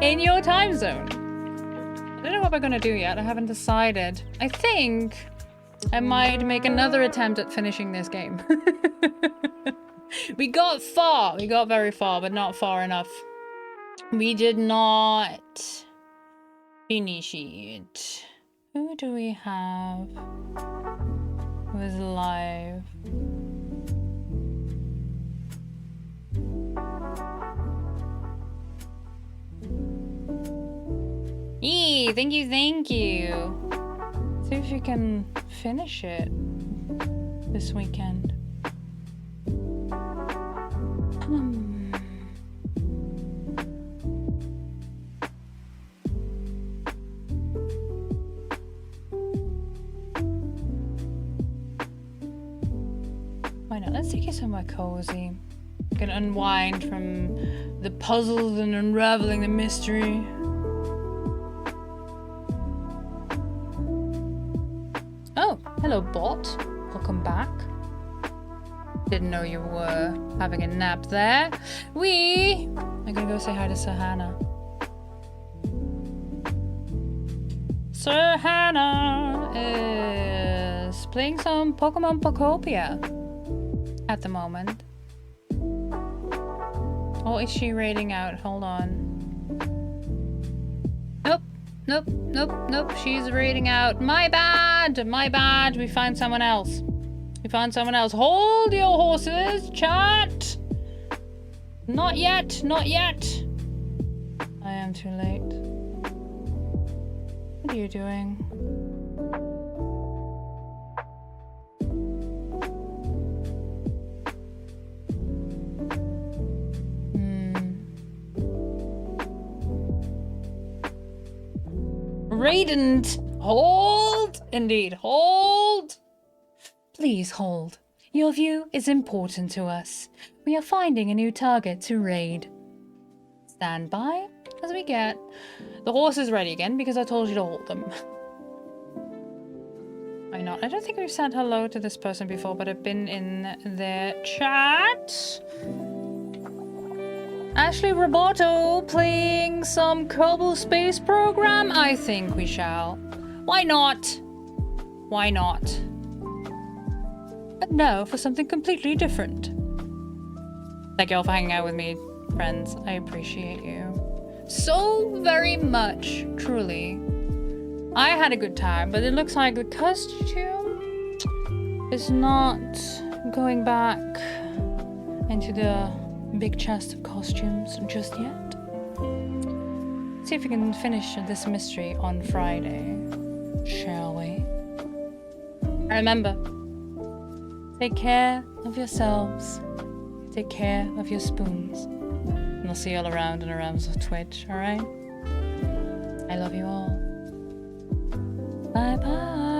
In your time zone. I don't know what we're gonna do yet. I haven't decided. I think I might make another attempt at finishing this game. We got far. We got very far, but not far enough. We did not finish it. Who do we have who is live? Yee, thank you, thank you. See if you can finish it this weekend. Why not? Let's take it somewhere cozy. We can unwind from the puzzles and unraveling the mystery. Oh, hello, bot. Welcome back. Didn't know you were having a nap there. We are gonna go say hi to Sir Hannah. Sir Hannah is playing some Pokemon Pokopia at the moment. Or is she raiding out? Hold on. Nope. Nope, nope, nope. She's reading out. My bad, my bad. We find someone else. We found someone else. Hold your horses, chat. Not yet, not yet. I am too late. What are you doing? Radiant! Hold! Indeed, hold! Please hold. Your view is important to us. We are finding a new target to raid. Stand by as we get... The horse is ready again because I told you to hold them. Why not? I don't think we've said hello to this person before, but I've been in their chat. Ashley Roboto playing some Kerbal Space Program? I think we shall. Why not? Why not? But no, for something completely different. Thank you all for hanging out with me, friends. I appreciate you so very much, truly. I had a good time, but it looks like the costume is not going back into the big chest of costumes just yet. See if we can finish this mystery on Friday, shall we? Remember, take care of yourselves, take care of your spoons, and I'll see you all around in the realms of Twitch, alright? I love you all. Bye bye.